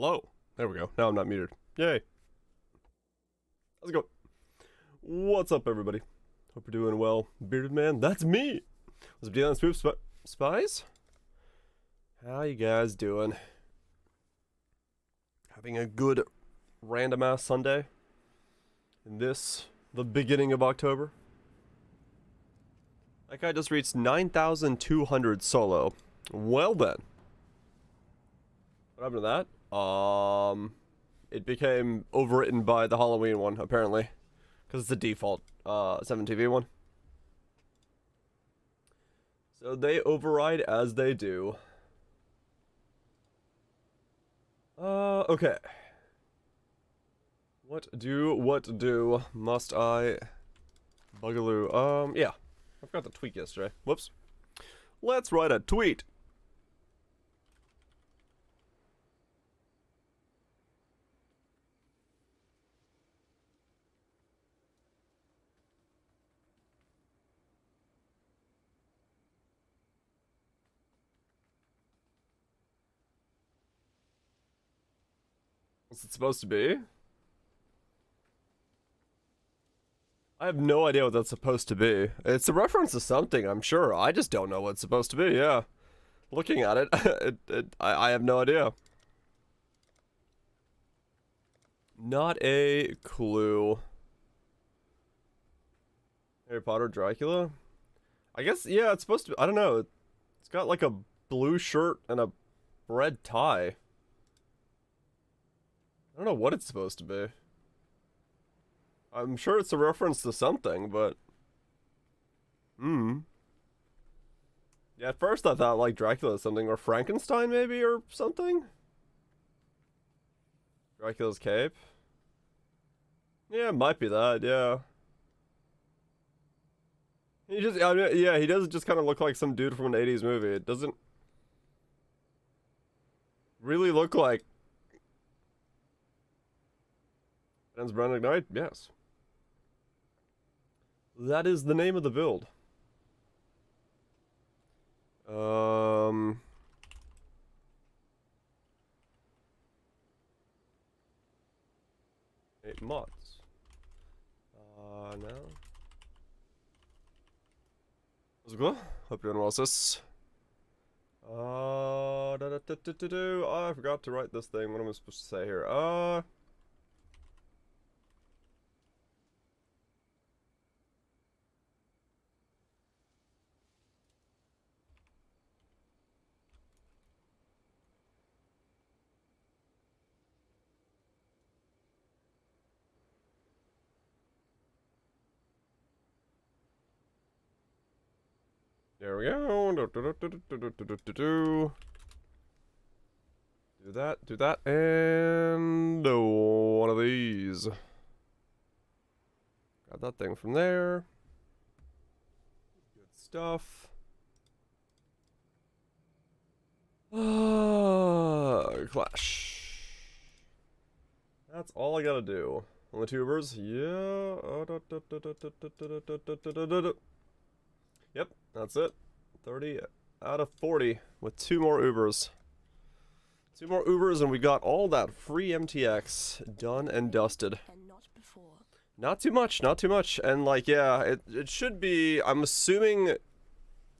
Hello. There we go. Now I'm not muted. Yay. How's it going? What's up, everybody? Hope you're doing well. Bearded man, that's me. What's up, dealing spoof spies? How you guys doing? Having a good random ass Sunday in the beginning of October. That guy just reached 9,200 solo. Well then. What happened to that? It became overwritten by the Halloween one, apparently. Because it's the default 7TV one. So they override as they do. Okay. What do must I bugaloo? Yeah. I forgot to tweet yesterday. Whoops. Let's write a tweet. What's it supposed to be? I have no idea what that's supposed to be. It's a reference to something, I'm sure. I just don't know what it's supposed to be, yeah. Looking at it, I have no idea. Not a clue. Harry Potter, Dracula? I guess, yeah, it's supposed to be, I don't know. It's got like a blue shirt and a red tie. I don't know what it's supposed to be. I'm sure it's a reference to something, but... Yeah, at first I thought like Dracula is something, or Frankenstein maybe, or something? Dracula's cape? Yeah, it might be that, yeah. He just, I mean, yeah, he does just kind of look like some dude from an 80s movie. It doesn't really look like... Ben's Brown Ignite? Yes. That is the name of the build. 8 mods. No. How's it go? Hope you're doing well, sis. I forgot to write this thing. What am I supposed to say here? There we go. Do that, and one of these. Got that thing from there. Good stuff. Clash. That's all I gotta do. Only tubers? Yeah. Yep, that's it. 30 out of 40 with 2 more Ubers. 2 more Ubers and we got all that free MTX done and dusted. And not before. Not too much, not too much. And like, yeah, it should be, I'm assuming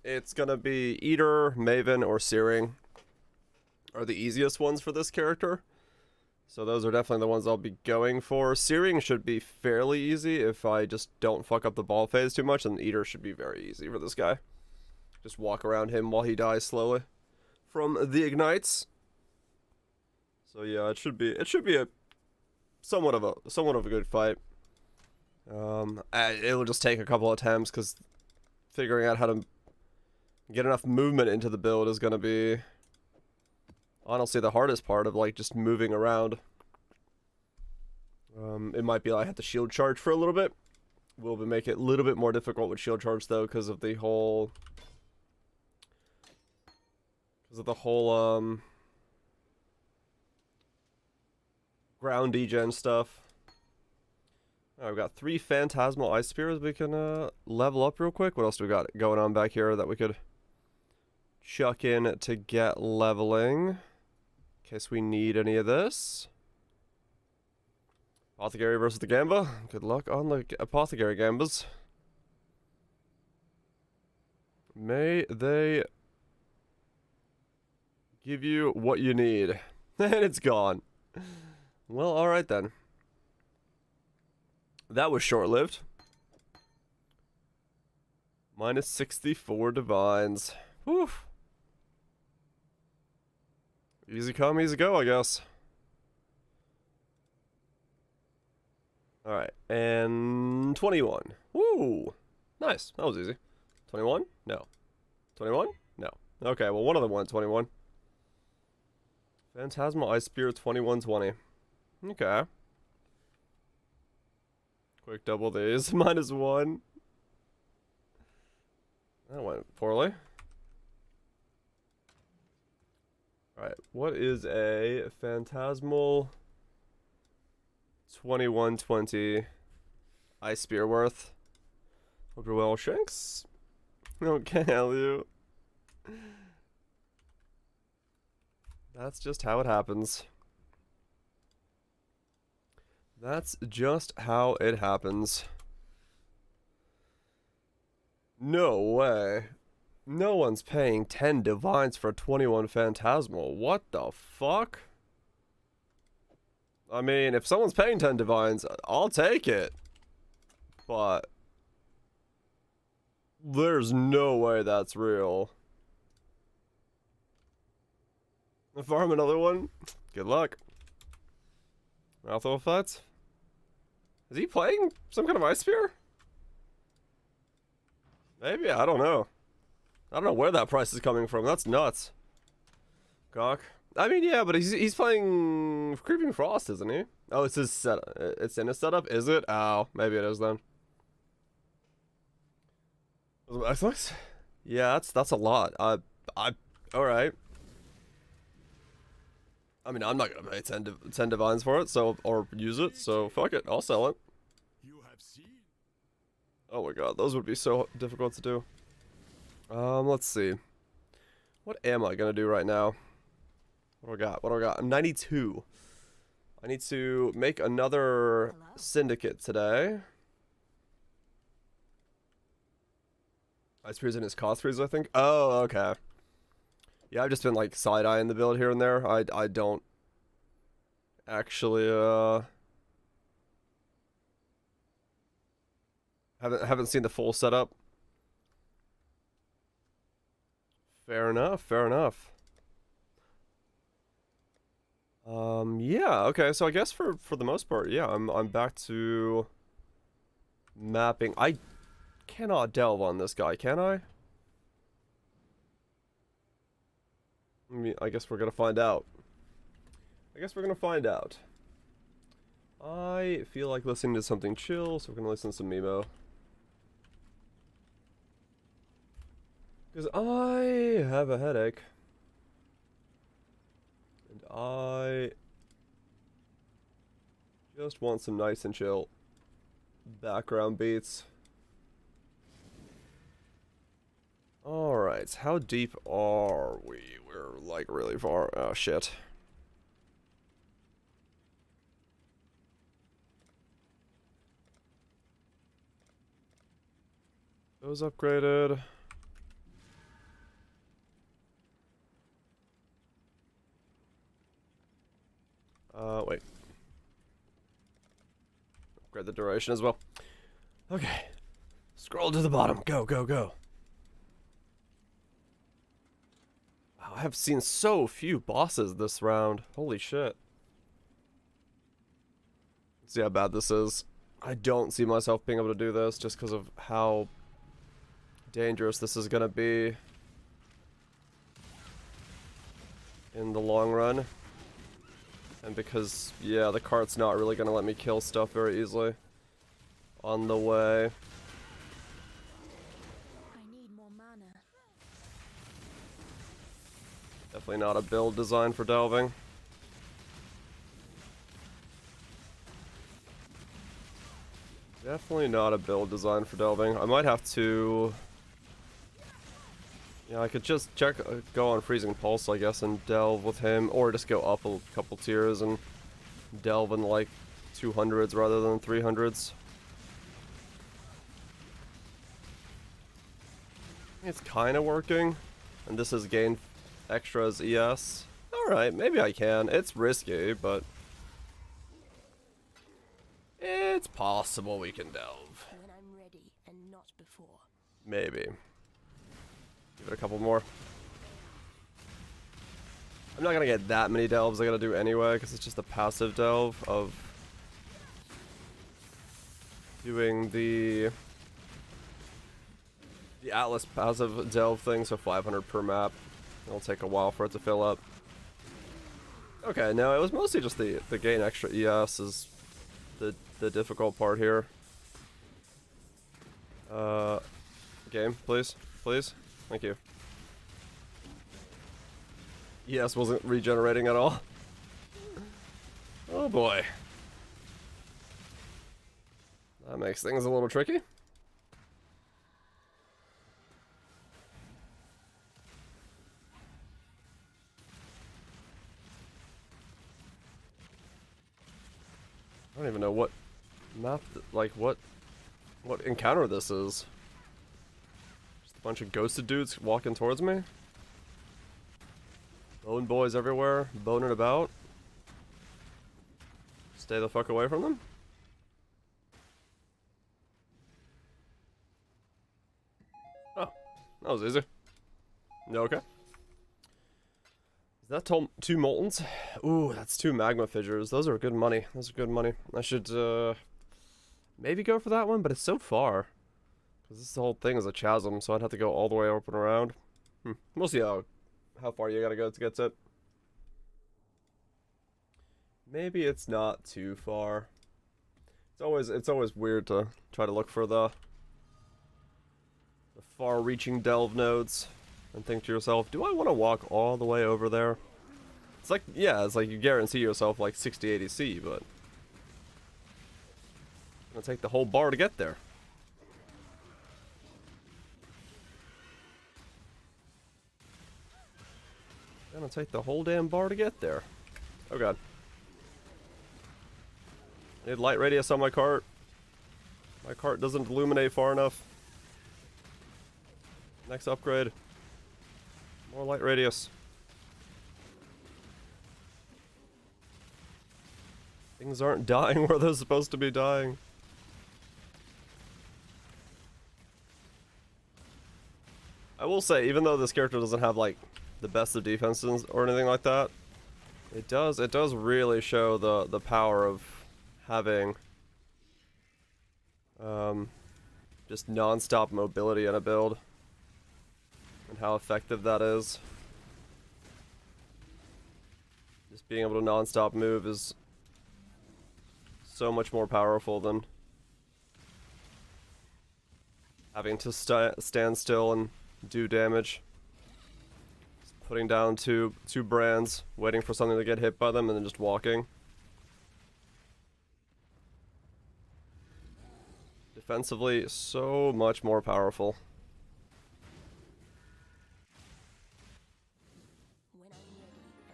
it's gonna be Eater, Maven, or Searing are the easiest ones for this character. So those are definitely the ones I'll be going for. Searing should be fairly easy if I just don't fuck up the ball phase too much, and Eater should be very easy for this guy. Just walk around him while he dies slowly from the ignites. So yeah, it should be a somewhat of a good fight. It'll just take a couple attempts because figuring out how to get enough movement into the build is gonna be honestly the hardest part of like just moving around. It might be I have to shield charge for a little bit. Will make it a little bit more difficult with shield charge though, because of the whole ground degen stuff. Alright, we've got 3 phantasmal ice spears we can level up real quick. What else do we got going on back here that we could chuck in to get leveling? In case we need any of this. Apothecary versus the Gamba. Good luck on the Apothecary Gambas. May they give you what you need. And it's gone. Well, alright then. That was short-lived. Minus 64 divines. Whew. Easy come, easy go, I guess. Alright, and 21. Woo! Nice, that was easy. 21? No. 21? No. Okay, well, one of them went 21. Phantasmal Ice Spear 2120. Okay. Quick double these. Minus 1. That went poorly. Alright, what is a Phantasmal 2120 Ice Spear worth? Hope you're well, Shanks. Okay, Elio. That's just how it happens. That's just how it happens. No way. No one's paying 10 divines for 21 Phantasmal. What the fuck? I mean, if someone's paying 10 divines, I'll take it. But there's no way that's real. Farm another one? Good luck. Mouthful effect? Is he playing some kind of Ice Spear? Maybe, I don't know. I don't know where that price is coming from. That's nuts. Cock. I mean, yeah, but he's playing Creeping Frost, isn't he? Oh, it's his setup. It's in his setup, is it? Oh, maybe it is then. Yeah, that's a lot. All right. I mean, I'm not gonna pay 10 divines for it, so or use it. So fuck it, I'll sell it. Oh my god, those would be so difficult to do. Let's see. What am I gonna do right now? What do I got? What do I got? I'm 92. I need to make another syndicate today. Ice Spear's in his cost freeze, I think. Oh, okay. Yeah, I've just been like side-eyeing the build here and there. I don't actually haven't seen the full setup. Fair enough, fair enough. Yeah, okay, so I guess for the most part, yeah, I'm back to mapping. I cannot delve on this guy, can I? I mean, I guess we're gonna find out. I feel like listening to something chill, so we're gonna listen to some Mimo. Because I have a headache. And I just want some nice and chill background beats. Alright, how deep are we? We're like really far. Oh shit. Those upgraded. Wait. Upgrade the duration as well. Okay. Scroll to the bottom. Go, go, go. Wow, I have seen so few bosses this round. Holy shit. Let's see how bad this is. I don't see myself being able to do this just because of how dangerous this is gonna be in the long run. And because, yeah, the cart's not really gonna let me kill stuff very easily on the way. I need more mana. Definitely not a build designed for delving. Definitely not a build designed for delving. I might have to Yeah, I could just check, go on Freezing Pulse, I guess, and delve with him, or just go up a couple tiers and delve in like 200s rather than 300s. It's kind of working, and this is gain extras ES. Alright, maybe I can. It's risky, but it's possible we can delve. When I'm ready and not before. Maybe. Give it a couple more. I'm not gonna get that many delves I gotta do anyway, because it's just a passive delve of doing the Atlas passive delve thing, so 500 per map. It'll take a while for it to fill up. Okay, no, it was mostly just the gain extra ES is the difficult part here. Game, please, please, thank you. ES wasn't regenerating at all. Oh boy. That makes things a little tricky. I don't even know what map, like what encounter this is. Just a bunch of ghosted dudes walking towards me. Bone boys everywhere, boning about. Stay the fuck away from them. Oh, that was easy. You okay? Is that two Moltons? Ooh, that's two Magma Fissures. Those are good money. Those are good money. I should maybe go for that one, but it's so far. Because this whole thing is a chasm, so I'd have to go all the way up and around. We'll see how far you gotta go to get to it. Maybe it's not too far. It's always weird to try to look for the far-reaching delve nodes and think to yourself, do I want to walk all the way over there? It's like, yeah, it's like you guarantee yourself like 60-80 C, but it's gonna take the whole bar to get there. Gonna take the whole damn bar to get there. Oh god. Need light radius on my cart. My cart doesn't illuminate far enough. Next upgrade. More light radius. Things aren't dying where they're supposed to be dying. I will say, even though this character doesn't have like the best of defenses or anything like that, it does really show the power of having just non-stop mobility in a build and how effective that is. Just being able to non-stop move is so much more powerful than having to stand still and do damage. Just putting down two brands, waiting for something to get hit by them, and then just walking. Defensively, so much more powerful.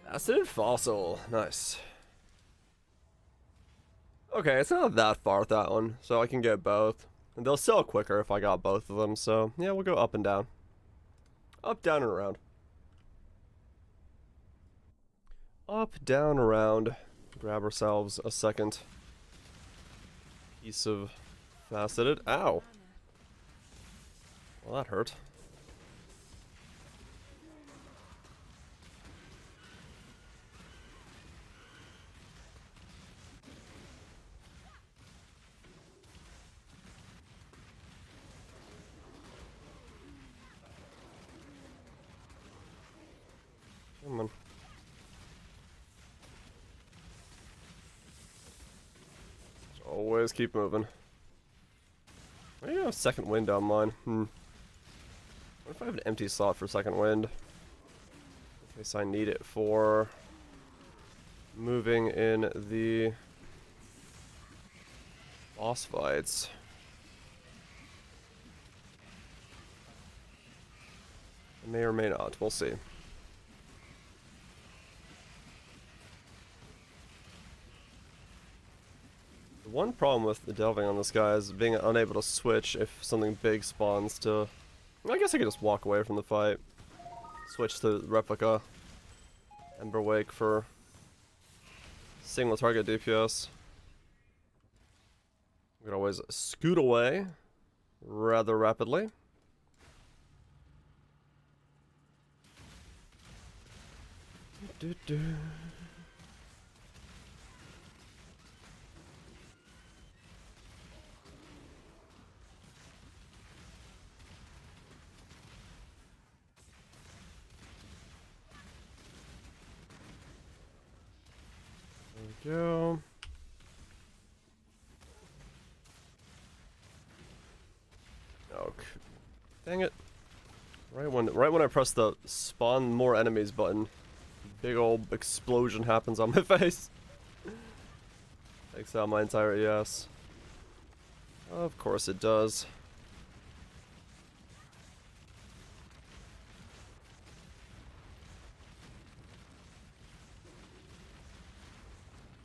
Acid Fossil, nice. Okay, it's not that far with that one, so I can get both. And they'll sell quicker if I got both of them, so yeah, we'll go up and down. Up, down, and around. Up, down, around. Grab ourselves a second piece of faceted. Ow! Well, that hurt. Come on. Just always keep moving. I do have second wind on mine. What if I have an empty slot for second wind? In case I need it for moving in the boss fights. I may or may not. We'll see. The one problem with the delving on this guy is being unable to switch if something big spawns to... I guess I could just walk away from the fight. Switch to Replica. Ember Wake for single target DPS. We can always scoot away rather rapidly. There we go. Okay. Dang it. Right when I press the spawn more enemies button, big old explosion happens on my face. Takes out my entire ES. Of course it does.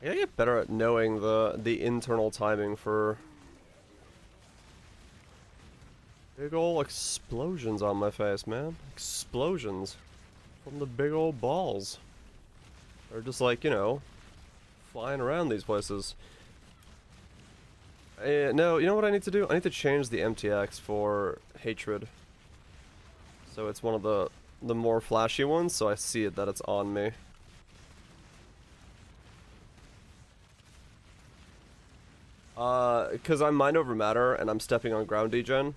I gotta get better at knowing the internal timing for big ol' explosions on my face, man. Explosions from the big ol' balls. They're just like, you know, flying around these places. No, you know what I need to do? I need to change the MTX for Hatred. So it's one of the more flashy ones, so I see it that it's on me. Because I'm Mind Over Matter and I'm stepping on ground degen.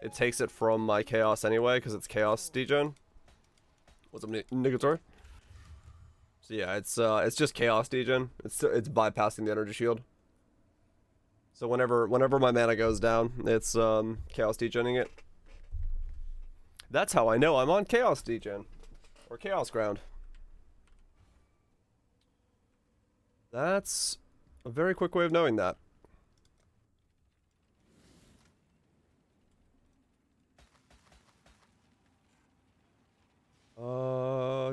It takes it from my chaos anyway, because it's chaos degen. What's up, Negatory? So yeah, it's just chaos degen. It's bypassing the energy shield. So whenever my mana goes down, it's chaos degening it. That's how I know I'm on chaos degen or chaos ground. That's a very quick way of knowing that.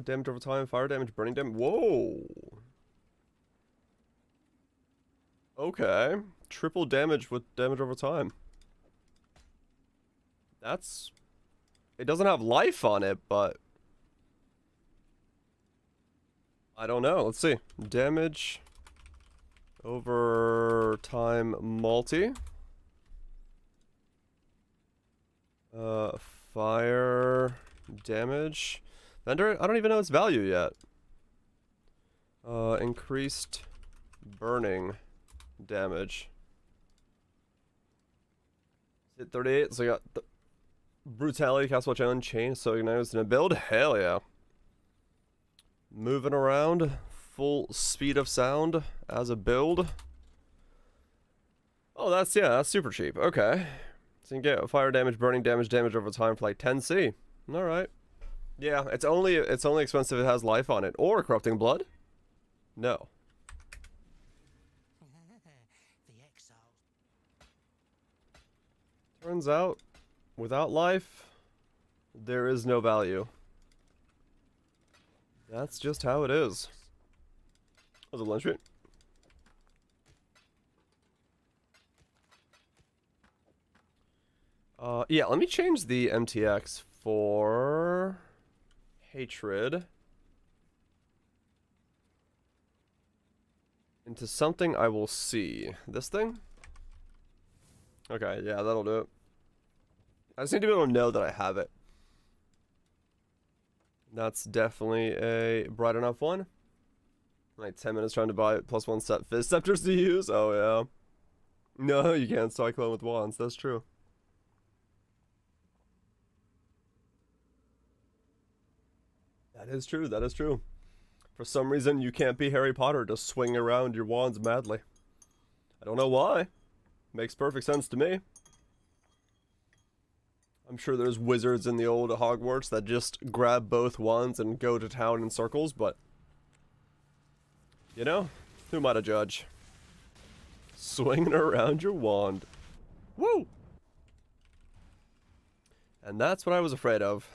Damage over time, fire damage, burning damage. Whoa. Okay. Triple damage with damage over time. That's... It doesn't have life on it, but... I don't know. Let's see. Damage over time multi. Fire damage. Vendor, I don't even know its value yet. Increased burning damage. Hit 38, so I got the brutality, cast challenge, chain, so igniters in a build. Hell yeah. Moving around, full speed of sound as a build. Oh, that's super cheap. Okay. So you can get fire damage, burning damage, damage over time for like 10C. Alright. Yeah, it's only expensive if it has life on it. Or corrupting blood? No. Turns out, without life, there is no value. That's just how it is. Was it lunch meat? Yeah, let me change the MTX for Hatred into something I will see. This thing? Okay, yeah, that'll do it. I just need to be able to know that I have it. That's definitely a bright enough one. Like 10 minutes trying to buy +1 set Fizz Scepters to use? Oh yeah. No, you can't cyclone with wands, that's true. That is true, that is true. For some reason, you can't be Harry Potter to swing around your wands madly. I don't know why. Makes perfect sense to me. I'm sure there's wizards in the old Hogwarts that just grab both wands and go to town in circles, but... You know, who am I to judge? Swinging around your wand. Woo! And that's what I was afraid of.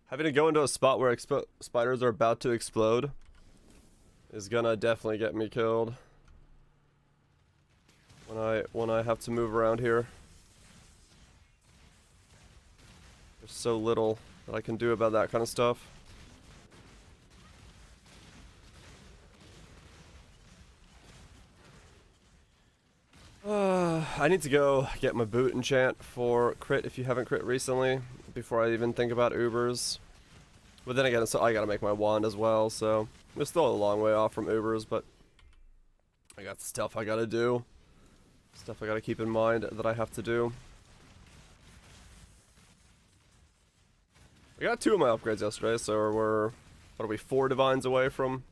Having to go into a spot where spiders are about to explode is gonna definitely get me killed when I have to move around here. There's so little that I can do about that kind of stuff. I need to go get my boot enchant for crit if you haven't crit recently, before I even think about Ubers. But then again, so I gotta make my wand as well, so we're still a long way off from Ubers, but I got stuff I gotta do. Stuff I gotta keep in mind that I have to do. I got 2 of my upgrades yesterday, so we're, what are we, 4 divines away from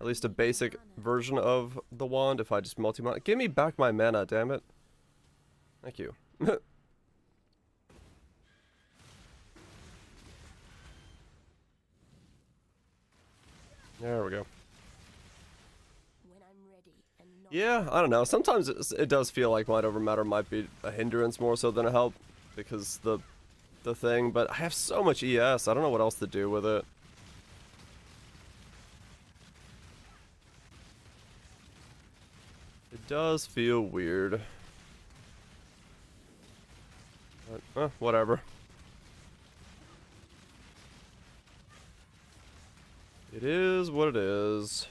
at least a basic version of the wand if I just multi-mod. Give me back my mana, damn it. Thank you. There we go. Yeah, I don't know. Sometimes it does feel like Might Over Matter might be a hindrance more so than a help, because the thing, but I have so much ES, I don't know what else to do with it. It does feel weird. But, whatever. It is what it is.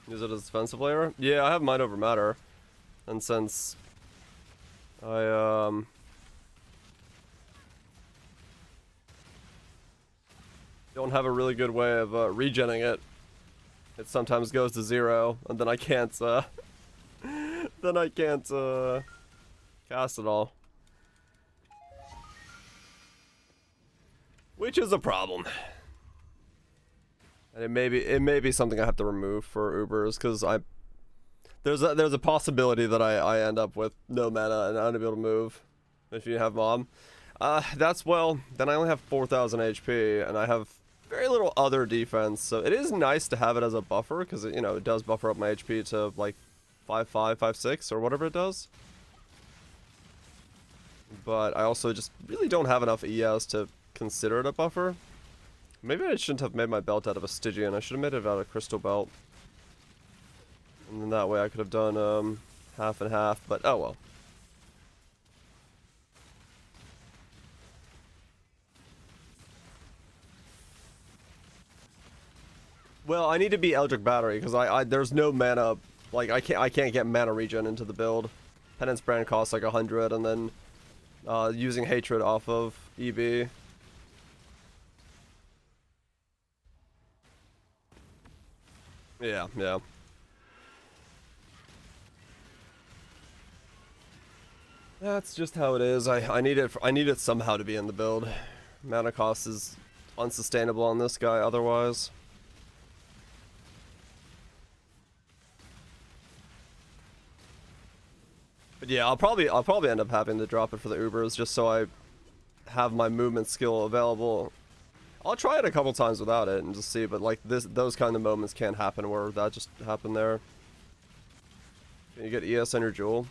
Use it as defensive layer? Yeah, I have Might Over Matter. And since I, don't have a really good way of regenning it, it sometimes goes to 0, and then I can't, then I can't, cast it all. Which is a problem. And it may be something I have to remove for Ubers, because there's a possibility that I end up with no mana and I'm gonna be able to move if you have mob. That's, well, then I only have 4,000 HP and I have very little other defense, so it is nice to have it as a buffer, because you know, it does buffer up my HP to like 5.5, 5.6 or whatever it does. But I also just really don't have enough ES to consider it a buffer. Maybe I shouldn't have made my belt out of a Stygian. I should have made it out of a crystal belt. And then that way I could have done half and half, but oh well. Well, I need to be Eldritch Battery because I there's no mana, like I can't get mana regen into the build. Penance Brand costs like 100, and then using Hatred off of EB. Yeah. That's just how it is. I need it somehow to be in the build. Mana cost is unsustainable on this guy otherwise. But yeah, I'll probably end up having to drop it for the Ubers just so I have my movement skill available. I'll try it a couple times without it and just see, but like those kind of moments can't happen where that just happened there. Can you get ES on your jewel?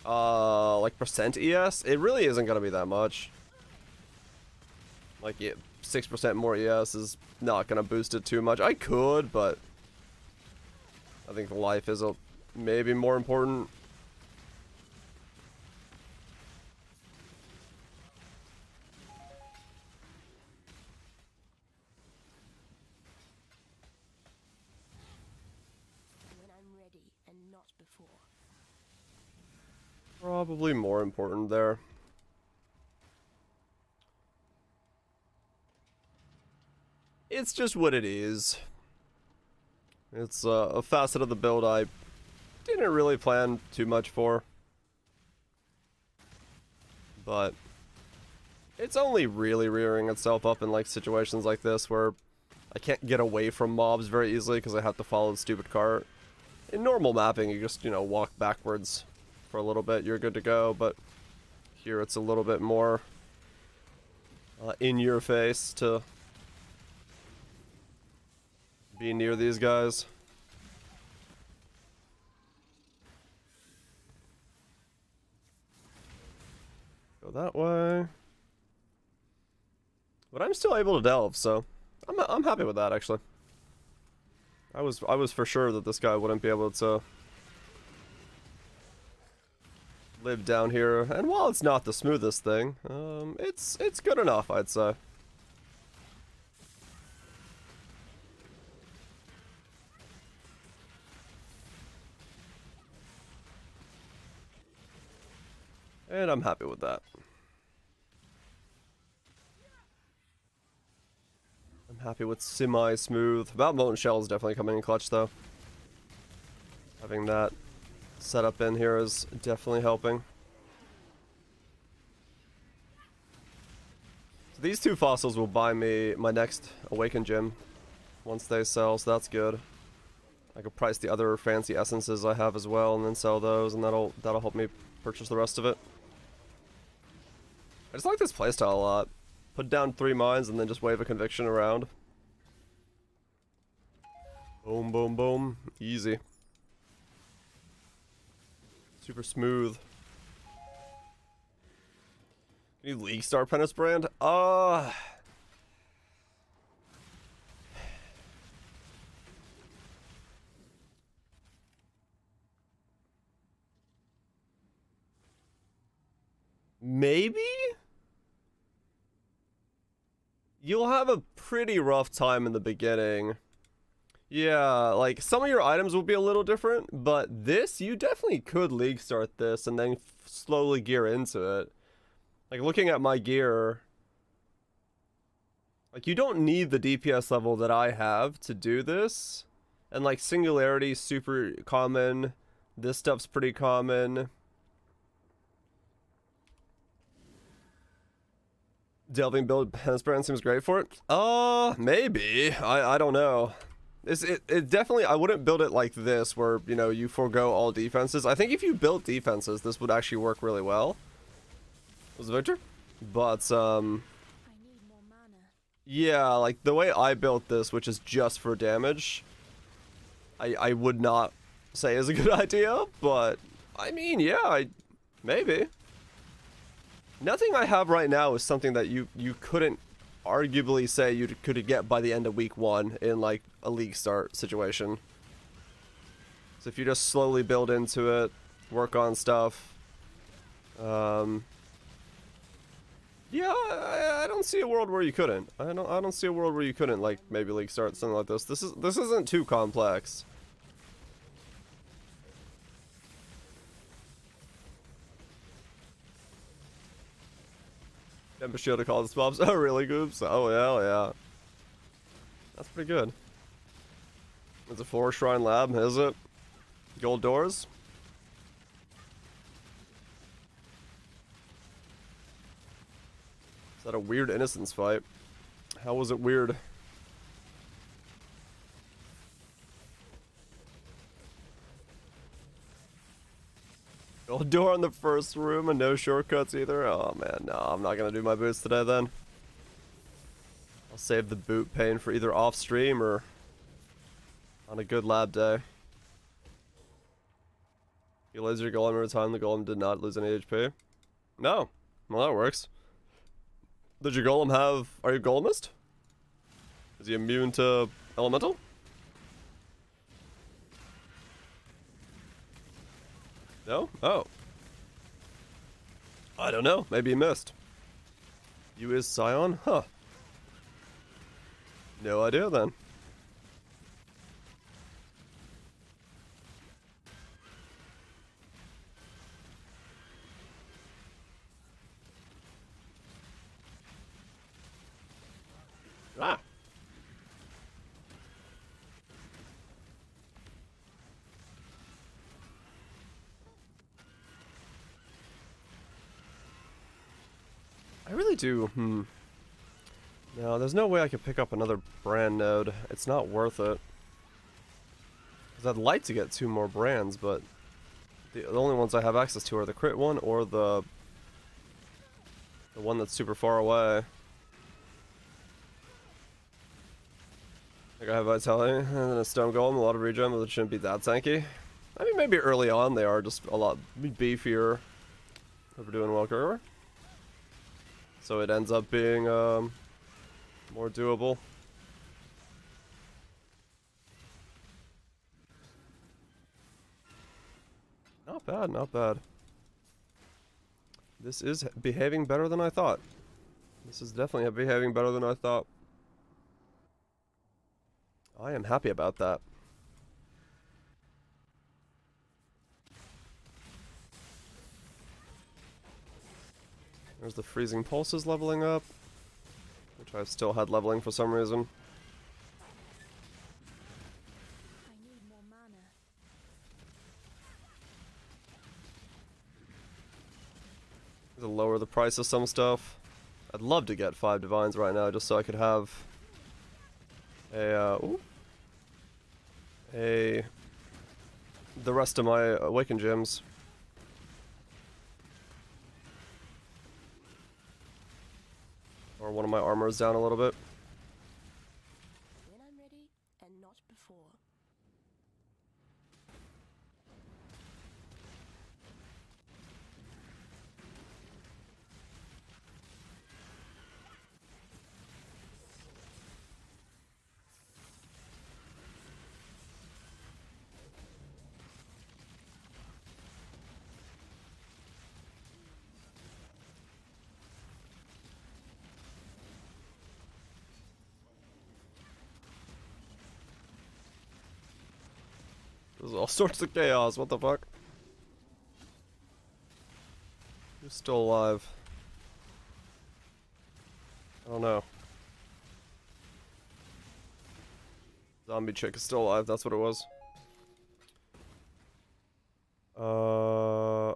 Like percent ES? It really isn't gonna be that much. Like 6% more ES is not gonna boost it too much. I could, but I think life is maybe more important. Probably more important there. It's just what it is. It's a facet of the build I didn't really plan too much for. But it's only really rearing itself up in like situations like this where I can't get away from mobs very easily because I have to follow the stupid cart. In normal mapping, you just, you know, walk backwards for a little bit, you're good to go, but here it's a little bit more in your face to be near these guys. Go that way. But I'm still able to delve, so I'm happy with that actually. I was for sure that this guy wouldn't be able to live down here, and while it's not the smoothest thing, it's good enough, I'd say. And I'm happy with that. I'm happy with semi-smooth. That molten shell is definitely coming in clutch, though. Having that set up in here is definitely helping. So these two fossils will buy me my next Awakened gem once they sell, so that's good. I could price the other fancy essences I have as well, and then sell those, and that'll help me purchase the rest of it. I just like this playstyle a lot. Put down 3 mines and then just wave a conviction around. Boom, boom, boom. Easy. Super smooth. Can you League Star Apprentice brand? Maybe? You'll have a pretty rough time in the beginning. Yeah, like, some of your items will be a little different, but this, you definitely could League Start this and then slowly gear into it. Like, looking at my gear, like, you don't need the DPS level that I have to do this. And, like, Singularity's super common. This stuff's pretty common. Delving build Penance brand seems great for it. Maybe. I don't know. It definitely, I wouldn't build it like this where, you know, you forego all defenses. I think if you built defenses, this would actually work really well. Was it Victor? But, I need more mana. yeah, like the way I built this, which is just for damage, I would not say is a good idea, but I mean, yeah, maybe. Nothing I have right now is something that you couldn't arguably say you could get by the end of week 1 in like a league start situation. So if you just slowly build into it, work on stuff, yeah, I don't see a world where you couldn't. I don't see a world where you couldn't like maybe league start something like this. This isn't too complex. Ember Shield to call the mobs. Oh, really, Goops? Oh, yeah. That's pretty good. It's a 4 Shrine Lab, is it? Gold doors? Is that a weird innocence fight? How was it weird? Gold door in the first room and no shortcuts either? Oh man, no, I'm not gonna do my boots today then. I'll save the boot pain for either off stream or on a good lab day. You laser your golem every time the golem did not lose any HP? No. Well, that works. Did your golem have... Are you golemist? Is he immune to elemental? No? Oh. I don't know. Maybe he missed. You is Scion? Huh. No idea then. Ah. I really do. No, there's no way I could pick up another brand node. It's not worth it. Because I'd like to get 2 more brands, but the only ones I have access to are the crit one or the one that's super far away. Like I have Vitality and then a Stone Golem, a lot of regen, but it shouldn't be that tanky. I mean, maybe early on they are just a lot beefier. Hope we're doing well, Kerr. So it ends up being More doable. Not bad, not bad. This is behaving better than I thought. This is definitely behaving better than I thought. I am happy about that. There's the freezing pulses leveling up, which I've still had leveling for some reason. I need more mana. To lower the price of some stuff. I'd love to get 5 divines right now just so I could have the rest of my awakened gems. Or one of my armors down a little bit. When I'm ready, and not before. There's all sorts of chaos, what the fuck? Who's still alive? I don't know. Zombie chick is still alive, that's what it was. Oh,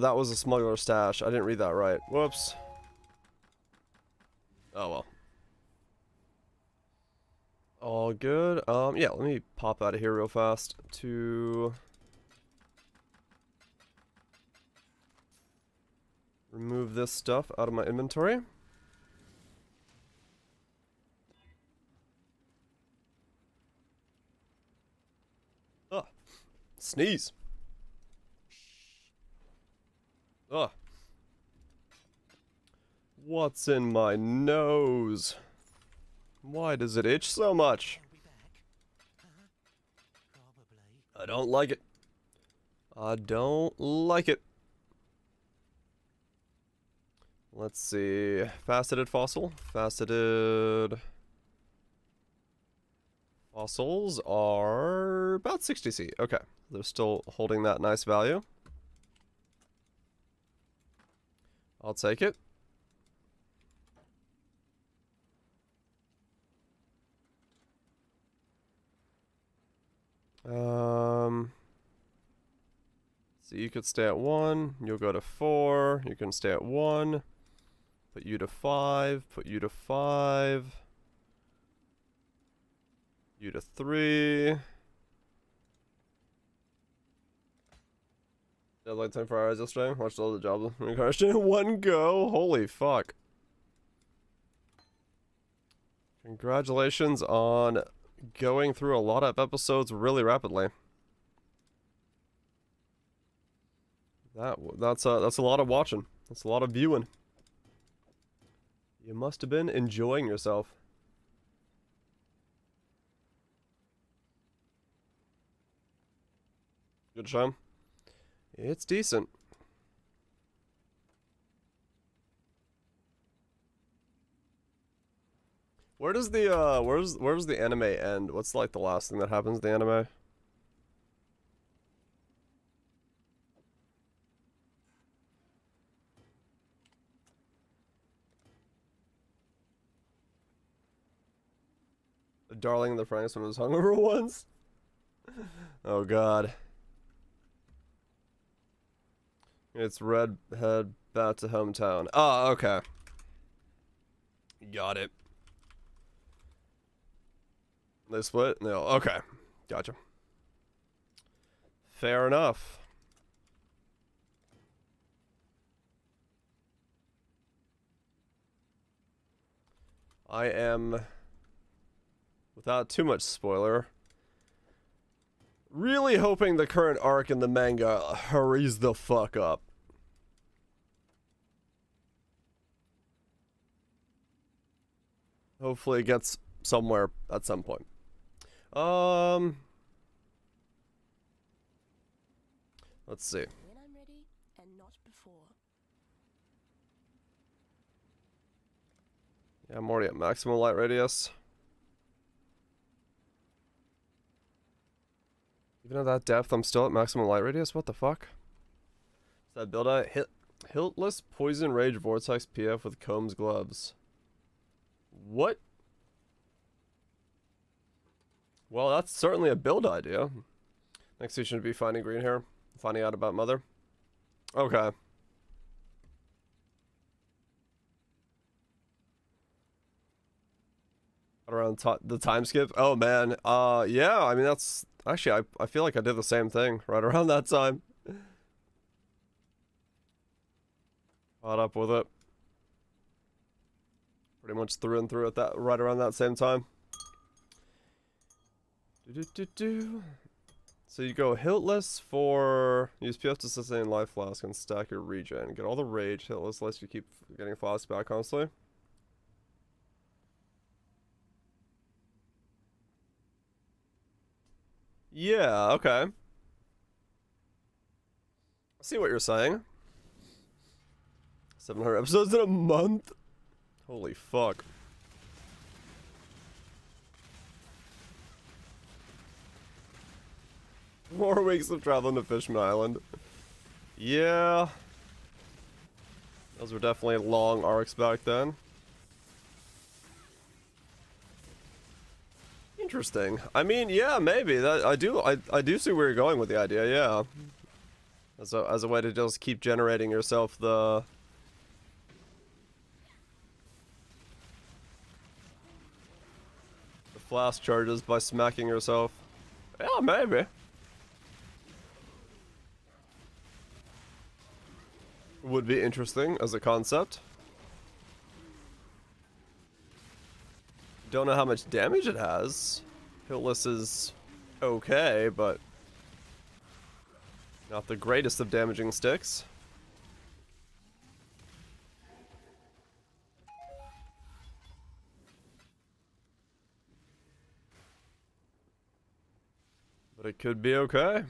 that was a smuggler stash. I didn't read that right. Whoops. Oh well. All good. Yeah, let me pop out of here real fast to remove this stuff out of my inventory. Ah, sneeze. Ah. What's in my nose? Why does it itch so much? I don't like it. I don't like it. Let's see. Faceted fossil. Faceted fossils are about 60C. Okay. They're still holding that nice value. I'll take it. So you could stay at 1, you'll go to 4, you can stay at 1, put you to 5, put you to 5, you to 3. Yeah, like 24 hours yesterday, watched all the jobs in question in one go, holy fuck. Congratulations on going through a lot of episodes really rapidly. That's a lot of watching. That's a lot of viewing. You must have been enjoying yourself. Good show. It's decent. Where does the where's the anime end? What's like the last thing that happens in the anime? Darling in the Franks when was hungover once. Oh god. It's Redhead back to hometown. Oh, okay. Got it. They split? No. Okay. Gotcha. Fair enough. I am, without too much spoiler, really hoping the current arc in the manga hurries the fuck up. Hopefully it gets somewhere at some point. Let's see. When I'm ready, and not before. Yeah, I'm already at maximum light radius. Even at that depth, I'm still at maximum light radius? What the fuck? Is that build out? Hiltless Poison Rage Vortex PF with Combs gloves. What? Well, that's certainly a build idea. Next we should be finding green hair. Finding out about mother. Okay. Around the time skip? Oh man. Yeah, I mean that's actually I feel like I did the same thing right around that time. Caught up with it. Pretty much through and through at that right around that same time. So you go Hiltless for use PF to sustain life flask and stack your regen. Get all the rage. Hiltless lets you keep getting flasks back constantly. Yeah, okay. I see what you're saying. 700 episodes in a month? Holy fuck. More weeks of traveling to Fishman Island. Yeah. Those were definitely long arcs back then. Interesting. I mean, yeah, maybe. That I do see where you're going with the idea, yeah. As a way to just keep generating yourself the flask charges by smacking yourself. Yeah, maybe. Would be interesting as a concept. Don't know how much damage it has. Hiltless is okay, but not the greatest of damaging sticks. But it could be okay.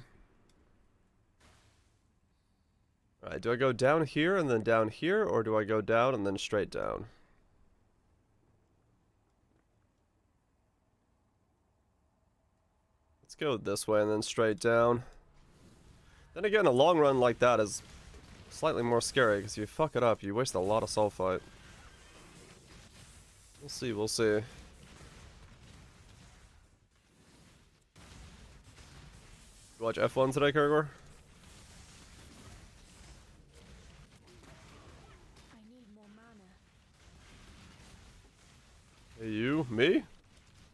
Alright, do I go down here and then down here, or do I go down and then straight down? Let's go this way and then straight down. Then again, a long run like that is slightly more scary, because you fuck it up, you waste a lot of sulfite. We'll see, we'll see. You watch F1 today, Kirgor? I need more mana. Hey, you? Me?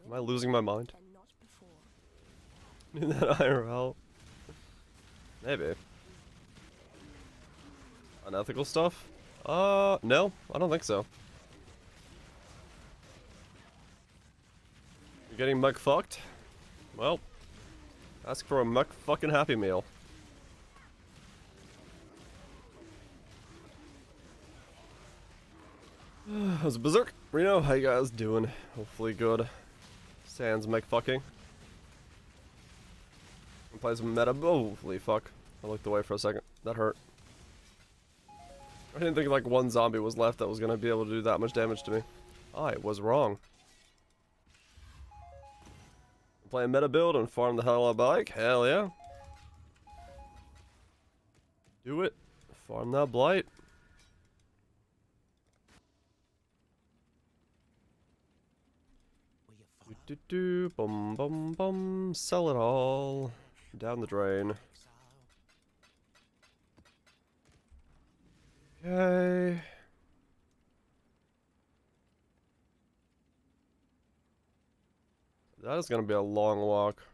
Am I losing my mind? And not before. Need that IRL? Maybe. Unethical stuff? No, I don't think so. You're getting muck fucked? Well, ask for a muck fucking happy meal. How's Berserk? Reno, how you guys doing? Hopefully good. Sans muck fucking. Play some meta. Oh, holy fuck. I looked away for a second. That hurt. I didn't think like one zombie was left that was gonna be able to do that much damage to me. I was wrong. Play a meta build and farm the hell out of bike? Hell yeah. Do it. Farm that blight. Bum bum bum. Sell it all. Down the drain. Okay. That is gonna be a long walk.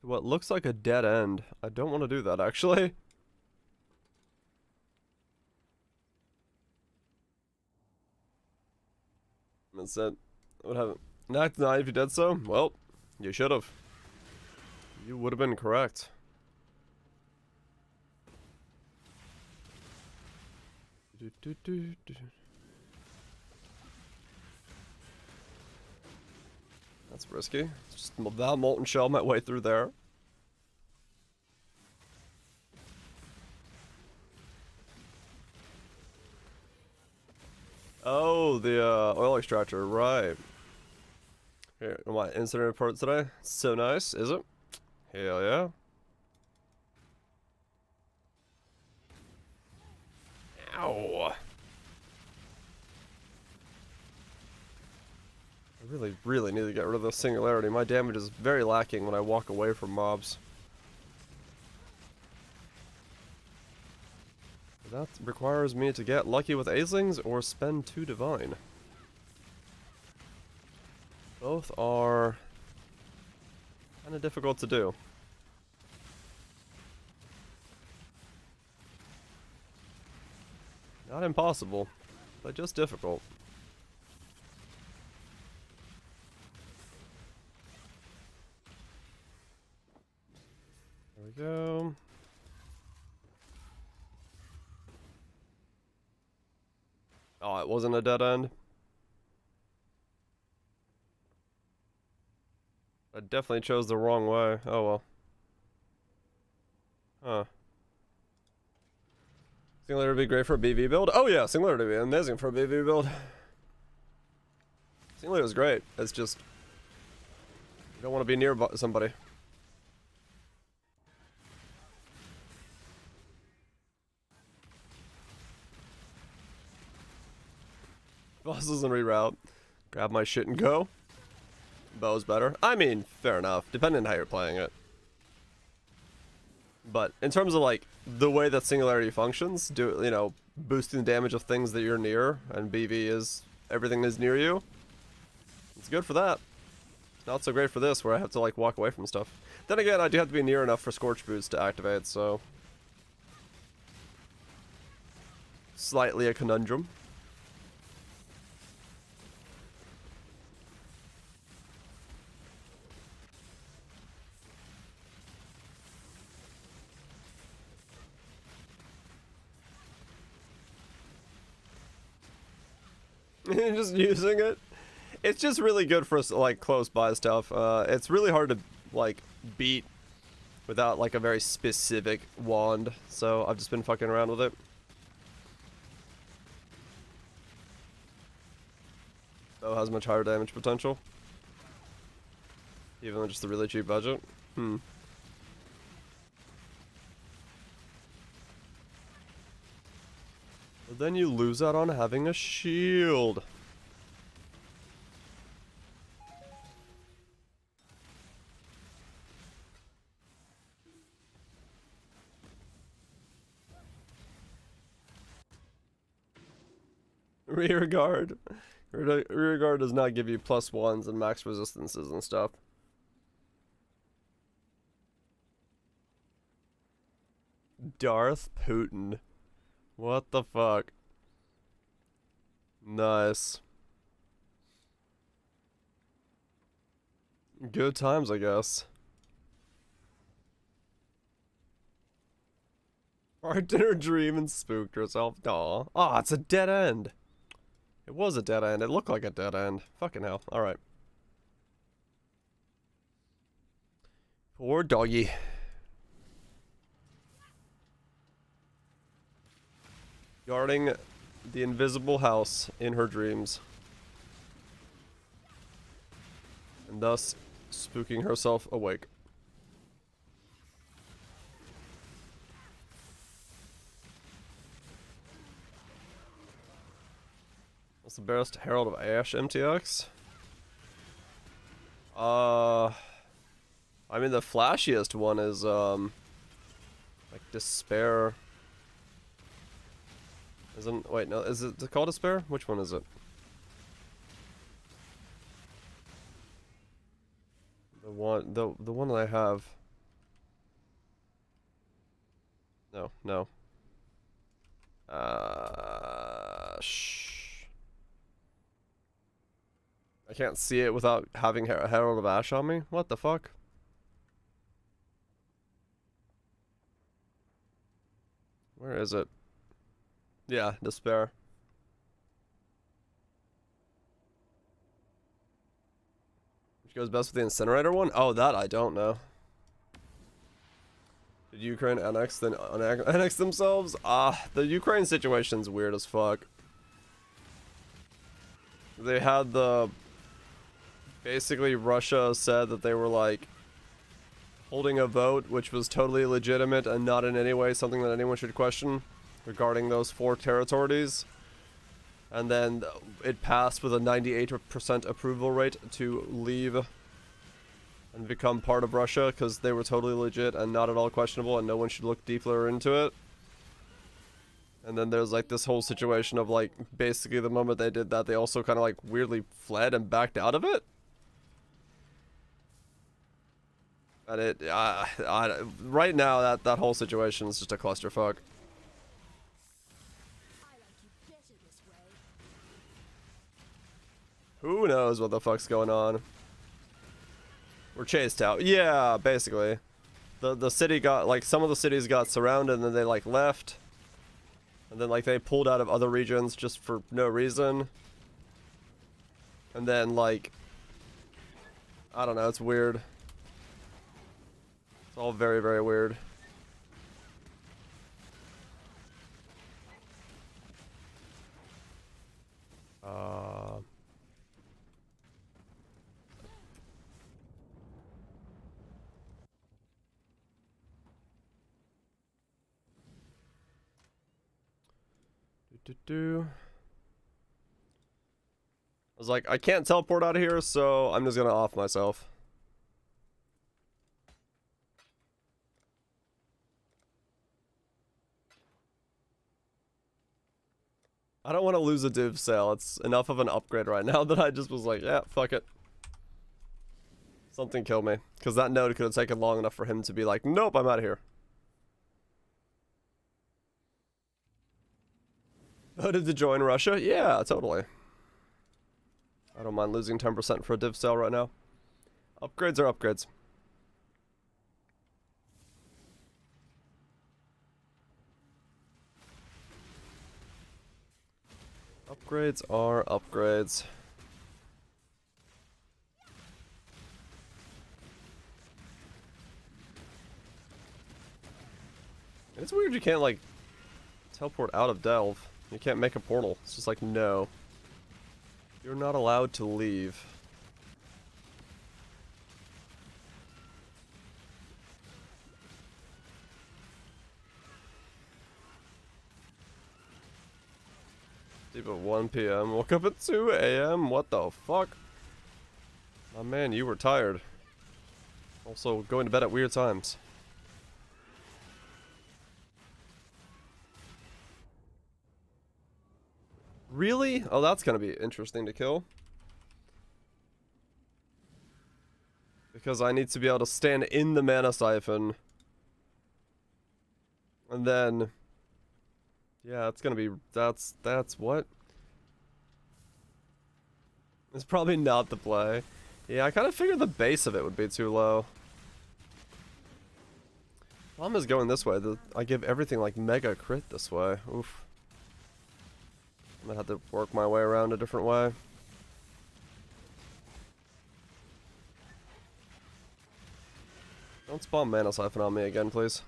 What looks like a dead end. I don't want to do that, actually. That's it. What happened? Act 9 if you did so? Well, you should have. You would have been correct. That's risky. Just that molten shell my way through there. Oh, the oil extractor, right. Here, what, incident report today? So nice, is it? Hell yeah. Ow. I really need to get rid of the singularity. My damage is very lacking when I walk away from mobs. That requires me to get lucky with Azelings or spend 2 divine. Both are kind of difficult to do. Not impossible, but just difficult. There we go. Oh, it wasn't a dead end. I definitely chose the wrong way. Oh well. Huh. Singularity would be great for a BV build? Oh yeah, Singularity would be amazing for a BV build. Singularity is great. It's just... you don't want to be near somebody. Bosses and reroute. Grab my shit and go. Bow's better. I mean, fair enough, depending on how you're playing it. But in terms of like the way that Singularity functions, boosting the damage of things that you're near, and BV is everything is near you. It's good for that. Not so great for this, where I have to like walk away from stuff. Then again, I do have to be near enough for Scorch Boots to activate, so slightly a conundrum. Just using it. It's just really good for like close by stuff. It's really hard to like beat without like a very specific wand, so I've just been fucking around with it. Oh, has much higher damage potential, even with just a really cheap budget. But then you lose out on having a shield. Rear guard. Rear guard does not give you +1s and max resistances and stuff. Darth Putin. What the fuck? Nice. Good times, I guess. Our dinner dream and spooked herself. Aw. Aw, it's a dead end. It was a dead end. It looked like a dead end. Fucking hell. Alright. Poor doggy. Guarding the invisible house in her dreams. And thus spooking herself awake. What's the best Herald of Ash MTX? I mean the flashiest one is like Despair. Isn't, wait, no, is it called Despair? Which one is it? The one that I have. No. I can't see it without having Herald of Ash on me. What the fuck? Where is it? Yeah, Despair. goes best with the incinerator one? Oh, that I don't know. Did Ukraine annex then annex themselves? The Ukraine situation's weird as fuck. They had basically Russia said that they were like holding a vote which was totally legitimate and not in any way something that anyone should question regarding those 4 territories. And then it passed with a 98% approval rate to leave and become part of Russia because they were totally legit and not at all questionable and no one should look deeper into it. And then there's like this whole situation of like basically the moment they did that they also kind of like weirdly fled and backed out of it. And right now that whole situation is just a clusterfuck. Who knows what the fuck's going on? We're chased out. Yeah, basically. The city got, like, some of the cities got surrounded and then they, like, left. And then, like, they pulled out of other regions just for no reason. And then, like, I don't know, it's weird. It's all very, very weird. I was like, I can't teleport out of here, so I'm just gonna off myself. I don't want to lose a div sale. It's enough of an upgrade right now that I just was like, yeah, fuck it. Something killed me. Because that node could have taken long enough for him to be like, nope, I'm out of here. Voted to join Russia? Yeah, totally. I don't mind losing 10% for a div sale right now. Upgrades are upgrades. Upgrades are upgrades. It's weird you can't, like, teleport out of Delve. You can't make a portal. It's just like, no. You're not allowed to leave. Sleep at 1 p.m. Woke up at 2 a.m. What the fuck? My man, you were tired. Also, going to bed at weird times. Really? Oh, that's gonna be interesting to kill. Because I need to be able to stand in the mana siphon. And then... yeah, it's gonna be... That's what? It's probably not the play. Yeah, I kind of figured the base of it would be too low. Problem is going this way. I give everything like mega crit this way. Oof. I'm gonna have to work my way around a different way. Don't spawn mana siphon on me again, please.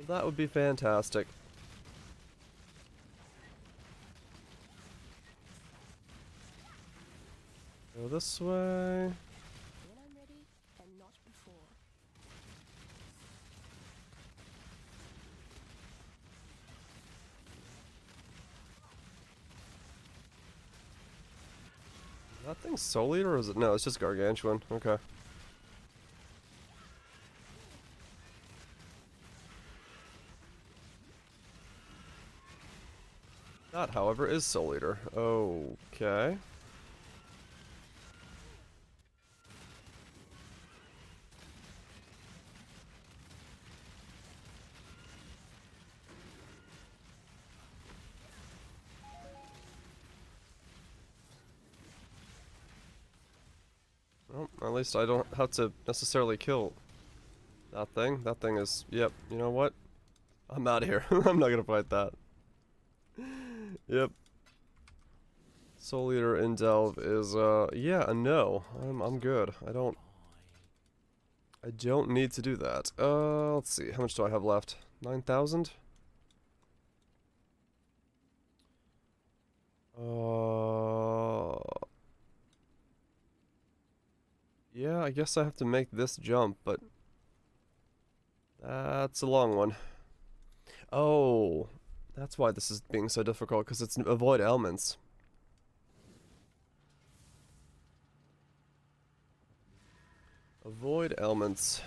That would be fantastic. Go this way. When I'm ready and not before. That thing's Soul Eater or is it? No, it's just Gargantuan. Okay. That, however, is Soul Eater. Okay. Well, at least I don't have to necessarily kill that thing. That thing is, yep, you know what? I'm out of here. I'm not gonna fight that. Yep. Soul Eater in Delve is yeah, a no. I'm good. I don't need to do that. Let's see. How much do I have left? 9,000? Yeah, I guess I have to make this jump, but that's a long one. Oh, that's why this is being so difficult, because it's avoid elements. Avoid elements.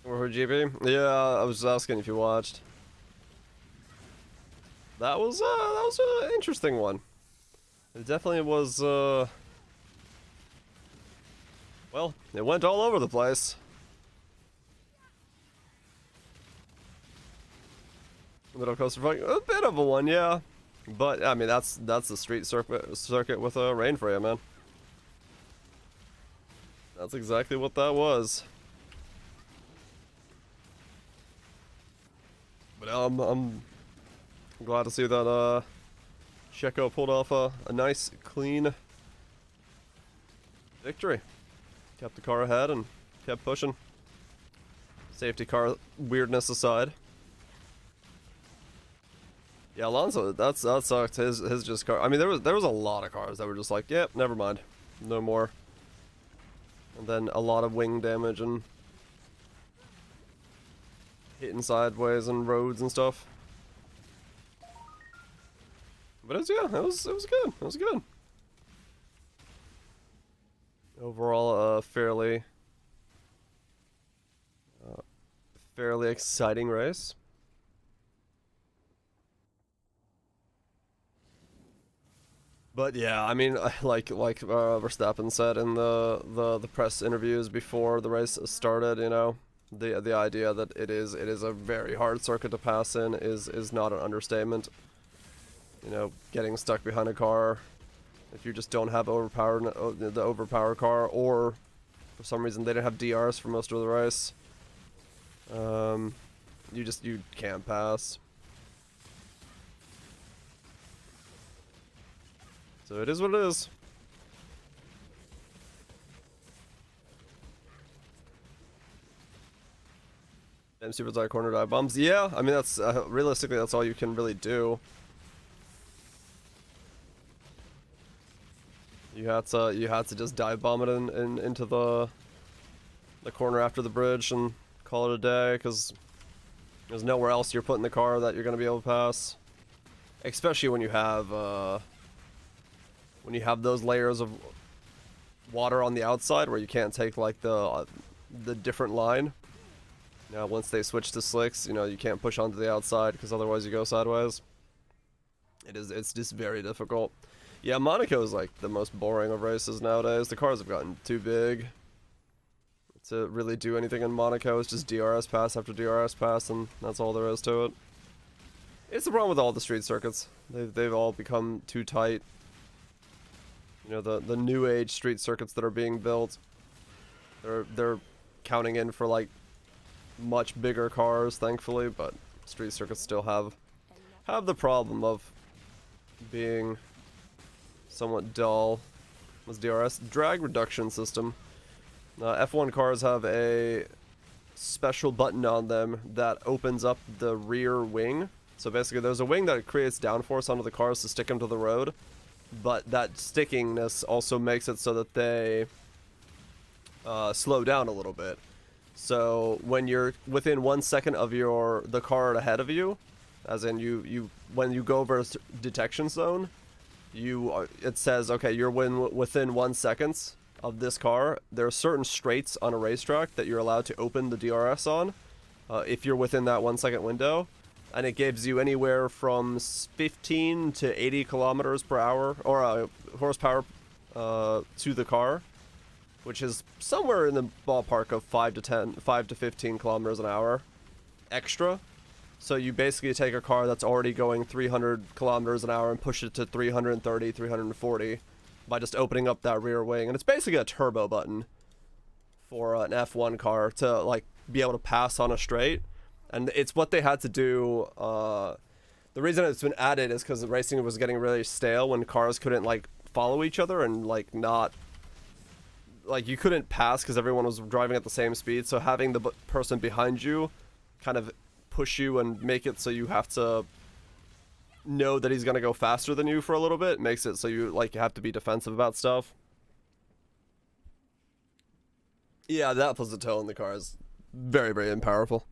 Or GB? Yeah, I was just asking if you watched. That was an interesting one. It definitely was, well, it went all over the place. Middle coaster fight, a bit of a one, yeah. But I mean, that's the street circuit with a rain for you, man. That's exactly what that was. But I'm glad to see that Checo pulled off a nice, clean victory. Kept the car ahead and kept pushing. Safety car weirdness aside. Yeah, Alonso, that sucked. His just car. I mean, there was a lot of cars that were just like, yep, never mind, no more. And then a lot of wing damage and hitting sideways on roads and stuff. But it was good. It was good. Overall, fairly exciting race. But yeah, I mean, like Verstappen said in the press interviews before the race started, you know, the idea that it is a very hard circuit to pass in is not an understatement. You know, getting stuck behind a car, if you just don't have the overpowered car, or for some reason they didn't have DRs for most of the race, you can't pass. So it is what it is. And super tight corner dive bombs. Yeah, I mean that's realistically that's all you can really do. You had to just dive bomb it into the corner after the bridge and call it a day, because there's nowhere else you're putting the car that you're gonna be able to pass. Especially when you have those layers of water on the outside where you can't take like the different line. Now once they switch to slicks, you know, you can't push onto the outside because otherwise you go sideways. It's just very difficult. Yeah, Monaco is like the most boring of races nowadays. The cars have gotten too big to really do anything in Monaco. It's just DRS pass after DRS pass, and that's all there is to it. It's the problem with all the street circuits. They've all become too tight. You know, the new age street circuits that are being built, they're counting in for like much bigger cars, thankfully, but street circuits still have the problem of being somewhat dull. Was DRS drag reduction system. F1 cars have a special button on them that opens up the rear wing. So basically there's a wing that creates downforce onto the cars to stick them to the road, but that stickingness also makes it so that they slow down a little bit. So when you're within 1 second of the car ahead of you, as in when you go over a detection zone, it says, okay, you're within 1 second of this car. There are certain straights on a racetrack that you're allowed to open the DRS on, if you're within that 1 second window, and it gives you anywhere from 15 to 80 kilometers per hour, or horsepower to the car, which is somewhere in the ballpark of 5 to 15 kilometers an hour extra. So you basically take a car that's already going 300 kilometers an hour and push it to 330, 340 by just opening up that rear wing. And it's basically a turbo button for an F1 car to like be able to pass on a straight. And it's what they had to do The reason it's been added is because the racing was getting really stale when cars couldn't like follow each other and like not like you couldn't pass because everyone was driving at the same speed. So having the person behind you kind of push you and make it so you have to know that he's gonna go faster than you for a little bit makes it so you like have to be defensive about stuff. Yeah, that plus the toe in the car is very, very powerful.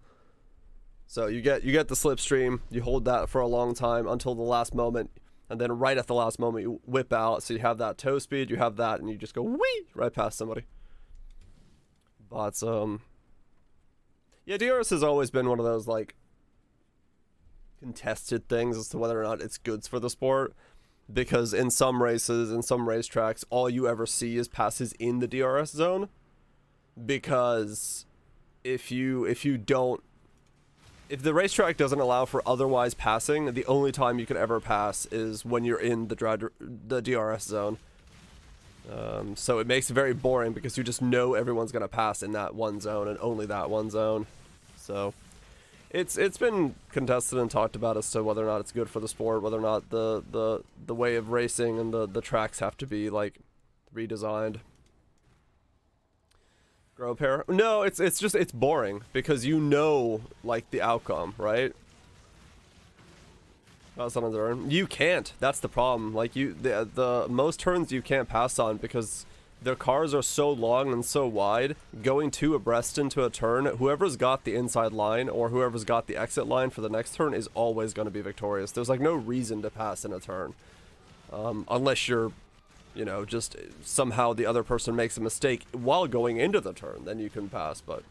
So you get the slipstream, you hold that for a long time until the last moment, and then right at the last moment you whip out, so you have that toe speed, you have that, and you just go whee right past somebody. But yeah, DRS has always been one of those like contested things as to whether or not it's good for the sport, because in some races, in some racetracks, all you ever see is passes in the DRS zone. Because if the racetrack doesn't allow for otherwise passing, the only time you can ever pass is when you're in the DRS zone. So it makes it very boring because you just know everyone's gonna pass in that one zone and only that one zone. So it's been contested and talked about as to whether or not it's good for the sport, whether or not the way of racing and the tracks have to be like redesigned. Grow a pair? No, it's just it's boring because you know like the outcome, right? Pass on a turn. You can't. That's the problem. Like the most turns you can't pass on because their cars are so long and so wide. Going two abreast into a turn, whoever's got the inside line or whoever's got the exit line for the next turn is always going to be victorious. There's like no reason to pass in a turn, unless you're, you know, just somehow the other person makes a mistake while going into the turn, then you can pass, but...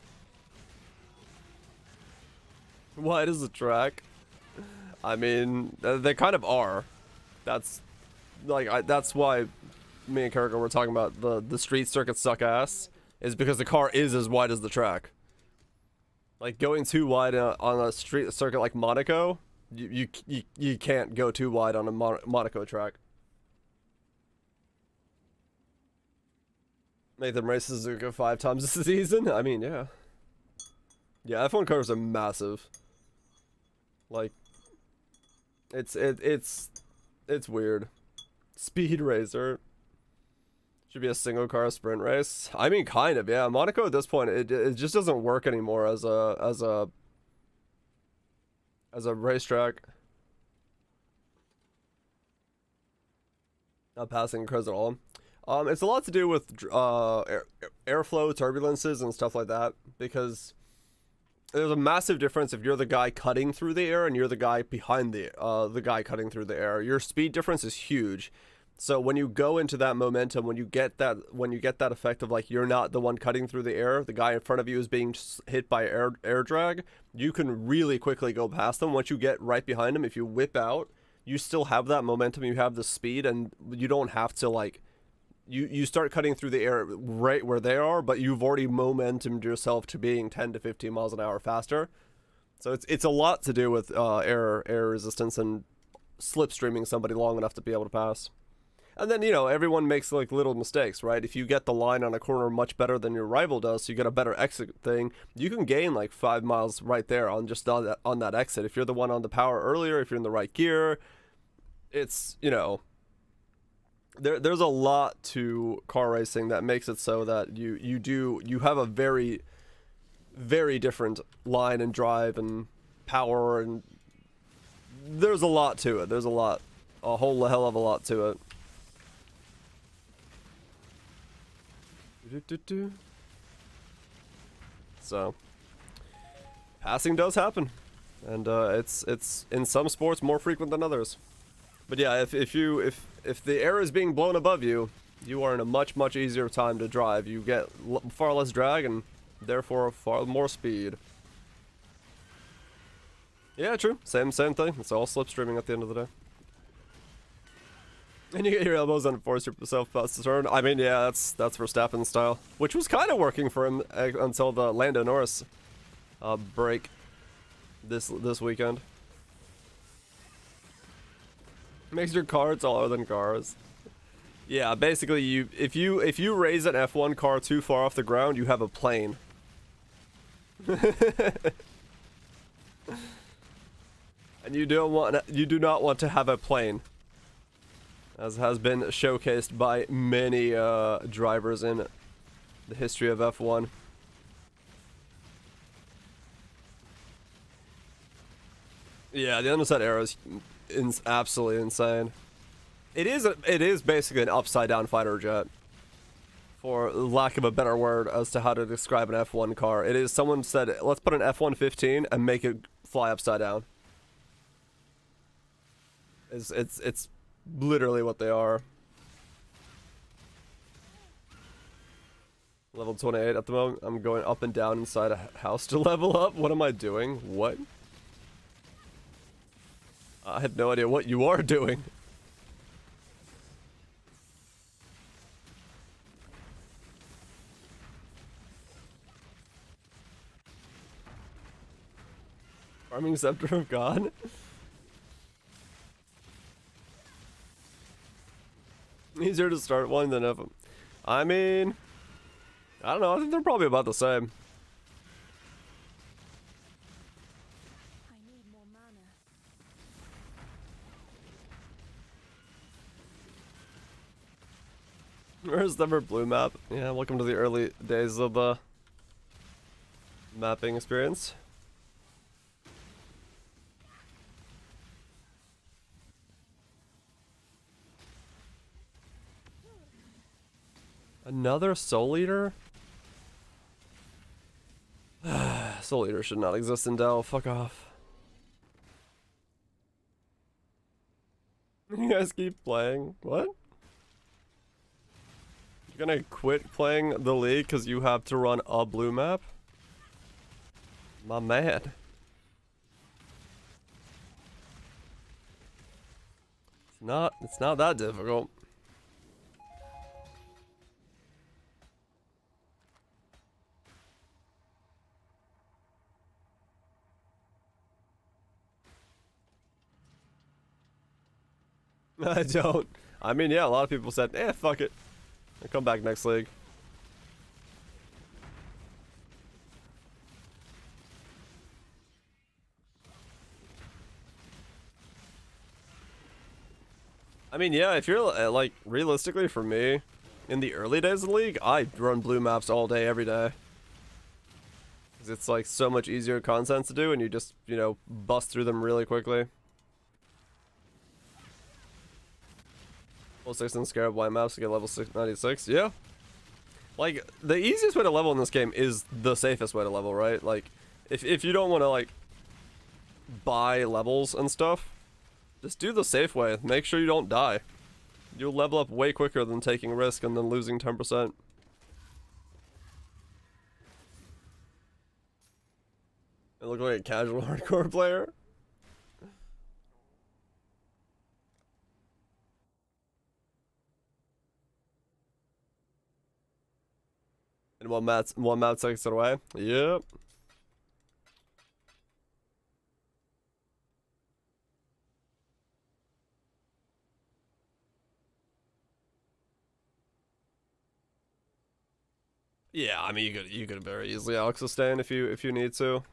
Wide is the track? I mean, they kind of are. That's, like, that's why me and Karaka were talking about the street circuits suck ass, is because the car is as wide as the track. Like, going too wide on a street circuit like Monaco, you can't go too wide on a Monaco track. Make them race Suzuka 5 times this season? I mean, yeah. Yeah, F1 cars are massive. Like, it's weird. Speed racer. Should be a single car sprint race. I mean, kind of, yeah. Monaco at this point, it just doesn't work anymore as a racetrack. Not passing cars at all. It's a lot to do with airflow, turbulences, and stuff like that, because there's a massive difference if you're the guy cutting through the air and you're the guy behind the guy cutting through the air. Your speed difference is huge. So when you go into that momentum, when you get that effect of like you're not the one cutting through the air, the guy in front of you is being hit by air drag, you can really quickly go past them. Once you get right behind them, if you whip out, you still have that momentum, you have the speed, and you don't have to like... You start cutting through the air right where they are, but you've already momentumed yourself to being 10 to 15 miles an hour faster. So it's a lot to do with air resistance and slipstreaming somebody long enough to be able to pass. And then, you know, everyone makes like little mistakes, right? If you get the line on a corner much better than your rival does, so you get a better exit thing, you can gain like 5 miles right there on just on that exit. If you're the one on the power earlier, if you're in the right gear, it's, you know... There's a lot to car racing that makes it so that you have a very, very different line and drive and power, and there's a lot to it. There's a whole hell of a lot to it. So passing does happen, and it's in some sports more frequent than others. But yeah, if the air is being blown above you, you are in a much easier time to drive. You get far less drag and therefore far more speed. Yeah, true. Same thing. It's all slipstreaming at the end of the day. And you get your elbows and force yourself past the turn. I mean, yeah, that's Verstappen's style, which was kind of working for him until the Lando Norris break this weekend. Makes your car taller than cars. Yeah, basically, if you raise an F1 car too far off the ground, you have a plane. And And you do not want to have a plane, as has been showcased by many drivers in the history of F1. Yeah, the underside arrow is absolutely insane. It is basically an upside down fighter jet, for lack of a better word as to how to describe an F1 car. It is, someone said, let's put an F-115 and make it fly upside down. It's literally what they are. Level 28 at the moment. I'm going up and down inside a house to level up. What am I doing? What? I have no idea what you are doing. Farming Scepter of God? Easier to start one than F. I mean, I don't know. I think they're probably about the same. I need more mana. Where's the blue map? Yeah, welcome to the early days of the mapping experience. Another Soul Eater? Soul Eater should not exist in Dell. Fuck off. You guys keep playing? What? You're gonna quit playing the league because you have to run a blue map? My man. It's not that difficult. I don't. I mean, yeah, a lot of people said, eh, fuck it. I'll come back next league. I mean, yeah, if you're, like, realistically for me, in the early days of the league, I run blue maps all day, every day. Because it's, like, so much easier content to do, and you just, you know, bust through them really quickly. Level 6 and Scarab white maps to get level 96. Yeah. Like, the easiest way to level in this game is the safest way to level, right? Like, if you don't want to, like, buy levels and stuff, just do the safe way. Make sure you don't die. You'll level up way quicker than taking a risk and then losing 10%. I look like a casual hardcore player. And one map takes it away. Yep. Yeah, I mean you could very easily Alex sustain if you need to.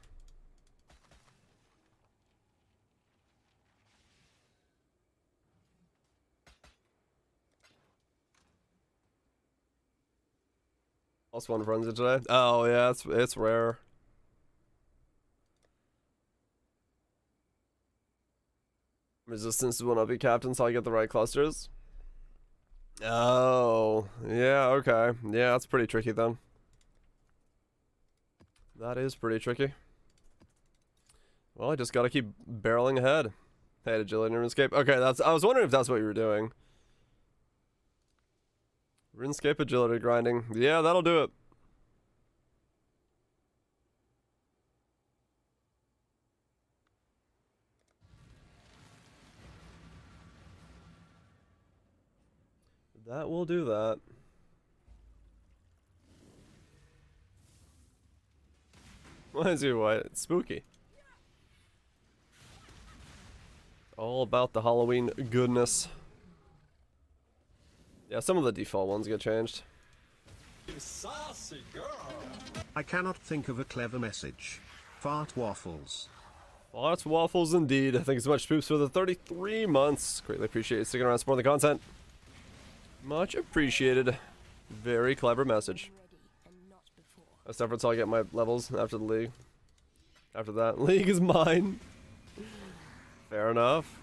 +1 frenzy today. Oh yeah, it's rare. Resistance will not be capped until I get the right clusters. Oh yeah, okay. Yeah, that's pretty tricky then. That is pretty tricky. Well, I just gotta keep barreling ahead. Hey, agility and RuneScape. Okay, I was wondering if that's what you were doing. RuneScape agility grinding. Yeah, that'll do it. That will do that. Why is he white? It's spooky. All about the Halloween goodness. Yeah, some of the default ones get changed. I cannot think of a clever message. Fart waffles. Lots of waffles indeed. Thank you so much, Poops, for the 33 months. Greatly appreciate you sticking around supporting the content. Much appreciated. Very clever message. I'm ready and not before. That's time until I get my levels after the league. After that, league is mine. Fair enough.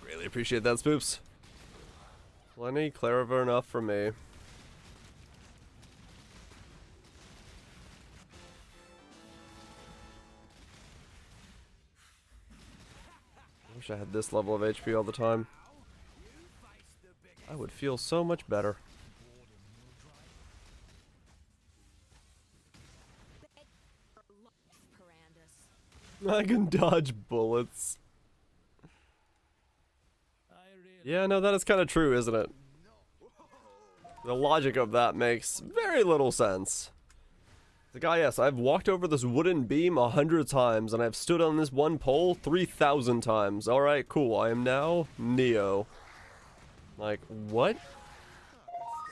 Really appreciate that, Spoops. Plenty clever enough for me. I wish I had this level of HP all the time. I would feel so much better. I can dodge bullets. Yeah, no, that is kind of true, isn't it? The logic of that makes very little sense. The guy, yes, I've walked over this wooden beam 100 times, and I've stood on this one pole 3,000 times. Alright, cool, I am now Neo. Like, what?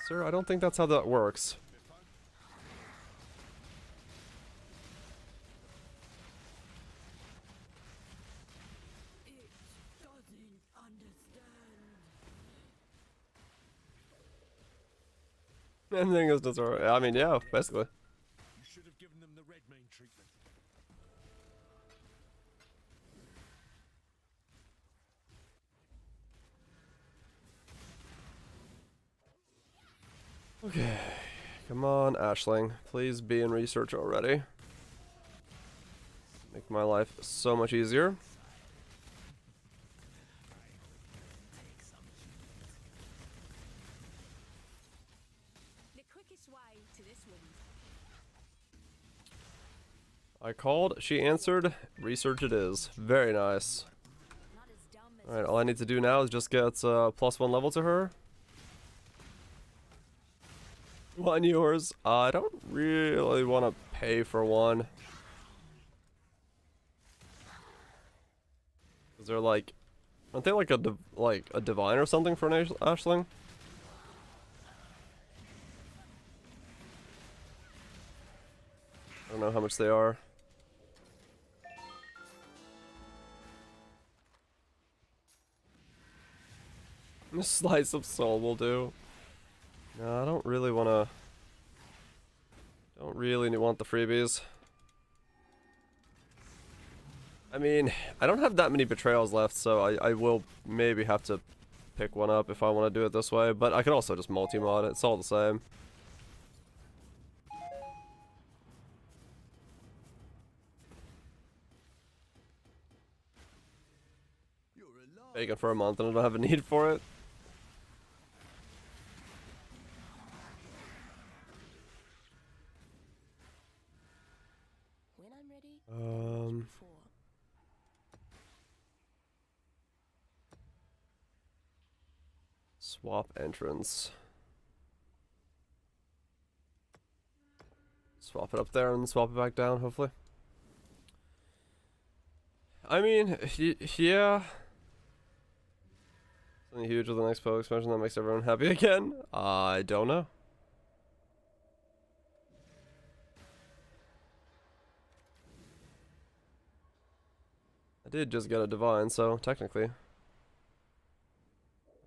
Sir, I don't think that's how that works. Anything is just alright. I mean, yeah, basically. You should have given them the red main treatment. Okay. Come on, Ashling. Please be in research already. Make my life so much easier. The quickest way to this one. I called, she answered, research it is. Very nice. Not as dumb as Alright, all I need to do now is just get +1 level to her. One yours. I don't really want to pay for one. Is there like, aren't they like a divine or something for an Ashling? I don't know how much they are. A slice of soul will do. No, I don't really want to. Don't really want the freebies. I mean, I don't have that many betrayals left, so I will maybe have to pick one up if I want to do it this way. But I can also just multi-mod it. It's all the same. Bacon for a month and I don't have a need for it. when I'm ready and not before. Swap entrance. Swap it up there and swap it back down, hopefully. I mean, yeah. Something huge with the next PO expansion that makes everyone happy again? I don't know. I did just get a divine, so technically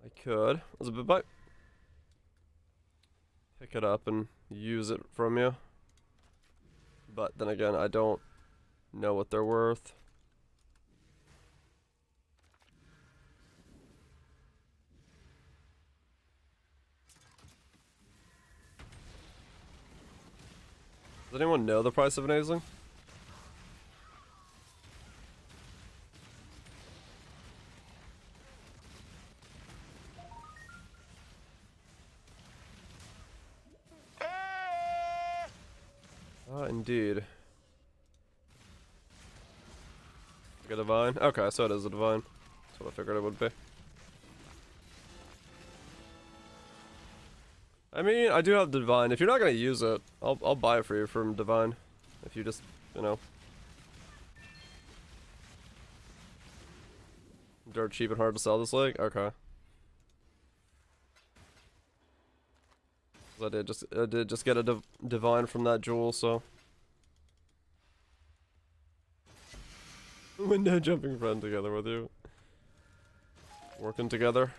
I could. Was a bit bite. Pick it up and use it from you. But then again, I don't know what they're worth. Does anyone know the price of an Aisling? Indeed. Like a divine? Okay, so it is a divine. That's what I figured it would be. I mean, I do have the divine. If you're not gonna use it, I'll buy it for you from divine. If you just, you know, dirt cheap and hard to sell this league. Okay. I did just get a divine from that jewel, so Window jumping friend together with you. Working together.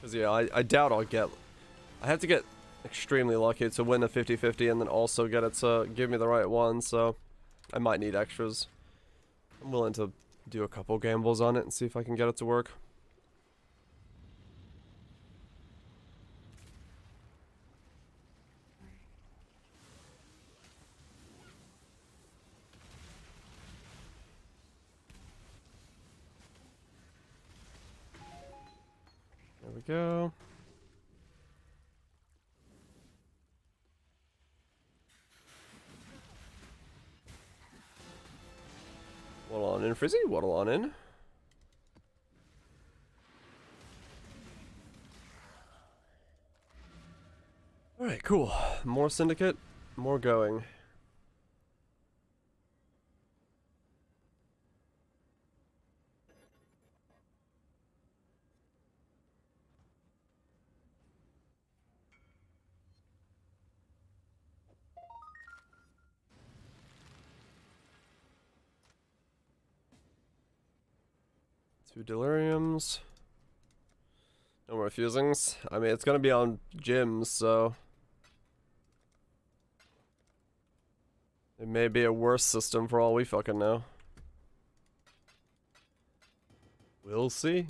Cause yeah, I doubt I'll get... I have to get extremely lucky to win a 50-50 and then also get it to give me the right one, so I might need extras. I'm willing to do a couple gambles on it and see if I can get it to work. There we go. Waddle on in, Frizzy. Waddle on in. Alright, cool. More Syndicate, more going. Two Deliriums. No more Fusings. I mean, it's gonna be on gyms, so... it may be a worse system for all we fucking know. We'll see.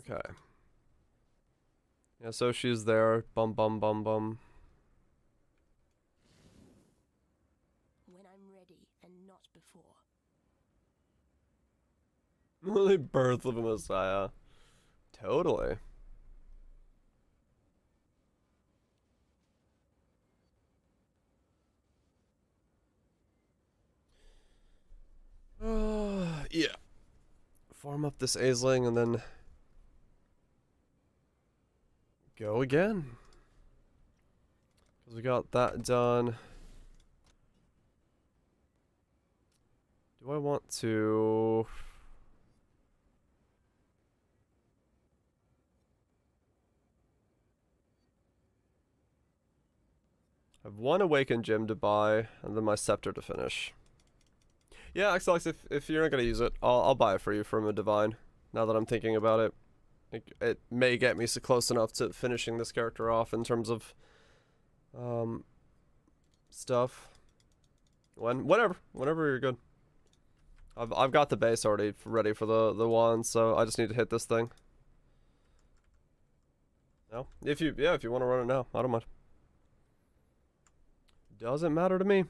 Okay. Yeah, so she's there. Bum bum bum bum. When I'm ready and not before. The birth of a messiah. Totally. Yeah. Farm up this Aisling and then go again. Because we got that done. Do I want to... I have one Awakened Gem to buy, and then my Scepter to finish. Yeah, Axelix, if you're not going to use it, I'll buy it for you from a Divine, now that I'm thinking about it. It may get me so close enough to finishing this character off in terms of stuff. Whenever you're good. I've got the base already ready for the wand, so I just need to hit this thing. No? If you want to run it now, I don't mind. Doesn't matter to me.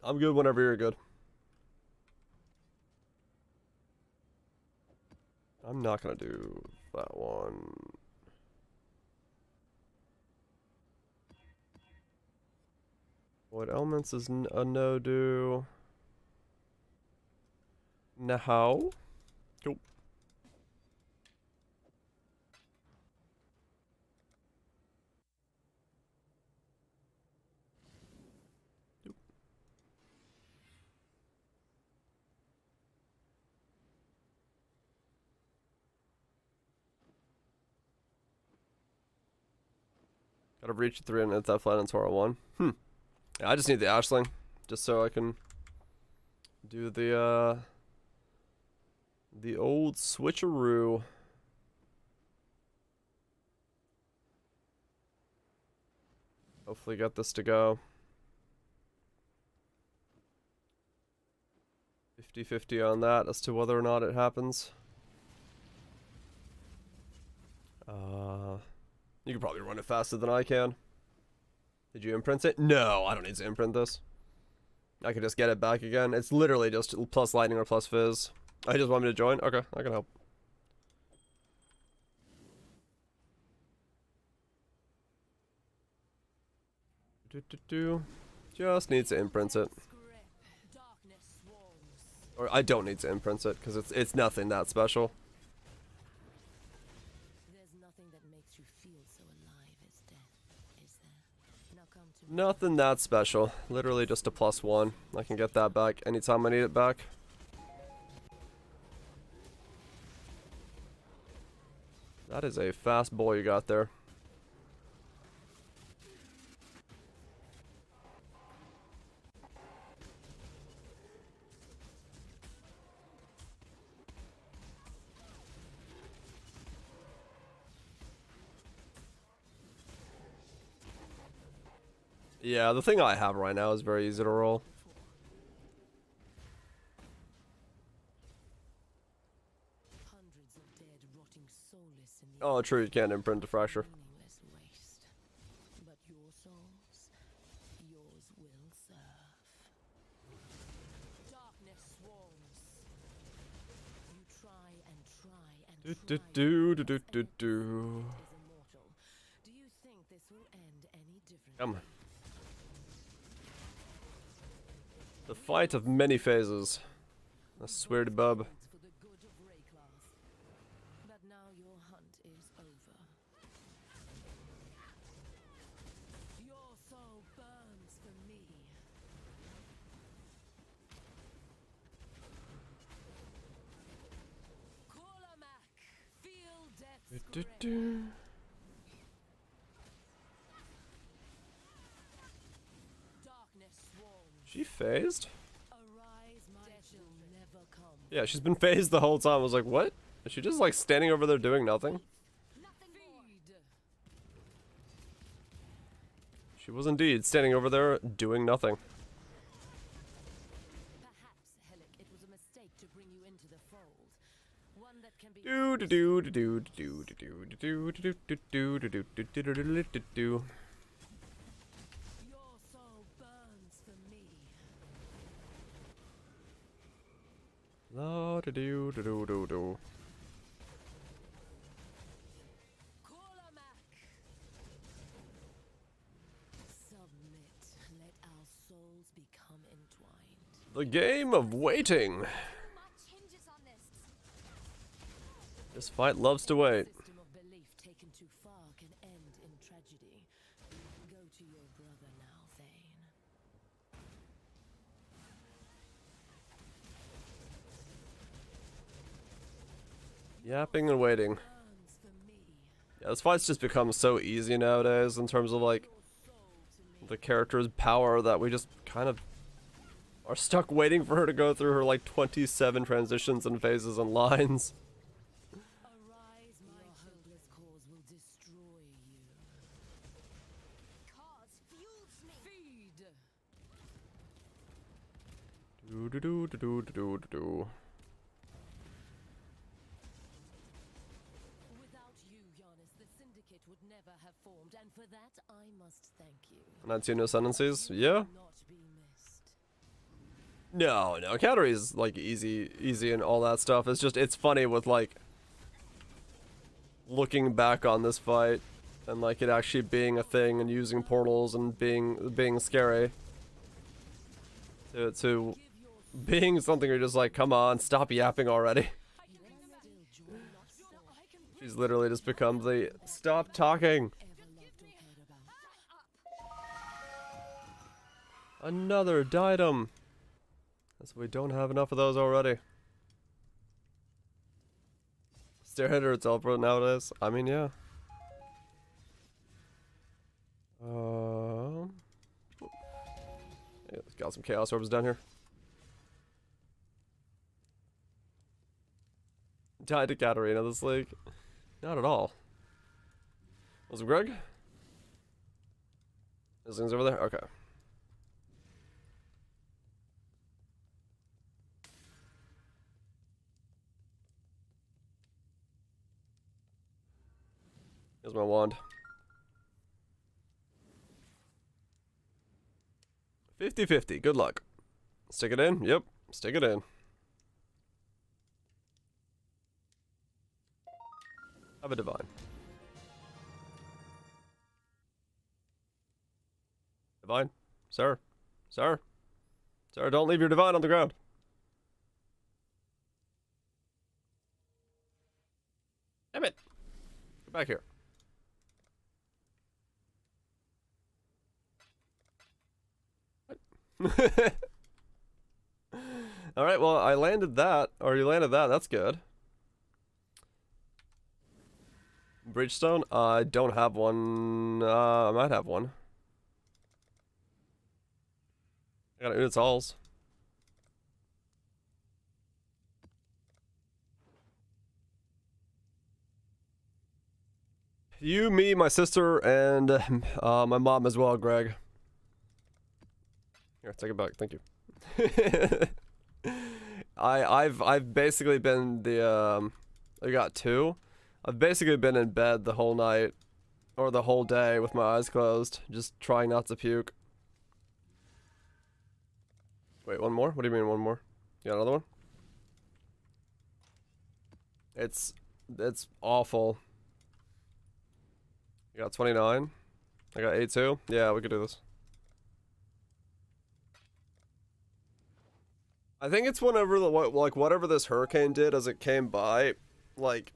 I'm good whenever you're good. I'm not gonna do that one. Void Elements is a no-do. No. Cool. Gotta reach 3 and it's that flat and Tora 1. Yeah, I just need the Ashling. Just so I can do the old switcheroo. Hopefully get this to go. 50-50 on that as to whether or not it happens. You can probably run it faster than I can. Did you imprint it? No, I don't need to imprint this. I can just get it back again. It's literally just plus lightning or plus fizz. I just want me to join? Okay, I can help. Just needs to imprint it. Or I don't need to imprint it because it's nothing that special. There's nothing that makes you feel so alive. Nothing that special. Literally just a +1. I can get that back anytime I need it back. That is a fast boy you got there. Yeah, the thing I have right now is very easy to roll. Hundreds of dead, rotting soulless in the Oh, true, you can't imprint the fracture. meaningless waste. But your souls, yours will serve. Darkness swarms. You try and try and Do try. do do do do do Is do. immortal. Do you think this will end any differently? Come on. The fight of many phases. I swear to bub. For the good of Rayclass. But now your hunt is over. Your soul burns for me. Kolamak, feel death's Do, grip. do. Darkness swarms. She phased? Arise, my children. Never come. Yeah, she's been phased the whole time. I was like, what? Is she just like standing over there doing nothing? Feed. She was indeed standing over there doing nothing. Perhaps, Helic, it was a mistake to bring you into the fold. One that can be Do do do do do do do do do do do do do do do do do do do. Your soul burns for me. La do do do do do do. Kolamak. Submit. Let our souls become entwined. The game of waiting. Much hinges on this. This fight loves to wait. System of belief taken too far can end in tragedy. Go to your brother now, Thane. Yapping and waiting. Burns for me. Yeah, this fight's just become so easy nowadays in terms of like Soul to me. the character's power that we just kind of are stuck waiting for her to go through her like 27 transitions and phases and lines. Arise, my hopeless cause will destroy you. Cause fuels me. Feed. Do do do do do do do do. Without you, Giannis, the Syndicate would never have formed, and for that I must thank you. 19 ascendancies? Yeah. Not be missed. No, no. Category's like easy and all that stuff. It's just, it's funny with like looking back on this fight and like it actually being a thing and using portals and being scary. To being something you're just like, come on, stop yapping already. Still join us. She's literally just become the stop talking. Ever loved or cared about. Another diadem. As we don't have enough of those already. Stair hitter itself nowadays. I mean, yeah. Yeah, got some chaos orbs down here. Died to Katarina this league. Not at all. Was it Greg? Those things over there? Okay. Here's my wand. 50-50. Good luck. Stick it in? Yep. Stick it in. Have a divine. Divine? Sir? Sir? Sir, don't leave your divine on the ground. Damn it. Get back here. Alright, well, I landed that. Or you landed that. That's good. Bridgestone? I don't have one. I might have one. I got units alls. You, me, my sister, and my mom as well, Greg. Here, take it back. Thank you. I've basically been the I got two. I've basically been in bed the whole night or the whole day with my eyes closed, just trying not to puke. Wait, one more? What do you mean one more? You got another one? It's awful. You got 29. I got 8 too. Yeah, we could do this. I think it's whenever like whatever this hurricane did as it came by, like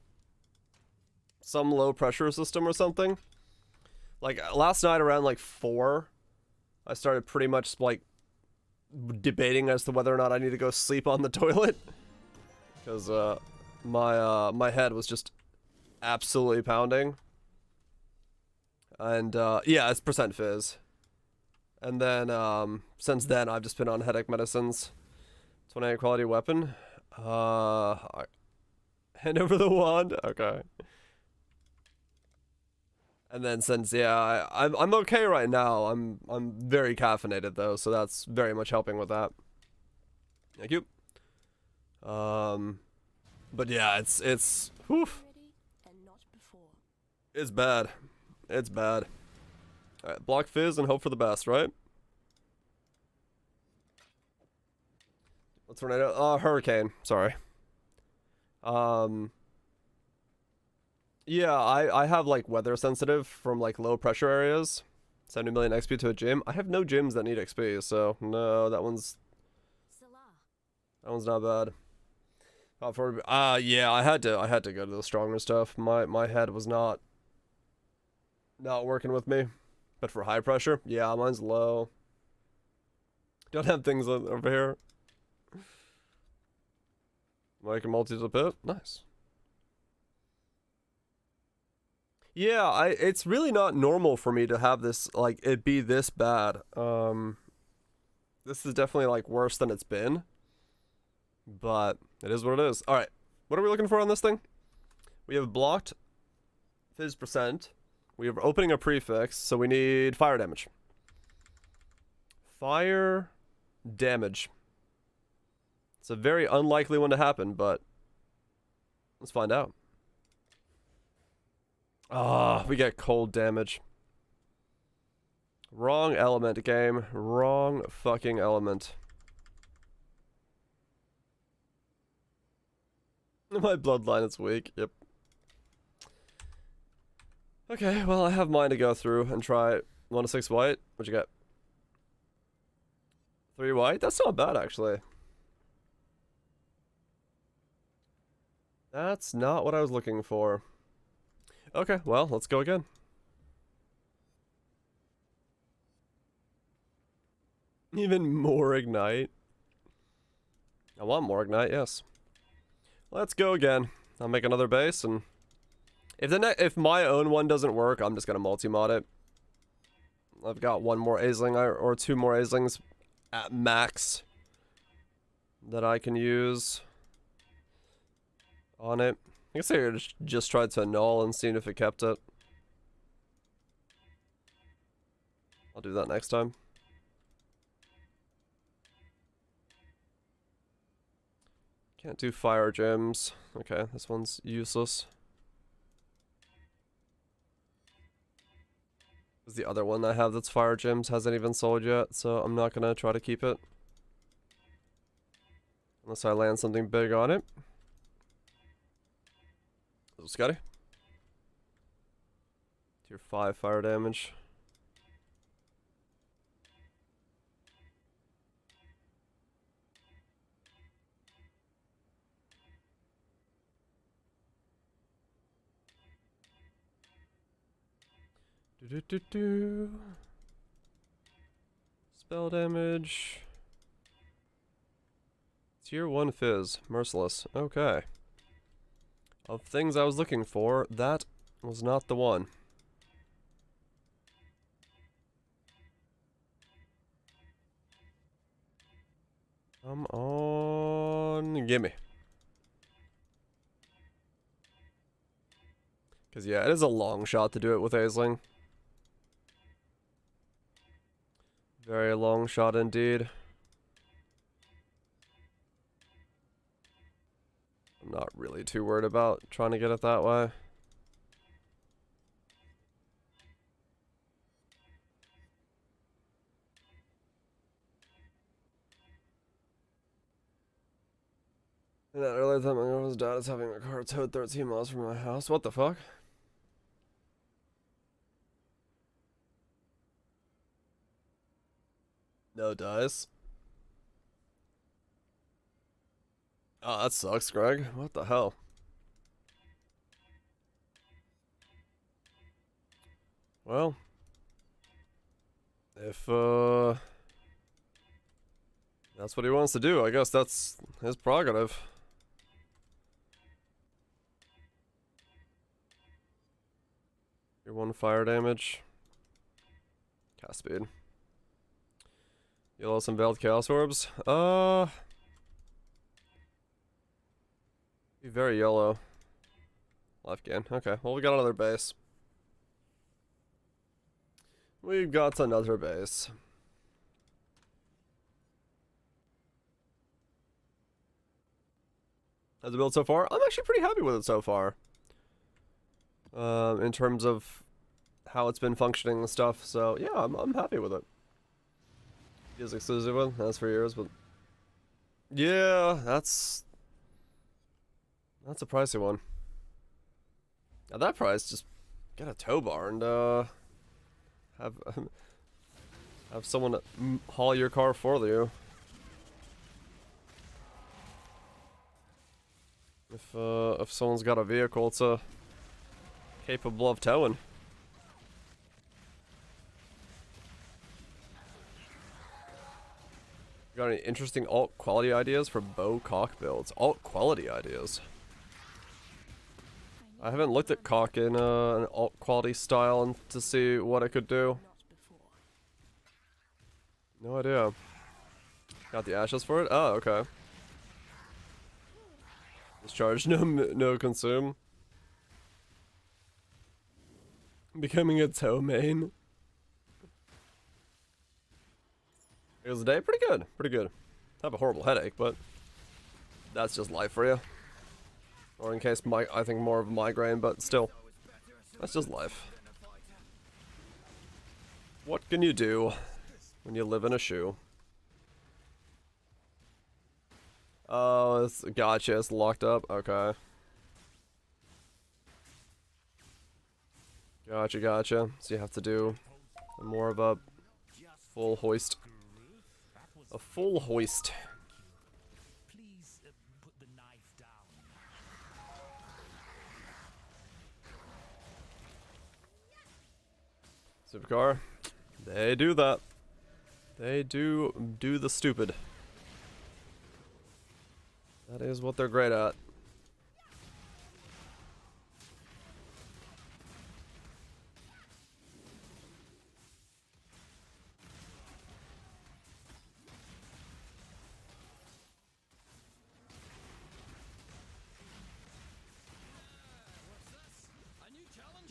some low pressure system or something. Like last night around like 4, I started pretty much like debating as to whether or not I need to go sleep on the toilet because my head was just absolutely pounding. And yeah, it's % fizz. And then since then I've just been on headache medicines. 28 quality weapon. Hand over the wand. Okay. And then since I'm okay right now. I'm very caffeinated though, so that's very much helping with that. Thank you. But yeah, it's whew. It's bad. It's bad. Alright, block fizz and hope for the best, right? What's tornado? Hurricane. Sorry. Yeah, I have like weather sensitive from like low pressure areas. 70 million XP to a gym. I have no gyms that need XP, so no, that one's not bad. Yeah, I had to go to the stronger stuff. My head was not working with me. But for high pressure, yeah, mine's low. Don't have things over here. Like a multi to the pit. Nice. Yeah, it's really not normal for me to have this, like, it be this bad. This is definitely, like, worse than it's been. But it is what it is. Alright, what are we looking for on this thing? We have blocked fizz %. We are opening a prefix, so we need fire damage. Fire damage. It's a very unlikely one to happen, but let's find out. We get cold damage. Wrong element, game. Wrong fucking element. My bloodline is weak. Yep. Okay, well, I have mine to go through and try 1 to 6 white. What'd you get? 3 white? That's not bad, actually. That's not what I was looking for. Okay, well, let's go again. Even more ignite. I want more ignite, yes. Let's go again. I'll make another base, and if my own one doesn't work, I'm just gonna multi-mod it. I've got one more Aisling or 2 more Aislings at max that I can use on it. I guess I just tried to annul and see if it kept it. I'll do that next time. Can't do fire gems. Okay, this one's useless. The other one I have that's fire gems hasn't even sold yet, so I'm not gonna try to keep it. Unless I land something big on it. Little Scotty. Tier 5 fire damage. Spell damage. Tier 1 Fizz. Merciless. Okay. Of things I was looking for, that was not the one. Come on. Gimme. Because, yeah, it is a long shot to do it with Aisling. Very long shot indeed. I'm not really too worried about trying to get it that way. And that earlier time my girl's dad is having a car towed 13 miles from my house. What the fuck? No dice. Oh, that sucks, Greg. What the hell? Well, if that's what he wants to do, I guess that's his prerogative. Your 1 fire damage. Cast speed. Yellow some veiled chaos orbs. Be very yellow. Life gain. Okay, well we got another base. We've got another base. How's the build so far? I'm actually pretty happy with it so far. In terms of how it's been functioning and stuff. So yeah, I'm happy with it. He is exclusive one. That's for years, but yeah, that's a pricey one. At that price, just get a tow bar and have someone haul your car for you. If someone's got a vehicle, it's capable of towing. Got any interesting alt quality ideas for bow cock builds? Alt quality ideas. I haven't looked at cock in an alt quality style and to see what it could do. No idea. Got the ashes for it? Oh, okay. Discharge, no consume. Becoming a tow main. It was a day? Pretty good. Pretty good. I have a horrible headache, but that's just life for you. Or in case I think more of a migraine, but still. That's just life. What can you do when you live in a shoe? Oh, gotcha. It's locked up. Okay. Gotcha. So you have to do more of a full hoist. A full hoist. Please put the knife down. Supercar. They do that. They do the stupid. That is what they're great at.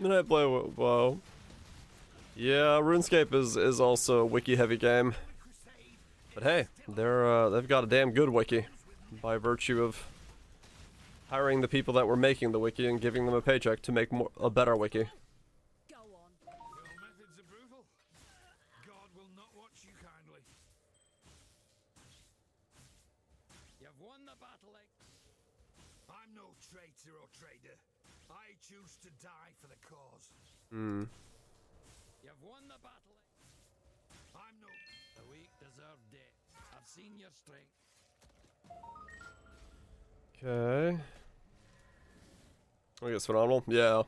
And I play WoW. Yeah, RuneScape is also a wiki heavy game. But hey, they've got a damn good wiki by virtue of hiring the people that were making the wiki and giving them a paycheck to make a better wiki. Go on. Your methods are brutal. God will not watch you kindly. You've won the battle, I'm no traitor or trader. I choose to die for the cause. Hmm. You've won the battle. I'm no... The weak deserve death. I've seen your strength. Okay. I guess phenomenal. Yeah.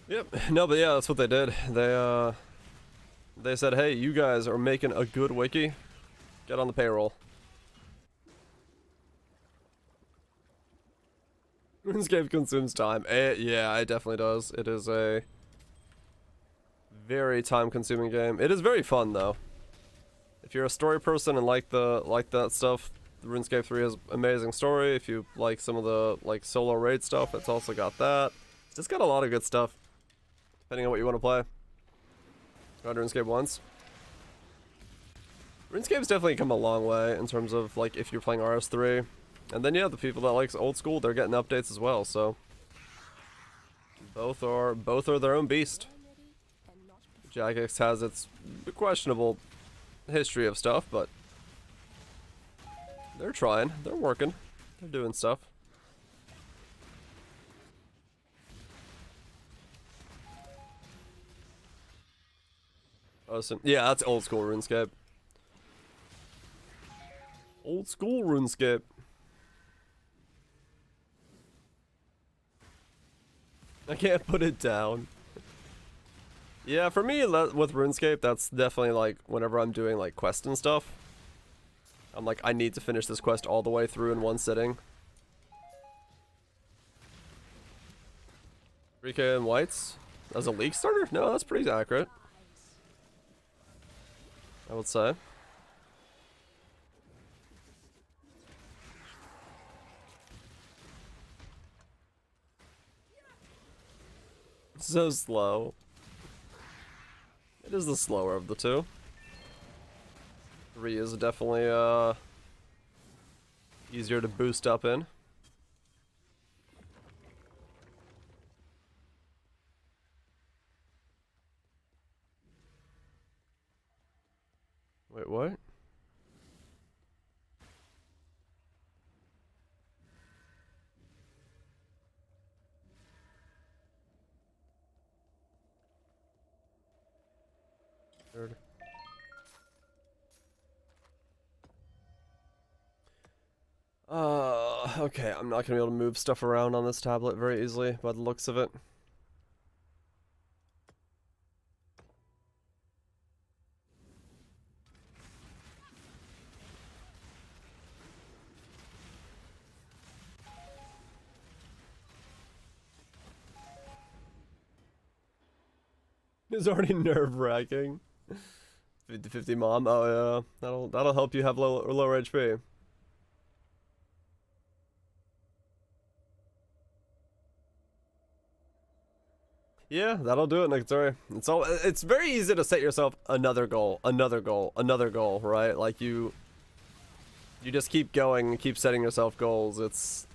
Yep. No, but yeah, that's what they did. They They said, hey, you guys are making a good wiki. Get on the payroll. RuneScape consumes time. Yeah, it definitely does. It is a very time-consuming game. It is very fun, though. If you're a story person and like that stuff, RuneScape 3 has amazing story. If you like some of the solo raid stuff, it's also got that. It's just got a lot of good stuff, depending on what you want to play. Tried RuneScape once. RuneScape's definitely come a long way in terms of if you're playing RS3, and then yeah, the people that likes old school, they're getting updates as well. So both are their own beast. Jagex has its questionable history of stuff, but they're trying, they're working, they're doing stuff. Awesome. Yeah, that's old school RuneScape. Old school RuneScape. I can't put it down. Yeah, for me with RuneScape, that's definitely whenever I'm doing quests and stuff. I'm like, I need to finish this quest all the way through in one sitting. 3K in whites? As a league starter? No, that's pretty accurate, I would say. So slow. It is the slower of the two. 3 is definitely easier to boost up in. Wait, what? Third. Okay, I'm not gonna be able to move stuff around on this tablet very easily by the looks of it. It's already nerve-wracking. 50-50 mom. Oh yeah, that'll help you have lower HP. Yeah, that'll do it, Nick. It's very easy to set yourself another goal, another goal, another goal, right? Like you just keep going and keep setting yourself goals. It's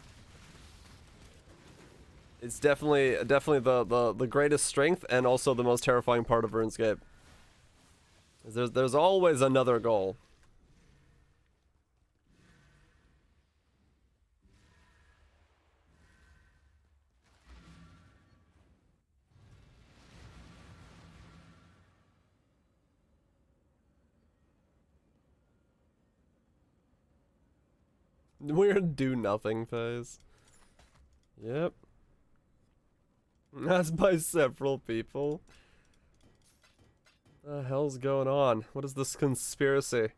definitely the greatest strength and also the most terrifying part of RuneScape. There's always another goal. Weird do nothing phase. Yep. That's by several people. The hell's going on? What is this conspiracy?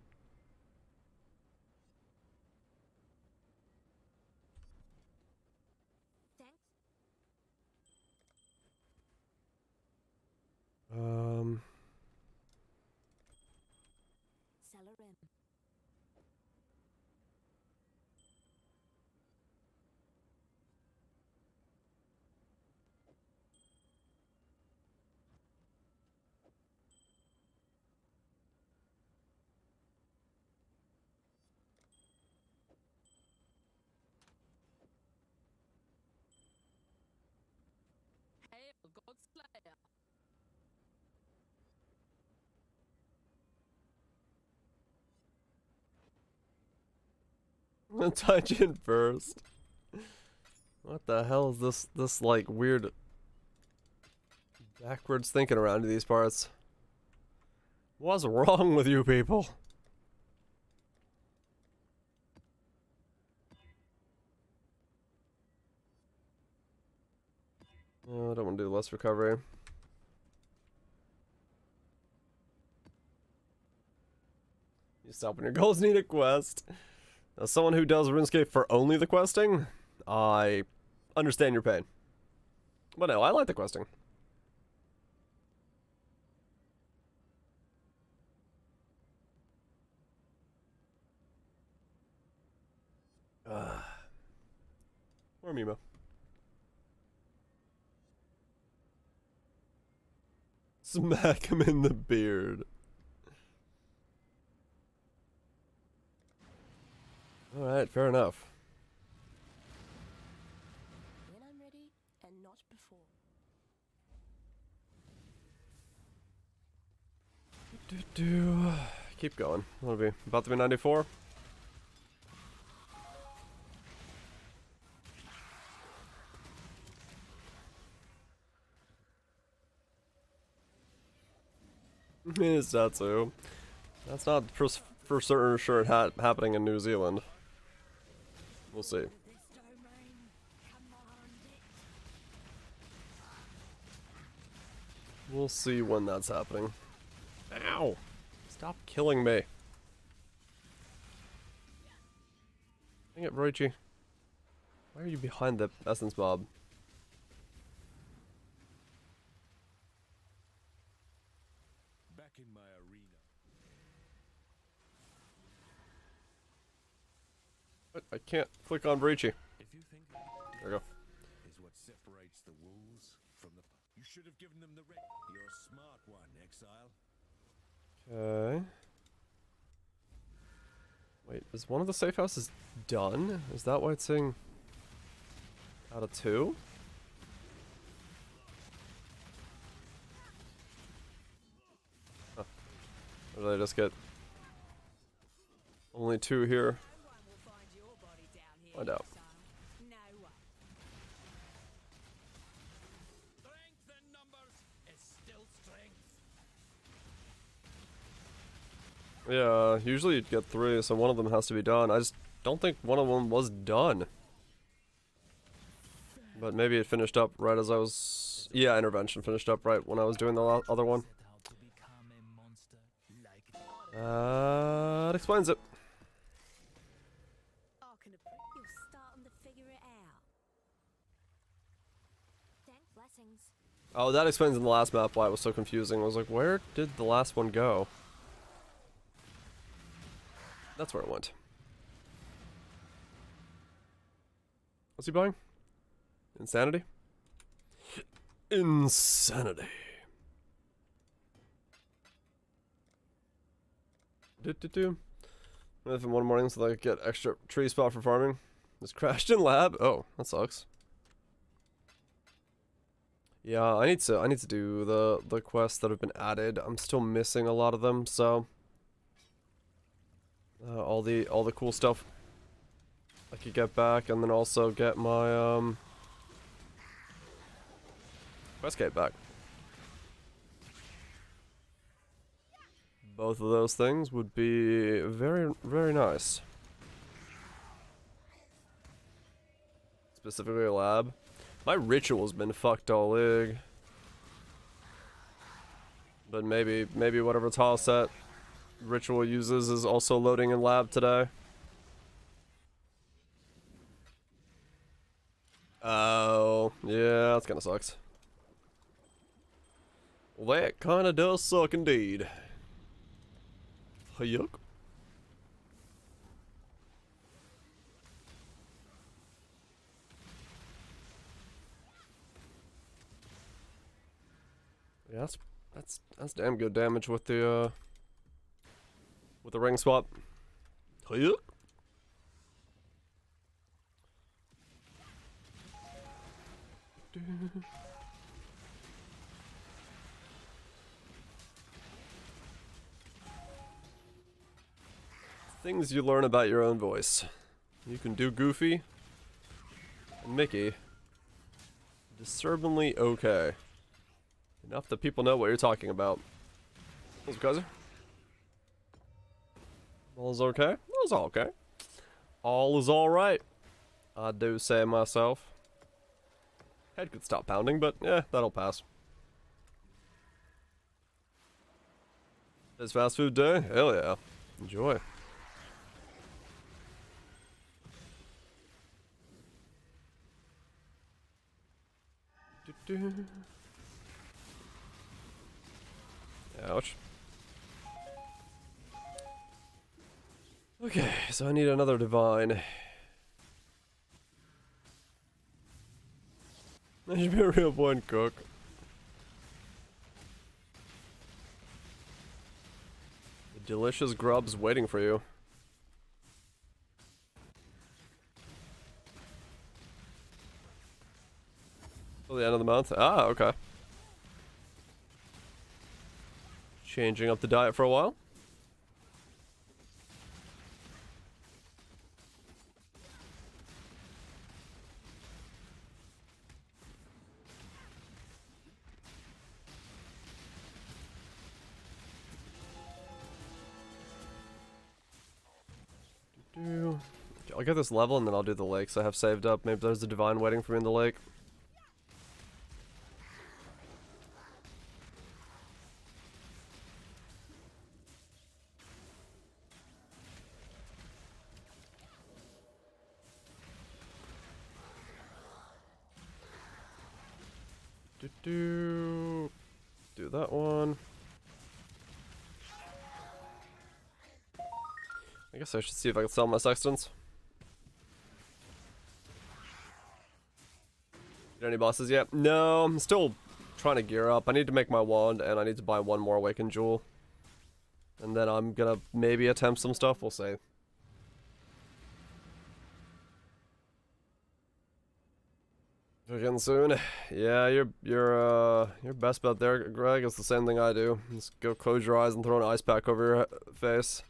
Hail, Godslayer! Dungeon first. What the hell is this weird backwards thinking around these parts? What's wrong with you people? Oh, I don't want to do less recovery. You stop when your goals need a quest. As someone who does RuneScape for only the questing, I understand your pain. But no, I like the questing. Or Mimo. Smack him in the beard. Alright, fair enough. When I'm ready, and not before. Keep going. What'll be? About to be 94? Is that so? That's not for certain sure happening in New Zealand. We'll see. This domain, command it. We'll see when that's happening. Ow! Stop killing me. Dang it, Roichi. Why are you behind the essence mob? Back in my arena. What? I can't click on Roichi. If you think There we go. is what separates the wolves from the you should have given them the ring. You're a smart one, exile. Okay. Wait, is one of the safe houses done? Is that why it's saying out of 2? Huh. Or did I just get only 2 here? No one will find your body down here. Find out. exile. No one. Strength in numbers is still strength. Yeah, usually you'd get 3, so one of them has to be done. I just don't think one of them was done. But maybe it finished up right as I was... Yeah, intervention finished up right when I was doing the other one. That explains it. You're starting to figure it out. Thank blessings. Oh, that explains in the last map why it was so confusing. I was like, where did the last one go? That's where it went. What's he buying? Insanity? Insanity. Do. If in one morning so that I could get extra tree spot for farming. Just crashed in lab. Oh, that sucks. Yeah, I need to do the quests that have been added. I'm still missing a lot of them, so all the cool stuff I could get back, and then also get my quest gate back. Both of those things would be very, very nice. Specifically a lab. My ritual's been fucked all league. But maybe whatever tile set ritual uses is also loading in lab today. Oh, yeah, that kinda sucks. Well, that kinda does suck indeed. Yuck. Yeah, that's damn good damage with the ring swap. Yuck. Things you learn about your own voice. You can do Goofy and Mickey disturbingly okay. Enough that people know what you're talking about. What's cousin? All is okay? All is all okay. All is alright. I do say myself. Head could stop pounding, but yeah, that'll pass. It's fast food day? Hell yeah. Enjoy. Do-do. Ouch. Okay, so I need another divine. I should be a real born cook. The delicious grub's waiting for you. Till the end of the month? Ah, okay. Changing up the diet for a while. I'll get this level and then I'll do the lakes I have saved up. Maybe there's a divine waiting for me in the lake. Do that one. I guess I should see if I can sell my sextants. Get any bosses yet? No, I'm still trying to gear up. I need to make my wand and I need to buy one more awakened jewel. And then I'm gonna maybe attempt some stuff, we'll see. Again soon. Yeah, your best bet there, Greg. It's the same thing I do. Just go close your eyes and throw an ice pack over your face.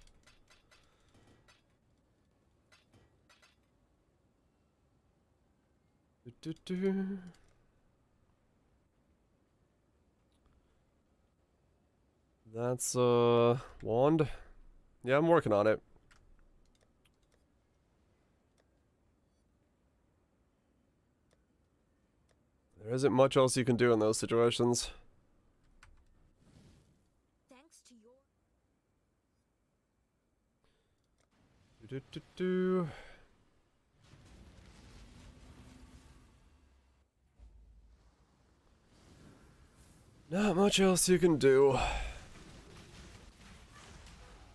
That's wand. Yeah, I'm working on it. There isn't much else you can do in those situations. Thanks to your... Not much else you can do.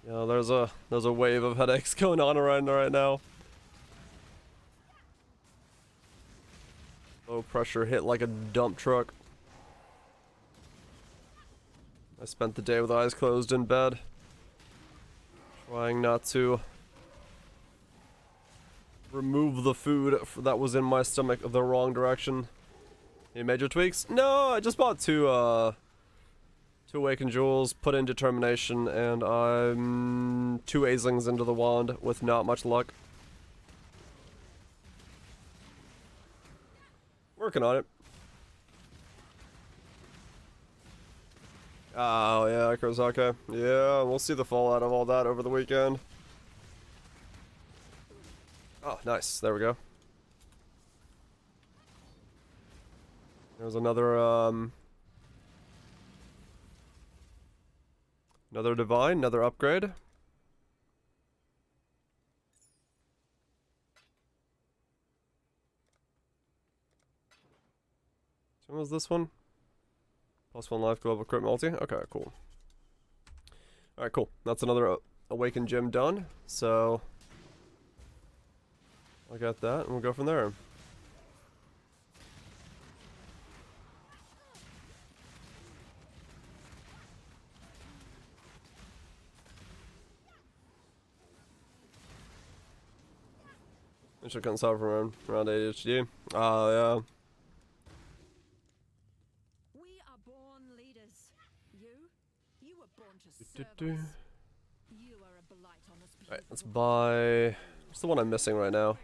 Yeah, there's a wave of headaches going on around right now. Low pressure hit like a dump truck. I spent the day with eyes closed in bed, trying not to remove the food that was in my stomach the wrong direction. Any major tweaks? No, I just bought two awakened jewels, put in determination, and I'm 2 azlings into the wand with not much luck. Working on it. Oh yeah, Kurosake. Yeah, we'll see the fallout of all that over the weekend. Oh, nice. There we go. There's another another divine, another upgrade. So what was this one? +1 life global crit multi. Okay, cool. Alright, cool. That's another awakened gem done. So I'll get that and we'll go from there. I should come south around ADHD. Oh, yeah. We are born leaders. You were born to serve us. You are a blight on us. Alright, let's buy... What's the one I'm missing right now?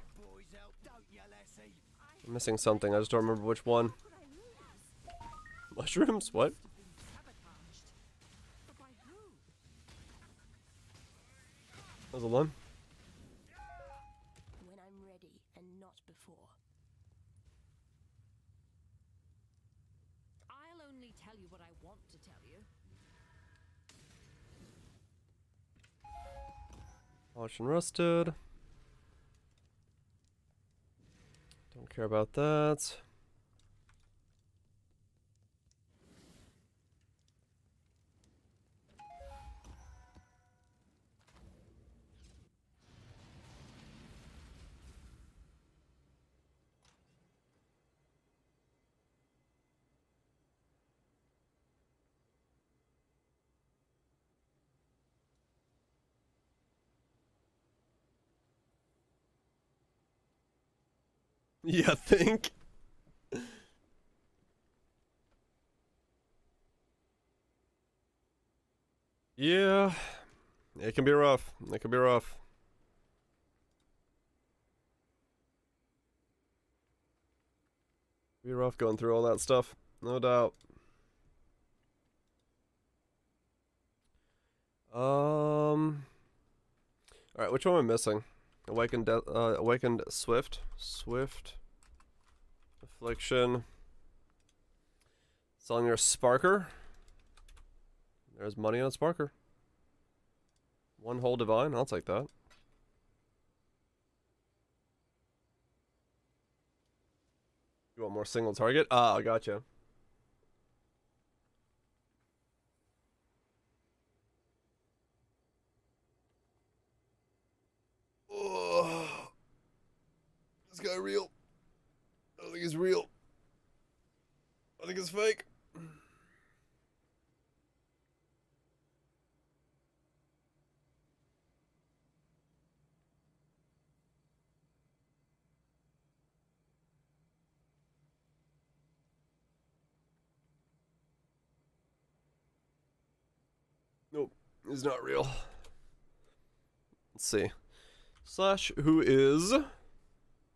I'm missing something, I just don't remember which one. Mushrooms? What? That was a one? When I'm ready and not before. I'll only tell you what I want to tell you. Polished and rusted. Don't care about that. Yeah, think. Yeah, it can be rough. It can be rough. Be rough going through all that stuff, no doubt. All right, which one am I missing? Awakened Swift, Affliction. Selling your Sparker. There's money on Sparker. One whole divine, I'll take that. You want more single target? Ah, I gotcha. Oh, this guy real? I don't think he's real. I think it's fake. Nope, he's not real. Let's see. Slash, who is?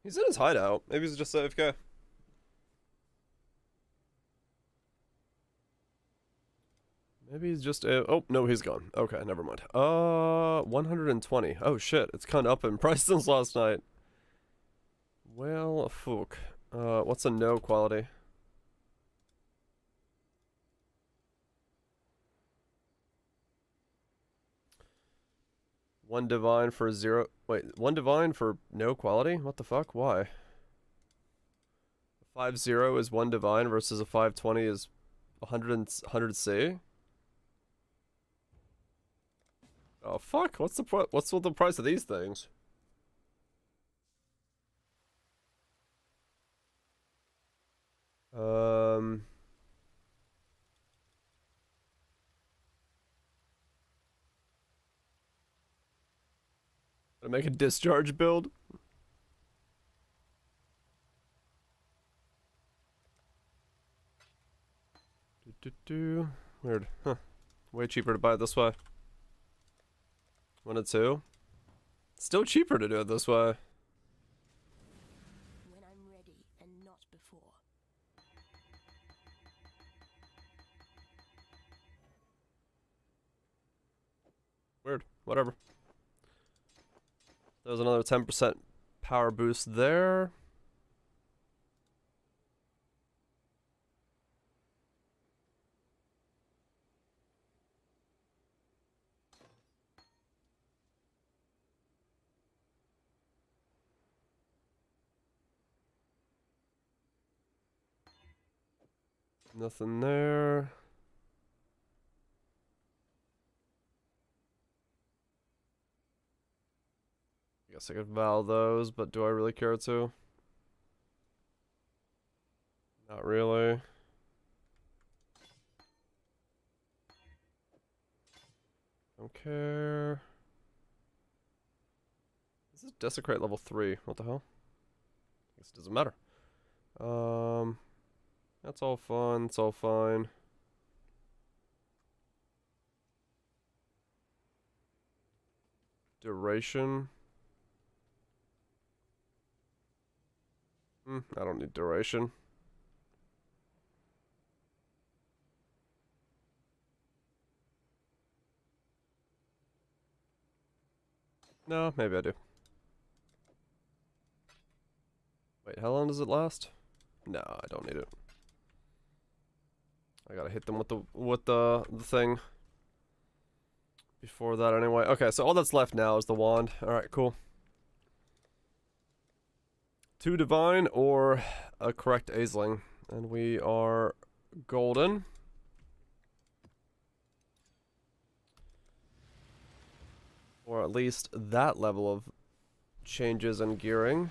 He's in his hideout. Maybe he's just AFK. Maybe he's just oh, no, he's gone. Okay, never mind. 120. Oh shit, it's kind of up in price since last night. Well, fuck. What's a no quality? One divine for 0. Wait, one divine for no quality? What the fuck? Why? 5-0 is one divine versus a 520 is 100C? Oh fuck! What's the price of these things? To make a discharge build. Weird. Huh. Way cheaper to buy it this way. 1 and 2. Still cheaper to do it this way. When I'm ready and not before. Weird. Whatever. There's another 10% power boost there. Nothing there. I guess I could vow those, but do I really care to? Not really. Don't care. This is Desecrate level 3. What the hell? I guess it doesn't matter. That's all fun. It's all fine. Duration. I don't need duration. No, maybe I do. Wait, how long does it last? No, I don't need it. I gotta hit them with the thing. before that anyway. Okay, so all that's left now is the wand. Alright, cool. 2 divine or a correct Aisling. And we are golden. Or at least that level of changes and gearing.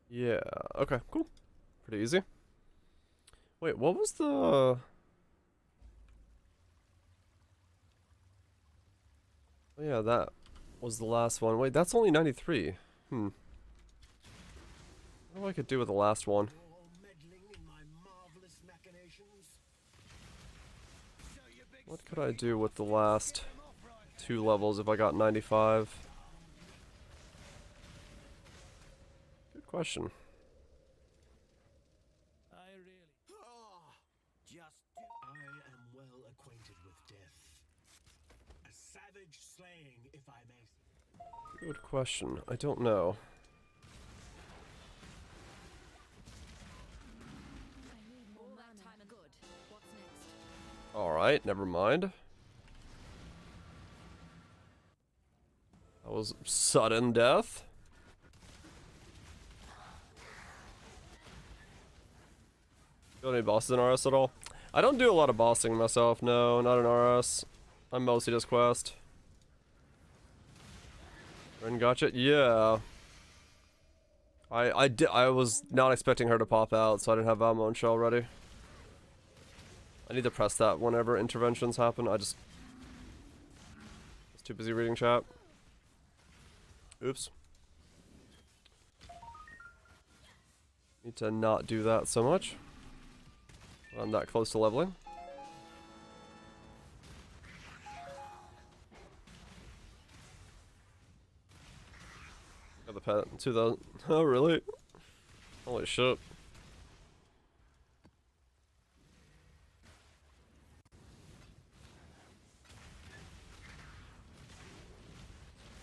Yeah, okay, cool. Pretty easy. Wait, what was the... Oh yeah, that was the last one. Wait, that's only 93. What do I could do with the last one? What could I do with the last 2 levels if I got 95? Good question. I am well acquainted with death. A savage slaying, if I may. Good question. I don't know. All that time and good. What's next? Alright, never mind. That was sudden death. Do any bosses in RS at all? I don't do a lot of bossing myself, no, not in RS. I'm mostly just quest. Ren gotcha? Yeah. I was not expecting her to pop out, so I didn't have ammo and shell ready. I need to press that whenever interventions happen. I was too busy reading chat. Oops. Need to not do that so much. I'm that close to leveling. Got the pet 2000. Oh, really? Holy shit.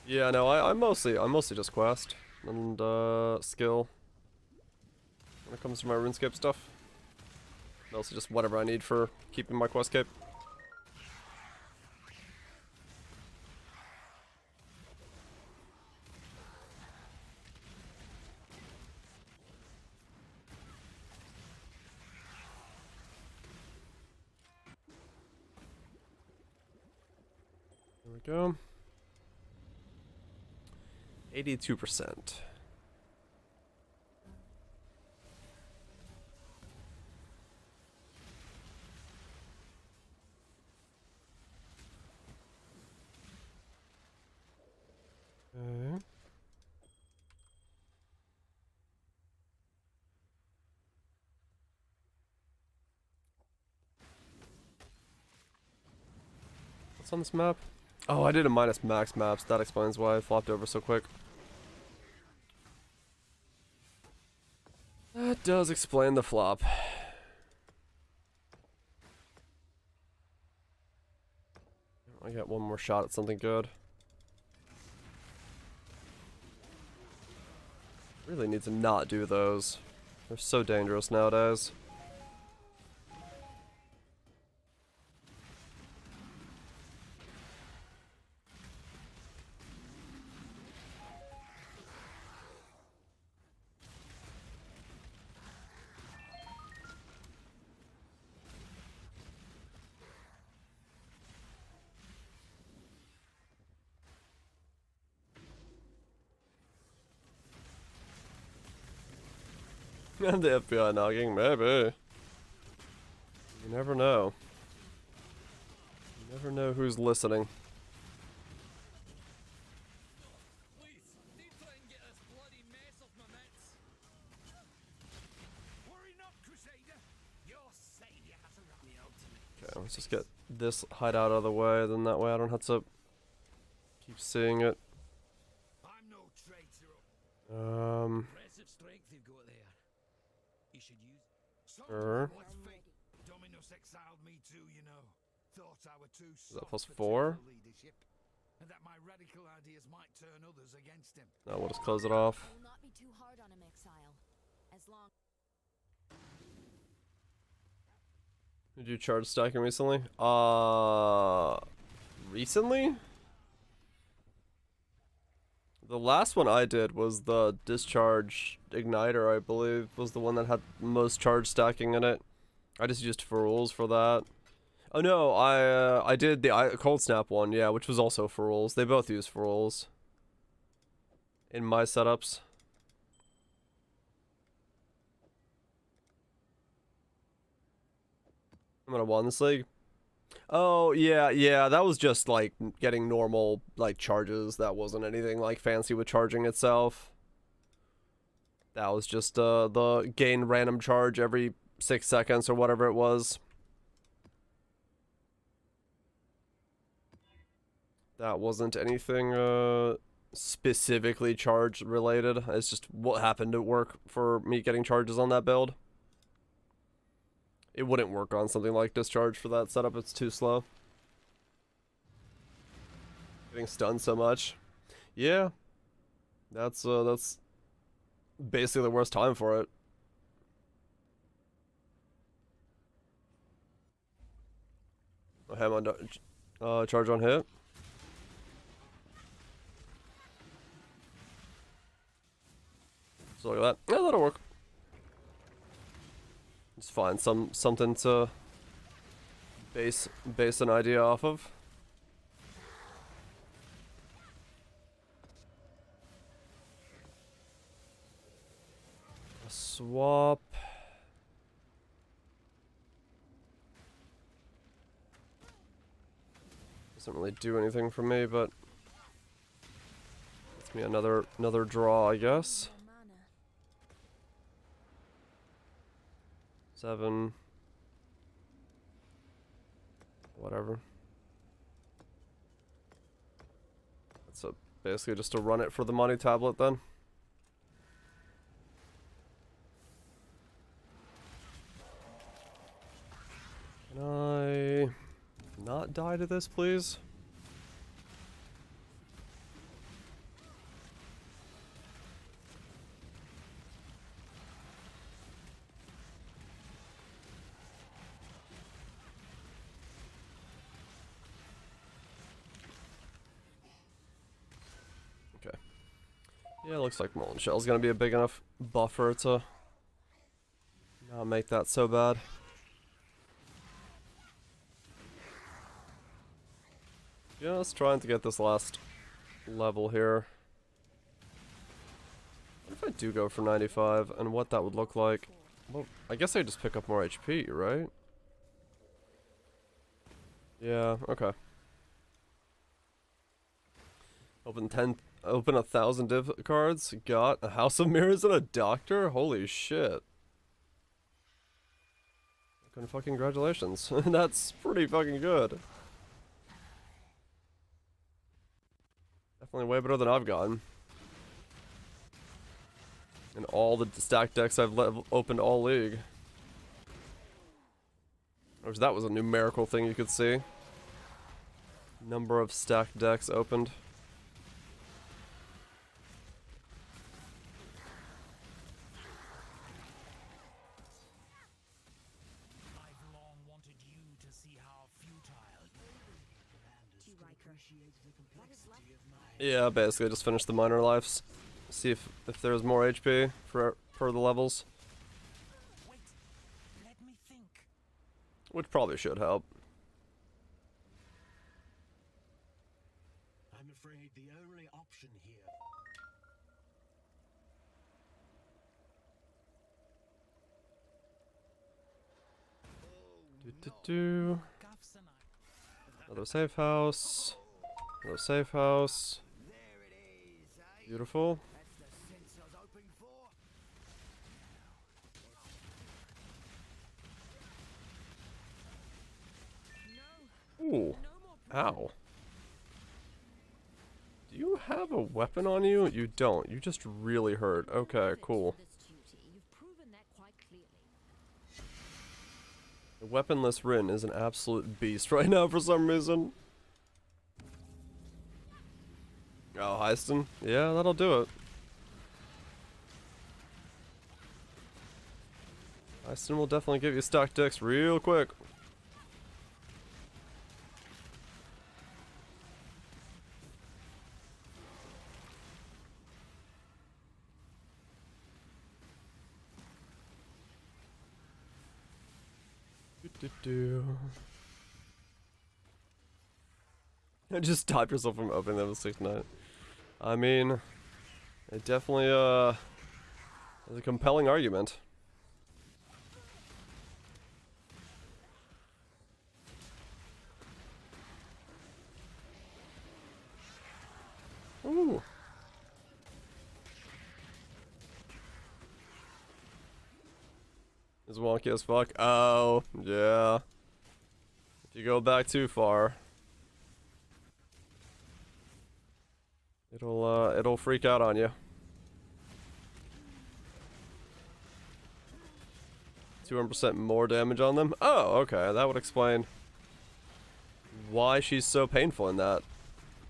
Yeah, no, I'm mostly just quest and skill when it comes to my RuneScape stuff. Mostly just whatever I need for keeping my quest cape. There we go. 82%. Okay. What's on this map? Oh, I did a minus max maps. That explains why I flopped over so quick. That does explain the flop. I get one more shot at something good. Really need to not do those. They're so dangerous nowadays. And the FBI knocking, maybe. You never know. You never know who's listening. Please, don't try and get this bloody mess off my mitts. Worry not, Crusader. Your savior has arrived. The ultimate. Okay, let's just get this hideout out of the way, then that way I don't have to keep seeing it. I'm no traitor. Impressive strength you've got there. You should use. Sure. What's fate? Dominus exiled me too, you know. Thought I were too Is that soft plus for 4? technical leadership, and that my radical ideas might turn others against him. Now we'll just close it off. I will not be too hard on him, exile. As long Did you charge stacking recently? Recently? The last one I did was the discharge igniter, I believe, was the one that had most charge stacking in it. I just used for rules for that. Oh no, I did the cold snap one, yeah, which was also for rules. They both use for rules in my setups. I'm gonna win this league. Oh yeah, that was just like getting normal like charges. That wasn't anything like fancy with charging itself. That was just the gain random charge every 6 seconds or whatever it was. That wasn't anything specifically charge related. It's just what happened to work for me getting charges on that build. It wouldn't work on something like discharge for that setup. It's too slow. Getting stunned so much. Yeah. That's basically the worst time for it. I have on charge on hit. So look at that. Yeah, that'll work. Just find something to base an idea off of. A swap. Doesn't really do anything for me, but gets me another draw, I guess. 7. Whatever. That's basically just to run it for the money tablet then. Can I not die to this, please? Yeah, it looks like Molten Shell's gonna be a big enough buffer to not make that so bad. Just trying to get this last level here. What if I do go for 95 and what that would look like? Well, I guess I just pick up more HP, right? Yeah, okay. Open 1,000 div cards. Got a House of Mirrors and a Doctor? Holy shit. Fucking congratulations. That's pretty fucking good. Definitely way better than I've gotten. And all the stacked decks I've opened all league. I wish that was a numerical thing you could see. Number of stacked decks opened. Yeah, basically just finish the minor lives. See if there's more HP for the levels. Wait, let me think. Which probably should help. I'm afraid the only option here. Another safe house. Another safe house. Beautiful. Ooh. Ow. Do you have a weapon on you? You don't. You just really hurt. Okay, cool. The weaponless Rin is an absolute beast right now for some reason. Oh, Heiston? Yeah, that'll do it. Heiston will definitely give you stock decks real quick. Just stop yourself from opening level 69. I mean, it definitely is a compelling argument. Ooh. It's wonky as fuck. Oh, yeah. If you go back too far, it'll freak out on you. 200% more damage on them? Oh, okay, that would explain why she's so painful in that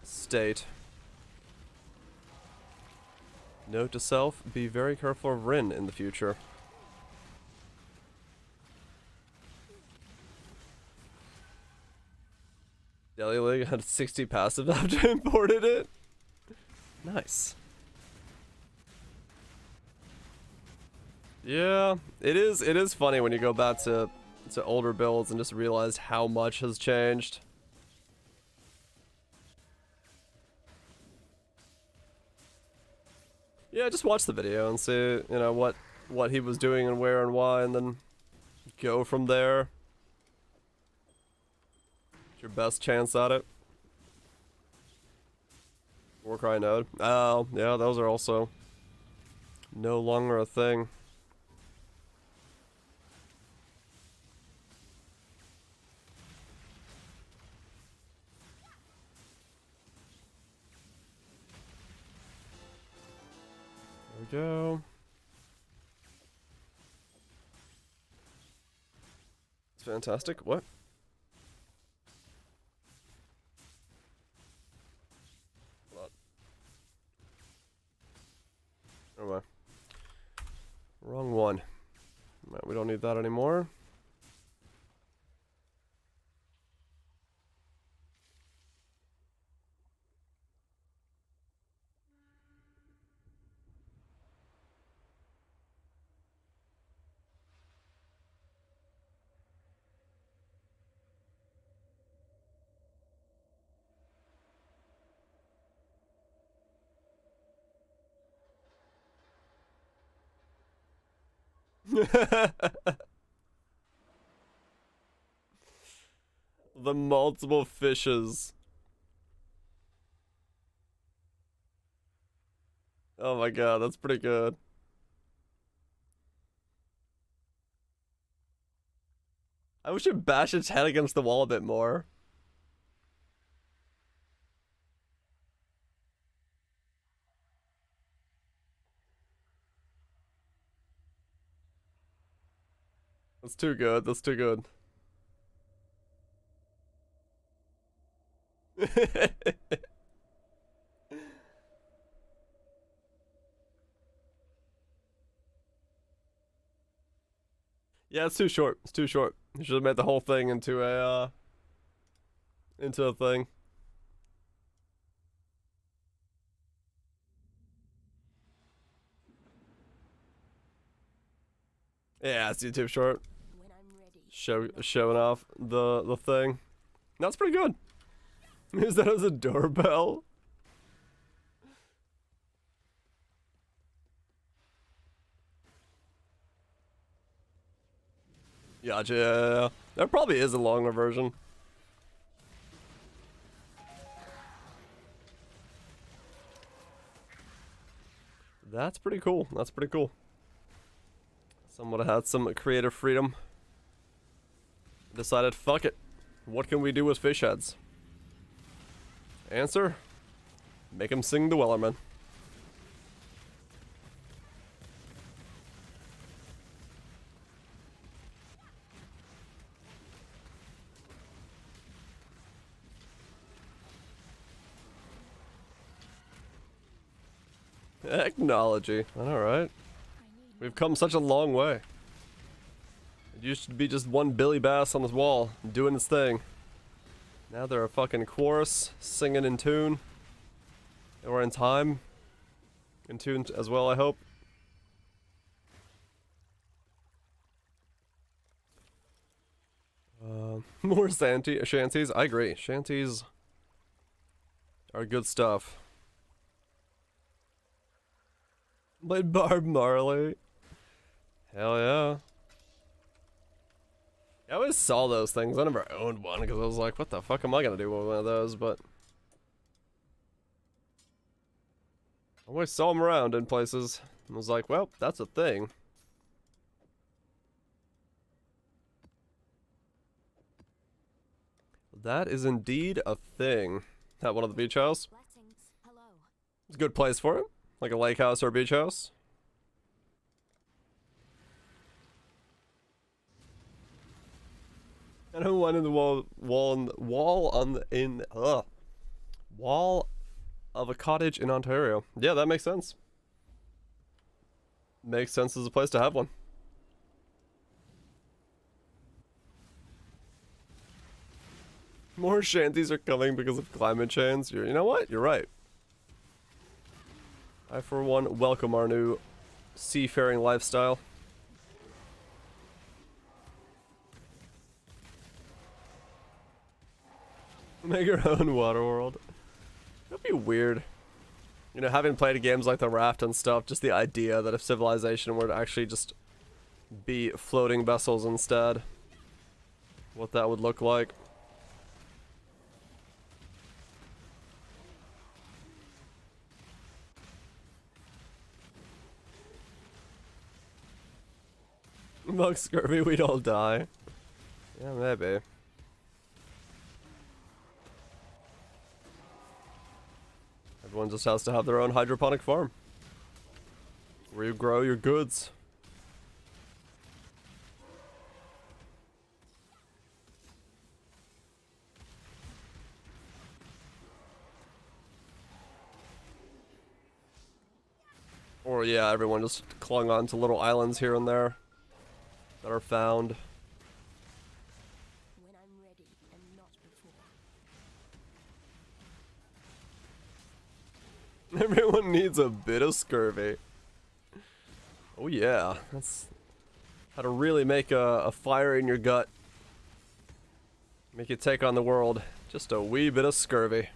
state. Note to self, be very careful of Rin in the future. Deli League had 60 passive after I imported it. Nice. Yeah, it is funny when you go back to older builds and just realize how much has changed. Yeah, just watch the video and see, you know, what he was doing and where and why, and then go from there. It's your best chance at it. Warcry node. Oh, yeah, those are also no longer a thing. There we go. It's fantastic. What? Oh my. Wrong one. Right, we don't need that anymore. The multiple fishes. Oh my god, that's pretty good. I wish it bashed its head against the wall a bit more. That's too good. That's too good. Yeah, it's too short. It's too short. You should have made the whole thing into a thing. Yeah, it's YouTube short. When I'm ready. Showing off the thing. That's pretty good. Use that as a doorbell. Gotcha. Yeah. There probably is a longer version. That's pretty cool. That's pretty cool. Someone had some creative freedom. Decided, fuck it. What can we do with fish heads? Answer? Make him sing the Wellerman. Technology. Alright. We've come such a long way. It used to be just one Billy Bass on this wall, doing his thing. Now they're a fucking chorus, singing in tune. Or in time. In tune as well, I hope. More shanties. I agree. Shanties are good stuff. Played Barb Marley. Hell yeah. I always saw those things. I never owned one because I was like, what the fuck am I gonna do with one of those? But I always saw them around in places. I was like, well, that's a thing. That is indeed a thing. That one at the beach house. Blessings. Hello. It's a good place for it. Like a lake house or a beach house. I know one in the wall of a cottage in Ontario. Yeah, that makes sense. Makes sense as a place to have one. More shanties are coming because of climate change. You know what? You're right. I, for one, welcome our new seafaring lifestyle. Make your own water world. That'd be weird. You know, having played games like the Raft and stuff, just the idea that if civilization were to actually just be floating vessels instead, what that would look like. Among scurvy, we'd all die. Yeah, maybe. Everyone just has to have their own hydroponic farm, where you grow your goods. Or yeah, everyone just clung on to little islands here and there that are found. When I'm ready and not before. Everyone needs a bit of scurvy. Oh yeah, that's how to really make a fire in your gut. Make you take on the world. Just a wee bit of scurvy.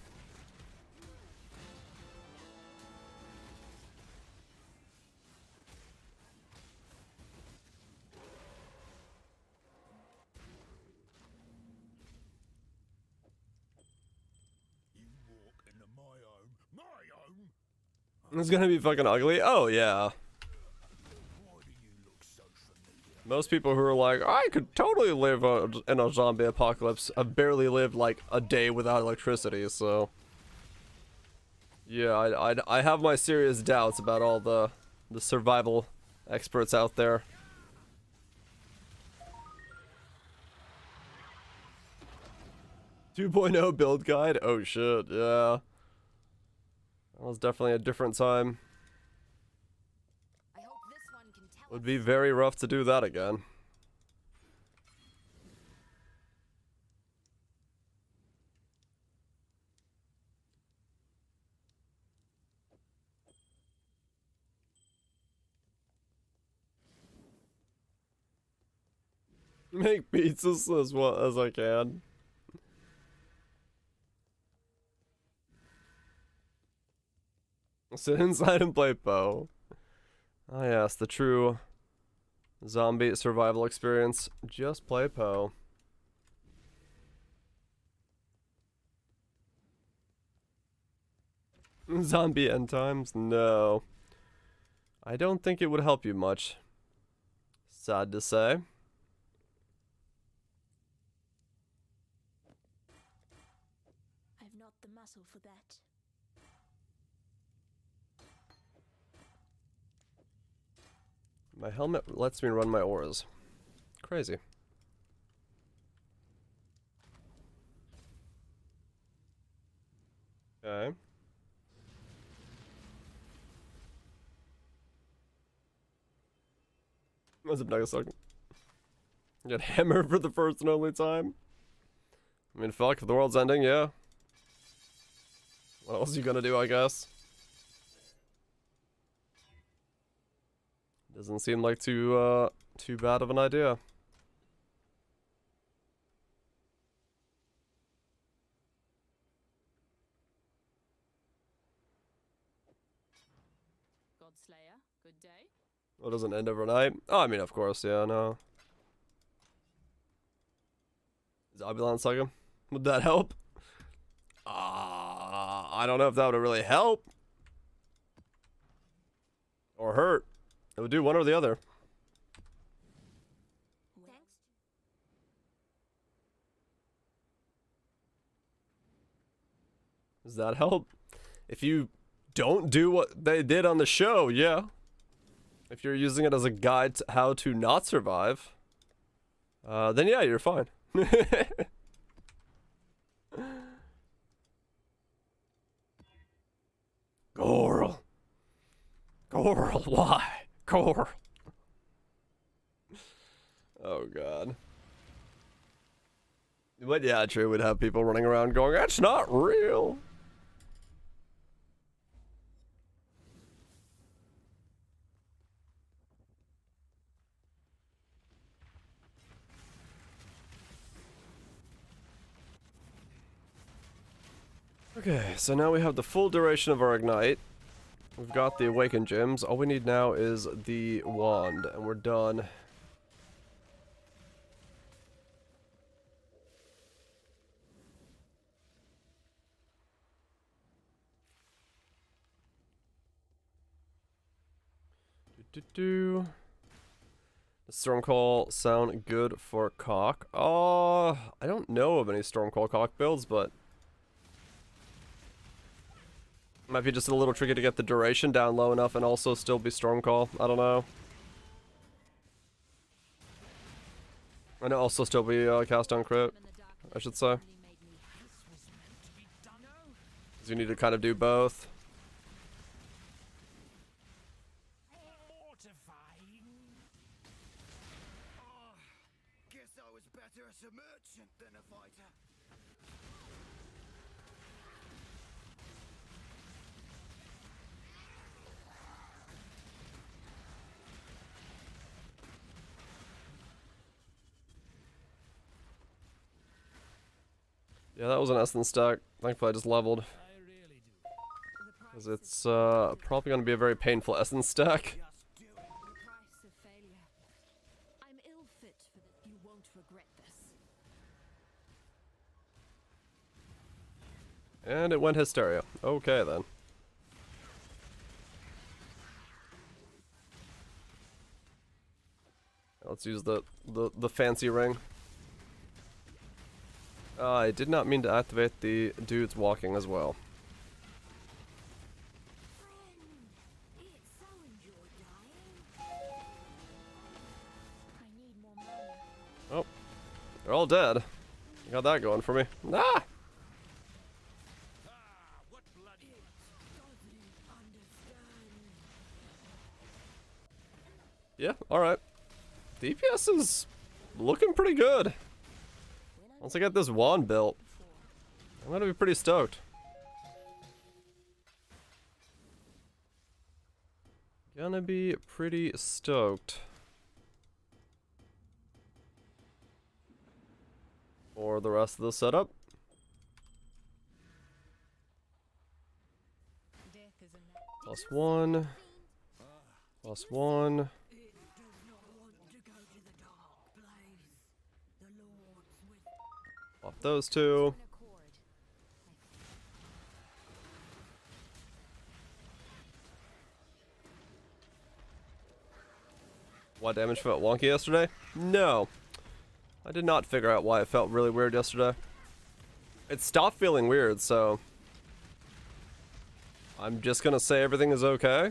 You walk into my home. My home? It's gonna be fucking ugly. Oh yeah. Why do you look so familiar? Most people who are like, I could totally live in a zombie apocalypse, have barely lived like a day without electricity, so. Yeah, I have my serious doubts about all the survival experts out there. .0 build guide? Oh shit, yeah. That was definitely a different time. I hope this one can tell Would be very rough to do that again. Make pizzas as well as I can. Sit inside and play Poe. Ah yes, the true zombie survival experience. Just play Poe. Zombie end times? No. I don't think it would help you much. Sad to say. I've not the muscle for that. My helmet lets me run my auras. Crazy. Okay. What's up, Nagasaki? Get hammered for the first and only time? I mean, fuck, if the world's ending, yeah. What else are you gonna do, I guess? Doesn't seem like too bad of an idea. Godslayer. Good day. Well, it doesn't end overnight. Oh, I mean, of course, yeah, no. Zombieland Saga? Would that help? I don't know if that would really help. Or hurt. It would do one or the other. Thanks. Does that help? If you don't do what they did on the show, yeah. If you're using it as a guide to how to not survive, then yeah, you're fine. Coral. Coral, why? Coral. Oh, God. But yeah, true, we'd have people running around going, that's not real. Okay, so now we have the full duration of our Ignite. We've got the Awakened Gems. All we need now is the Wand, and we're done. Does Stormcall sound good for Cock? I don't know of any Stormcall Cock builds, but might be just a little tricky to get the duration down low enough and also still be Stormcall. I don't know. And also still be cast on crit, I should say. Because you need to kind of do both. Mortifying. Oh, guess I was better as a merchant than a fighter. Yeah, that was an Essence stack. Thankfully I just leveled. I really do. Because it's probably going to be a very painful Essence stack. Just do it. The price of failure. I'm ill fit for this. You won't regret this. And it went Hysteria. Okay then. Let's use the fancy ring. I did not mean to activate the dudes walking as well. It's so enjoyed dying. I need more mana. Oh, they're all dead. Got that going for me. Ah! Ah, what bloody... Yeah, alright. DPS is looking pretty good. Once I get this wand built, I'm gonna be pretty stoked. Gonna be pretty stoked. For the rest of the setup. Death is a +1. +1. It does not want to go to the dark place. The Lord's with Pop those two. Why damage felt wonky yesterday? No. I did not figure out why it felt really weird yesterday. It stopped feeling weird, so I'm just gonna say everything is okay.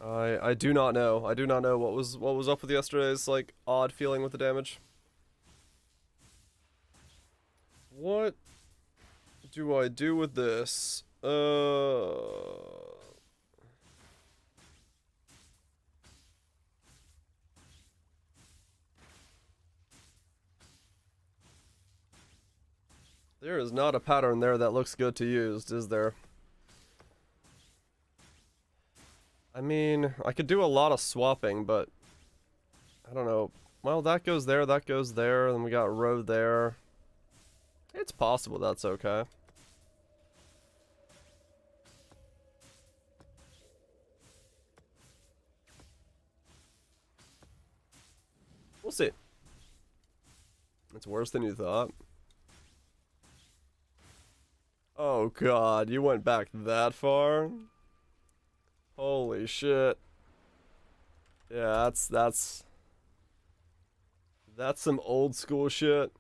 I do not know. I do not know what was up with yesterday's like odd feeling with the damage. What do I do with this? There is not a pattern there that looks good to use, is there? I mean, I could do a lot of swapping, but I don't know. Well, that goes there, and we got road there. It's possible that's okay. We'll see. It's worse than you thought. Oh god, you went back that far? Holy shit. Yeah, that's some old school shit.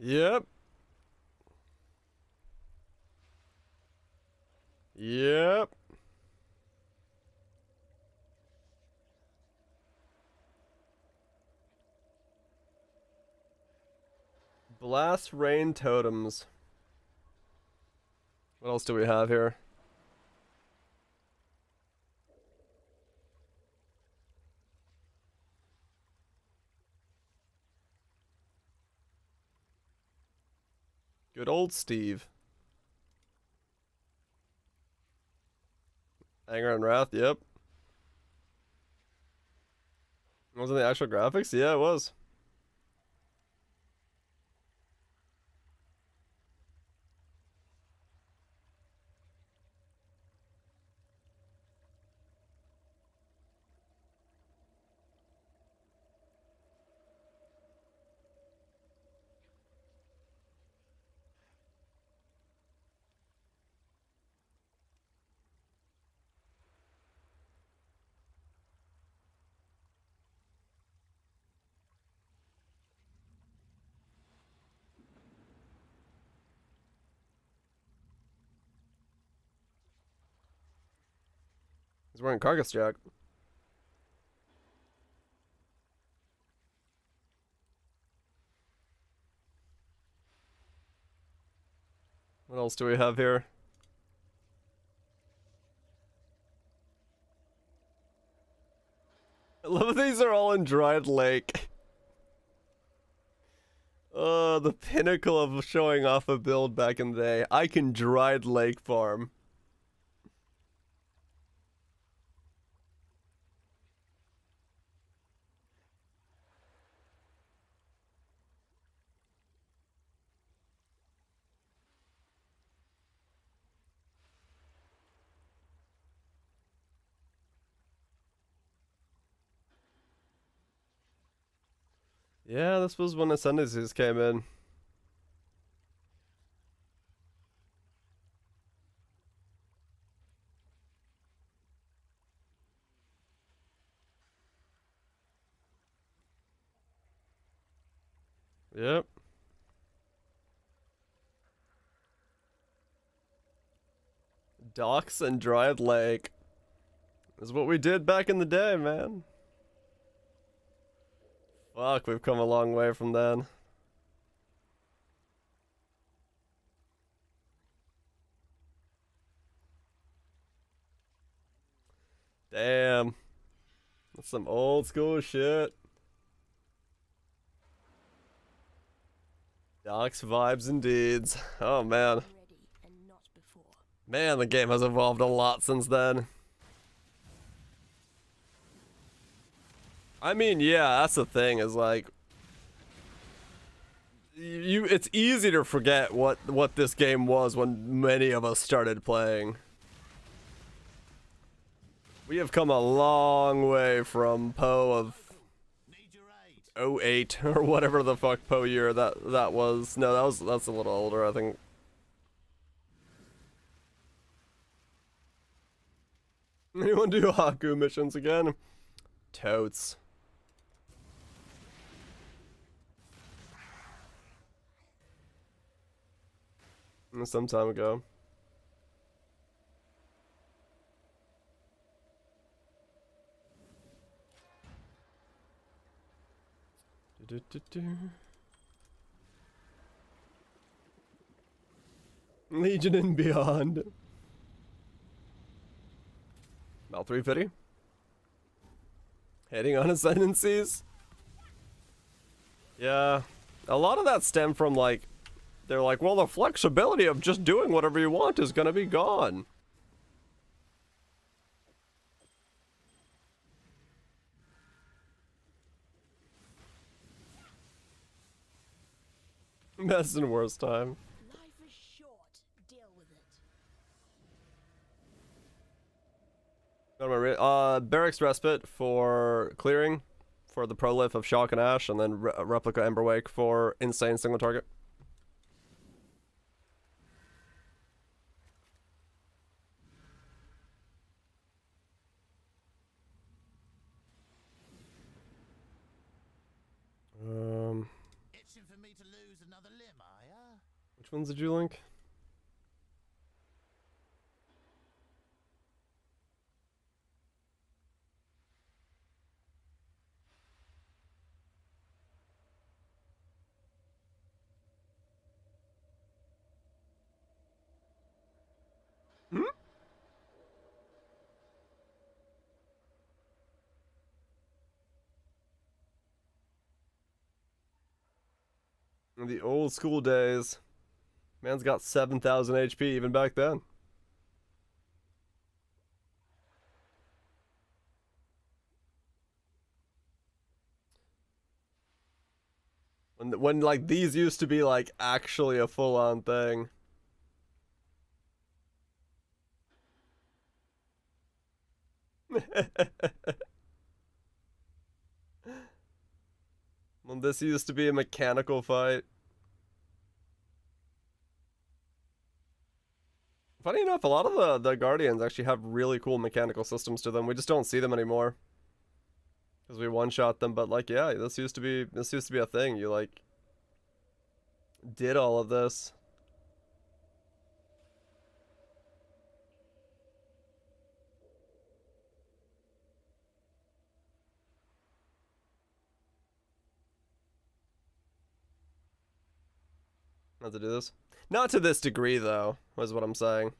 Yep. Yep. Blast rain totems. What else do we have here? Good old Steve. Anger and Wrath, yep. Wasn't the actual graphics? Yeah, it was. He's wearing Carcass Jack. What else do we have here? I love these are all in Dried Lake. The pinnacle of showing off a build back in the day. I can Dried Lake farm. Yeah, this was when Ascendancies came in. Yep. Docks and Dried Lake. This is what we did back in the day, man. Fuck, we've come a long way from then. Damn. That's some old school shit. Docks, vibes, and deeds. Oh, man. Ready and not before. Man, the game has evolved a lot since then. I mean, yeah, that's the thing, is like... It's easy to forget what this game was when many of us started playing. We have come a long way from Poe of 08 or whatever the fuck Poe year that was. No, that's a little older, I think. Anyone do Haku missions again? Totes. Some time ago. Legion and Beyond. About 350. Hitting on ascendancies. Yeah. A lot of that stemmed from like, they're like, well, the flexibility of just doing whatever you want is gonna be gone. Best and worst time. Life is short. Deal with it. Barracks Respite for clearing, for the prolif of Shock and Ash, and then Replica Emberwake for insane single target. Itching for me to lose another limb, are ya? Which ones did you link? In the old school days, man's got 7,000 HP even back then. When like these used to be like actually a full-on thing. When this used to be a mechanical fight. Funny enough, a lot of the Guardians actually have really cool mechanical systems to them. We just don't see them anymore. Because we one-shot them, but like, yeah, this used to be a thing. You like did all of this. Not to do this. Not to this degree, though, is what I'm saying.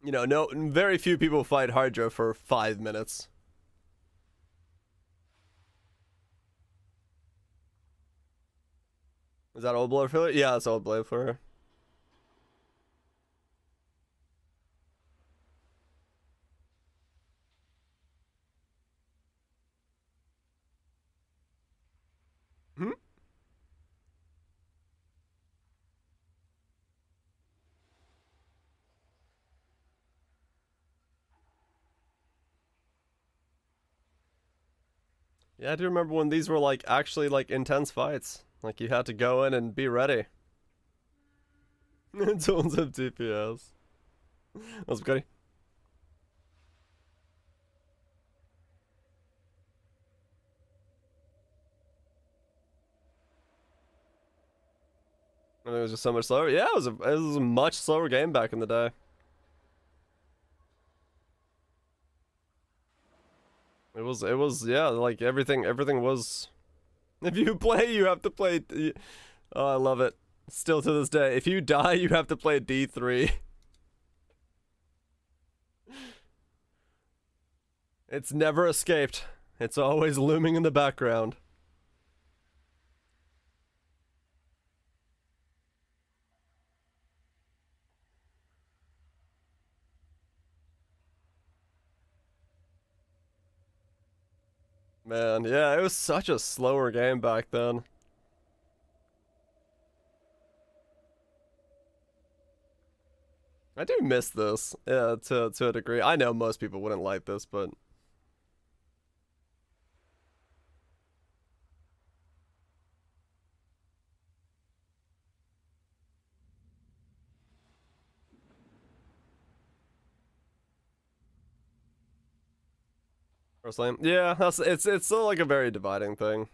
You know, no, very few people fight Hydra for 5 minutes. Is that old Blade Flare? Yeah, it's old Blade Flare. Hmm? Yeah, I do remember when these were like actually like intense fights. Like you had to go in and be ready. Tons of DPS. What's up, Cody? I think it was just so much slower. Yeah, it was a much slower game back in the day. It was yeah, like everything was. If you play, you have to play. Oh, I love it. Still to this day, if you die, you have to play D3. It's never escaped. It's always looming in the background. Man, yeah, it was such a slower game back then. I do miss this, yeah, to a degree. I know most people wouldn't like this, but personally, yeah, it's still like a very dividing thing.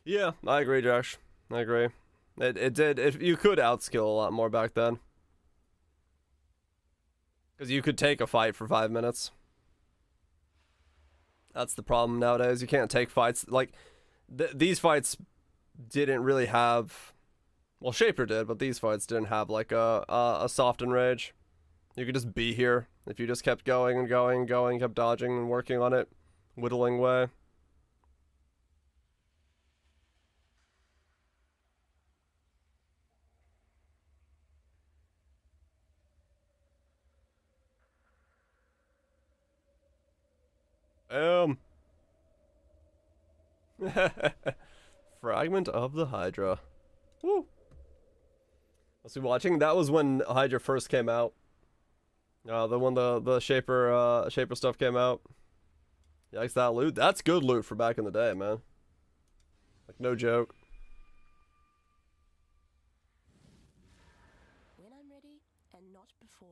Yeah, I agree, Josh. I agree. It did. You could outskill a lot more back then. Because you could take a fight for 5 minutes. That's the problem nowadays. You can't take fights. Like, these fights didn't really have... Well, Shaper did, but these fights didn't have, like, a soften rage. You could just be here. If you just kept going and going and going, kept dodging and working on it, whittling away. Fragment of the Hydra. Woo! Was we watching? That was when Hydra first came out. The Shaper stuff came out. Yikes, that loot. That's good loot for back in the day, man. Like, no joke. When I'm ready, and not before.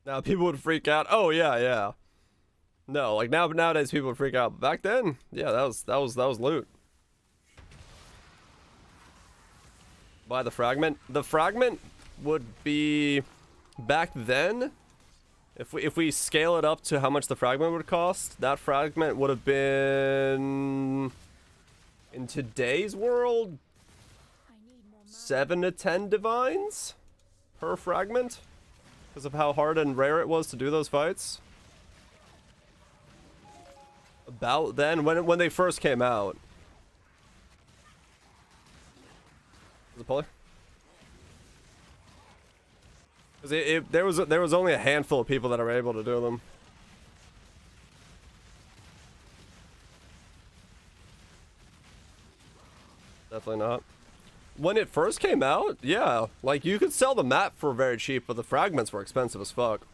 Now people would freak out. Oh yeah, yeah. No, like nowadays people would freak out. Back then, yeah, that was loot. Buy the fragment. The fragment would be back then. If we scale it up to how much the fragment would cost, that fragment would have been in today's world 7 to 10 divines per fragment. Because of how hard and rare it was to do those fights. About then, when they first came out. Was it Polar? Because there was only a handful of people that were able to do them. Definitely not. When it first came out, yeah, like you could sell the map for very cheap, but the fragments were expensive as fuck.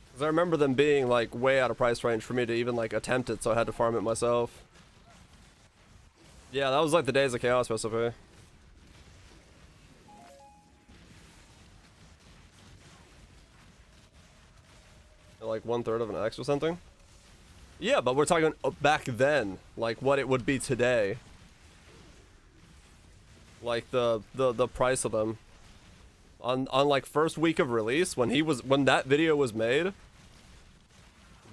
Because I remember them being like way out of price range for me to even like attempt it, so I had to farm it myself. Yeah, that was like the days of Chaos recipe. Like 1/3 of an X or something. Yeah, but we're talking back then, like what it would be today. Like the price of them on like first week of release when that video was made,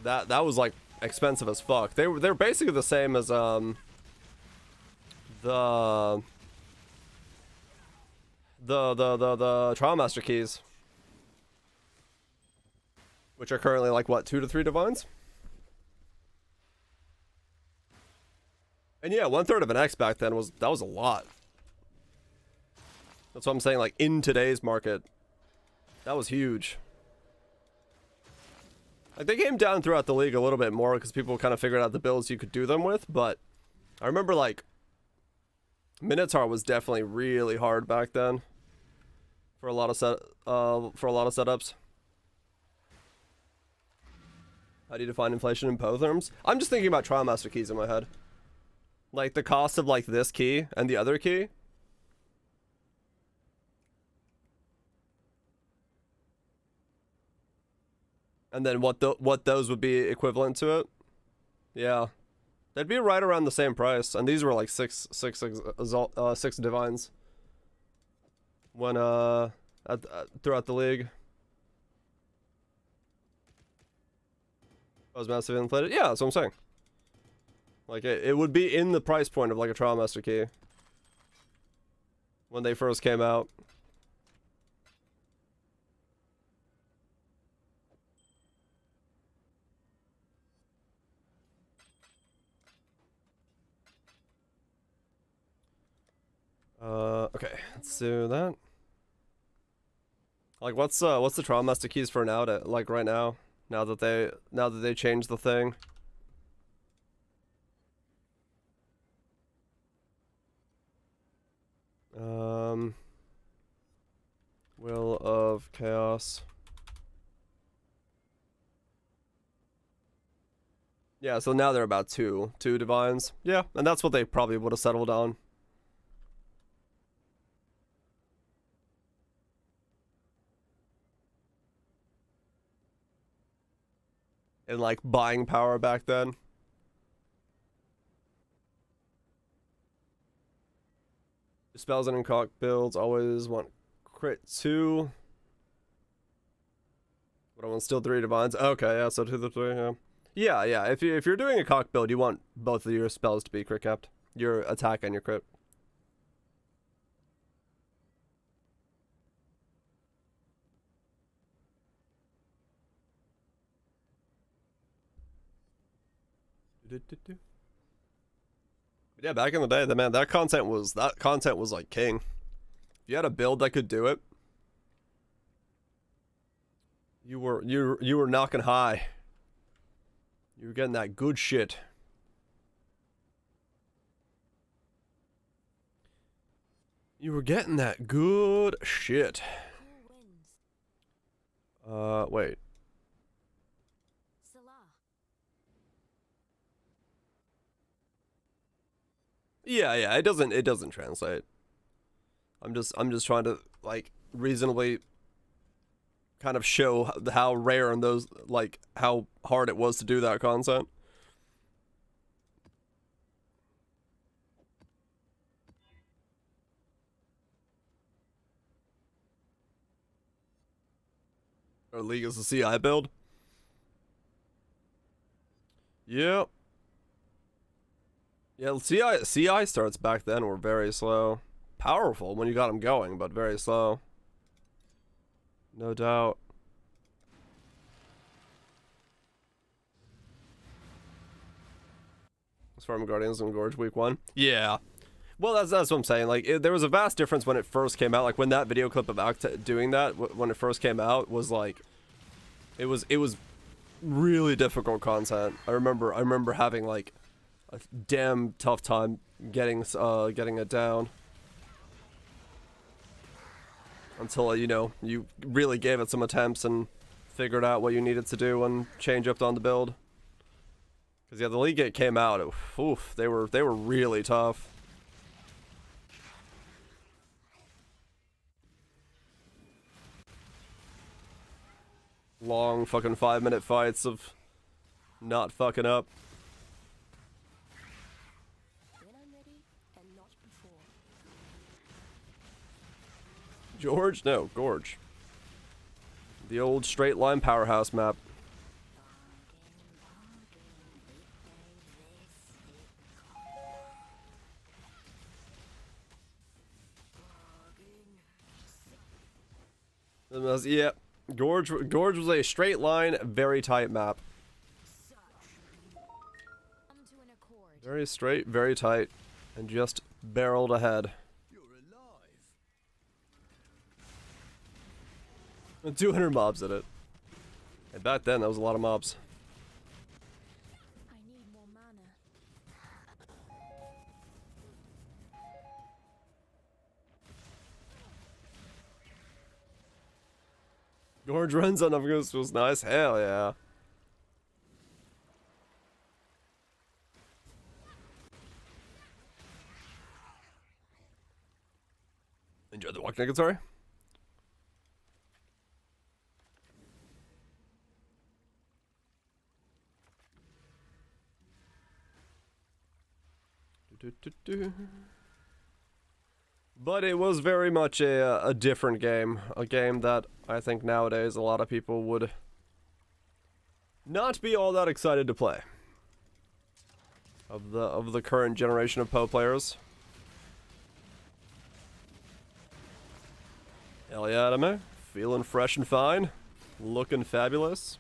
that was like expensive as fuck. They're basically the same as the Trial Master keys, which are currently like what, 2 to 3 divines. And yeah, 1/3 of an X back then was a lot. That's what I'm saying, like, in today's market. That was huge. Like, they came down throughout the league a little bit more because people kind of figured out the builds you could do them with, but I remember, like, Minotaur was definitely really hard back then for a lot of setups. How do you define inflation in Poe terms? I'm just thinking about Trial Master keys in my head. Like, the cost of, like, this key and the other key. And then what those would be equivalent to it. Yeah. They'd be right around the same price. And these were like six divines. When, throughout the league. I was massively inflated. Yeah, that's what I'm saying. Like, it would be in the price point of like a Trial Master key. When they first came out. Okay, let's do that. Like, what's the Trial Master keys for now? Like right now, now that they changed the thing. Will of Chaos. Yeah, so now they're about two divines. Yeah, and that's what they probably would have settled on. And like buying power back then. Spells and incock builds always want crit 2. But I want still 3 divines. Okay, yeah, so 2 to 3, yeah. Yeah. If you're doing a cock build, you want both of your spells to be crit capped. Your attack and your crit. Yeah, back in the day, that content was like king. If you had a build that could do it, you were knocking high. You were getting that good shit. You were getting that good shit. Who wins? Wait. Salah. Yeah, it doesn't translate. I'm just trying to like reasonably kind of show how rare and those like how hard it was to do that content. Our league is the CI build. Yep. Yeah, CI starts back then were very slow. Powerful when you got them going, but very slow. No doubt. As far as Guardians and Gorge week 1. Yeah. Well, that's what I'm saying. Like, there was a vast difference when it first came out. Like, when that video clip of Acta doing that, when it first came out, was like, it was really difficult content. I remember having like a damn tough time getting it down. Until, you know, you really gave it some attempts and figured out what you needed to do and change up on the build. Because, yeah, the League Gate came out, oof, they were really tough. Long fucking 5-minute fights of not fucking up. When I'm ready, and not before. George? No, Gorge. The old straight line powerhouse map. Yeah, Gorge was a straight line, very tight map. Come to an accord. Very straight, very tight, and just barreled ahead. You're alive. 200 mobs in it. And back then, that was a lot of mobs. I need more mana. Gorge runs on Upghost was nice. Hell yeah. Enjoy the walk naked, sorry. But it was very much a different game. A game that I think nowadays a lot of people would not be all that excited to play. Of the current generation of Poe players. Hell yeah, anime. Feeling fresh and fine. Looking fabulous.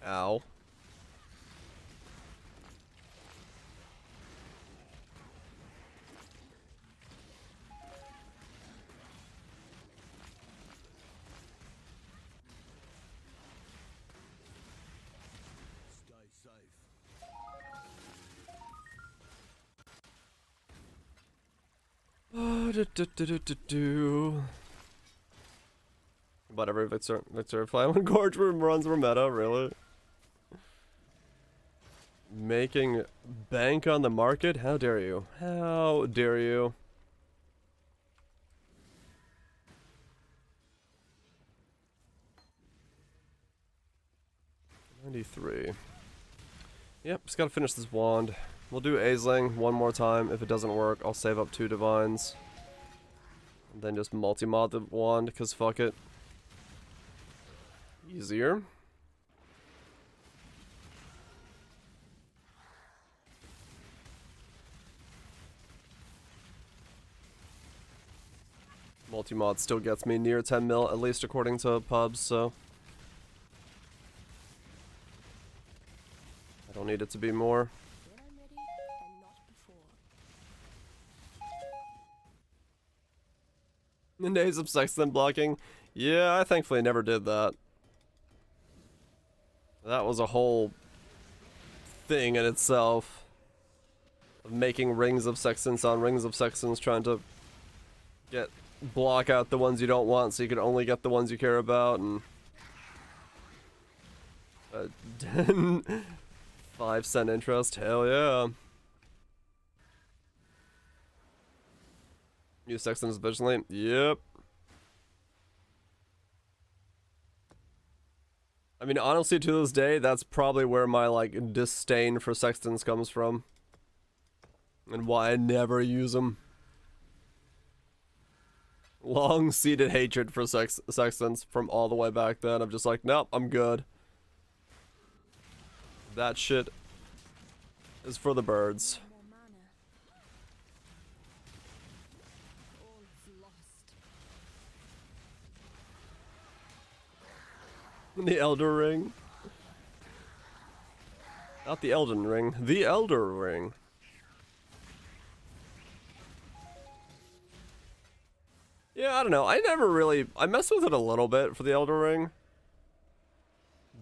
Ow. Stay safe. But every Victoria Flyman Gorge runs were meta, really? Making bank on the market? How dare you? How dare you? $93. Yep, just gotta finish this wand. We'll do Aisling one more time. If it doesn't work, I'll save up 2 divines. And then just multi-mod the wand, because fuck it. Easier. Multi-mod still gets me near 10 mil, at least according to pubs, so... I don't need it to be more. When I'm ready, and not before. The days of Sexton blocking? Yeah, I thankfully never did that. That was a whole thing in itself. Of making rings of Sextons on rings of Sextons, trying to block out the ones you don't want so you can only get the ones you care about, and... 5 cent interest, hell yeah. Use Sextons efficiently? Yep. I mean, honestly, to this day, that's probably where my, like, disdain for Sextons comes from. And why I never use them. Long-seated hatred for Sextons from all the way back then. I'm just like, nope, I'm good. That shit is for the birds. More mana. All is lost. The Elder Ring. Not the Elden Ring, the Elder Ring. Yeah, I don't know. I messed with it a little bit for the Elder Ring.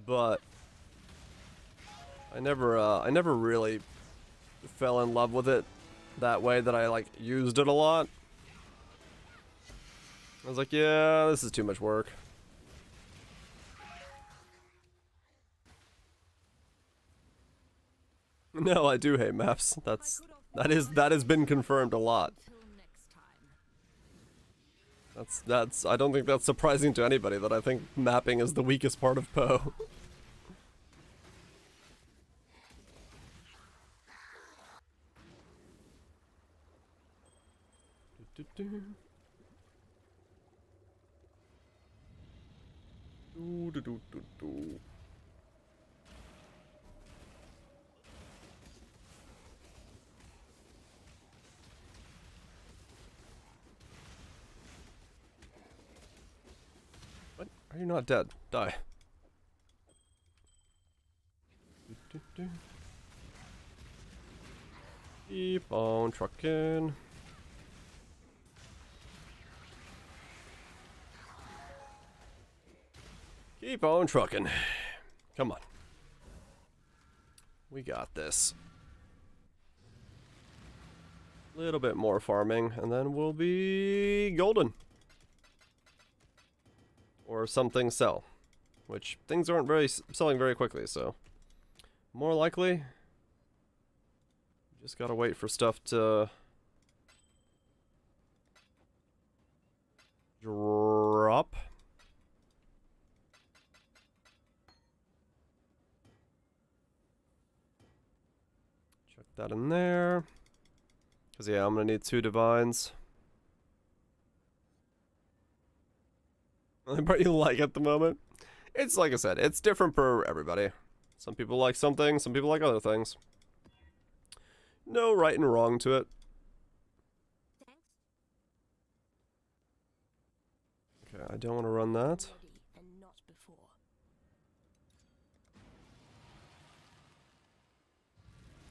But I never really fell in love with it that way that I, like, used it a lot. I was like, yeah, this is too much work. No, I do hate maps. That has been confirmed a lot. Till next time. I don't think that's surprising to anybody that I think mapping is the weakest part of Poe. What? Are you not dead? Die. Keep on trucking. Keep on trucking. Come on. We got this. Little bit more farming, and then we'll be golden. Or something sell. Which, things aren't selling very quickly, so... More likely... Just gotta wait for stuff to... drop. Check that in there. Because, yeah, I'm gonna need 2 divines. Only part you like at the moment? It's like I said, it's different for everybody. Some people like something, some people like other things. No right and wrong to it. Okay, I don't want to run that. Ready and not before.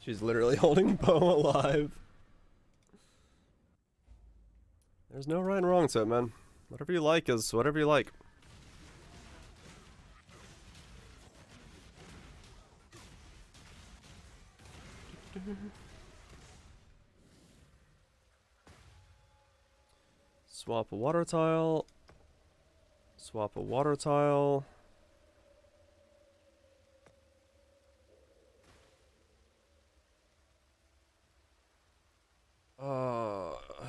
She's literally holding Poe alive. There's no right and wrong to it, man. Whatever you like is whatever you like. Swap a water tile. Swap a water tile.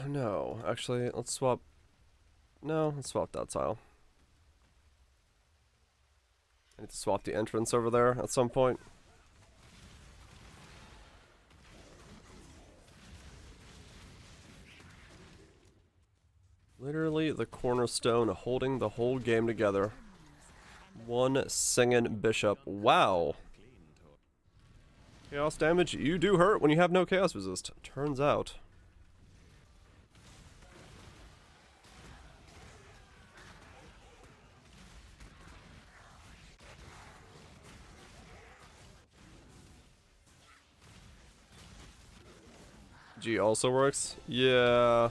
No. Actually, let's swap. No, let's swap that tile. I need to swap the entrance over there at some point. Literally the cornerstone holding the whole game together. One singing bishop. Wow. Chaos damage, you do hurt when you have no chaos resist. Turns out. G also works? Yeah.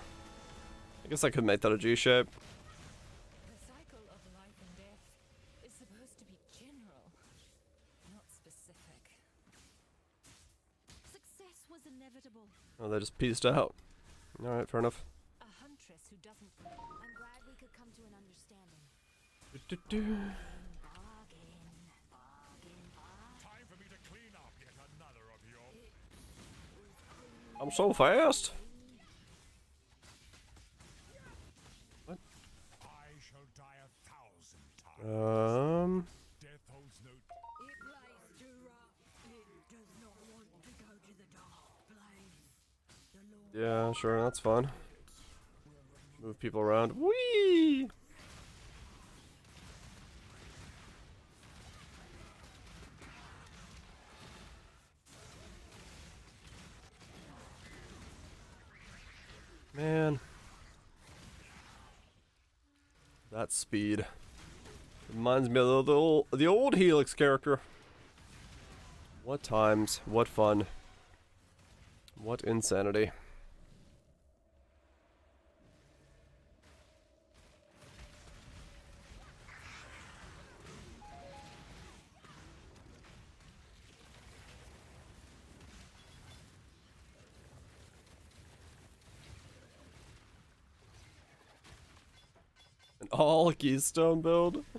I guess I could make that a G shape. The cycle of life and death is supposed to be general, not specific. Success was inevitable. Oh, they just pieced out. Alright, fair enough. A huntress who doesn't. I'm glad we could come to an understanding. Time for me to clean up yet another of your. I'm so fast. What? I shall die 1,000 times. Death holds no. It lies too rough. It does not want to go to the dark place. The Lord Yeah, sure, that's fun. Move people around. Whee! Man. That speed. Reminds me of the old Helix character. What times, what fun. What insanity. An all keystone build? I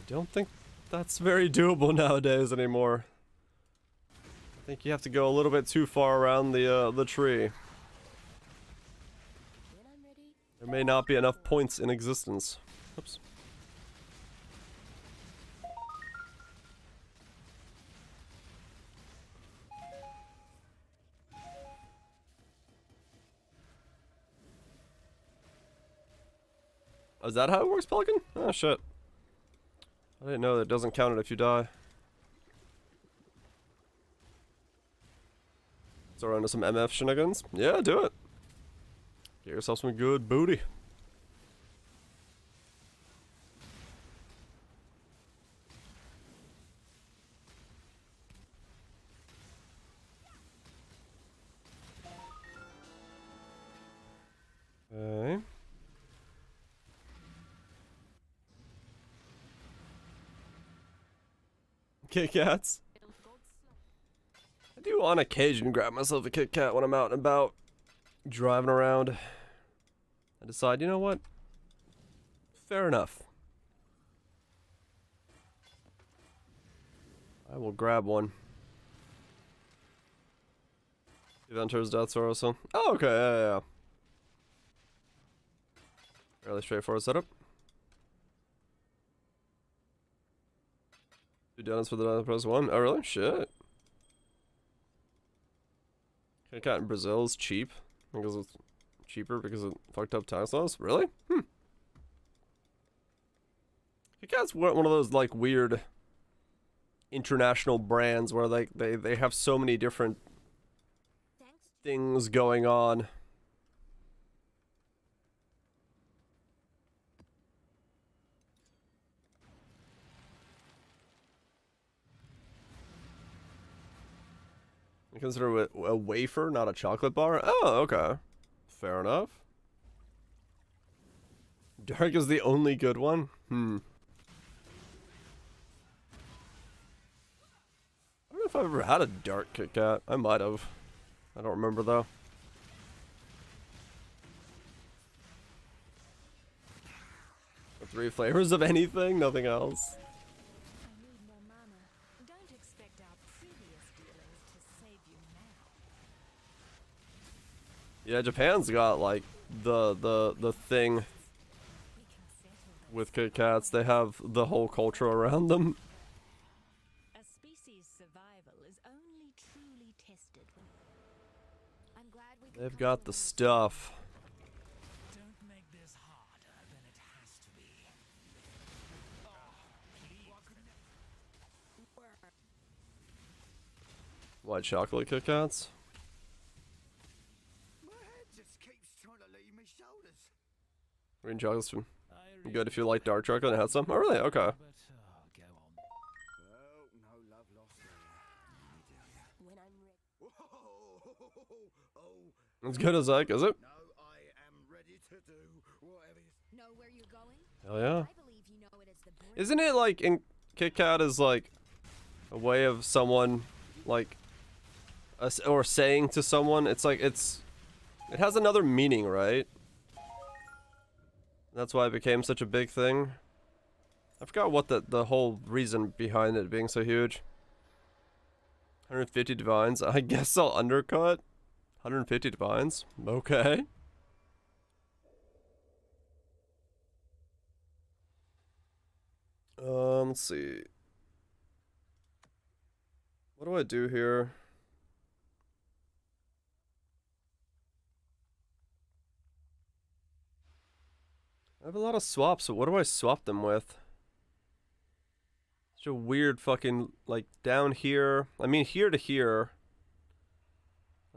don't think that's very doable nowadays anymore. I think you have to go a little bit too far around the tree. When I'm ready, There may not be enough points in existence. Oops. Oh, is that how it works, Pelican? Oh, shit. I didn't know that it doesn't count it if you die. Let's throw into some MF shenanigans. Yeah, do it. Get yourself some good booty. Okay. Kit Kats. I do on occasion grab myself a Kit Kat when I'm out and about, driving around. I decide, you know what? Fair enough. I will grab one. Ventur's Death Sorrow. Oh, okay, yeah. Fairly straightforward setup. 2 donuts for the press 1. Oh, really? Shit. Kit Kat in Brazil is cheap. Because it's cheaper because of fucked up tax laws. Really? Kit Kat's one of those like weird international brands where like they have so many different things going on. You consider it a wafer, not a chocolate bar? Oh, okay. Fair enough. Dark is the only good one? I don't know if I've ever had a dark Kit Kat. I might have. I don't remember though. Oops. 3 flavors of anything, nothing else. I need more mana. Don't expect our previous dealings to save you now. Yeah, Japan's got like the thing We can settle this. with Kit Kats. They have the whole culture around them. A species' survival is only truly tested when I'm glad we could They've come got to the an stuff. Don't make this harder than it has to be. White chocolate Kit Kats? My head just keeps trying to leave me shoulders. Green chocolate's fun. I Good if you like dark chocolate and had some. Oh, really? Okay. But, go on. Well, no love lost there. Let me tell ya. when I'm ready. Whoa! Oh, As good as like, is it? no, I am ready to do whatever you Know where you're going? Hell yeah. I believe you know it as the bridge. Isn't it like in Kit Kat is like a way of someone like or saying to someone? It's like it has another meaning, right? That's why it became such a big thing. I forgot what the whole reason behind it being so huge. 150 divines. I guess I'll undercut. 150 divines. Okay. Let's see. What do I do here? I have a lot of swaps, but what do I swap them with? Such a weird fucking, like, down here. I mean, here to here.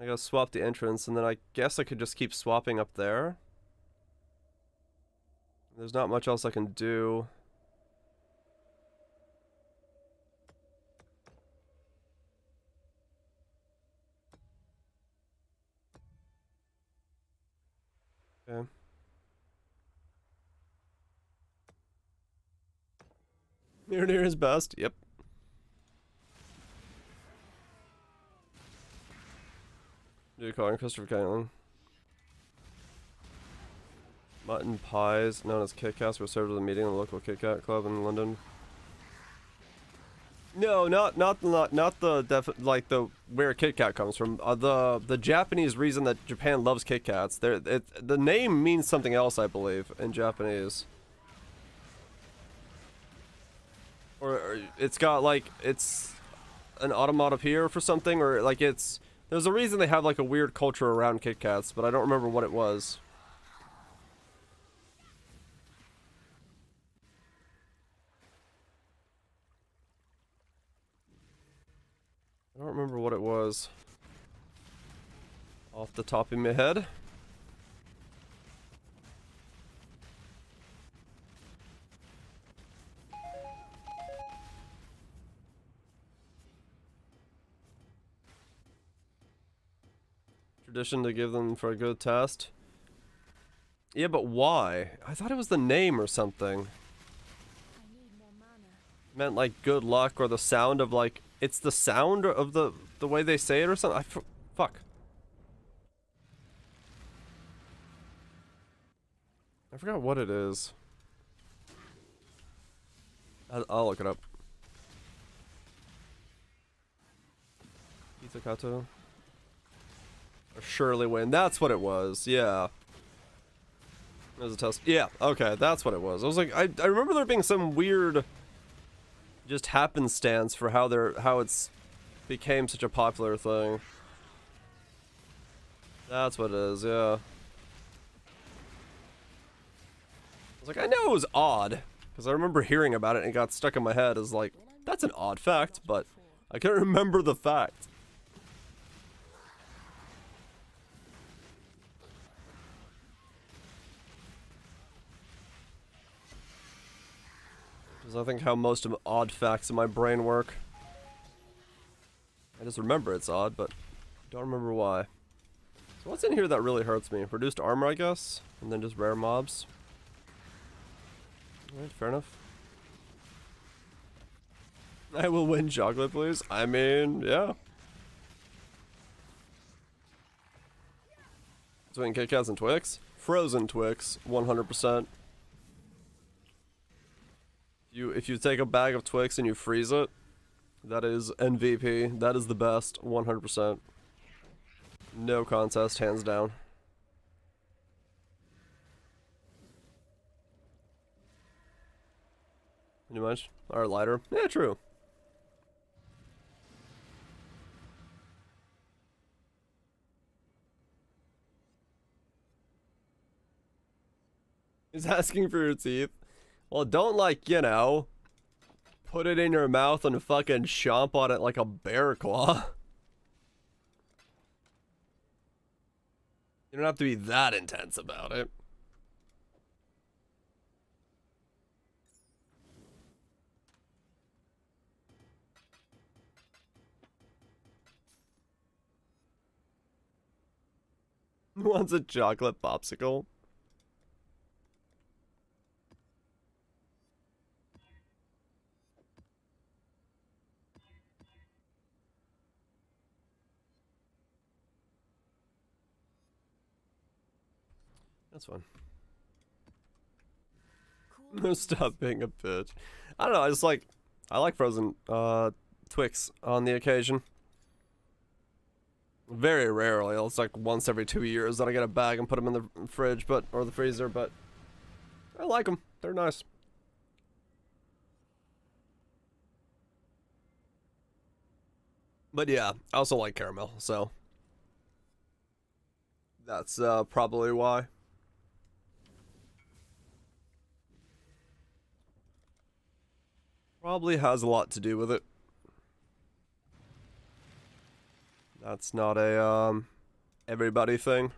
I gotta swap the entrance, and then I guess I could just keep swapping up there. There's not much else I can do. Okay. Near is best. Yep. Do you call him Christopher Caitlin? Mutton pies, known as Kit Kats, were served at a meeting in the local Kit Kat club in London. No, not the like the where Kit Kat comes from. The Japanese reason that Japan loves Kit Kats. The name means something else, I believe, in Japanese. Or it's got like it's an automatopoeia for something, or like it's there's a reason they have like a weird culture around Kit Kats, but I don't remember what it was. I don't remember what it was off the top of my head. Tradition to give them for a good test. Yeah, but why? I thought it was the name or something. I need more mana. Meant like good luck or the sound of like it's the sound of the way they say it or something. Fuck. I forgot what it is. I'll look it up. Izakato. Or Surely Win. That's what it was. Yeah. It was a test. Yeah. Okay. That's what it was. I was like, I remember there being some weird, just happenstance for how it's became such a popular thing. That's what it is. Yeah. I was like, I know it was odd because I remember hearing about it and it got stuck in my head as like, that's an odd fact, but I can't remember the fact. Because I think how most of odd facts in my brain work. I just remember it's odd, but don't remember why. So what's in here that really hurts me? Reduced armor, I guess? And then just rare mobs? Alright, fair enough. I will win chocolate, please. I mean, yeah. Between Kit Kats and Twix? Frozen Twix, 100%. If you take a bag of Twix and you freeze it, that is MVP. That is the best, 100%. No contest, hands down. Pretty much. Or lighter. Yeah, true. He's asking for your teeth. Well, don't, like, you know, put it in your mouth and fucking chomp on it like a bear claw. You don't have to be that intense about it. Who wants a chocolate popsicle? That's fine. Cool. Stop being a bitch. I don't know, I just like, I like frozen Twix on the occasion. Very rarely, it's like once every 2 years that I get a bag and put them in the fridge, or the freezer, but I like them. They're nice. But yeah, I also like caramel, so that's probably why. Probably has a lot to do with it. That's not a everybody thing.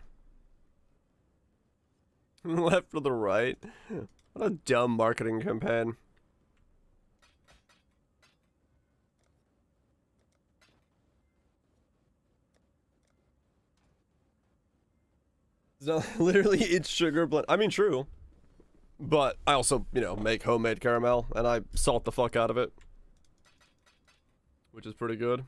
Left or the right? What a dumb marketing campaign. So literally eats sugar blend. I mean, true. But I also, you know, make homemade caramel and I salt the fuck out of it, which is pretty good.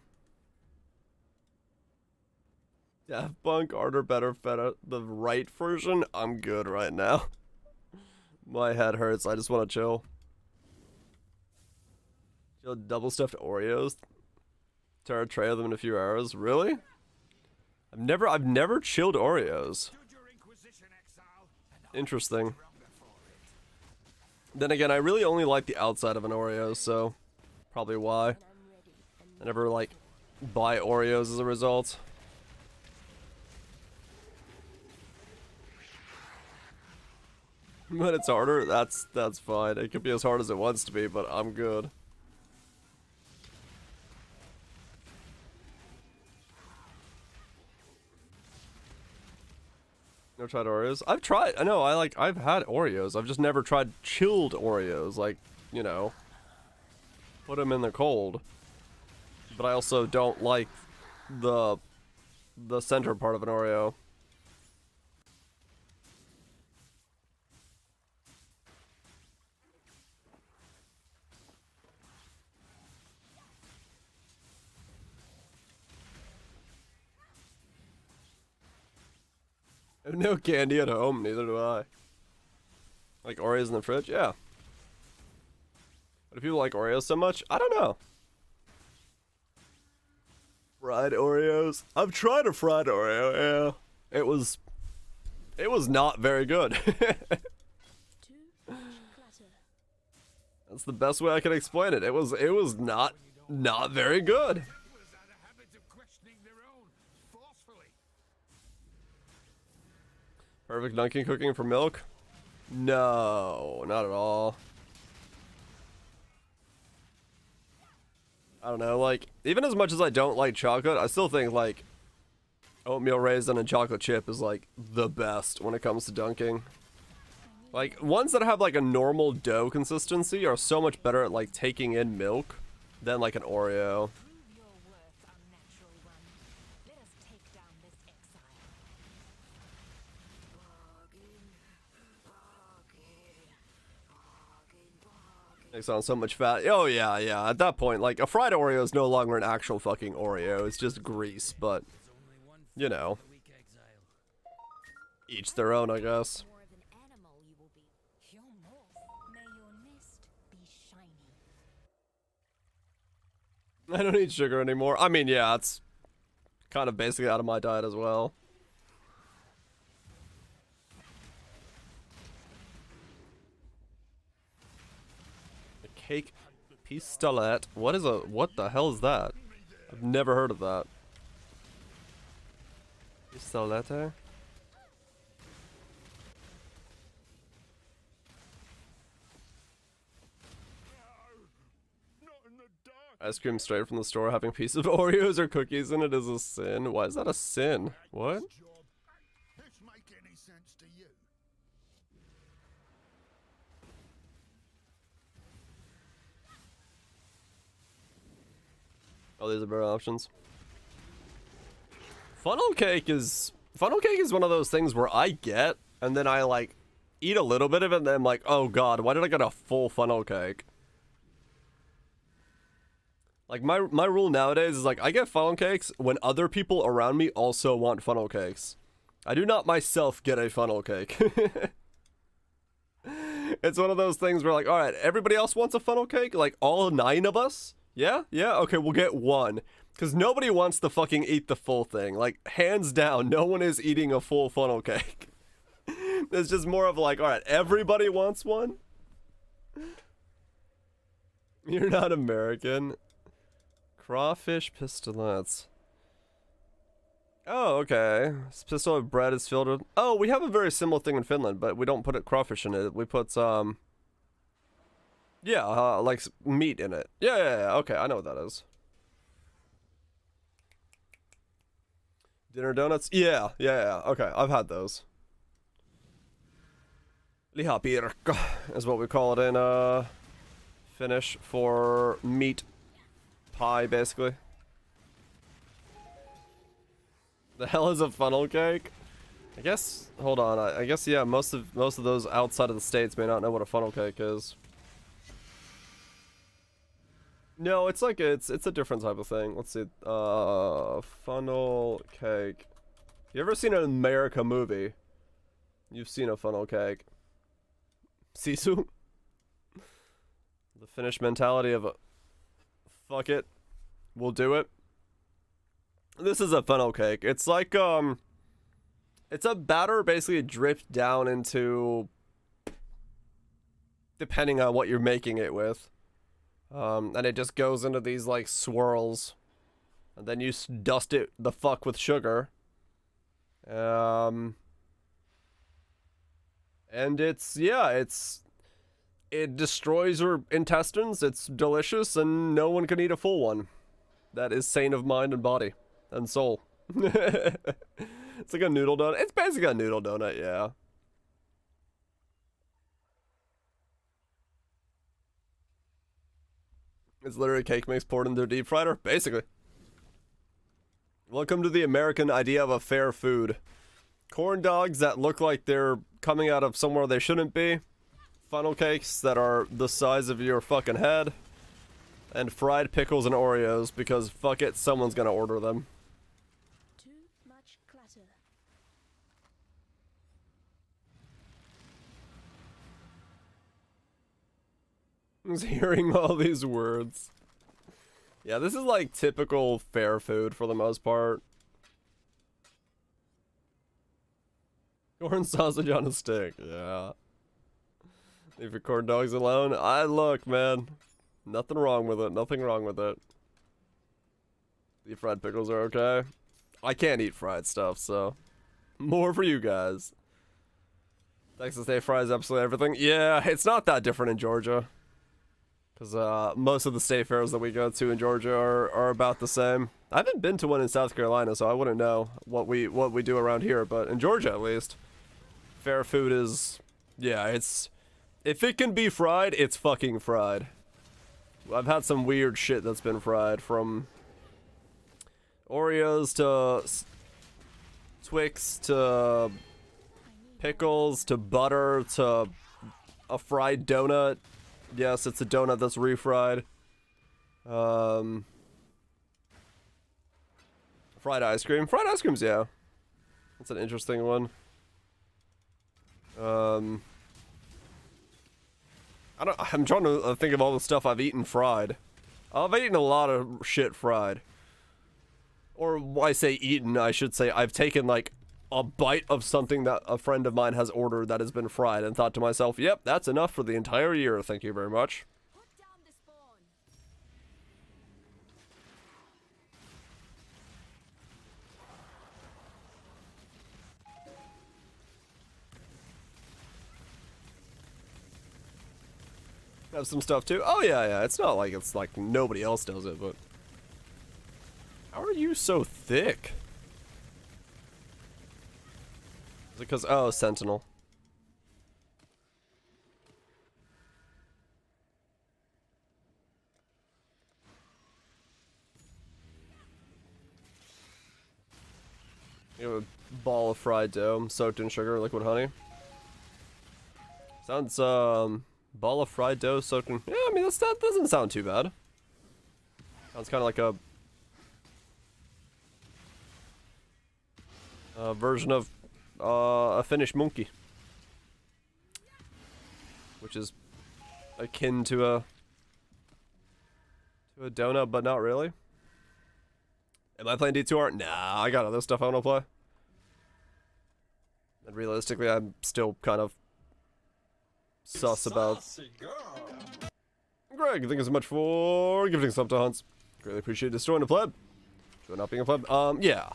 Daft Punk, harder, better, feta. The right version? I'm good right now. My head hurts. I just want to chill. Chill double stuffed Oreos. Tear a tray of them in a few hours. Really? I've never chilled Oreos. Interesting. Then again, I really only like the outside of an Oreo, so probably why. I never like buy Oreos as a result. But it's harder. That's fine. It could be as hard as it wants to be, but I'm good. Never tried Oreos. I've tried. I know. I've had Oreos. I've just never tried chilled Oreos. Like, you know, put them in the cold. But I also don't like the center part of an Oreo. I have no candy at home, neither do I. Like Oreos in the fridge? Yeah. But if people like Oreos so much, I don't know. Fried Oreos? I've tried a fried Oreo, yeah. It was not very good. Too much clutter. That's the best way I can explain it. It was not very good. Perfect dunking cooking for milk? No, not at all. I don't know, like, even as much as I don't like chocolate, I still think, like, oatmeal raisin and chocolate chip is, like, the best when it comes to dunking. Like, ones that have, like, a normal dough consistency are so much better at, like, taking in milk than, like, an Oreo. Prove your worth, unnatural one. Let us take down this exile. Takes on so much fat. Oh, yeah, yeah. At that point, like, a fried Oreo is no longer an actual fucking Oreo. It's just grease, but, you know. Each their own, I guess. More of an animal you will be. Your morph. May your nest be shiny. I don't eat sugar anymore. I mean, yeah, it's kind of basically out of my diet as well. A cake pistolet. What the hell is that? I've never heard of that. Pistolete? Ice cream straight from the store having a piece of Oreos or cookies in it is a sin. Why is that a sin? What? This make any sense to you? Oh, these are better options. Funnel cake is one of those things where I get and then I like eat a little bit of it and then I'm like, oh god, why did I get a full funnel cake? Like, my rule nowadays is, like, I get funnel cakes when other people around me also want funnel cakes. I do not myself get a funnel cake. It's one of those things where, like, alright, everybody else wants a funnel cake? Like, all 9 of us? Yeah? Yeah? Okay, we'll get one. Because nobody wants to fucking eat the full thing. Like, hands down, no one is eating a full funnel cake. It's just more of, like, alright, everybody wants one? You're not American. Crawfish pistolets. Oh, okay. This pistol of bread is filled with... Oh, we have a very similar thing in Finland, but we don't put crawfish in it. We put, yeah, like meat in it. Yeah, okay, I know what that is. Dinner donuts? Yeah, okay, I've had those. Lihapirkka is what we call it in, Finnish for meat pie, basically. The hell is a funnel cake? I guess, hold on, I guess, yeah, most of those outside of the States may not know what a funnel cake is. No, it's like, it's a different type of thing. Let's see, funnel cake. You ever seen an America movie? You've seen a funnel cake. Sisu? The Finnish mentality of, fuck it, we'll do it. This is a funnel cake. It's like, it's a batter basically dripped down into, depending on what you're making it with. And it just goes into these, like, swirls. And then you dust it the fuck with sugar. And it's, yeah, it destroys your intestines. It's delicious, and no one can eat a full one. That is sane of mind and body and soul. It's like a noodle donut. It's basically a noodle donut, yeah. It's literally cake mix poured into a deep fryer, basically. Welcome to the American idea of a fair food. Corn dogs that look like they're coming out of somewhere they shouldn't be. Funnel cakes that are the size of your fucking head. And fried pickles and Oreos, because fuck it, someone's gonna order them. Too much clutter. I was hearing all these words. Yeah, this is like typical fair food for the most part. Corn sausage on a stick, yeah. Leave your corn dogs alone. Look, man. Nothing wrong with it. Nothing wrong with it. The fried pickles are okay. I can't eat fried stuff, so more for you guys. Texas State fries absolutely everything. Yeah, it's not that different in Georgia. Because most of the state fairs that we go to in Georgia are about the same. I haven't been to one in South Carolina, so I wouldn't know what we do around here. But in Georgia, at least, fair food is, yeah, it's, if it can be fried, it's fucking fried. I've had some weird shit that's been fried, from Oreos to Twix to pickles to butter to a fried donut. Yes, it's a donut that's refried. Fried ice cream. Fried ice creams, yeah. That's an interesting one. I'm trying to think of all the stuff I've eaten fried. I've eaten a lot of shit fried. Or when I say eaten, I should say I've taken like a bite of something that a friend of mine has ordered that has been fried and thought to myself, yep, that's enough for the entire year, thank you very much. Put down the spawn. Have some stuff too. Oh yeah, it's not like it's like nobody else does it, but how are you so thick? Is it because oh, Sentinel? You have a ball of fried dough soaked in sugar, liquid honey. Sounds ball of fried dough soaked in. Yeah, I mean that doesn't sound too bad. Sounds kind of like a version of a Finnish monkey, which is akin to a donut, but not really. Am I playing D2R? Nah, I got other stuff I want to play. And realistically, I'm still kind of sus about. Greg, thank you so much for gifting sub to Hunts. Greatly appreciate destroying the pleb. Join not being a pleb. Yeah.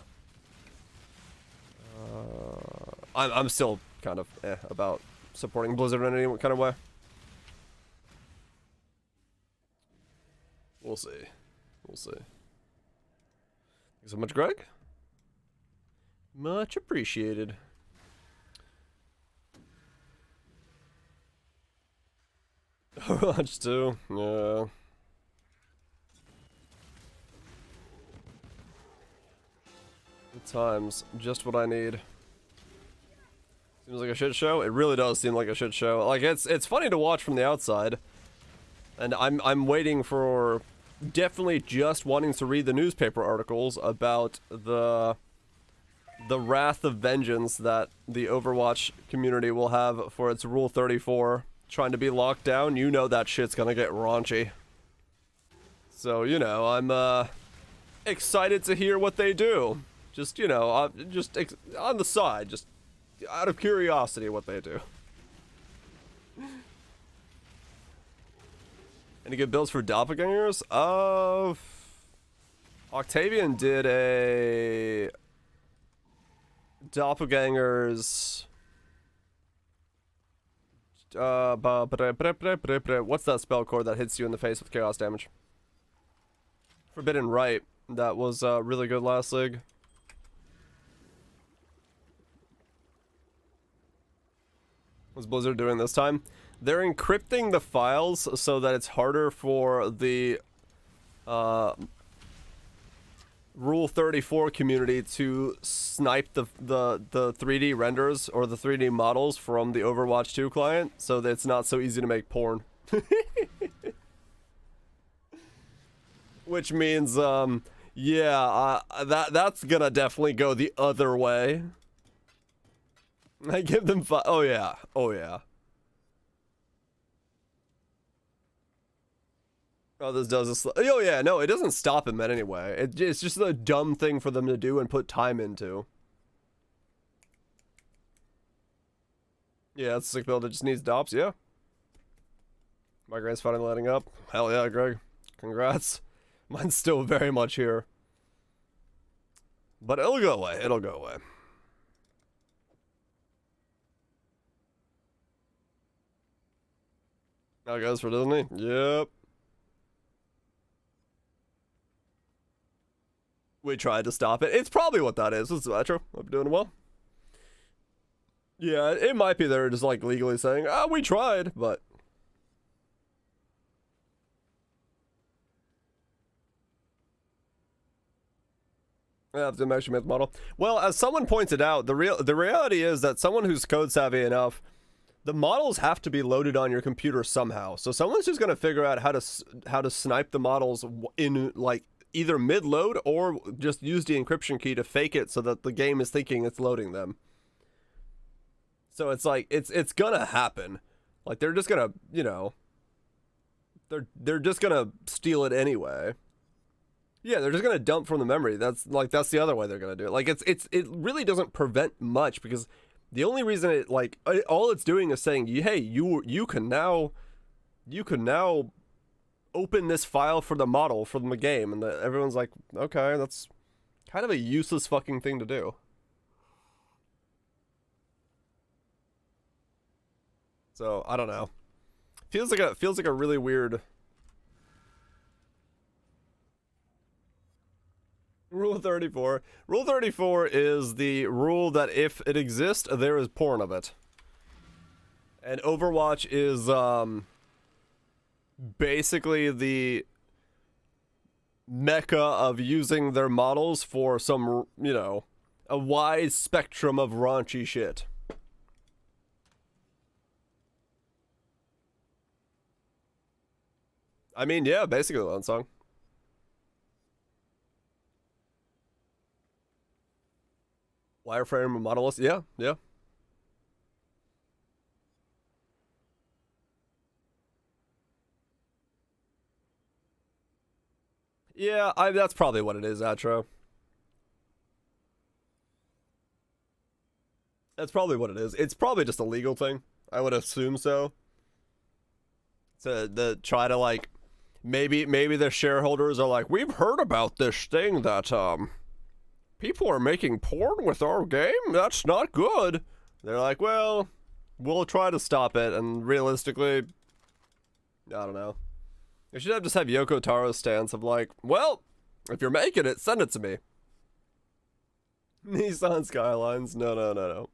I'm still kind of about supporting Blizzard in any kind of way. We'll see. We'll see. Thanks so much, Greg. Much appreciated. Overwatch 2, yeah. Good times, just what I need. Seems like a shit show. It really does seem like a shit show. Like it's funny to watch from the outside, and I'm waiting for definitely just wanting to read the newspaper articles about the wrath of vengeance that the Overwatch community will have for its Rule 34 trying to be locked down. You know that shit's gonna get raunchy. So, you know, I'm excited to hear what they do. Just, you know, just on the side, just out of curiosity what they do. Any good builds for doppelgangers? Octavian did a doppelgangers. What's that spell core that hits you in the face with chaos damage? Forbidden Right. That was really good last league. What's Blizzard doing this time? They're encrypting the files so that it's harder for the Rule 34 community to snipe the 3D renders or the 3D models from the Overwatch 2 client, so that it's not so easy to make porn. Which means, yeah, that's gonna definitely go the other way. I give them oh yeah, oh yeah. Oh, this does this. Oh yeah, no, it doesn't stop him in any way. It's just a dumb thing for them to do and put time into. Yeah, it's a sick build. It just needs dops. Yeah. Migraine's finally letting up. Hell yeah, Greg. Congrats. Mine's still very much here. But it'll go away. It'll go away. Now it goes for Disney. Yep. We tried to stop it. It's probably what that is. It's Metro. I'm doing well. Yeah, it might be they're just like legally saying, ah, we tried, but. Yeah, the actually made the model. Well, as someone pointed out, the reality is that someone who's code savvy enough, the models have to be loaded on your computer somehow. So someone's just gonna figure out how to snipe the models in like either mid-load or just use the encryption key to fake it so that the game is thinking it's loading them. So it's like it's gonna happen. Like they're just gonna, you know, they're just gonna steal it anyway. Yeah, they're just gonna dump from the memory. That's the other way they're gonna do it. Like it really doesn't prevent much, because the only reason it all it's doing is saying, hey, you can now open this file for the model from the game, and everyone's like, okay, that's kind of a useless fucking thing to do. So I don't know. Feels like a really weird Rule 34. Rule 34 is the rule that if it exists, there is porn of it. And Overwatch is basically the mecca of using their models for some, a wide spectrum of raunchy shit. I mean, yeah, basically Lone Song. Wireframe modelless, yeah, yeah. Yeah, that's probably what it is, Atro. That's probably what it is. It's probably just a legal thing. I would assume so. To try to, like, maybe the shareholders are like, we've heard about this thing that people are making porn with our game. That's not good. They're like, well, we'll try to stop it. And realistically, I don't know. I should just have Yoko Taro's stance of like, well, if you're making it, send it to me. Nissan Skylines, no.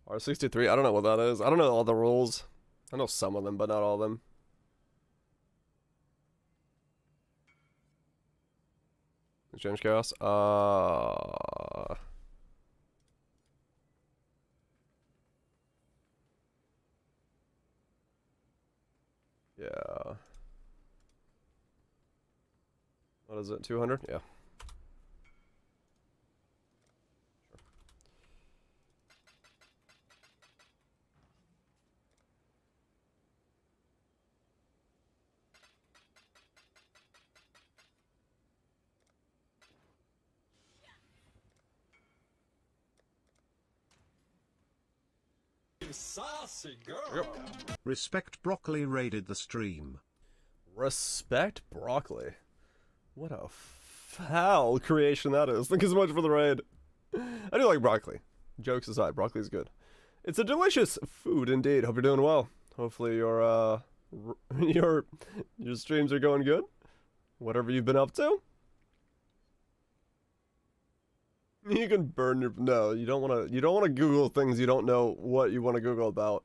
R63, I don't know what that is. I don't know all the rules. I know some of them, but not all of them. Exchange chaos. Yeah. What is it? 200? Yeah. Saucy girl. Yep. Respect Broccoli raided the stream. Respect Broccoli. What a foul creation that is. Thank you so much for the raid. I do like broccoli. Jokes aside, broccoli's good. It's a delicious food indeed. Hope you're doing well. Hopefully your your streams are going good. Whatever you've been up to. You can burn your you don't wanna Google things you don't know what you want to Google about.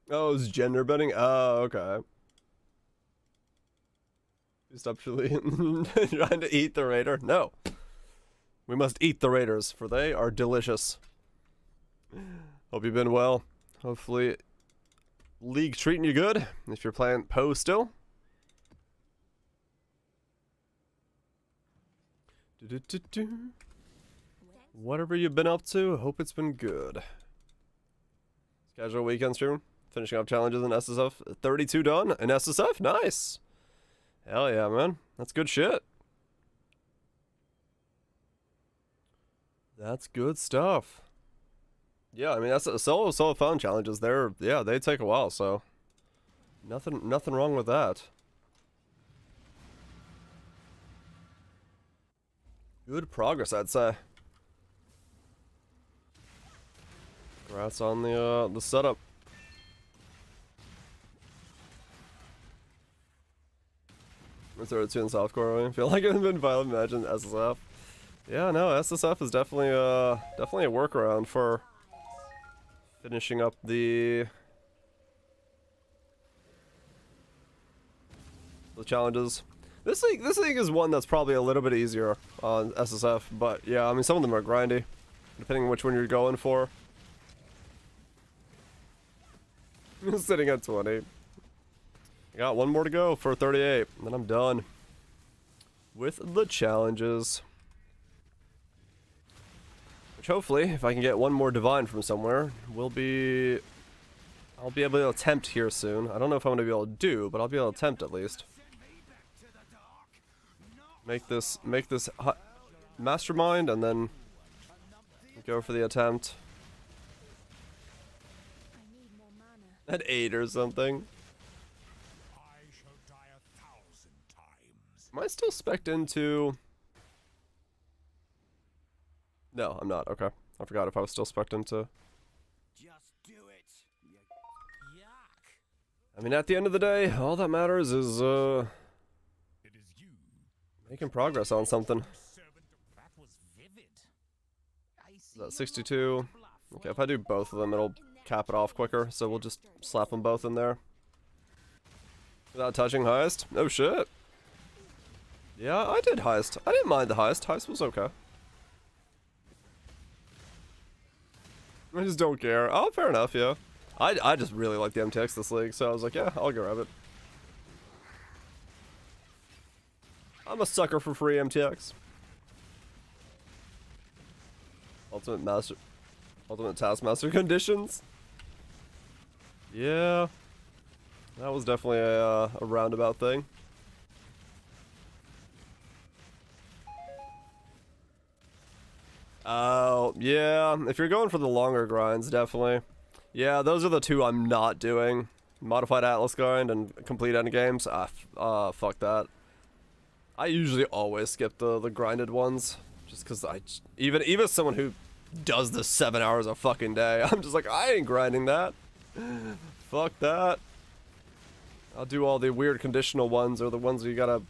Oh, it's gender bending? Oh, okay. Stop trying to eat the raider? No. We must eat the raiders, for they are delicious. Hope you've been well. Hopefully League treating you good. If you're playing Poe still. Whatever you've been up to, hope it's been good. Casual weekend stream. Finishing up challenges in SSF. 32 done in SSF? Nice. Hell yeah, man. That's good shit. That's good stuff. Yeah, I mean, that's solo phone challenges. They take a while, so nothing wrong with that. Good progress, I'd say. Congrats on the setup. Is there a 2 in softcore? I feel like I've been violent. Imagine SSF. Yeah, no, SSF is definitely a workaround for finishing up the challenges. This league is one that's probably a little bit easier on SSF, but yeah, I mean some of them are grindy, depending on which one you're going for. Sitting at 20. I got one more to go for 38, and then I'm done with the challenges. Which hopefully, if I can get one more divine from somewhere, I'll be able to attempt here soon. I don't know if I'm gonna be able to do, but I'll be able to attempt at least. Make this mastermind, and then go for the attempt. I need more mana. At 8 or something. I shall die 1,000 times. Am I still spec'd into... No, I'm not. Okay. I forgot if I was still spec'd into... Just do it. Yuck. I mean, at the end of the day, all that matters is, It is you. making progress on something. Servant. That was vivid. I see. Is that 62? Okay, if I do both of them, it'll cap it off quicker, so we'll just slap them both in there. Without touching highest? Oh shit. Yeah, I did highest. I didn't mind the highest. Highest was okay. I just don't care. Oh, fair enough, yeah. I just really like the MTX this league, so I was like, yeah, I'll grab it. I'm a sucker for free MTX. Ultimate Taskmaster conditions. Yeah. That was definitely a roundabout thing. Oh, yeah. If you're going for the longer grinds, definitely. Yeah, those are the two I'm not doing. Modified Atlas grind and complete endgames. Fuck that. I usually always skip the grinded ones. Just because even as someone who does this 7 hours a fucking day, I'm just like, I ain't grinding that. Fuck that. I'll do all the weird conditional ones, or the ones where you gotta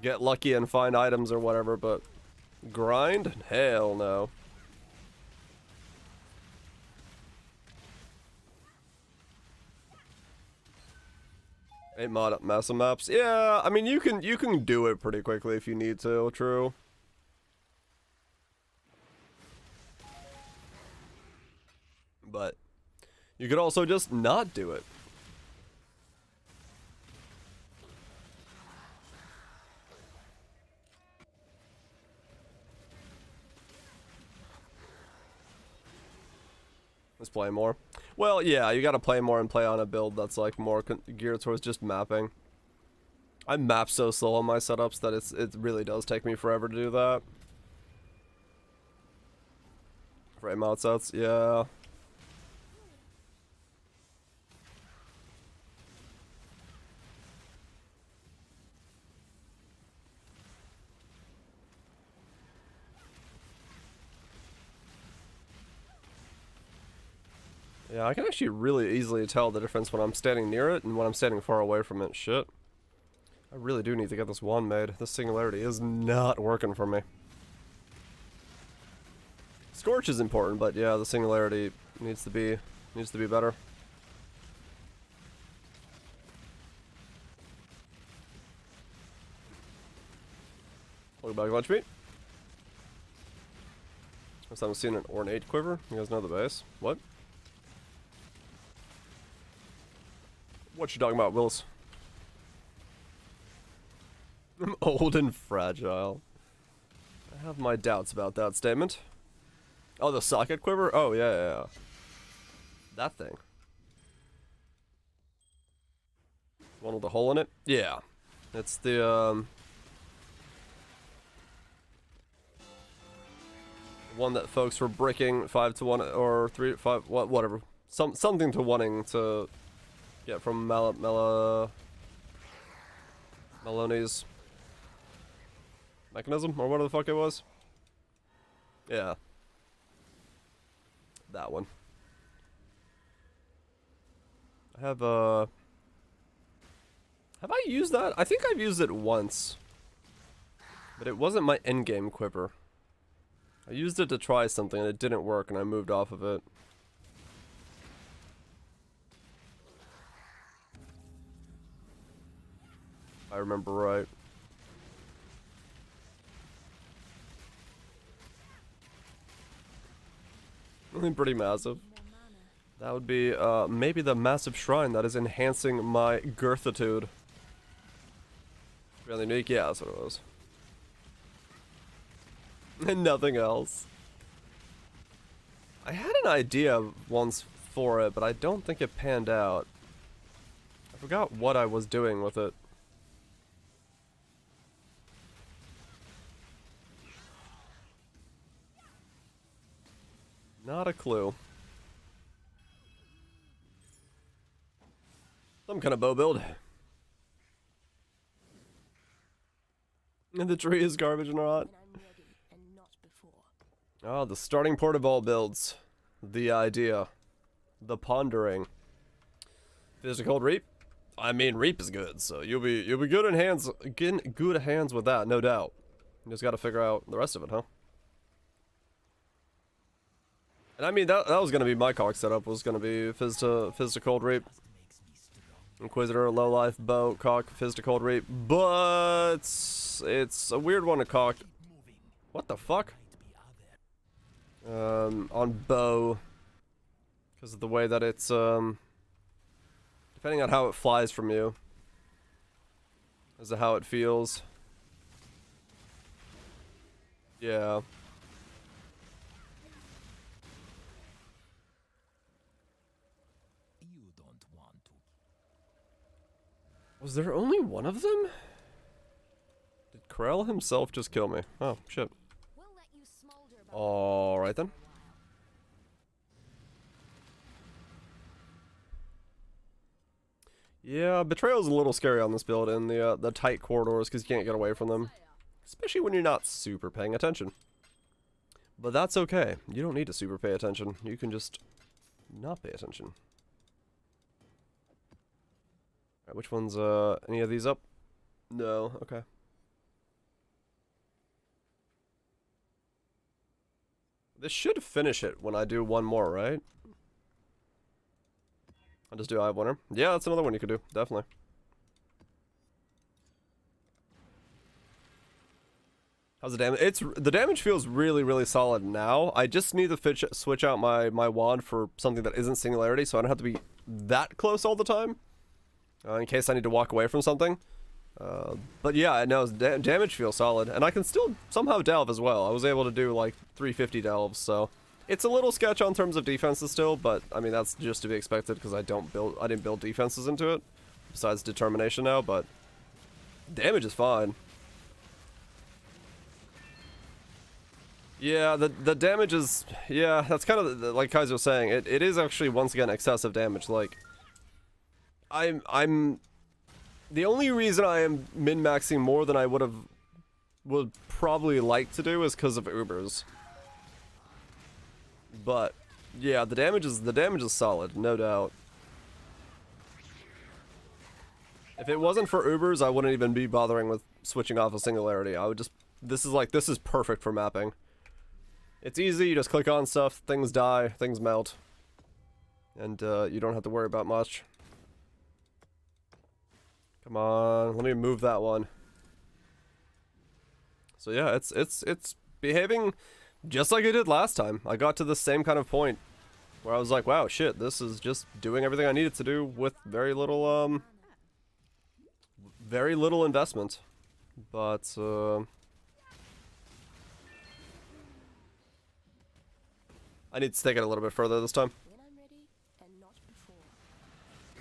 get lucky and find items or whatever, but grind? Hell no. Eight mod massive maps. Yeah, I mean you can do it pretty quickly if you need to, true. But you could also just not do it. Let's play more. Well, yeah, you gotta play more and play on a build that's like more geared towards just mapping. I map so slow on my setups that it really does take me forever to do that. Frame out sets, yeah. Yeah, I can actually really easily tell the difference when I'm standing near it and when I'm standing far away from it. Shit. I really do need to get this wand made. This singularity is not working for me. Scorch is important, but yeah, the singularity needs to be better. Welcome back, Lunch Meat. First time I've seen an ornate quiver. You guys know the base. What? What you talking about, Willis? I'm old and fragile. I have my doubts about that statement. Oh, the socket quiver? Oh, yeah. That thing. One with a hole in it? Yeah. It's the, one that folks were bricking 5 to 1 or 3 to 5, whatever. Something to wanting to get from Maloney's mechanism, or whatever the fuck it was. Yeah. That one. I have I used that? I think I've used it once. But it wasn't my endgame quiver. I used it to try something and it didn't work and I moved off of it. I remember right. Pretty massive. That would be maybe the massive shrine that is enhancing my girthitude. Really unique? Yeah, that's what it was. And nothing else. I had an idea once for it, but I don't think it panned out. I forgot what I was doing with it. Not a clue. Some kind of bow build. And the tree is garbage or not. When I'm ready and not before. Oh, the starting port of all builds. The idea. The pondering. Physical reap? I mean, reap is good, so you'll be good in hands, good hands with that, no doubt. You just got to figure out the rest of it, huh? And I mean, that was gonna be my cock setup. Was gonna be fizz to cold reap, Inquisitor, low life, bow, cock, fizz to cold reap, but it's a weird one to cock. What the fuck? On bow, because of the way that it's depending on how it flies from you, as to how it feels. Yeah. You don't want to. Was there only one of them? Did Krell himself just kill me? Oh, shit. We'll let you smolder by Alright then. Yeah, Betrayal's a little scary on this build in the tight corridors because you can't get away from them. Especially when you're not super paying attention. But that's okay. You don't need to super pay attention. You can just not pay attention. Alright, which one's, any of these up? No, okay. This should finish it when I do one more, right? I'll just do Eye of Winter. Yeah, that's another one you could do, definitely. How's the damage? The damage feels really solid now. I just need to switch out my wand for something that isn't Singularity, so I don't have to be that close all the time. In case I need to walk away from something. But yeah, no, damage feels solid, and I can still somehow delve as well. I was able to do like 350 delves, so it's a little sketch on terms of defenses still, but I mean that's just to be expected because I didn't build defenses into it, besides determination now. But damage is fine. Yeah, the damage is, yeah, that's kind of like Kaiser was saying. It is actually once again excessive damage. Like I'm the only reason I am min-maxing more than I would probably like to do is because of Ubers. But yeah, the damage is solid, no doubt. If it wasn't for Ubers, I wouldn't even be bothering with switching off a Singularity. I would just, this is perfect for mapping. It's easy, you just click on stuff, things die, things melt. And you don't have to worry about much. Come on, let me move that one. So yeah, it's behaving just like it did last time. I got to the same kind of point where I was like, wow, shit, this is just doing everything I needed to do with very little investment. But I need to take it a little bit further this time. when I'm ready and not before.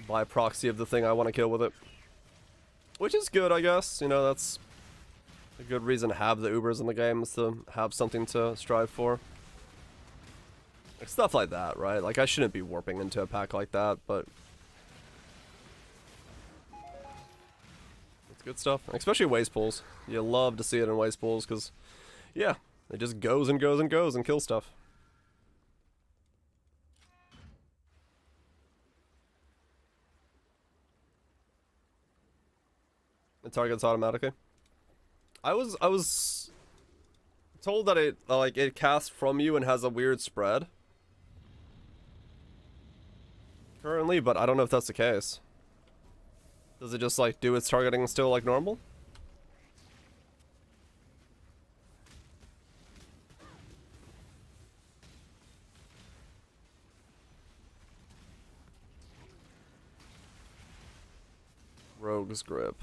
By proxy of the thing I want to kill with it. Which is good, I guess. You know, that's a good reason to have the Ubers in the game, is to have something to strive for. Like, stuff like that, right? Like, I shouldn't be warping into a pack like that, but it's good stuff. Especially waste pools. You love to see it in waste pools, because, yeah, it just goes and goes and goes and kills stuff. It targets automatically. I was told that it casts from you and has a weird spread currently, but I don't know if that's the case. Does it just like do its targeting still like normal? Rogue's Grip.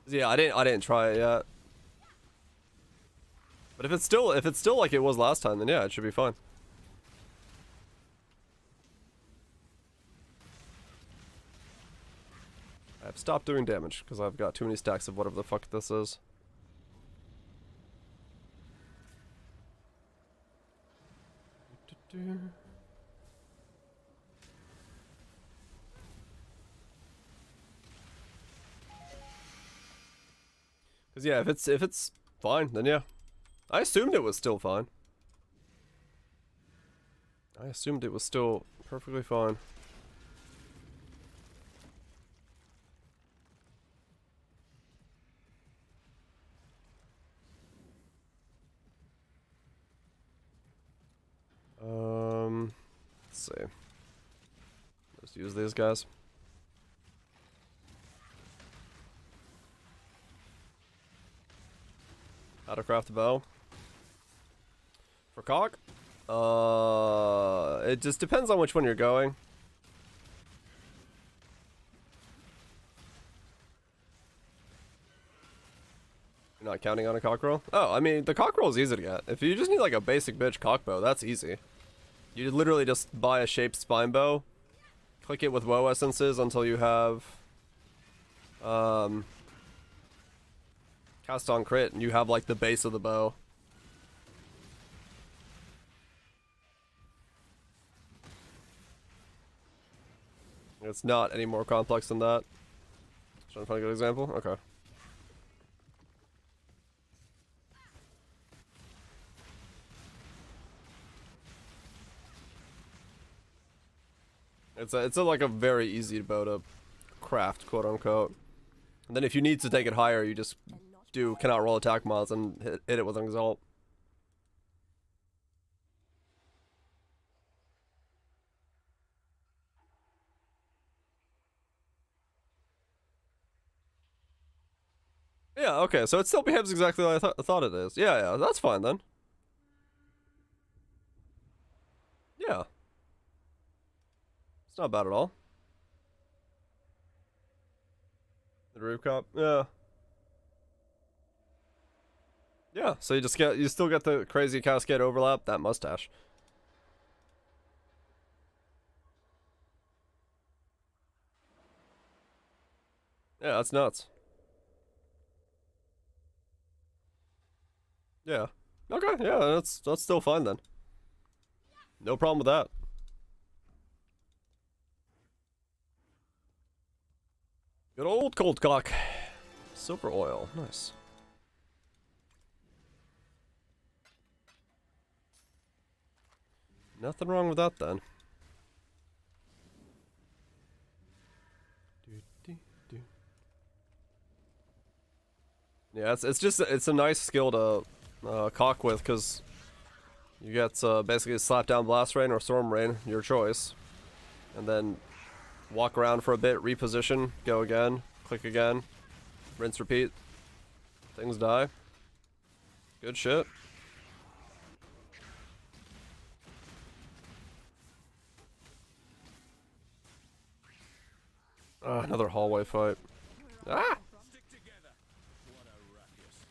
Yeah, I didn't try it yet. But if it's still like it was last time, then yeah, it should be fine. I've stopped doing damage because I've got too many stacks of whatever the fuck this is. Cause yeah, if it's fine, then yeah. I assumed it was still fine. I assumed it was still perfectly fine. Let's see. Let's use these guys. How to craft a bow. For cock? It just depends on which one you're going. You're not counting on a cockroll? Oh, I mean, the cockroll is easy to get. If you just need like a basic bitch cockbow, that's easy. You literally just buy a shaped spine bow, click it with woe essences until you have cast on crit, and you have like the base of the bow. It's not any more complex than that. Trying to find a good example? Okay. It's like a very easy bow to craft, quote unquote. And then if you need to take it higher, you just do cannot roll attack mods and hit it with an exalt. Yeah, okay, so it still behaves exactly like I thought it is. Yeah, that's fine then. Yeah. It's not bad at all. The roof cop, yeah. Yeah, so you still get the crazy cascade overlap, that mustache. Yeah, that's nuts. Yeah. Okay, yeah, that's still fine then. No problem with that. Good old cold cock. Silver oil, nice. Nothing wrong with that then. Yeah, it's a nice skill to cock with, because you get basically slap down blast rain or storm rain, your choice, and then walk around for a bit, reposition, go again, click again, rinse, repeat. Things die. Good shit. Another hallway fight. Ah! Stick together. What a ruckus.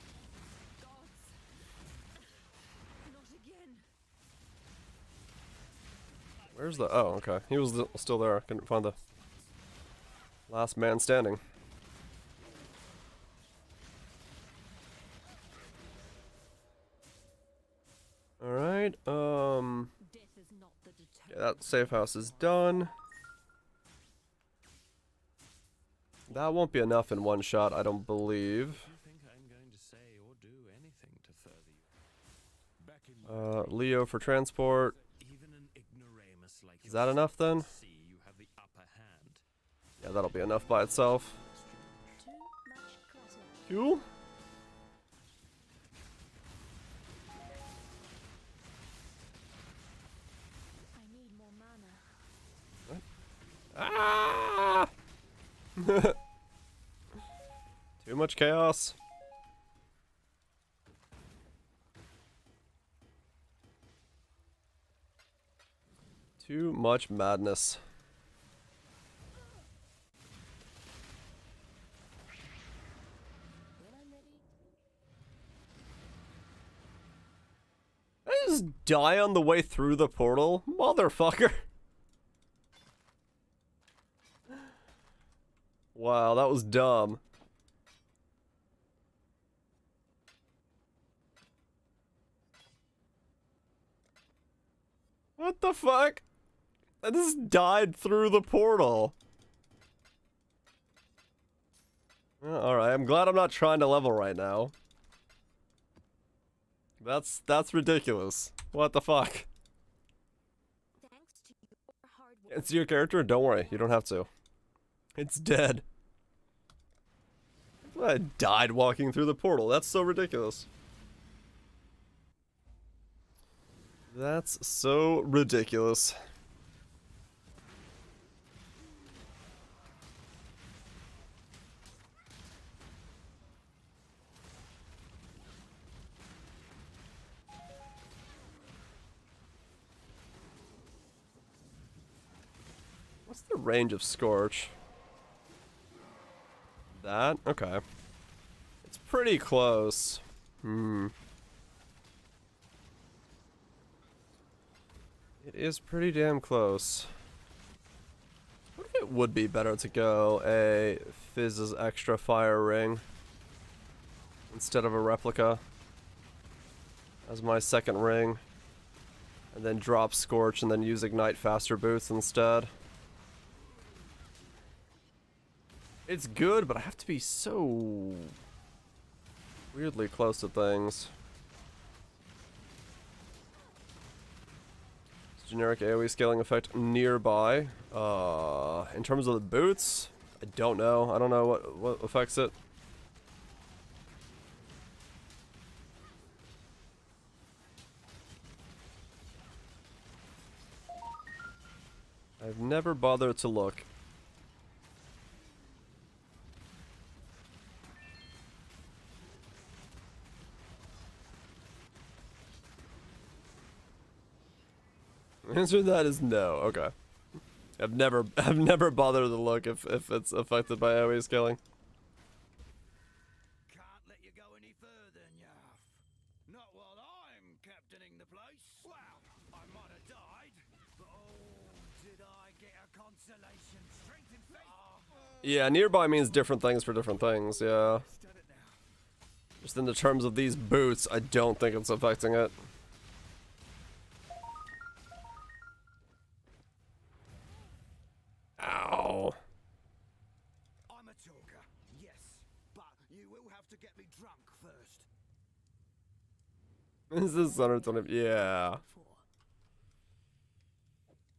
Gods. Not again. Where's the... Oh, okay. He was still there. I couldn't find the last man standing. Alright, Death is not the deterrent. yeah, that safe house is done. That won't be enough in one shot, I don't believe. You think I'm going to say or do anything to further you? Back in Leo for transport. Even an ignoramus like Is that enough then? see you have the upper hand. Yeah, that'll be enough by itself. Too much clutter. Cool. I need more mana. Ah! Too much chaos. Too much madness. When I'm ready. I just die on the way through the portal? Motherfucker. Wow, that was dumb. What the fuck? I just died through the portal. Alright, I'm glad I'm not trying to level right now. That's ridiculous. What the fuck? Thanks to your hard work. It's your character? Don't worry, you don't have to. It's dead. I died walking through the portal. That's so ridiculous. That's so ridiculous. What's the range of Scorch? That? Okay. It's pretty close. It is pretty damn close. What if it would be better to go a Fizz's extra fire ring instead of a replica as my second ring, and then drop Scorch and then use Ignite faster boots instead? It's good, but I have to be so weirdly close to things. Generic AoE scaling effect nearby. In terms of the boots, I don't know. I don't know what affects it. I've never bothered to look. The answer to that is no. Okay. I've never bothered to look if it's affected by AoE scaling. Can't let you go any further, Nyarf. Not while I'm captaining the place. Well, I might have died, but oh, did I get a consolation? Strength and faith. Yeah, nearby means different things for different things, yeah. Done it now. Just in the terms of these boots, I don't think it's affecting it. Ow. I'm a talker, yes, but you will have to get me drunk first. This is 120. Yeah.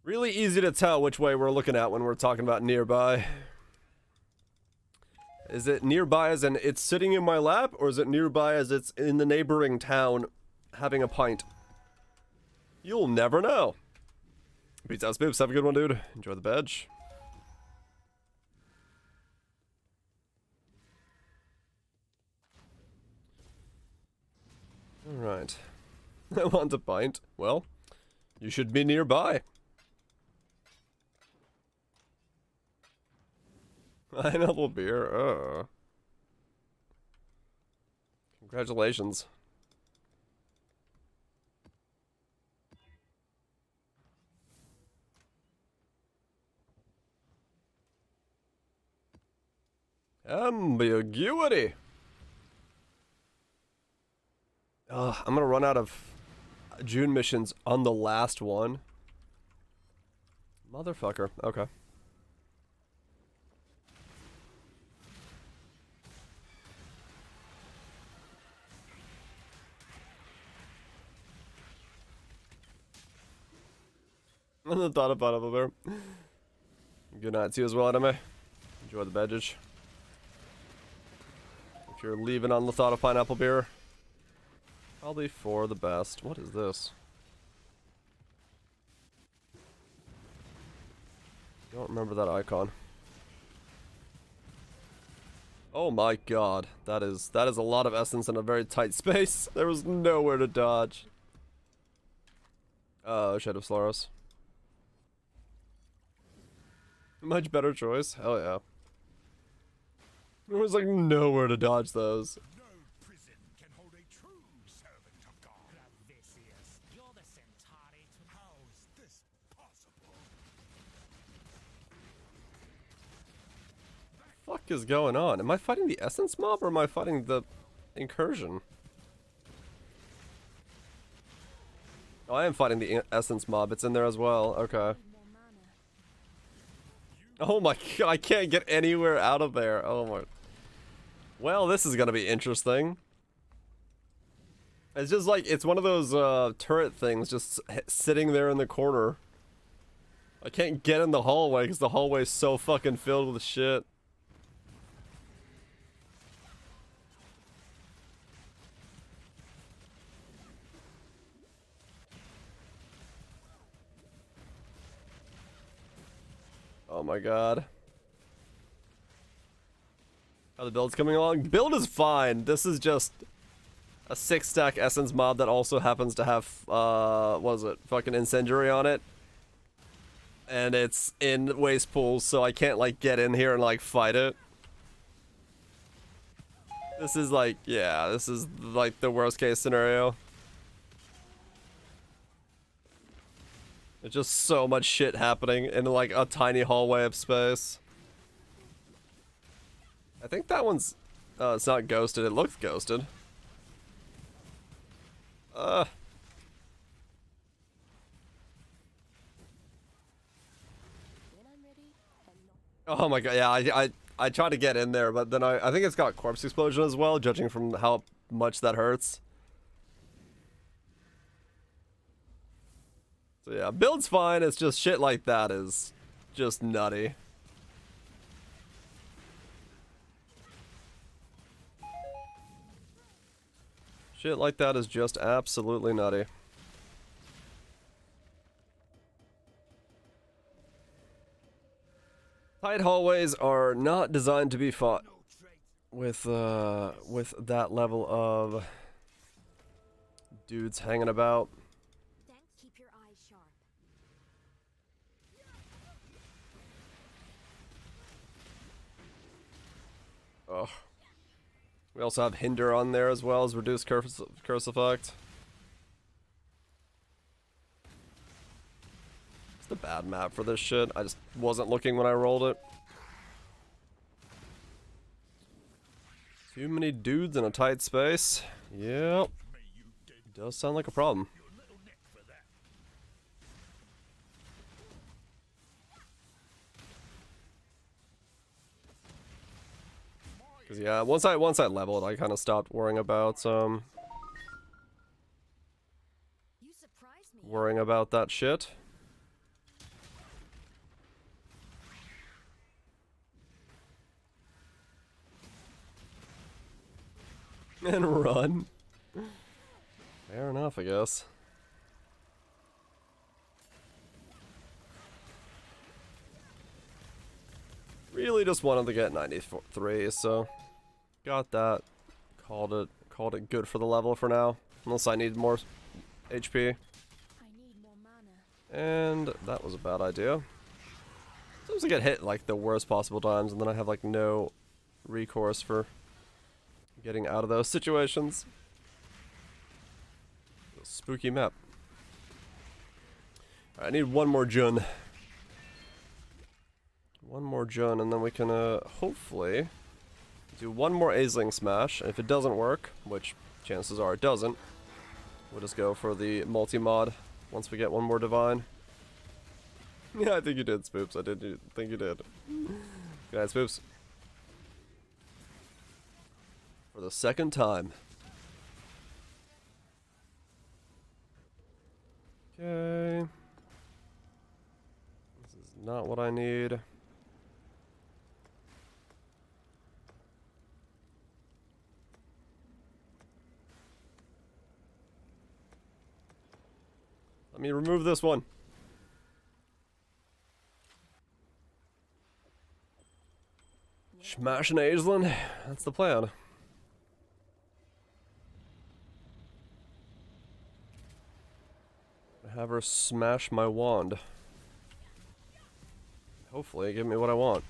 Really easy to tell which way we're looking at when we're talking about nearby. Is it nearby as in it's sitting in my lap, or is it nearby as it's in the neighboring town having a pint? You'll never know. Peace out, Spoops. Have a good one, dude. Enjoy the badge. Alright. I want a pint. Well, you should be nearby. Pineapple beer. Congratulations. Ambiguity. I'm gonna run out of June missions on the last one. Motherfucker. Okay. And the thought of pineapple bear. Good night to you as well, anime. Enjoy the badge. If you're leaving on the thought of pineapple beer, probably for the best. What is this? Don't remember that icon. Oh my god, that is a lot of essence in a very tight space. There was nowhere to dodge. Oh, Shadow of Slaros. Much better choice. Hell yeah. There was like nowhere to dodge those. No prison can hold a true servant of God. Gravicius, you're the Centauri. How's this possible? Fuck is going on? Am I fighting the essence mob or am I fighting the incursion? Oh, I am fighting the essence mob. It's in there as well. Okay. More mana. Oh my god, I can't get anywhere out of there. Oh my. Well, this is gonna be interesting. It's just like, it's one of those turret things just sitting there in the corner. I can't get in the hallway because the hallway is so fucking filled with shit. Oh my god. How the build's coming along? Build is fine. This is just a 6-stack essence mob that also happens to have, what is it? Fucking incendiary on it. And it's in waste pools, so I can't, like, get in here and, like, fight it. This is, like, yeah, this is, like, the worst case scenario. There's just so much shit happening in, like, a tiny hallway of space. I think that one's, it's not ghosted. It looks ghosted. When I'm ready, and not Oh my god, yeah, I tried to get in there, but then I think it's got corpse explosion as well, judging from how much that hurts. So yeah, build's fine, it's just shit like that is just nutty. Shit like that is just absolutely nutty. Tight hallways are not designed to be fought with that level of dudes hanging about. Then keep your eyes sharp. Ugh. We also have hinder on there as well as reduced curse effect. It's the bad map for this shit. I just wasn't looking when I rolled it. Too many dudes in a tight space. Yep. Does sound like a problem. Cause yeah, once I leveled, I kind of stopped worrying about You surprise me. worrying about that shit. And run. Fair enough, I guess. Really just wanted to get 93, so got that. Called it good for the level for now. Unless I need more HP. I need more mana. And that was a bad idea. Sometimes I get hit like the worst possible times and then I have like no recourse for getting out of those situations. Spooky map. Alright, I need one more Jun. One more Jun and then we can hopefully do one more Aisling smash. And if it doesn't work, which chances are it doesn't, we'll just go for the multi-mod once we get one more divine. Yeah, I think you did, Spoops. I did think you did. Good night, Spoops. For the second time. Okay. This is not what I need. Let me remove this one. Smash an Aisling. That's the plan. Have her smash my wand. Hopefully, give me what I want.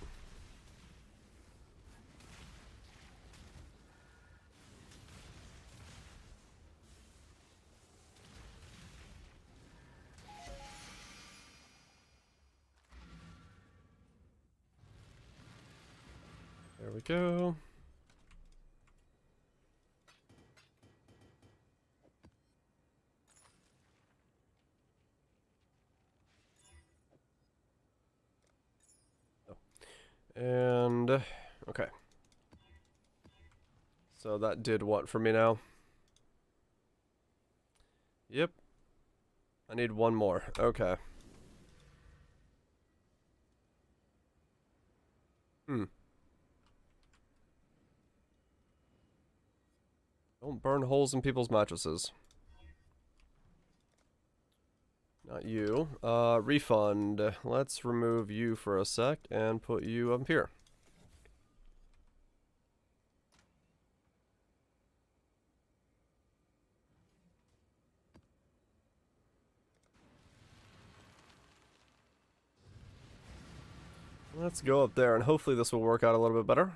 There we go. And, okay. So that did what for me now? Yep. I need one more. Okay. Don't burn holes in people's mattresses. Not you. Refund. Let's remove you for a sec and put you up here. Let's go up there and hopefully this will work out a little bit better.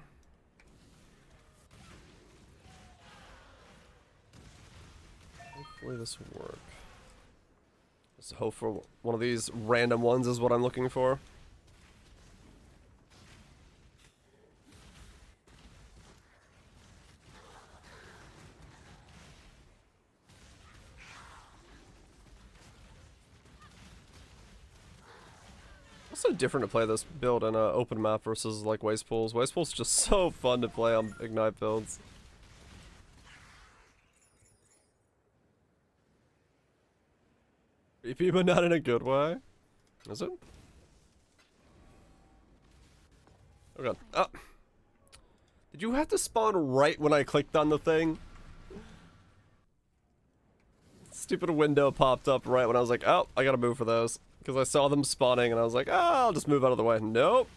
Hopefully this will work. Just hope for one of these random ones is what I'm looking for. It's so different to play this build in an open map versus like waste pools. Waste pools just so fun to play on Ignite builds. Creepy, but not in a good way. Is it? Oh god. Ah! Did you have to spawn right when I clicked on the thing? Stupid window popped up right when I was like, oh, I gotta move for those. Because I saw them spawning and I was like, ah, I'll just move out of the way. Nope.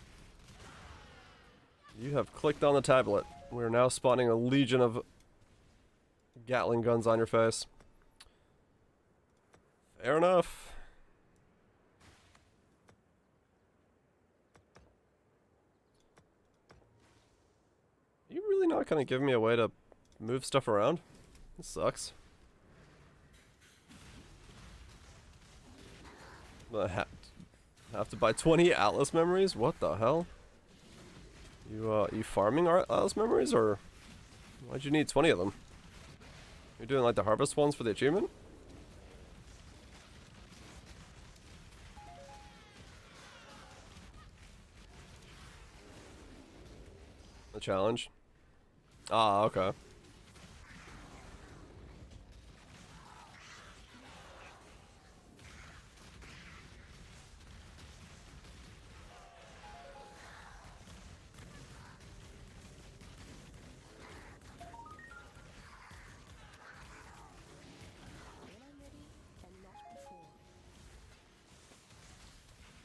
You have clicked on the tablet. We are now spawning a legion of Gatling guns on your face. Fair enough. Are you really not kind of giving me a way to move stuff around? This sucks. I have to buy 20 Atlas memories? What the hell? You farming Atlas memories, or why'd you need 20 of them? You're doing like the harvest ones for the achievement? The challenge? Ah, okay.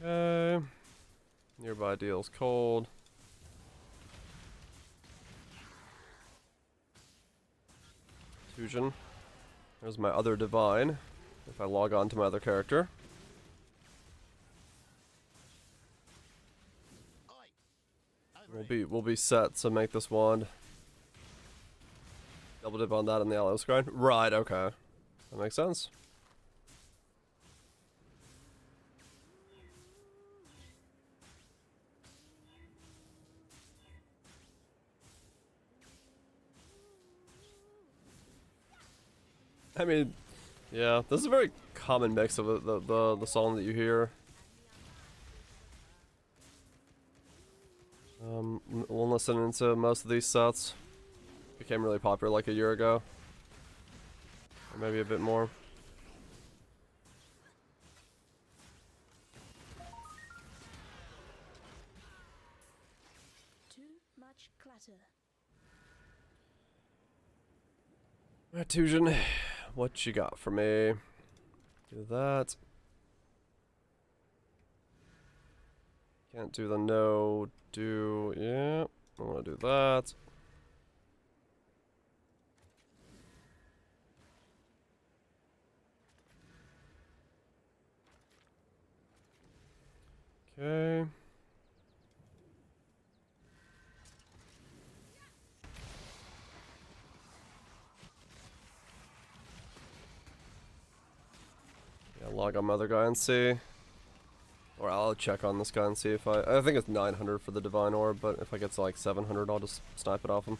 Okay. Nearby deals cold. Fusion. There's my other divine. If I log on to my other character. We'll be set to make this wand. Double dip on that in the Allos grind. Right, okay. That makes sense. I mean, yeah, this is a very common mix of the song that you hear. When listening to most of these sets, became really popular like a year ago, or maybe a bit more. Too much clutter. Alright, Tujan, what you got for me? Do that. Can't do the no, do, yeah, I want to do that. Okay. I'll log on my other guy and see. Or I'll check on this guy and see if I think it's 900 for the Divine Orb, but if I get to like 700, I'll just snipe it off him.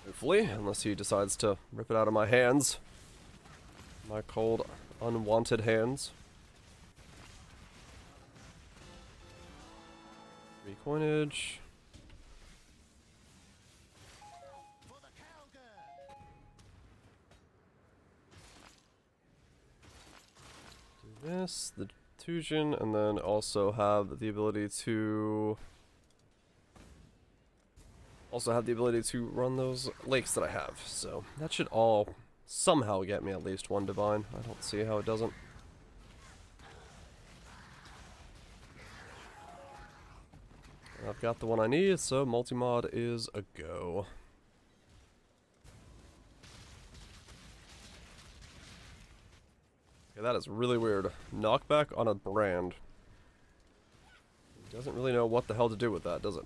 Hopefully, unless he decides to rip it out of my hands. My cold, unwanted hands. 3 coinage. Do this, the Tujin, and then also have the ability to run those lakes that I have. So that should all somehow get me at least 1 divine. I don't see how it doesn't. And I've got the one I need, so multi-mod is a go. Okay, that is really weird. Knockback on a brand. Doesn't really know what the hell to do with that, does it?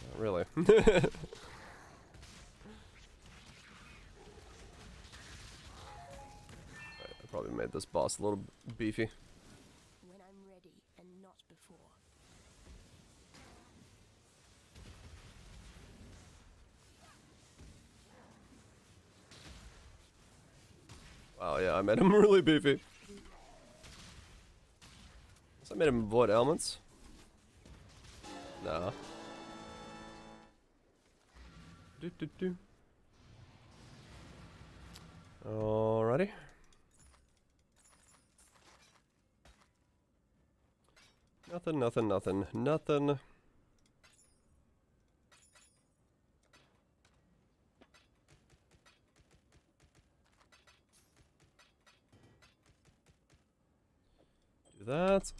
Not really. I probably made this boss a little beefy. When I'm ready and not before. Wow, yeah, I made him really beefy. I made him avoid elements. Nah. Alrighty. Nothing. Do that.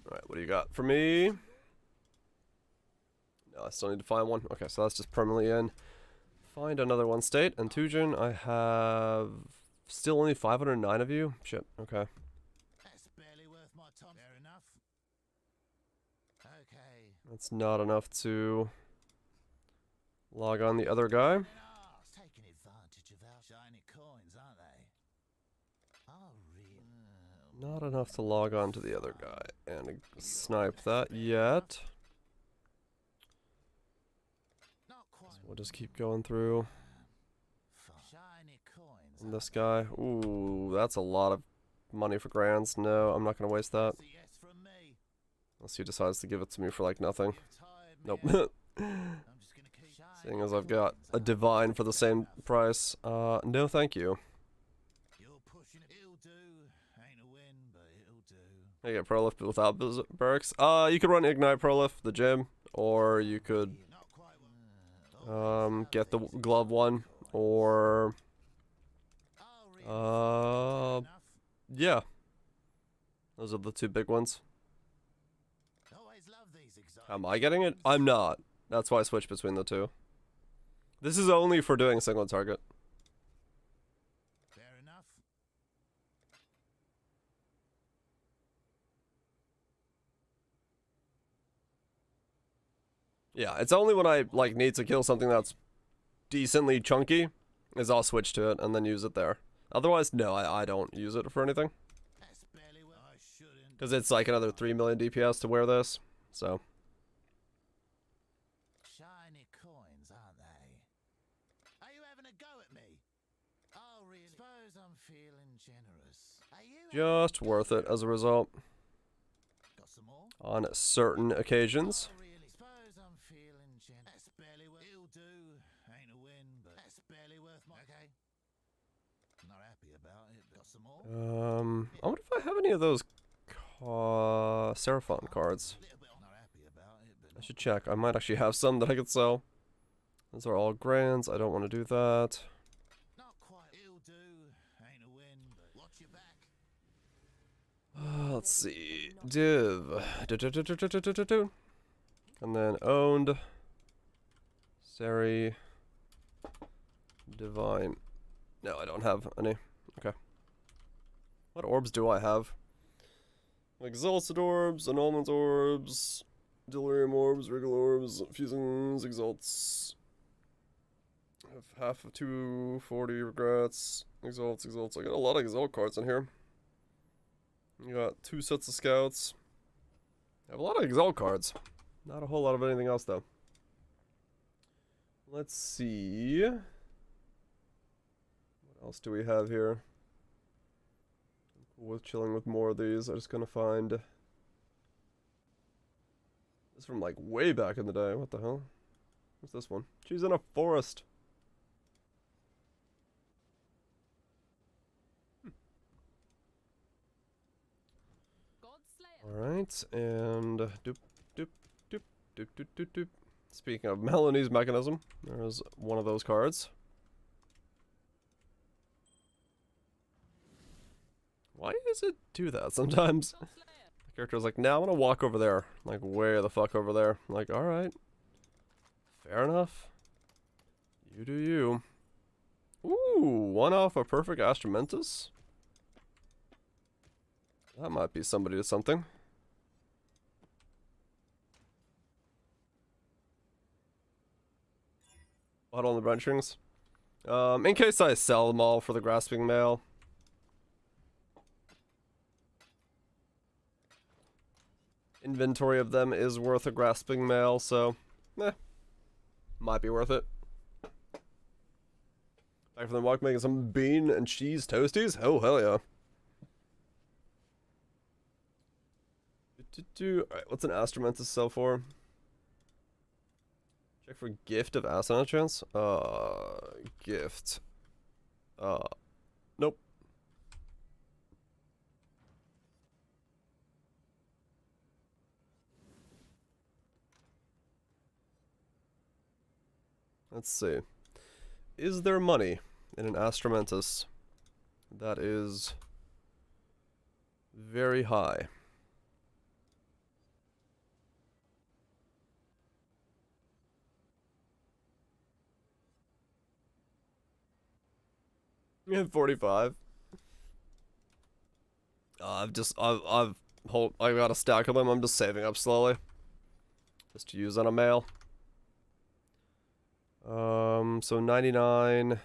Alright, what do you got for me? No, I still need to find one. Okay, so that's just permanently in. Find another one state. And Tujin, I have still only 509 of you. Shit, okay. That's barely worth my time. Fair enough. Okay. That's not enough to log on the other guy. Taking advantage of our shiny coins, aren't they? Oh, really? Not enough to log on to the other guy and snipe that yet. Not quite. So we'll just keep going through. Shiny coins. And this guy, ooh, that's a lot of money for grands. No, I'm not gonna waste that. Yes from me. Unless he decides to give it to me for like nothing. You've tired me Nope. out. I'm just gonna keep Seeing as I've got a divine for the same price. No thank you. You're pushing it. It'll do. Ain't a win, but it'll do. I get Prolif without barracks. You could run Ignite Prolif, the gym, or you could Not quite. get the glove one, or Oh, really? yeah. Those are the 2 big ones. Always love these exotic. Am I getting it? I'm not. That's why I switched between the 2. This is only for doing single target. Fair enough. Yeah, it's only when I like need to kill something that's decently chunky is I'll switch to it and then use it there. Otherwise, no, I don't use it for anything. That's barely what I shouldn't. Because it's like another 3 million DPS to wear this, so. Shiny coins, aren't they? Are you having a go at me? Oh, really? Suppose I'm feeling generous. Are you Just worth it as a result got some more? on certain occasions. Oh, really? Suppose I'm feeling generous. That's barely worth. It'll do. Ain't a win, but that's barely worth my. Okay. Not happy about it. But got some more? I wonder if I have any of those Seraphon cards. Little bit. Not happy about it, but I should check. I might actually have some that I could sell. Those are all grands. I don't want to do that. not quite. It'll do. Ain't a win, but watch your back. Let's see. Div. And then owned. Seri. Divine. No, I don't have any. Okay. What orbs do I have? Exalted orbs, annulment orbs, delirium orbs, regular orbs, fusings, exalts. Half of 240 regrets. Exalts. I got a lot of exalt cards in here. You got 2 sets of scouts. I have a lot of exalt cards. Not a whole lot of anything else though. Let's see. What else do we have here? I'm cool with chilling with more of these. I'm just gonna find this from like way back in the day. What the hell? What's this one? She's in a forest. Alright, and doop, doop, doop, doop, doop, doop, doop. Speaking of Melanie's mechanism, there's one of those cards. Why does it do that sometimes? The character's like, now I'm gonna walk over there. Like, where the fuck over there? I'm like, alright. Fair enough. You do you. Ooh, 1 off a perfect Astramentus? That might be somebody to something. Bottle on the brunch rings. In case I sell them all for the grasping mail. Inventory of them is worth a grasping mail, so might be worth it. Back from the walk making some bean and cheese toasties? Oh hell yeah. Alright, what's an Astramentus sell for? Check for gift of Asana chance? Gift. Nope. Let's see. Is there money in an Astramentus that is very high? Yeah, 45. I got a stack of them. I'm just saving up slowly, just to use on a mail. So 99.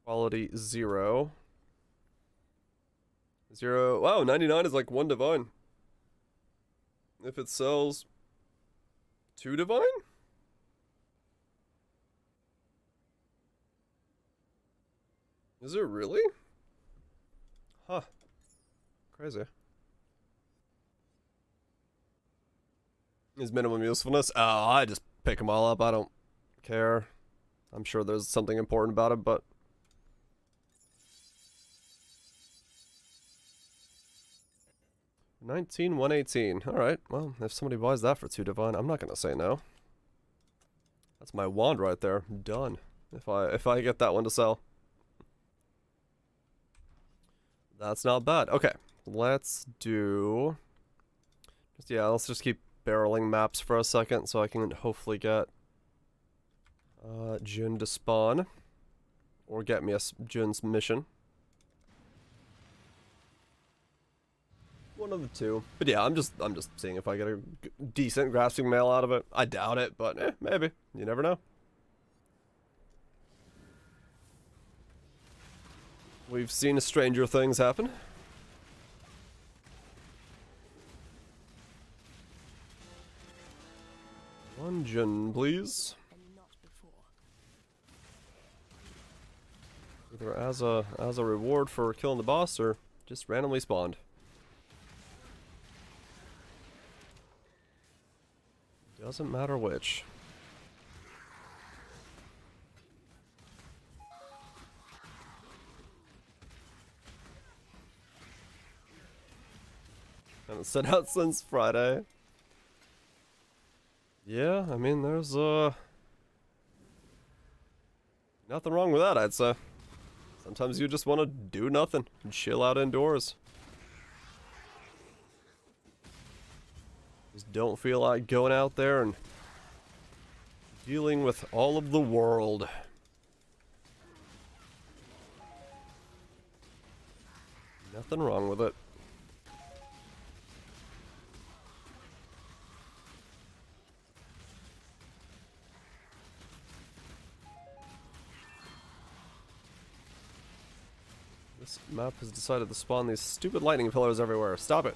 Quality 0. 0. Wow, 99 is like 1 divine. If it sells 2 divine? Is it really? Huh. Crazy. Is minimum usefulness? Oh, I just pick them all up. I don't care. I'm sure there's something important about it, but... $19,118. Alright, well, if somebody buys that for 2 divine, I'm not gonna say no. That's my wand right there. Done. If I get that one to sell. That's not bad. Okay, let's do... let's just keep barreling maps for a second so I can hopefully get Jun to spawn. Or get me a Jun's mission. One of the two. But yeah, I'm just seeing if I get a decent grasping mail out of it. I doubt it, but maybe. You never know. We've seen stranger things happen. One Jun, please. Either as a reward for killing the boss or just randomly spawned. Doesn't matter which. Haven't set out since Friday. Yeah, I mean, there's nothing wrong with that, I'd say. Sometimes you just want to do nothing and chill out indoors. Just don't feel like going out there and dealing with all of the world. Nothing wrong with it. This map has decided to spawn these stupid lightning pillars everywhere. Stop it.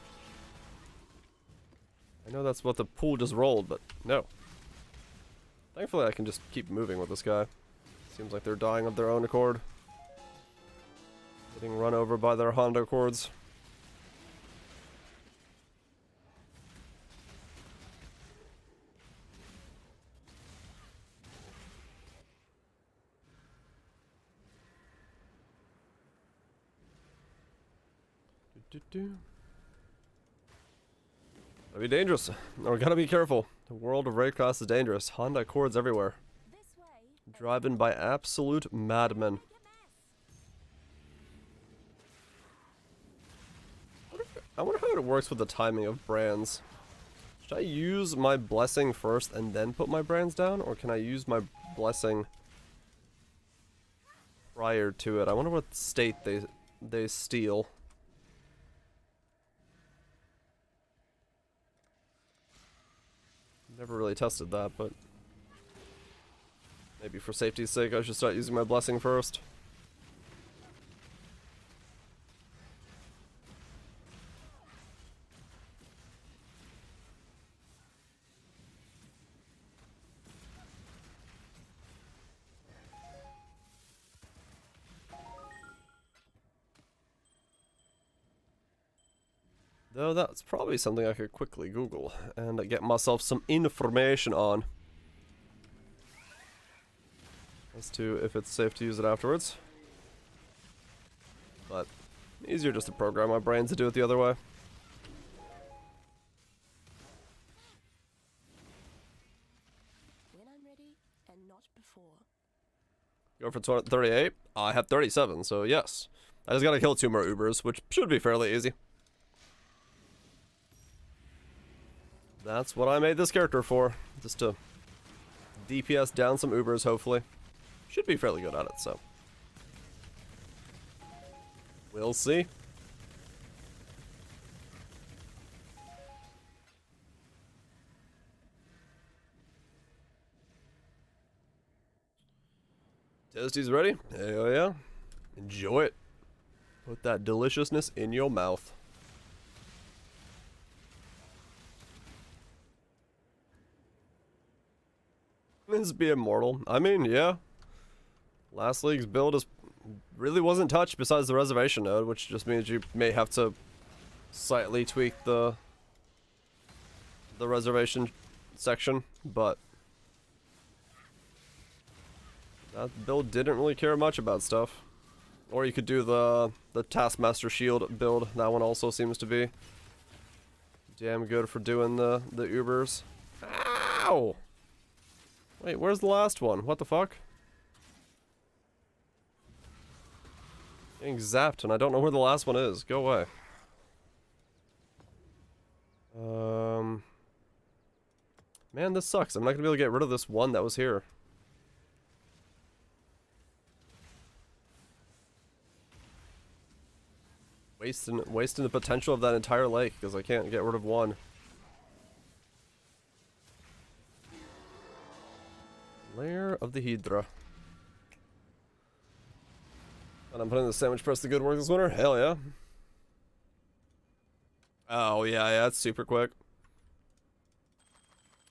I know that's what the pool just rolled, but no. Thankfully I can just keep moving with this guy. Seems like they're dying of their own accord. Getting run over by their Honda Accords. Gotta be dangerous. Or gotta be careful. The world of raid class is dangerous. Honda Accords everywhere. Driving by absolute madmen. I wonder how it works with the timing of brands. Should I use my blessing first and then put my brands down? Or can I use my blessing prior to it? I wonder what state they steal. Never really tested that, but maybe for safety's sake I should start using my blessing first. Though that's probably something I could quickly Google and get myself some information on. As to if it's safe to use it afterwards. But easier just to program my brain to do it the other way. When I'm ready, and not before. Go for 38. I have 37, so yes. I just gotta kill 2 more Ubers, which should be fairly easy. That's what I made this character for. Just to DPS down some Ubers, hopefully. Should be fairly good at it, so. We'll see. Toasty's ready? Hell yeah. Enjoy it. Put that deliciousness in your mouth. Means be immortal. I mean, yeah. Last league's build really wasn't touched besides the reservation node, which just means you may have to slightly tweak the reservation section, but that build didn't really care much about stuff. Or you could do the Taskmaster Shield build. That one also seems to be damn good for doing the Ubers. Ow! Wait, where's the last one? What the fuck? Getting zapped and I don't know where the last one is. Go away. Man, this sucks. I'm not gonna be able to get rid of this one that was here. Wasting the potential of that entire lake because I can't get rid of one. Lair of the Hydra. And I'm putting the sandwich press to good work this winter? Hell yeah. Oh yeah, it's super quick.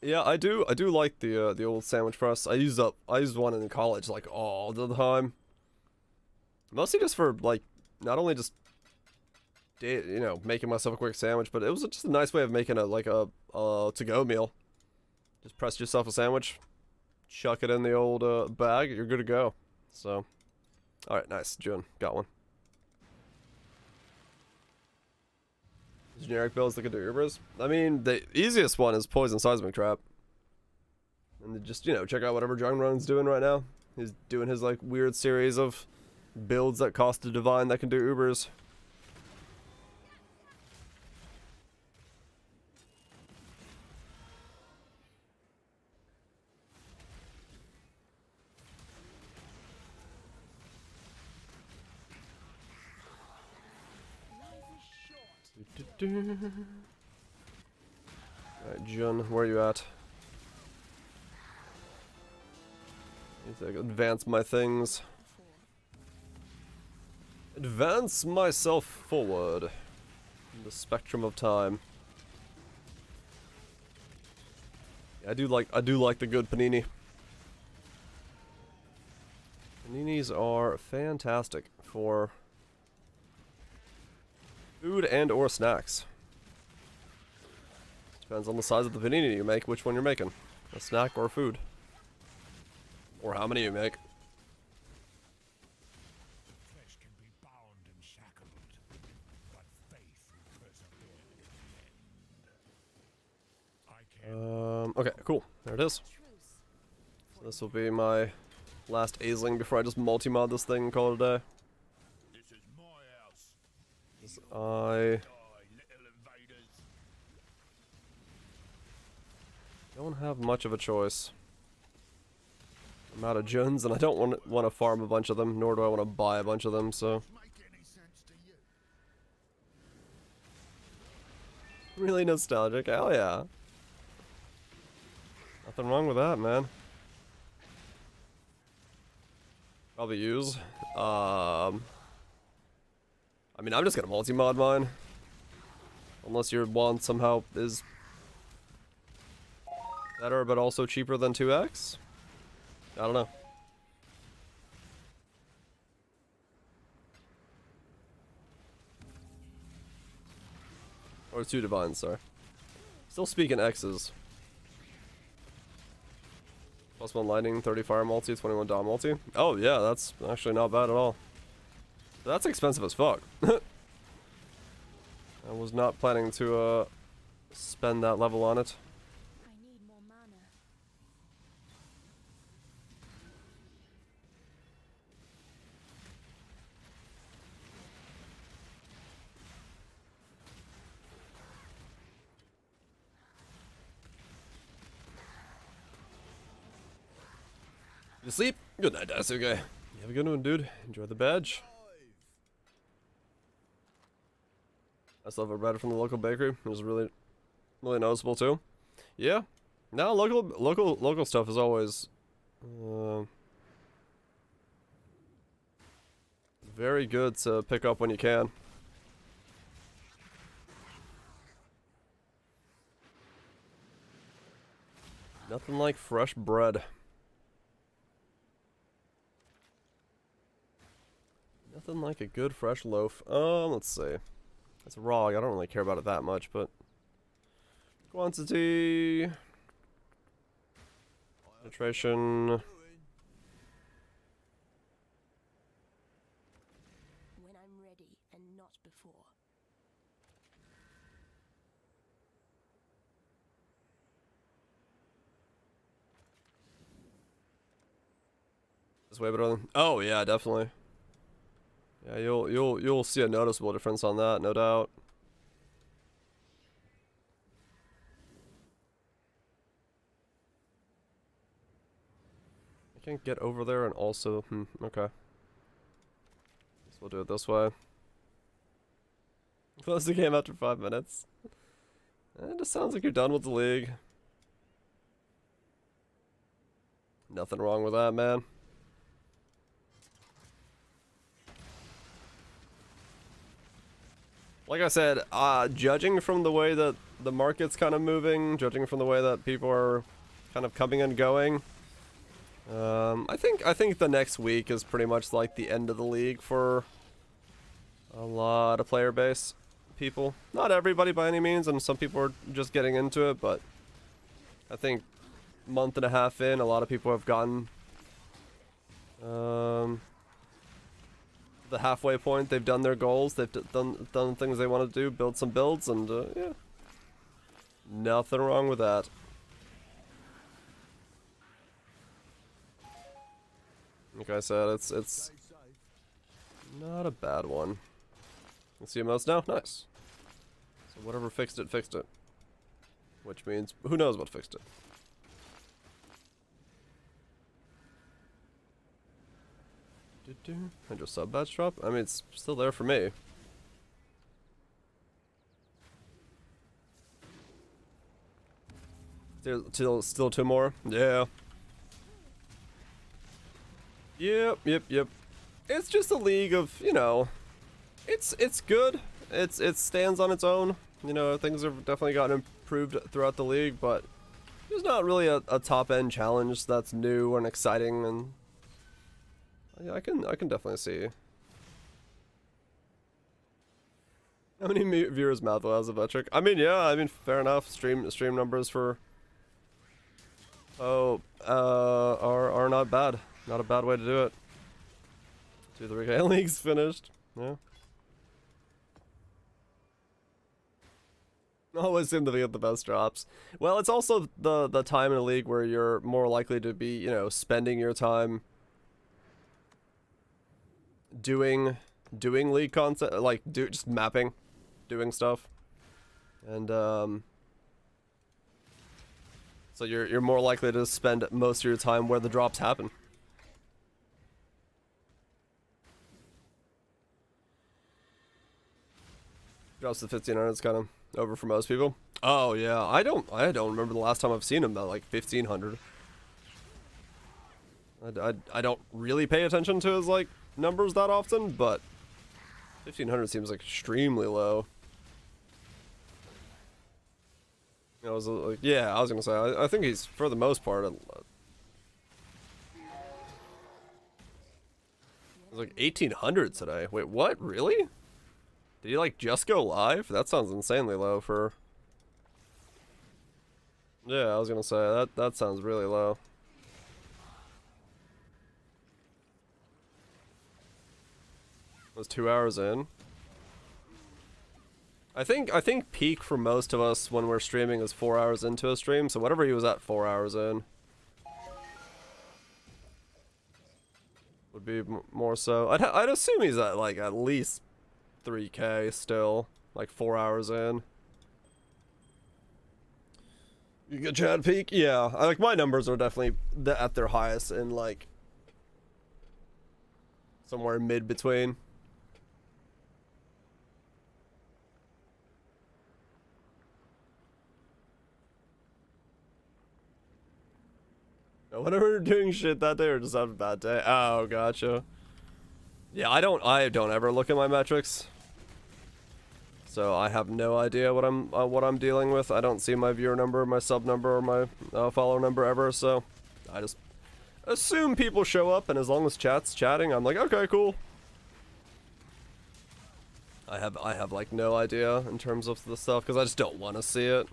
Yeah, I do like the old sandwich press. I used one in college like all the time. Mostly just for like not only just making myself a quick sandwich, but it was just a nice way of making a to-go meal. Just press yourself a sandwich. Chuck it in the old bag, you're good to go. So, alright, nice. June, got one. Generic builds that can do Ubers. I mean, the easiest one is Poison Seismic Trap. And then just, check out whatever Jungron's doing right now. He's doing his, like, weird series of builds that cost a divine that can do Ubers. Alright, Jun, where are you at? Need to advance my things. advance myself forward in the spectrum of time. Yeah, I do like the good panini. Paninis are fantastic for food and or snacks. Depends on the size of the panini you make, which one you're making. A snack or food. Or how many you make. Flesh can be bound and shackled, but faith will persevere in the end. I can Okay, cool. There it is. Truce. So this will be my last Aisling before I just multi-mod this thing and call it a day. This is my house. I Die, little invaders. don't have much of a choice. I'm out of gens, and I don't want to farm a bunch of them, nor do I want to buy a bunch of them, so... Make any sense to you? Really nostalgic, hell yeah. Nothing wrong with that, man. Probably use. I mean, I'm just gonna multi-mod mine. Unless your one somehow is better, but also cheaper than 2x? I don't know. Or 2 divines, sorry. Still speaking X's. +1 lightning, 30 fire multi, 21 dot multi. Oh yeah, that's actually not bad at all. That's expensive as fuck. I was not planning to spend that level on it. I need more mana. You sleep? Good night, Daisuke. You have a good one, dude. Enjoy the badge. I still have a bread from the local bakery. It was really noticeable too. Yeah. No, local stuff is always very good to pick up when you can. Nothing like fresh bread. Nothing like a good fresh loaf. Let's see. It's raw. I don't really care about it that much, but quantity, penetration. When I'm ready and not before. This way better than. Oh yeah, definitely. Yeah, you'll see a noticeable difference on that, no doubt. I can't get over there and also okay. Guess we'll do it this way. Close the game after 5 minutes. It just sounds like you're done with the league. Nothing wrong with that, man. Like I said, judging from the way that the market's kind of moving, judging from the way that people are kind of coming and going, I think the next week is pretty much like the end of the league for a lot of player base people. Not everybody by any means, and some people are just getting into it, but I think month and a half in, a lot of people have gotten the halfway point. They've done their goals, they've done things they want to do, build some builds, and yeah, nothing wrong with that. Like I said, it's not a bad one. You see emotes now? Nice. So whatever fixed it, fixed it. Which means, who knows what fixed it. And your sub badge drop? I mean, it's still there for me. Still 2 more? Yeah. Yep. It's just a league of, you know, It's good. It stands on its own. You know, things have definitely gotten improved throughout the league, but there's not really a top end challenge that's new and exciting, and yeah, I can definitely see. How many viewers Mouthwell has a metric? I mean, yeah, I mean, fair enough. Stream numbers for are not bad. Not a bad way to do it. 2-3K leagues finished. Yeah. Always seem to get the best drops. Well, it's also the time in a league where you're more likely to be, you know, spending your time doing league content, like just mapping, doing stuff, and so you're more likely to spend most of your time where the drops happen. Drops to 1500 is kind of over for most people. Oh yeah, I don't remember the last time I've seen him at like 1500. I don't really pay attention to his like numbers that often, but 1500 seems like extremely low. I was like, yeah, I was gonna say I think he's for the most part. It was like 1800 today. Wait, what? Really? Did he like just go live? That sounds insanely low for. Yeah, I was gonna say that sounds really low. It was 2 hours in. I think peak for most of us when we're streaming is 4 hours into a stream. So whatever he was at 4 hours in would be more so. I'd assume he's at like at least 3K still, like 4 hours in. You get Chad peak? Yeah, like my numbers are definitely at their highest in like somewhere mid between. Whenever you're doing shit that day or just have a bad day. Oh, gotcha. Yeah, I don't ever look at my metrics. So I have no idea what I'm dealing with. I don't see my viewer number, my sub number, or my follower number ever, so I just assume people show up, and as long as chat's chatting, I'm like, okay, cool. I have like no idea in terms of the stuff because I just don't want to see it.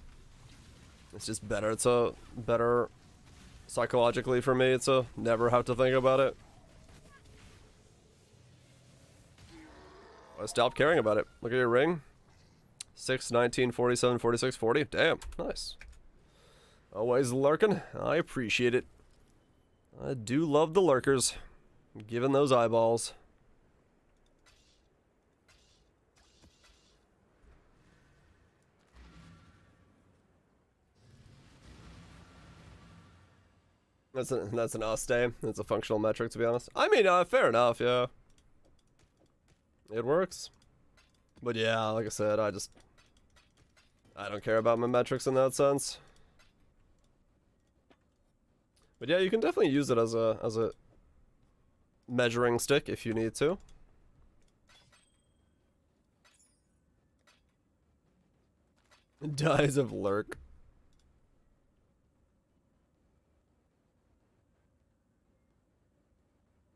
It's just better psychologically for me to never have to think about it. I stopped caring about it. Look at your ring. 6, 19, 47, 46, 40. Damn, nice. Always lurking. I appreciate it. I do love the lurkers. Giving those eyeballs. That's an us day. It's a functional metric, to be honest. I mean, fair enough, yeah. It works. But yeah, like I said, I don't care about my metrics in that sense. But yeah, you can definitely use it as a measuring stick if you need to. Dies of lurk.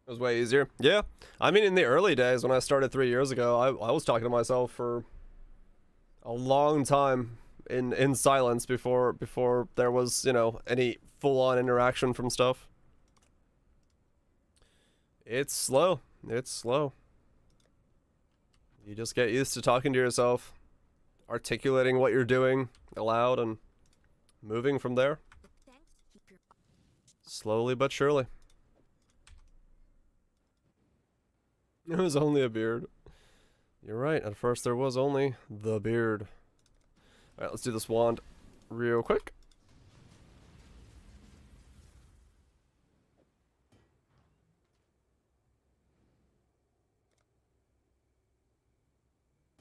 It was way easier. Yeah. I mean, in the early days when I started 3 years ago, I was talking to myself for a long time in silence before there was, you know, any full-on interaction from stuff. It's slow. It's slow. You just get used to talking to yourself, articulating what you're doing aloud, and moving from there. Slowly but surely. It was only a beard. You're right, at first there was only the beard. Alright, let's do this wand real quick.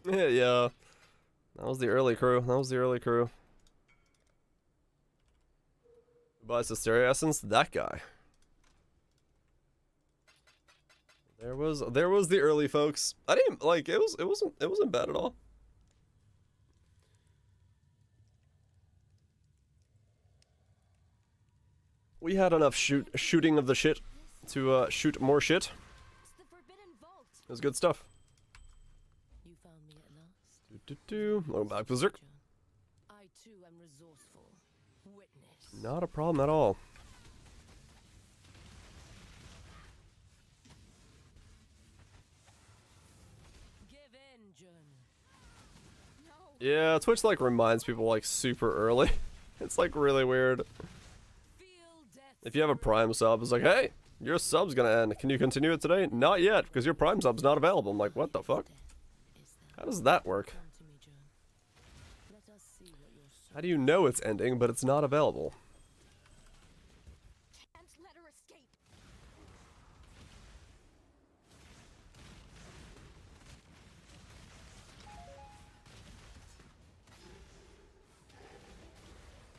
Yeah. That was the early crew. Who buys the stereo essence? That guy. There was the early folks. I didn't like it wasn't bad at all. We had enough shooting of the shit to shoot more shit. It's the forbidden vault. It was good stuff. You found me at last. Welcome back, Berserk. John. I too am resourceful. Witness. Not a problem at all. Give in, John. No. Yeah, Twitch like reminds people like super early. It's like really weird. Feel death. If you have a Prime sub, it's like, hey, your sub's gonna end. Can you continue it today? Not yet, because your Prime sub's not available. I'm like, what the fuck? Is How does that work? Come to me, John. Let us see what your soul. How do you know it's ending, but it's not available? Can't let her escape.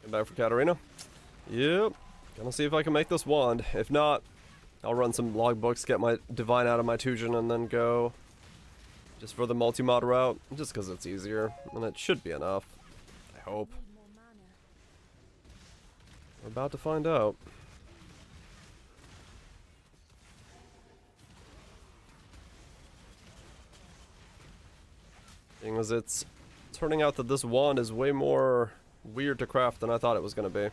Come back for Katarina. Yep. Gonna see if I can make this wand. If not, I'll run some logbooks, get my divine out of my Tujin, and then go just for the multi-mod route, just because it's easier, and it should be enough. I hope. Need more mana. We're about to find out. Thing is, it's turning out that this wand is way more weird to craft than I thought it was going to be.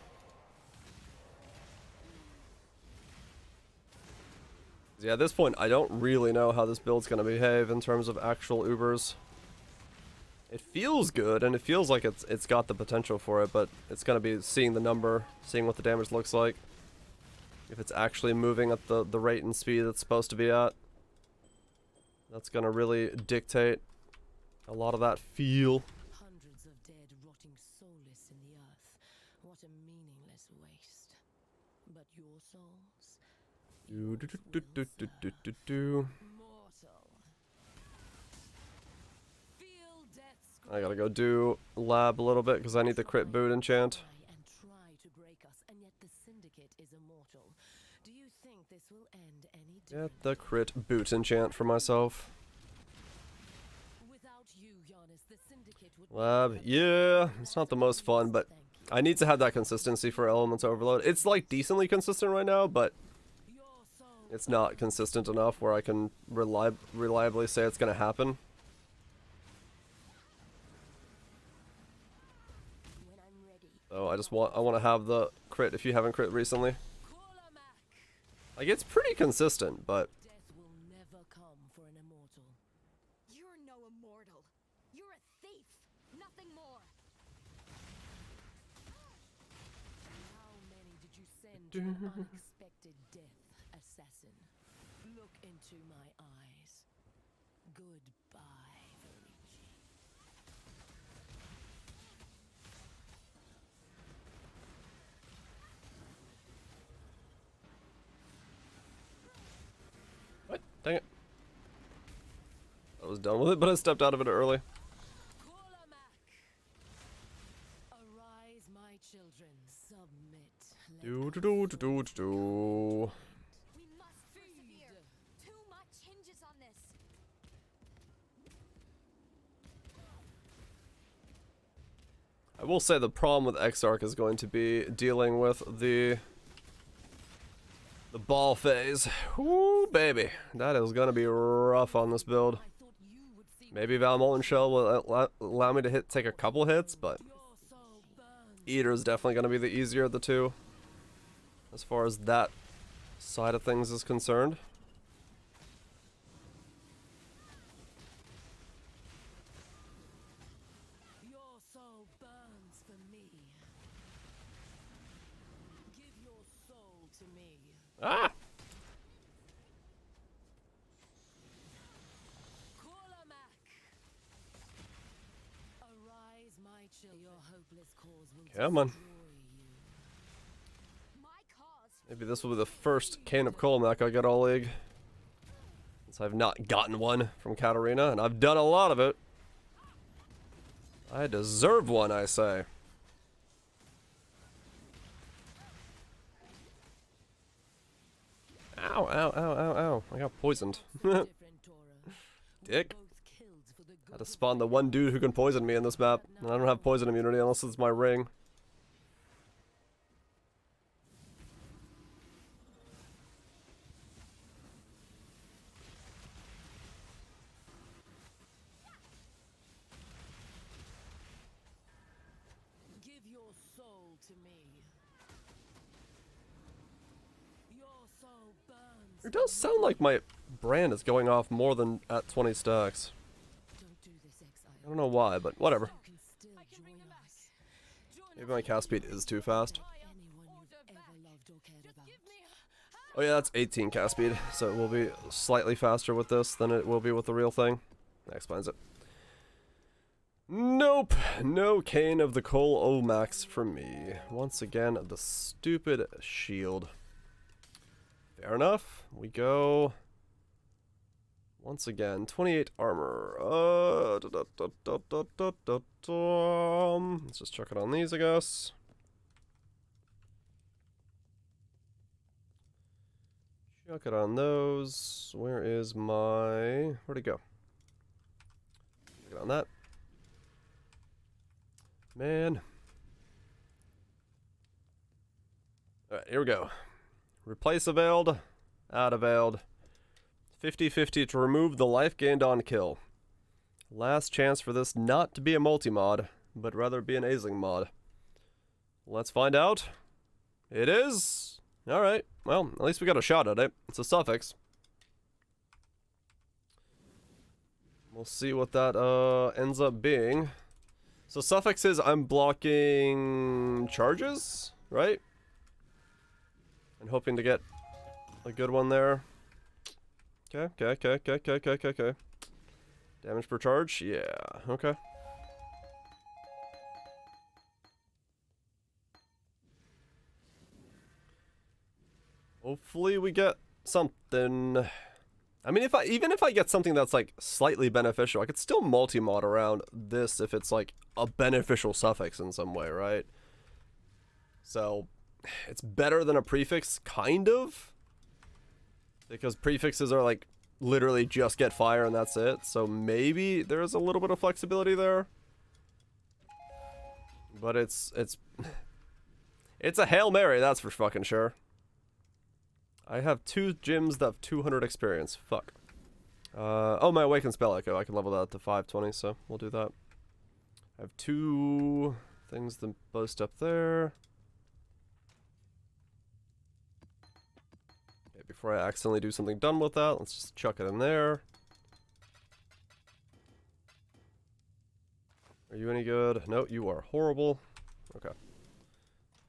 Yeah, at this point, I don't really know how this build's going to behave in terms of actual Ubers. It feels good, and it feels like it's got the potential for it, but it's going to be seeing the number, seeing what the damage looks like. If it's actually moving at the rate and speed it's supposed to be at. That's going to really dictate a lot of that feel. Hundreds of dead rotting soulless in the earth. What a meaningless waste. But your souls? Mortal. Feel death's I gotta go do lab a little bit because I need the crit boot enchant. and try to break us, and yet the syndicate is immortal. Do you think this will end any Get differently? the crit boot enchant for myself. Without you, Giannis, the syndicate would Lab, yeah, it's not the most fun, but Thank you. I need to have that consistency for Elements Overload. It's like decently consistent right now, but Your soul it's not consistent enough where I can reliably say it's gonna happen. when I'm ready. So I want to have the crit if you haven't crit recently. Kolamak. Like it's pretty consistent, but Death will never come for an immortal. You're no immortal. You're a thief. Nothing more. How many did you send to an unexpected death, assassin? Look into my eyes. Goodbye, Verici. what? Dang it! I was done with it, but I stepped out of it early. Kolamak. Arise, my children. Submit. Let Do us do do do do do. We must persevere. Too much hinges on this. I will say the problem with Exarch is going to be dealing with the ball phase. Whoo, baby. That is going to be rough on this build. I thought you would see Maybe Val Molten Shell will allow me to take a couple hits, but your soul burns. Eater is definitely going to be the easier of the two, as far as that side of things is concerned. Your soul burns for me. Give your soul to me. Ah! Kolamak. Arise, my children. Your hopeless cause will Come on. destroy you. My cause. Maybe this will be the first Cane of Colmac I get all league. Since I've not gotten one from Katarina, and I've done a lot of it. I deserve one, I say. Ow. Ow, ow, ow, ow, ow. I got poisoned. Different, Tora. Dick. Both killed for the Had good to of spawn the one dude who can poison me in this map. And I don't have poison immunity unless it's my ring. Give your soul to me. Your soul burns. It does sound like my brand is going off more than at 20 stacks. Don't do this, exile. I don't know why, but whatever. You can still join us. Maybe my cast speed is too fast. Anyone you've ever loved or cared about. Oh yeah, that's 18 cast speed, so it will be slightly faster with this than it will be with the real thing. That explains it. Nope, no Cane of the Cole Omax for me. Once again, the stupid shield. Fair enough. We go. Once again, 28 armor. Let's just chuck it on these, I guess. Chuck it on those. Where is my... Where'd it go? Chuck it on that. Man. Alright, here we go. Replace availed. Add availed. 50-50 to remove the life gained on kill. Last chance for this not to be a multi-mod, but rather be an Aisling mod. Let's find out. It is. Alright, well, at least we got a shot at it. It's a suffix. We'll see what that ends up being. So suffixes, I'm blocking charges, right? And hoping to get a good one there. Okay. Damage per charge? Yeah, okay. Hopefully we get something. I mean, even if I get something that's like slightly beneficial, I could still multi-mod around this if it's like a beneficial suffix in some way, right? So it's better than a prefix, kind of. Because prefixes are like literally just get fire and that's it. So maybe there's a little bit of flexibility there. But it's a Hail Mary, that's for fucking sure. I have 2 gyms that have 200 experience. Fuck. Oh, my Awakened Spell Echo. I can level that up to 520, so we'll do that. I have 2 things to boost up there. Okay, before I accidentally do something dumb with that, let's just chuck it in there. Are you any good? No, you are horrible. Okay.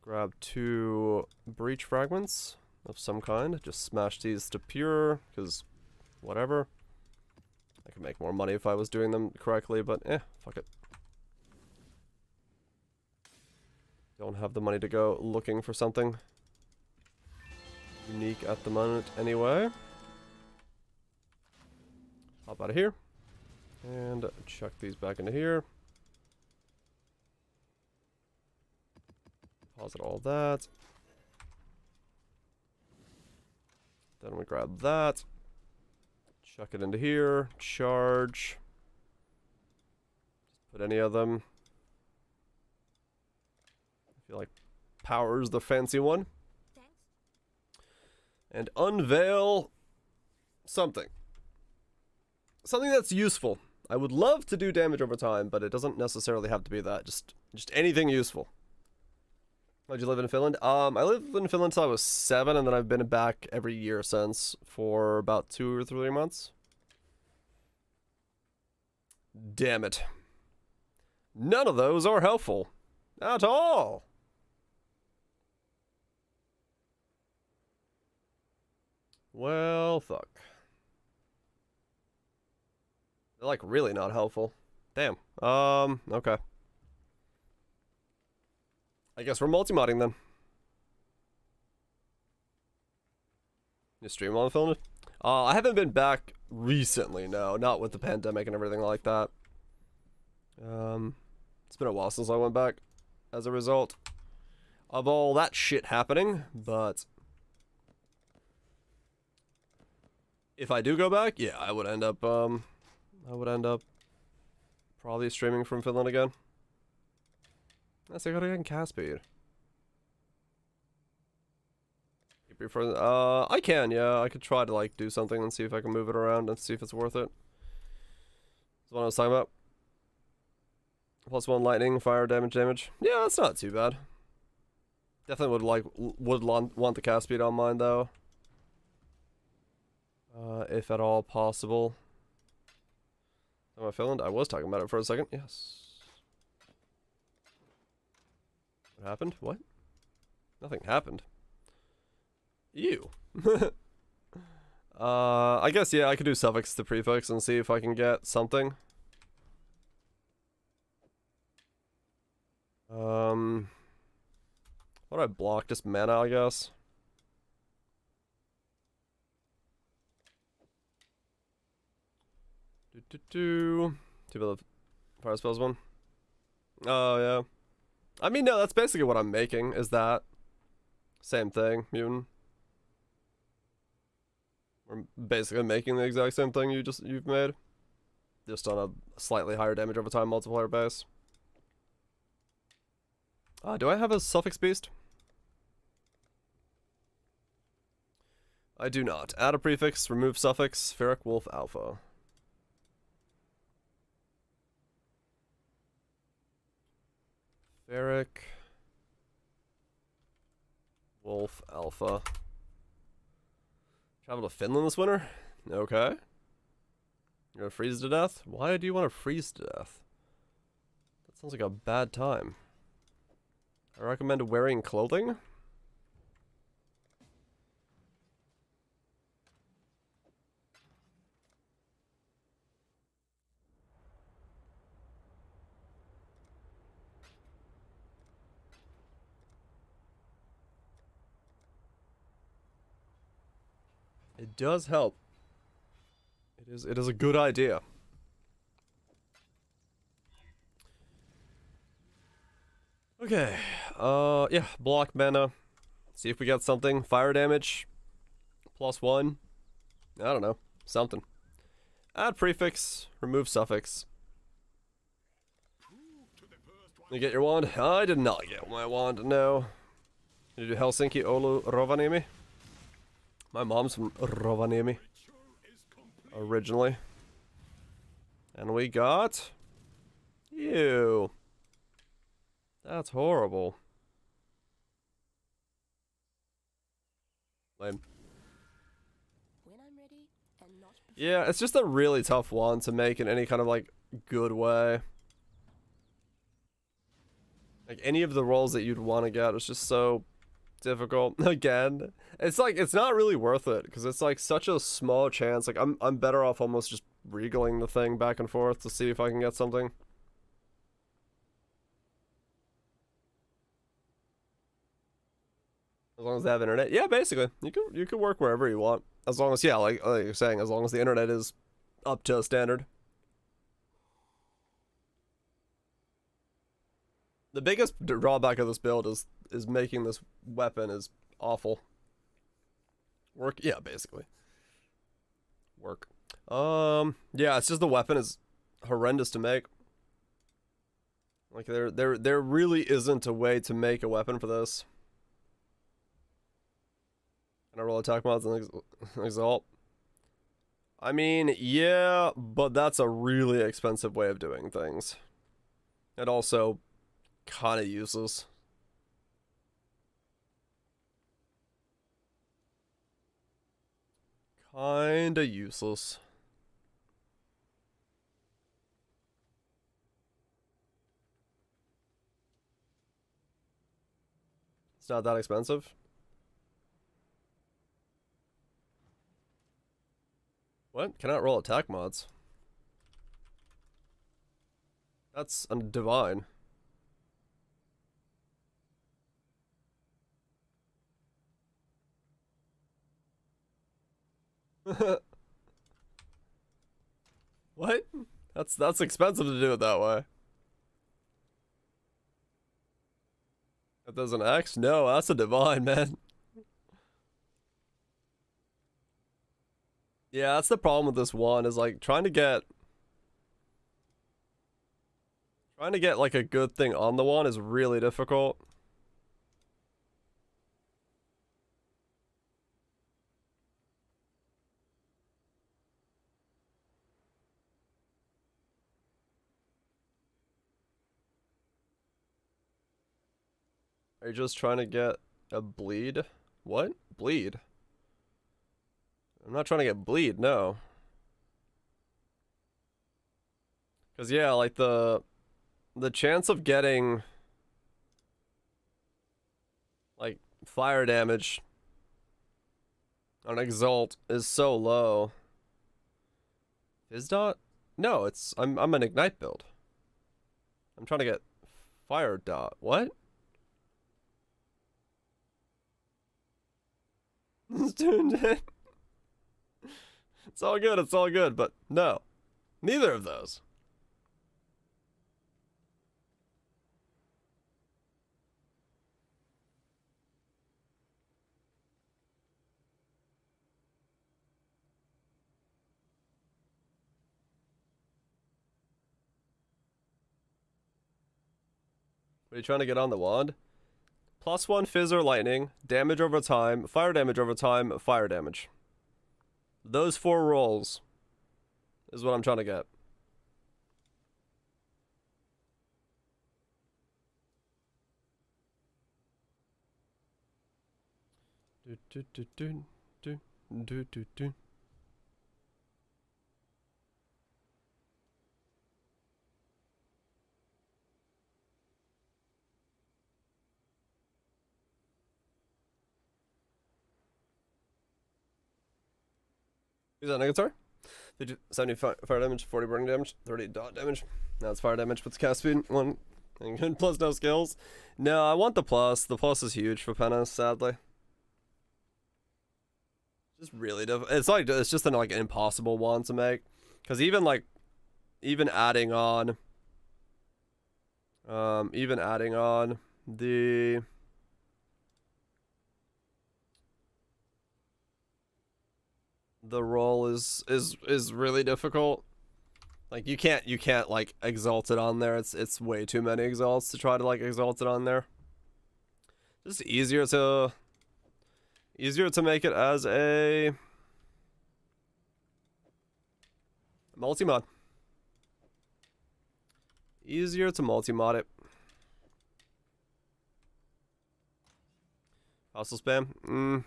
Grab 2 breach fragments of some kind. Just smash these to pure, because whatever. I could make more money if I was doing them correctly, but fuck it. Don't have the money to go looking for something unique at the moment anyway. Hop out of here. And chuck these back into here. Deposit all that. Then we grab that. Chuck it into here. Charge. Just put any of them. I feel like power's the fancy one. Thanks. And unveil something. Something that's useful. I would love to do damage over time, but it doesn't necessarily have to be that. Just anything useful. How'd you live in Finland? I lived in Finland until I was 7, and then I've been back every year since for about 2 or 3 months. Damn it. None of those are helpful. At all. Well, fuck. They're like really not helpful. Damn. Okay. I guess we're multi-modding then. You stream on film? I haven't been back recently, no. Not with the pandemic and everything like that. It's been a while since I went back as a result of all that shit happening, but If I do go back, yeah, I would end up probably streaming from Finland again. That's I gotta get in cast speed. I can, yeah. I could try to like do something and see if I can move it around and see if it's worth it. That's what I was talking about. +1 lightning, fire damage. Yeah, that's not too bad. Definitely would want the cast speed on mine though. If at all possible. Am I Finland? I was talking about it for a second. Yes. What happened? What? Nothing happened. Ew. I guess, yeah, I could do suffix to prefix and see if I can get something. What do I block? Just mana, I guess. Two of the fire spells one. Oh, yeah. I mean, no, that's basically what I'm making, is that. Same thing, mutant. We're basically making the exact same thing you've made. Just on a slightly higher damage over time multiplier base. Do I have a suffix beast? I do not. Add a prefix, remove suffix, Ferric Wolf Alpha. Ferric Wolf Alpha. Travel to Finland this winter? Okay. You're gonna freeze to death? Why do you want to freeze to death? That sounds like a bad time. I recommend wearing clothing. It does help. It is a good idea. Okay. Yeah, block mana. See if we get something. Fire damage. +1. I don't know. Something. Add prefix. Remove suffix. You get your wand? I did not get my wand, no. Did you do Helsinki, Oulu, Rovaniemi? My mom's from Rovaniemi. Originally. And we got... Ew. That's horrible. Lame. When I'm ready and not before. Yeah, it's just a really tough one to make in any kind of, like, good way. Like, any of the roles that you'd want to get is just so difficult. Again, it's like, it's not really worth it, because it's, like, such a small chance. Like, I'm better off almost just regaling the thing back and forth to see if I can get something. As long as they have internet. Yeah, basically. You can work wherever you want. As long as, yeah, like you're saying, as long as the internet is up to standard. The biggest drawback of this build is making this weapon is awful. Work, yeah, basically. Work. Yeah, it's just the weapon is horrendous to make. Like there really isn't a way to make a weapon for this. Can I roll attack mods and exalt? I mean, yeah, but that's a really expensive way of doing things. And also, kind of useless. Kinda useless. It's not that expensive. What? Cannot roll attack mods. That's divine. What? That's expensive to do it that way. If there's an X? No, that's a divine, man. Yeah, that's the problem with this one, is like trying to get like a good thing on the one is really difficult. Are you just trying to get a bleed? What? Bleed? I'm not trying to get bleed, no. Cause yeah, like the chance of getting like fire damage on Exalt is so low. Is dot? No, it's I'm an ignite build. I'm trying to get fire dot. What? It's all good, but no. Neither of those. What are you trying to get on the wand? +1 fizz or lightning, damage over time, fire damage over time, fire damage. Those 4 rolls is what I'm trying to get. Do. Is that Negator? 70 fire damage, 40 burning damage, 30 dot damage. Now it's fire damage, puts cast speed, 1 and plus no skills. No, I want the plus. The plus is huge for Penna, sadly. Just really difficult. It's just an like impossible one to make. Cause even adding on the roll is really difficult. Like you can't like exalt it on there. It's way too many exalts to try to like exalt it on there. Just easier to make it as a multi-mod. Easier to multi-mod it. Hostile spam.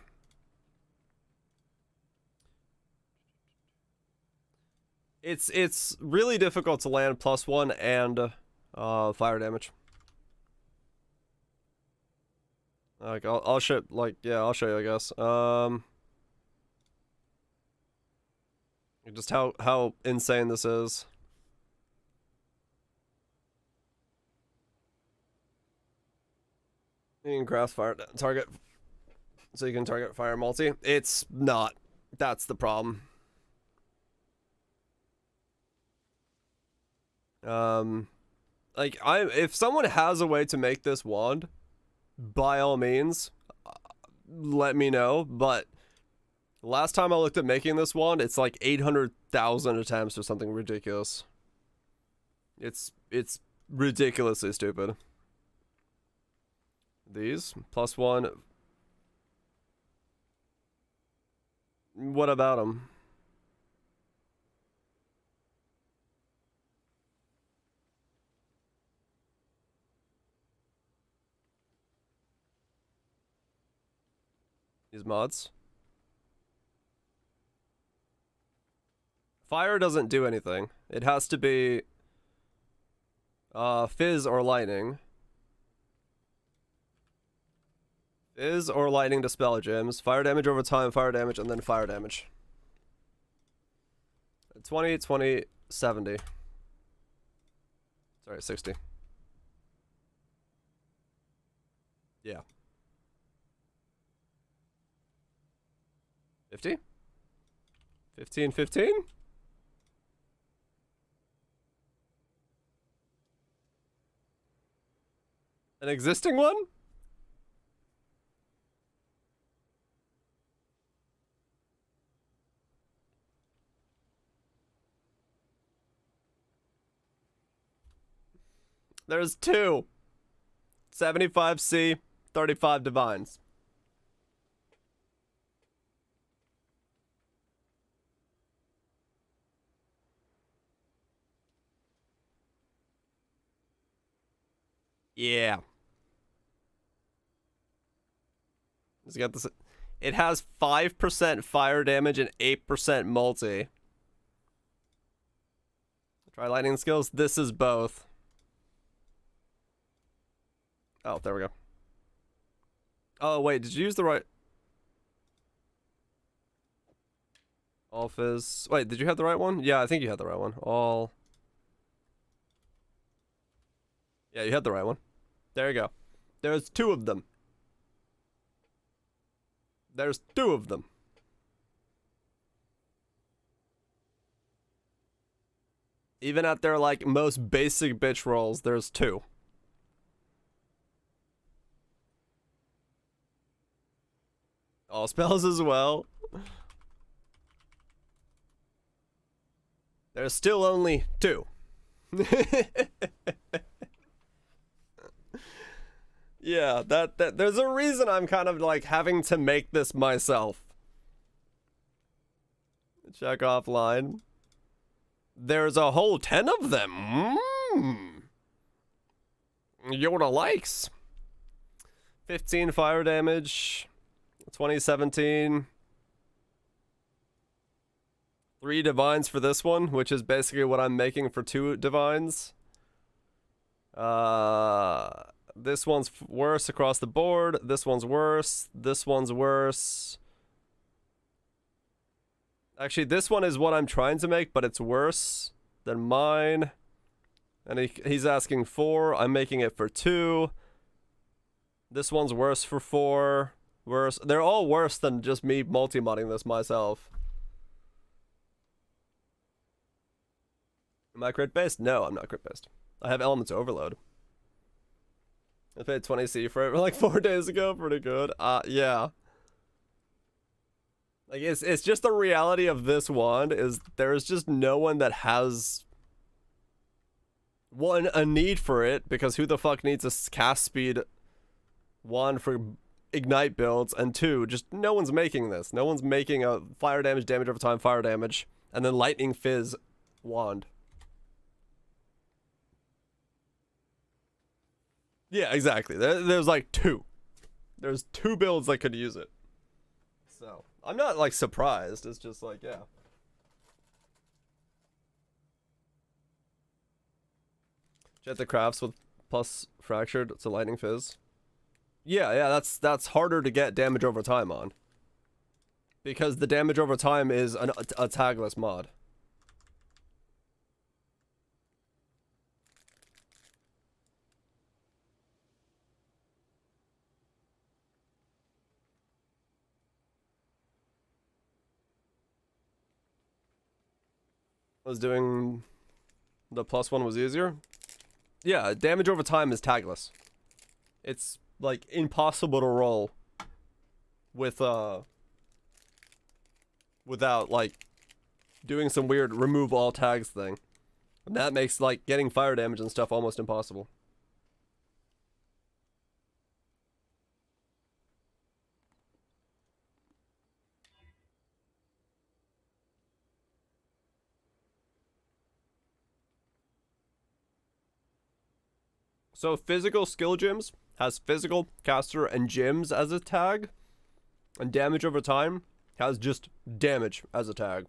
It's really difficult to land +1 and fire damage. Like I'll show I'll show you, I guess. Just how insane this is. You can craft fire target, so you can target fire multi. It's not. That's the problem. Like if someone has a way to make this wand, by all means, let me know. But last time I looked at making this wand, it's like 800,000 attempts or something ridiculous. It's ridiculously stupid. These +1. What about them? These mods. Fire doesn't do anything. It has to be fizz or lightning. Fizz or lightning dispel gems. Fire damage over time, fire damage, and then fire damage. 20, 20, 70. Sorry, 60. Yeah. 50? 15, 15? An existing one? There's 2. 75C, 35 divines. Yeah. It's got this. It has 5% fire damage and 8% multi. Try lightning skills. This is both. Oh, there we go. Oh, wait, did you use the right... All fizz. Wait, did you have the right one? Yeah, I think you had the right one. All... Yeah, you had the right one. There you go. There's 2 of them. There's 2 of them. Even at their, like, most basic bitch rolls, there's 2. All spells as well. There's still only 2. Yeah, that there's a reason I'm kind of like having to make this myself. Check offline. There's a whole 10 of them. Yoda likes. 15 fire damage. 2017. 3 divines for this one, which is basically what I'm making for 2 divines. This one's worse across the board. This one's worse. This one's worse. Actually, this one is what I'm trying to make, but it's worse than mine. And he's asking 4. I'm making it for 2. This one's worse for 4. Worse. They're all worse than just me multi-modding this myself. Am I crit based? No, I'm not crit based. I have elements overload. I paid 20C for it like 4 days ago. Pretty good. Yeah. Like, it's just the reality of this wand is there's just no one that has... One, a need for it, because who the fuck needs a cast speed wand for ignite builds? And 2, just no one's making this. No one's making a fire damage over time, fire damage, and then lightning fizz wand. Yeah, exactly. There's like 2. There's 2 builds that could use it. So, I'm not like surprised. It's just like, yeah. Jet the crafts with plus fractured to lightning fizz. Yeah, that's harder to get damage over time on. Because the damage over time is a tagless mod. Was doing the +1 was easier. Yeah, damage over time is tagless. It's like impossible to roll with without like doing some weird remove all tags thing. And that makes like getting fire damage and stuff almost impossible. So physical skill gems has physical, caster, and gems as a tag. And damage over time has just damage as a tag.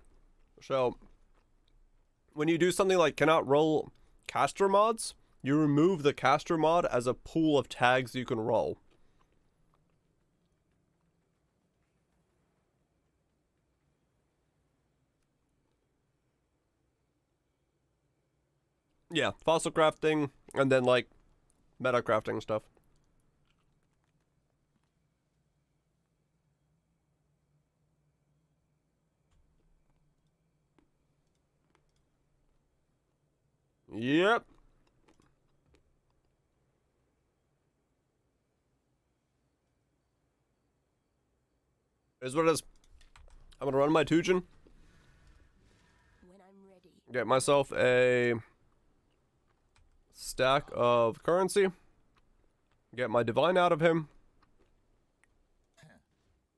So when you do something like cannot roll caster mods, you remove the caster mod as a pool of tags you can roll. Yeah, fossil crafting, and then like meta crafting stuff. Yep. Is what it is. I'm gonna run my Tujin. When I'm ready. Get myself a stack of currency. Get my divine out of him.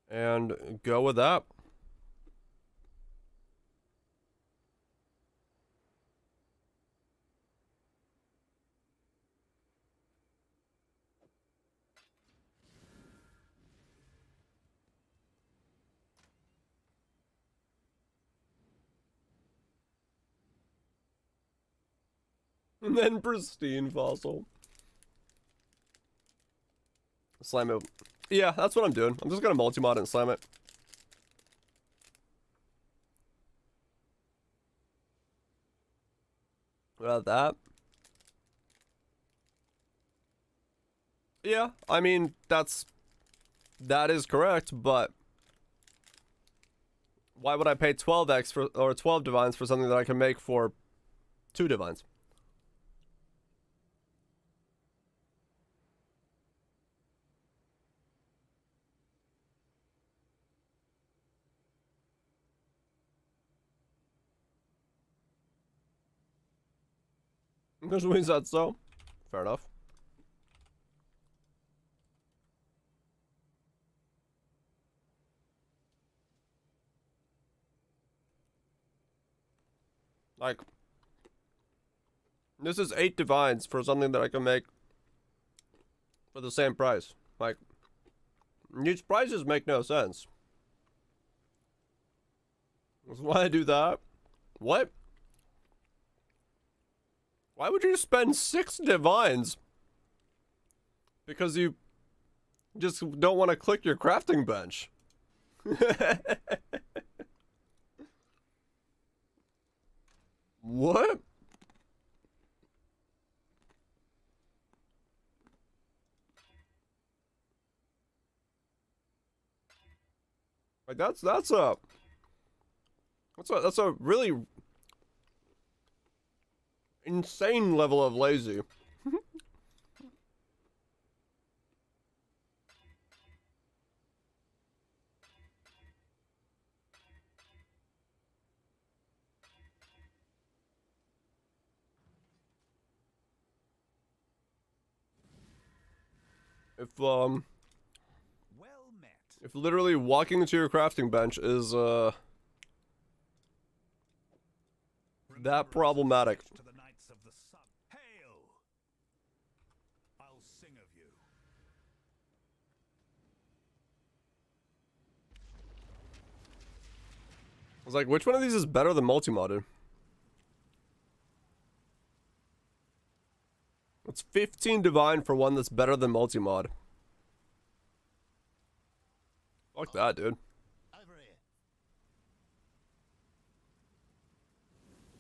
And go with that. And then pristine fossil. Slam it. Yeah, that's what I'm doing. I'm just gonna multi-mod and slam it. About that. Yeah, I mean, that is correct, but why would I pay 12x for, or 12 divines for something that I can make for 2 divines? Which means that's so. Fair enough. Like, this is 8 divines for something that I can make for the same price. Like, these prices make no sense. That's why I do that. What? Why would you spend 6 divines? Because you just don't want to click your crafting bench. What? Like that's a really insane level of lazy. Well met. If literally walking into your crafting bench is that problematic. To the Knights of the Sun. Hail! I'll sing of you. I was like, which one of these is better than multi-modded? It's 15 divine for one that's better than multi-mod. Fuck that, dude. Over here.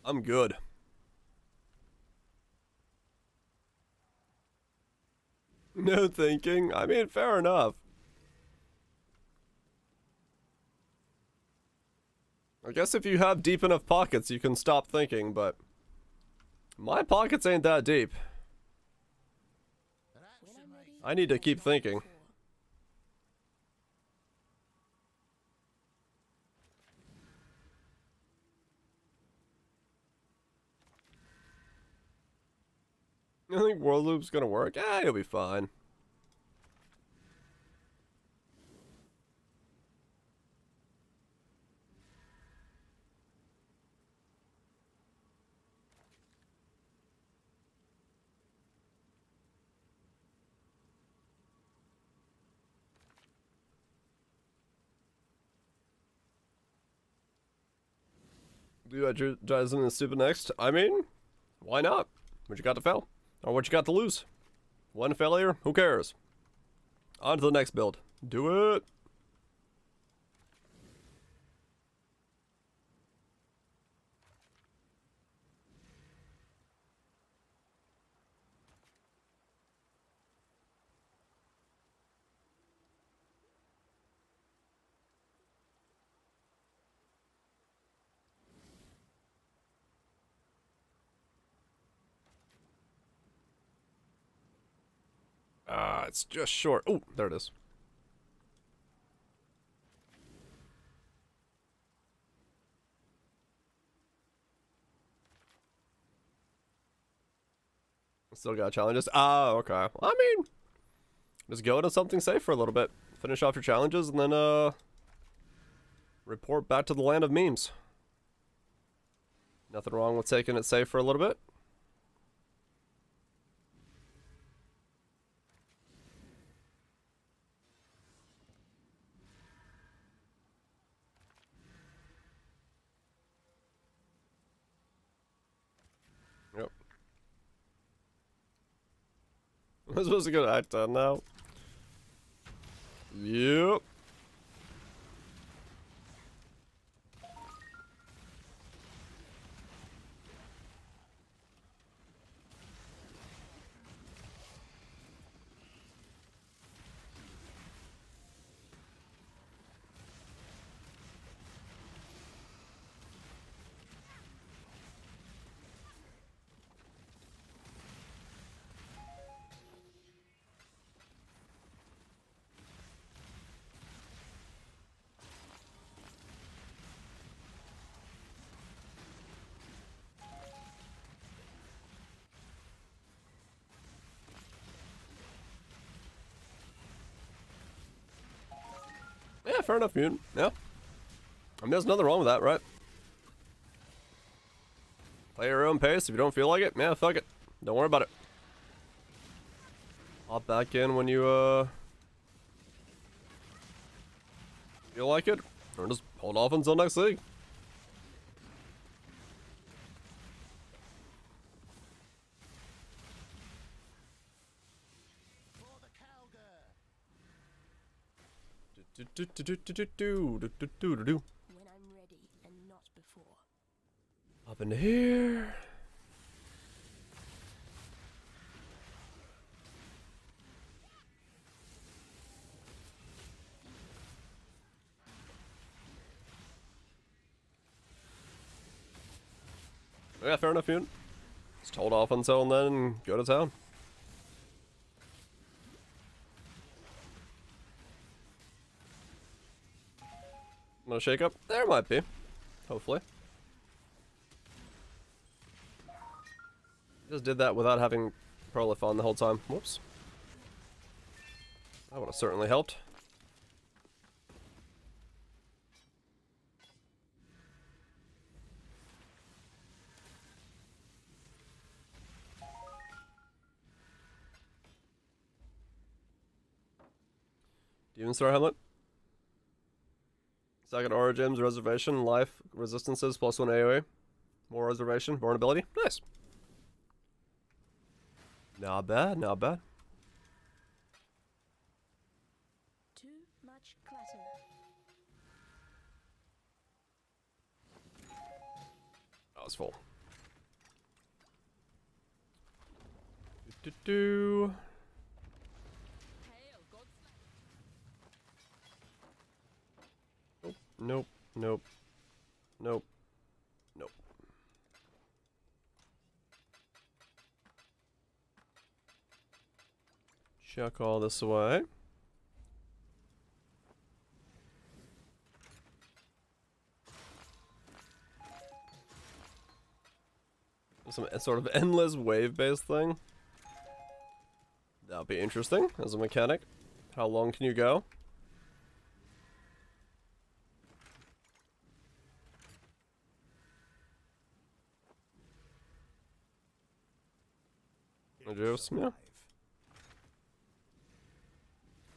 I'm good. No thinking. I mean, fair enough. I guess if you have deep enough pockets, you can stop thinking, but my pockets ain't that deep. When I'm ready, I need to keep thinking. I think World Loop's gonna work. Ah, you'll be fine. Do you energize in the stupid next? I mean, why not? What you got to fail? Or what you got to lose? One failure? Who cares? On to the next build. Do it! Ah, it's just short. Oh, there it is. Still got challenges. Ah, okay. I mean, just go into something safe for a little bit. Finish off your challenges and then report back to the land of memes. Nothing wrong with taking it safe for a little bit. Yep. I'm supposed to go to Act 10 now. Yep. Yeah, fair enough, Mutant. Yeah. I mean, there's nothing wrong with that, right? Play your own pace. If you don't feel like it, yeah, fuck it. Don't worry about it. Hop back in when you, feel like it. Or just hold off until next league. When I'm ready and not before. Up in here. Yeah, fair enough, Mutant. Just hold off until then and go to town. I'm gonna shake up. There might be. Hopefully. Just did that without having Prolif on the whole time. Whoops. That would have certainly helped. Demon Star Helmet. Second Origins, Reservation, Life, Resistances, +1 AoE. More Reservation, Born Ability. Nice. Not bad, not bad. Too much clutter. That was full. Do. Nope, nope, nope, nope. Chuck all this away. Some sort of endless wave-based thing. That'll be interesting as a mechanic. How long can you go? Juice, yeah.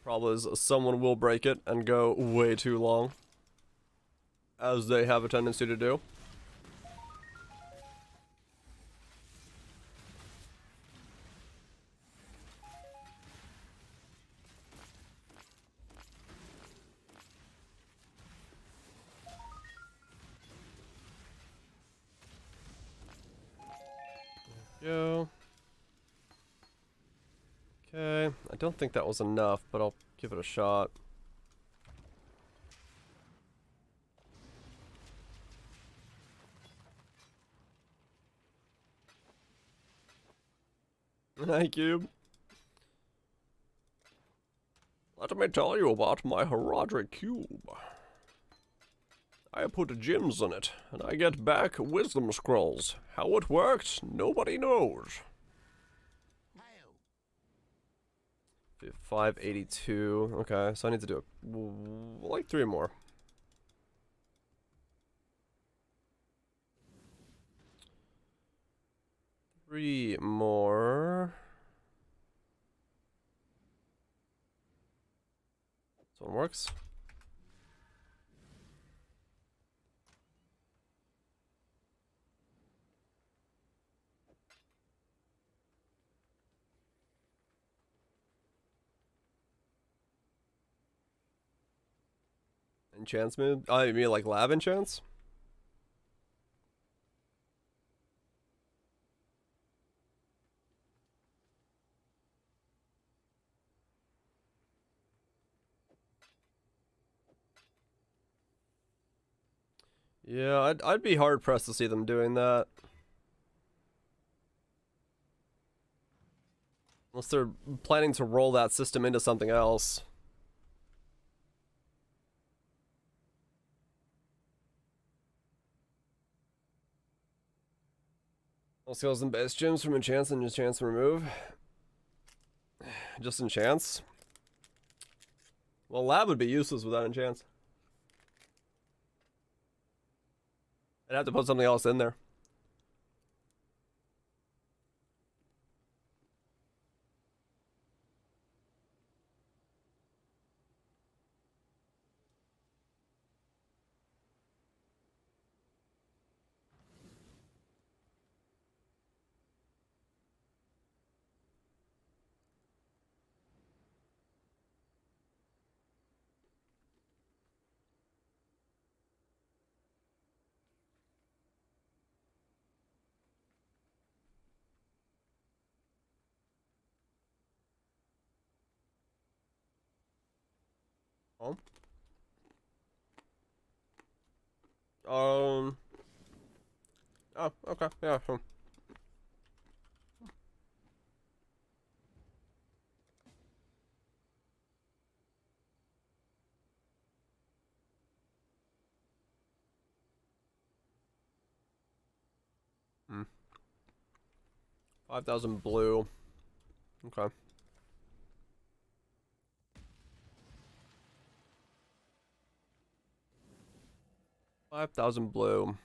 Problem is, someone will break it and go way too long, as they have a tendency to do. Go. Okay, I don't think that was enough, but I'll give it a shot. Hi, Cube. Let me tell you about my Herodric Cube. I put gems in it, and I get back wisdom scrolls. How it works, nobody knows. 582. Okay, so I need to do like 3 more. Three more. This one works. Enchants mood? Oh, you mean like lab enchants? Yeah, I'd be hard pressed to see them doing that. Unless they're planning to roll that system into something else. All skills and base gems from enchants and enchants remove. Just enchants? Well, lab would be useless without enchants. I'd have to put something else in there. Oh. Oh, okay. Yeah. 5,000 blue. Okay. $5,000 blue.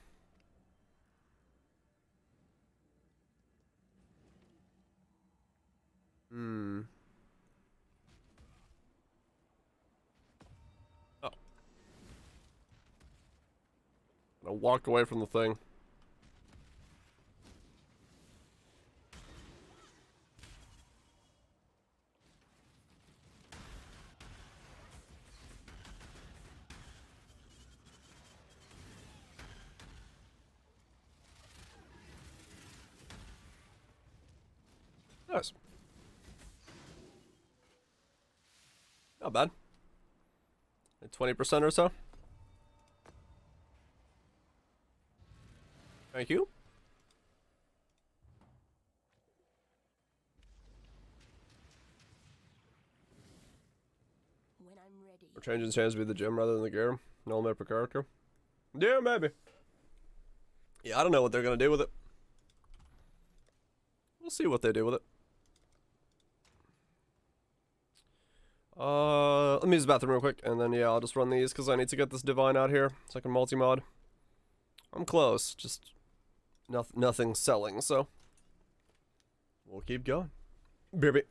Hmm. Oh. I walked away from the thing. Nice. Not bad. 20% or so. Thank you. When I'm ready. We're changing the chance to be the gym rather than the gear. No map per character. Yeah, maybe. Yeah, I don't know what they're gonna do with it. We'll see what they do with it. Let me use the bathroom real quick, and then yeah, I'll just run these because I need to get this divine out here so I can multi-mod. I'm close, just nothing selling, so we'll keep going. Baby.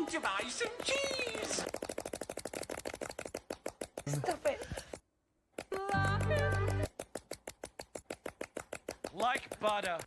Want to buy some cheese? Stop it. Like butter.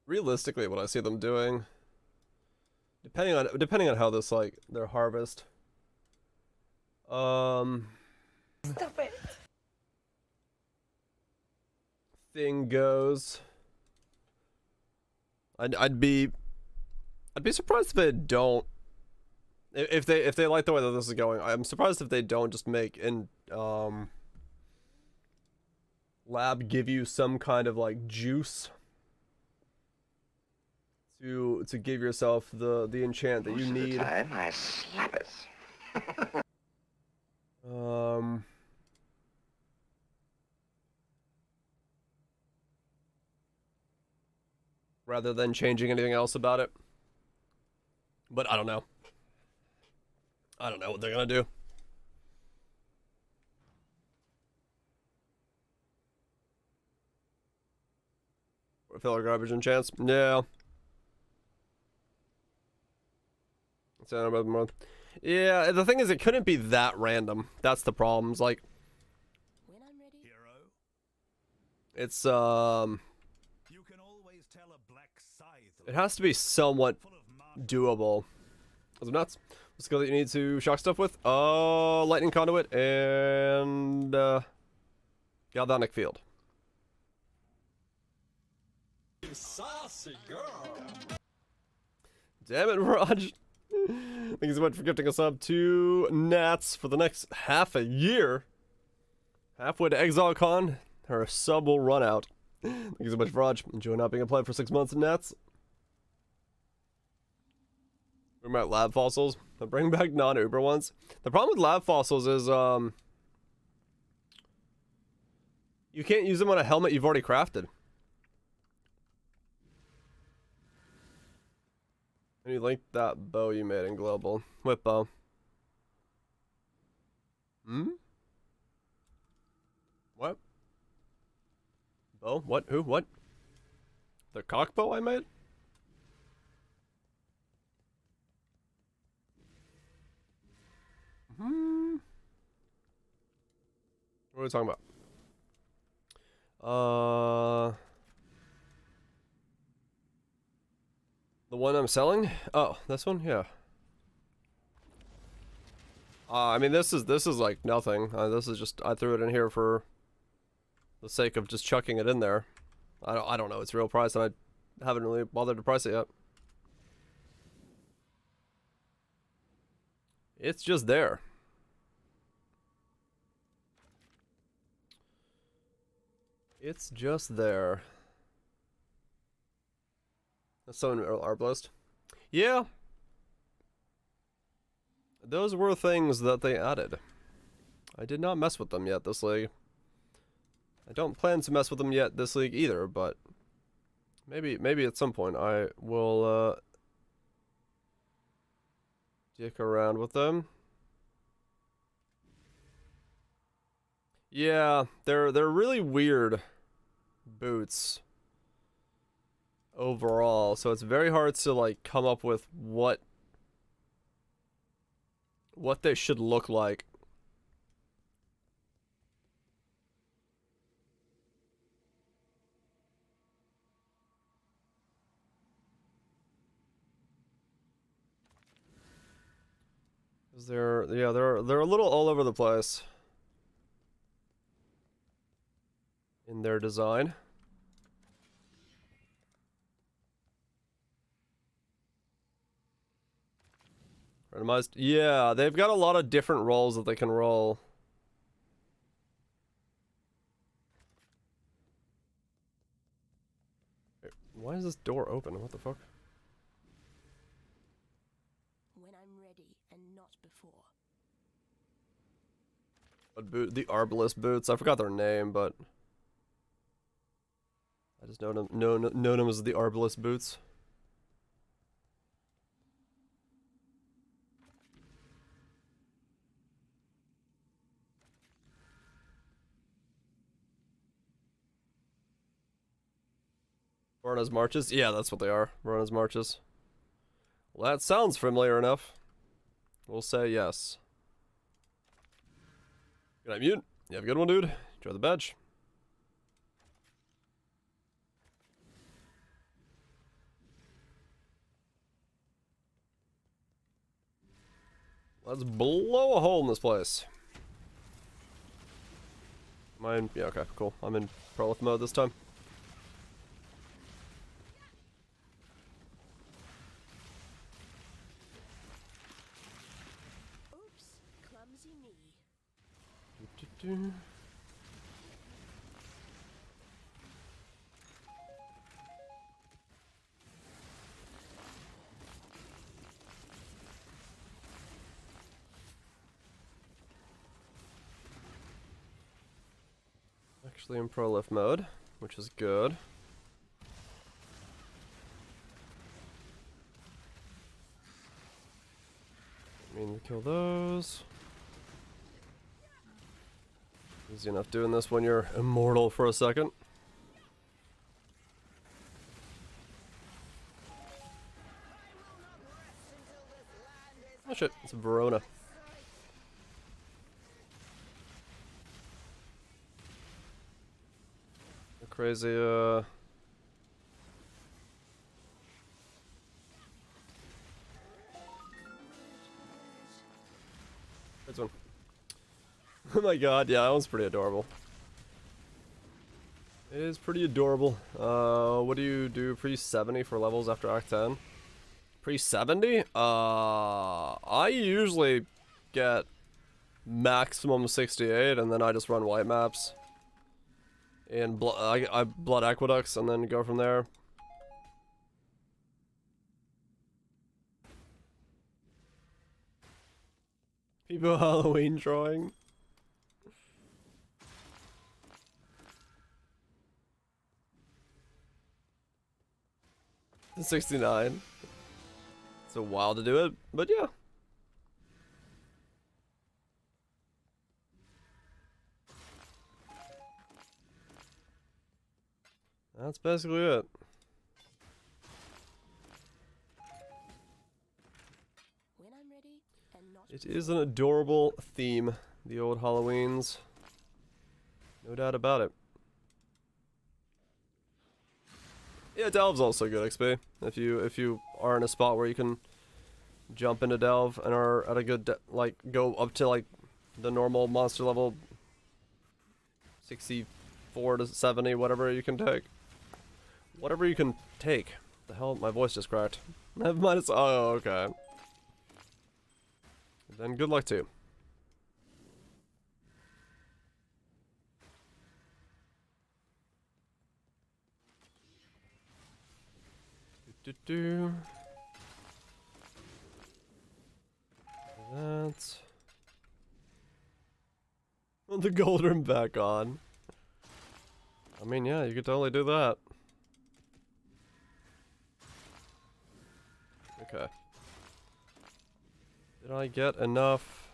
Realistically, what I see them doing, depending on how this like their harvest, Stop it. thing goes, I'd be surprised if they don't, if they like the way that this is going. I'm surprised if they don't just make in lab give you some kind of like juice to give yourself the enchant that you need. Time I slap it. Rather than changing anything else about it. But I don't know. I don't know what they're gonna do. Filler garbage and chance. Yeah. Yeah, the thing is, it couldn't be that random. That's the problem. It's like, When I'm ready. Hero. it's You can always tell a black scythe. it has to be somewhat Full of mud. doable. Those are nuts. What's the skill that you need to shock stuff with? Lightning conduit and galvanic field. Saucy girl. Damn it, Raj. Thank you so much for gifting a sub to Nats for the next half a year. Halfway to ExileCon, her sub will run out. Thank you so much, Raj. Enjoy not being a pleb for 6 months, Nats. We're about lab fossils. But bring back non-Uber ones. The problem with lab fossils is you can't use them on a helmet you've already crafted. And you link that bow you made in global. Whip bow. Hmm? What? Bow? What? Who? What? The cock bow I made? Hmm. What are we talking about? The one I'm selling? Oh, this one? Yeah. I mean, this is like nothing. This is just, I threw it in here for the sake of just chucking it in there. I don't know its real price, and I haven't really bothered to price it yet. It's just there. It's just there. Summon Arbalest. Yeah. Those were things that they added. I did not mess with them yet this league. I don't plan to mess with them yet this league either, but maybe at some point I will dick around with them. Yeah, they're really weird boots overall, so it's very hard to like come up with what they should look like. They're a little all over the place in their design. Randomized. Yeah, they've got a lot of different roles that they can roll. Wait, why is this door open? What the fuck? When I'm ready and not before. What boot? The Arbalest boots. I forgot their name, but I just know them as the Arbalest boots. Verna's Marches? Yeah, that's what they are. Verna's Marches. Well, that sounds familiar enough. We'll say yes. Good night, Mute. You have a good one, dude. Enjoy the badge. Let's blow a hole in this place. Mine, yeah, okay, cool. I'm in prolif mode this time. Oops, clumsy me. Actually in prolif mode, which is good. Mean to kill those. Easy enough doing this when you're immortal for a second. Oh shit, it's Verona. A crazy, This one. Oh my god, yeah, that one's pretty adorable. It is pretty adorable. What do you do? Pre-70 for levels after Act 10? Pre-70? I usually get maximum 68 and then I just run white maps. And I blood aqueducts and then go from there. People Halloween drawing. 69. It's a while to do it, but yeah. That's basically it. When I'm ready and not It is an adorable theme, the old Halloweens. No doubt about it. Yeah, Delve's also good XP. If you are in a spot where you can jump into Delve and are at a good like go up to like the normal monster level 64 to 70, whatever you can take. Whatever you can take. The hell, my voice just cracked. Never mind. It's oh okay. Then good luck to you. Do. That's the gold rim back on. I mean, yeah, you could totally do that. Okay. Did I get enough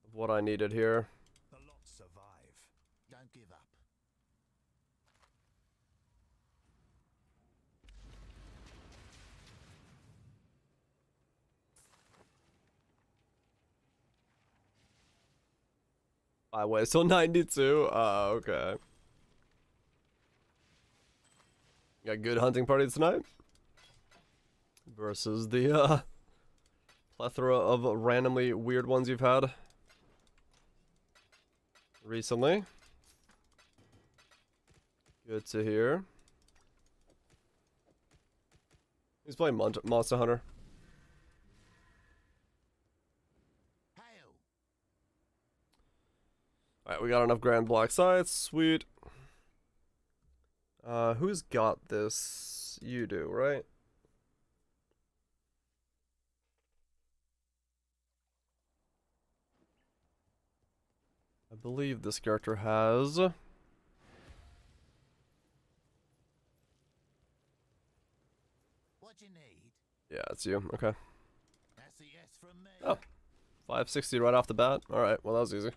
of what I needed here? The lot survive. Don't give up. I wait till 92. Okay. Got a good hunting party tonight. Versus the plethora of randomly weird ones you've had recently. Good to hear. He's playing Monster Hunter. Hail! Alright, we got enough grand black sights. Sweet. Who's got this? You do, right? I believe this character has... What you need? Yeah, it's you. Okay. That's a yes from me. Oh. 560 right off the bat. Alright, well that was easy.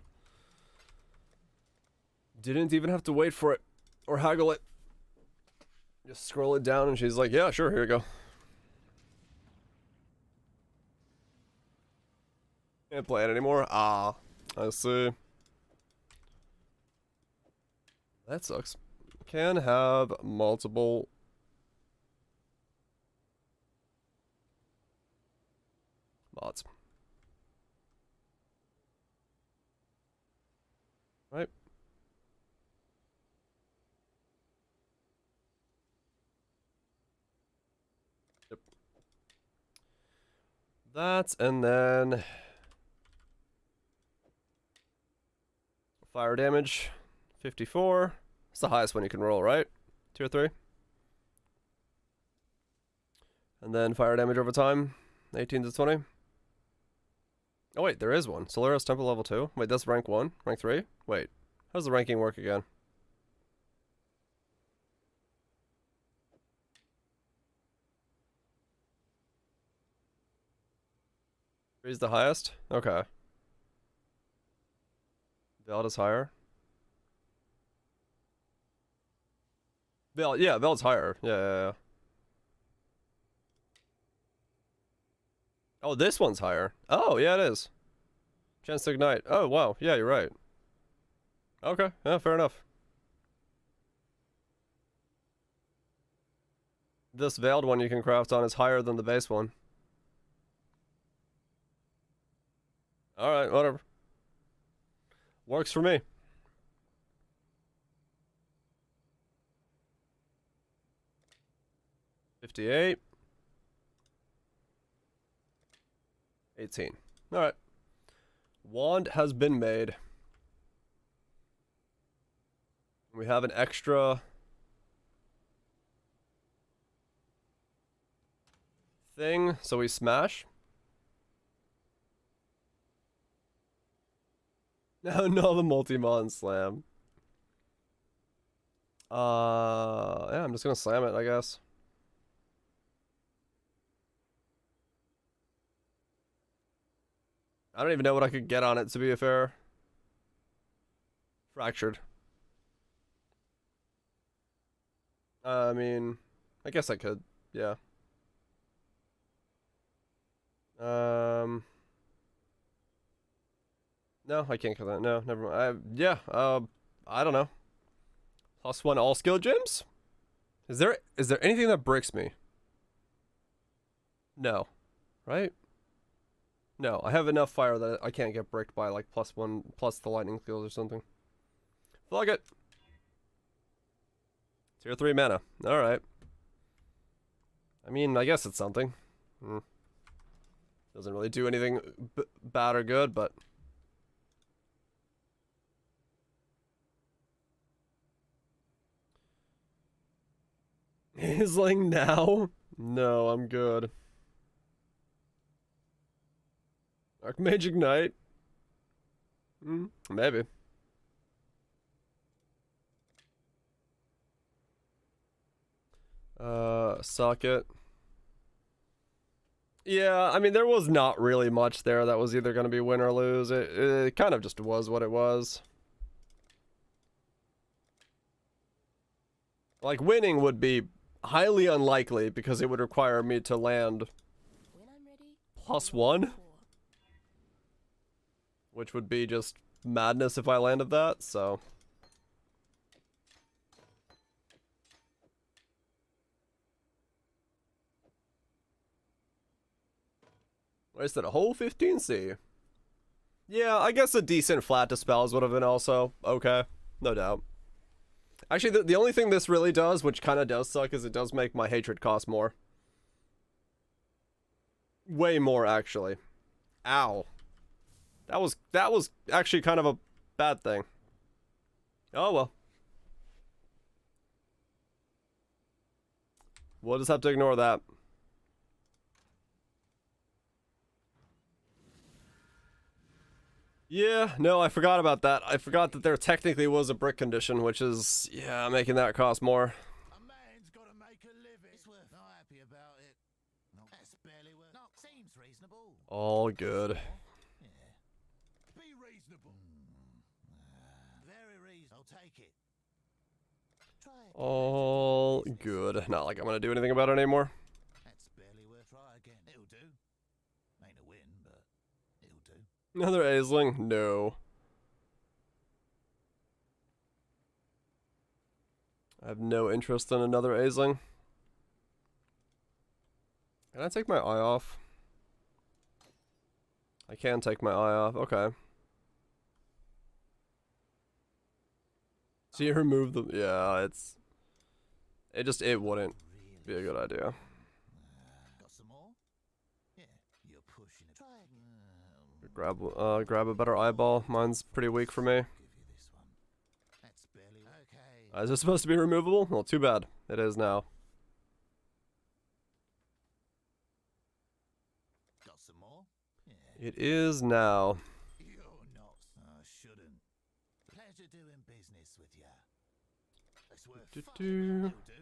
Didn't even have to wait for it. Or haggle it. Just scroll it down and she's like, yeah, sure, here you go. Can't play it anymore? Ah, I see. That sucks. Can have multiple... mods. Right. Yep. That, and then... fire damage, 54. It's the highest one you can roll, right? Tier 3. And then fire damage over time, 18 to 20. Oh wait, there is one. Solaris Temple level 2. Wait, that's rank 1? Rank 3? Wait, how does the ranking work again? Three's the highest? Okay. Veld is higher. Veld, yeah, Veld's higher. Yeah. Oh, this one's higher. Oh, yeah, it is. Chance to ignite. Oh, wow. Yeah, you're right. Okay, yeah, fair enough. This Veiled one you can craft on is higher than the base one. Alright, whatever. Works for me. $58. 18. Alright. Wand has been made. We have an extra thing, so we smash. No, the multi-mon slam. Yeah, I'm just gonna slam it, I guess. I don't even know what I could get on it, to be fair. Fractured. I mean, I guess I could, yeah. No, I can't kill that. No, never mind. I don't know. +1 all skill gems? Is there anything that breaks me? No. Right? No, I have enough fire that I can't get bricked by like +1 plus the lightning skills or something. Fuck it. Tier 3 mana. Alright. I mean, I guess it's something. Doesn't really do anything bad or good, but... He's like, now? No, I'm good. Archmage Ignite? Maybe. Socket. Yeah, I mean, there was not really much there that was either going to be win or lose. It kind of just was what it was. Like, winning would be highly unlikely because it would require me to land When I'm ready, +1, which would be just madness if I landed that, so. Wasted a whole 15C. Yeah, I guess a decent flat dispels would have been also okay. No doubt. Actually, the only thing this really does, which kind of does suck, is it does make my hatred cost more. Way more, actually. Ow. That was actually kind of a bad thing. Oh well. We'll just have to ignore that. Yeah, no, I forgot about that. I forgot that there technically was a brick condition, which is, yeah, making that cost more. A man's got to make a living. It's worth. Not happy about it. No, that's barely worth. No, seems reasonable. All good. Yeah. Be reasonable. Very reasonable. I'll take it. Try it. All good. Not like I'm gonna do anything about it anymore. That's barely worth. Try again. It'll do. Ain't a win, but it'll do. Another Aisling? No. I have no interest in another Aisling. Can I take my eye off? I can take my eye off. Okay. So you remove the... Yeah, it's... It wouldn't be a good idea. Got some more? Yeah, you're pushing it. Try again. Grab a better eyeball. Mine's pretty weak for me. Give you this one. That's barely okay. Is it supposed to be removable? Well, too bad. It is now. Got some more? Yeah. It is now. You're not. I shouldn't. Pleasure doing business with ya. It's worth Do-do-do. It'll do.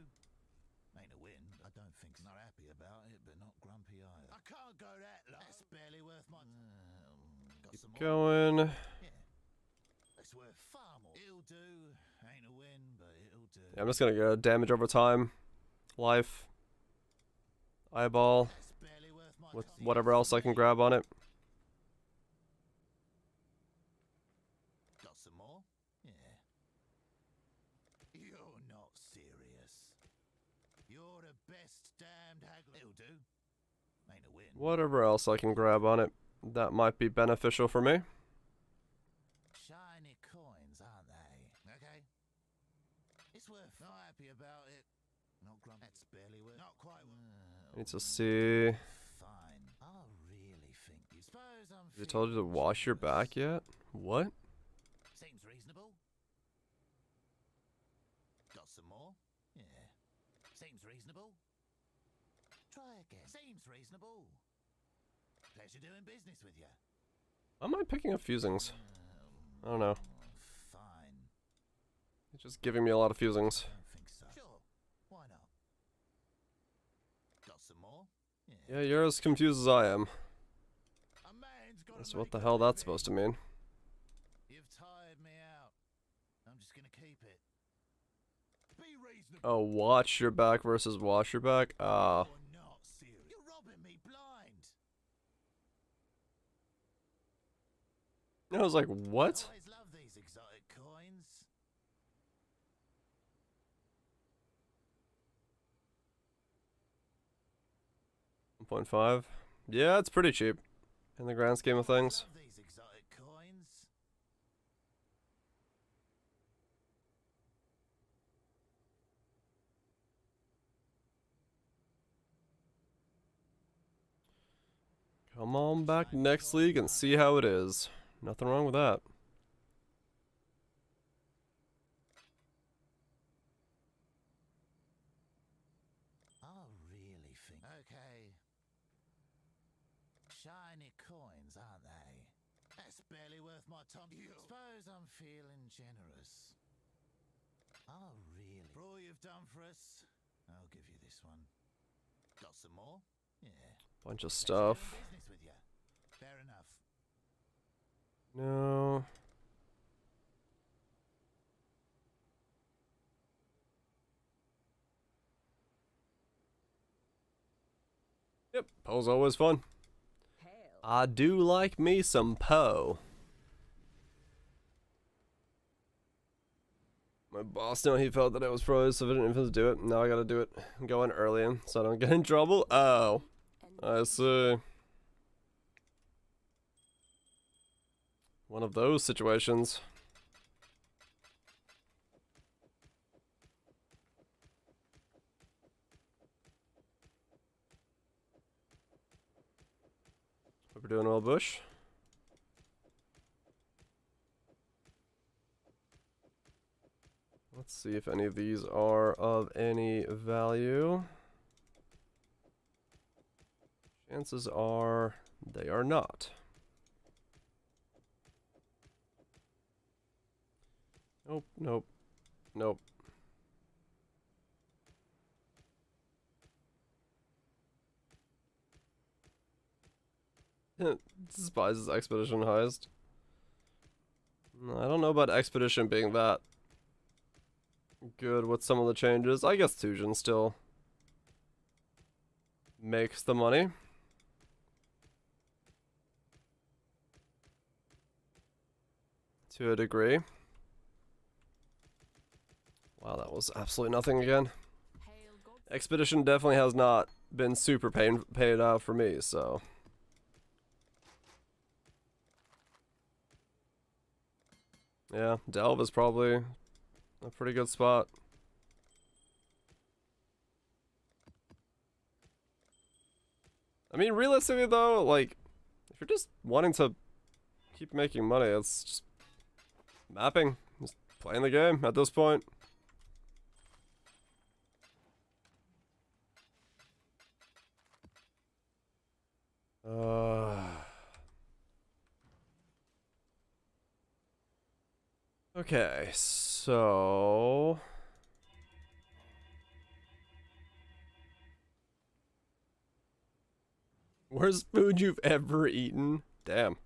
Ain't a win. I don't think so. Not happy about it, but not grumpy either. I can't go that low. That's barely worth my. Got some more? Going. Yeah. It's worth far more. It'll do. Ain't a win, but it'll do. Yeah, I'm just gonna go damage over time. Life. Eyeball. That's barely worth my With time. whatever else I can grab on it. Got some more? Yeah. You're not serious. You're the best damned haggler. It'll do. Ain't a win. Whatever else I can grab on it. That might be beneficial for me. Shiny coins, aren't they? Okay. It's worth. Not happy about it. Not grumpy. That's barely worth. Not quite. Need to see. Fine. I really think you. Suppose I'm. Has he told you to wash your back yet? What? Seems reasonable. Got some more? Yeah. Seems reasonable. Try again. Seems reasonable. Pleasure doing business with you. Why am I picking up fusings? I don't know. Fine. It's just giving me a lot of fusings. I don't think so. Sure. Why not? Got some more? Yeah, you're as confused as I am. A man's gotta So what make the a hell that's living. supposed to mean? You've tired me out. I'm just gonna keep it. Be reasonable. Oh, watch your back versus wash your back? Ah. You're not serious. You're robbing me blind. I was like, what? Always love these exotic coins. 1.5. Yeah, it's pretty cheap in the grand scheme of things. Love these exotic coins. Come on back next league and see how it is. Nothing wrong with that. anything. Okay. Shiny coins, aren't they? That's barely worth my time. Suppose I'm feeling generous. Oh, really? For all you've done for us, I'll give you this one. Got some more? Yeah. Bunch of Let's stuff. do business with you. Fair enough. No. Yep, Poe's always fun. I do like me some Poe. My boss he felt that it was probably sufficient to do it. Now I gotta do it. Go in early so I don't get in trouble. Oh. I see. One of those situations. What we're doing, old bush? Let's see if any of these are of any value. Chances are they are not. Nope, nope, nope. Despises expedition heist. I don't know about expedition being that good with some of the changes. I guess Tujin still makes the money. To a degree. Wow, that was absolutely nothing again. Expedition definitely has not been super paid out for me, so. Yeah, Delve is probably a pretty good spot. I mean, realistically though, like, if you're just wanting to keep making money, it's just mapping, just playing the game at this point. Okay, so worst food you've ever eaten? Damn.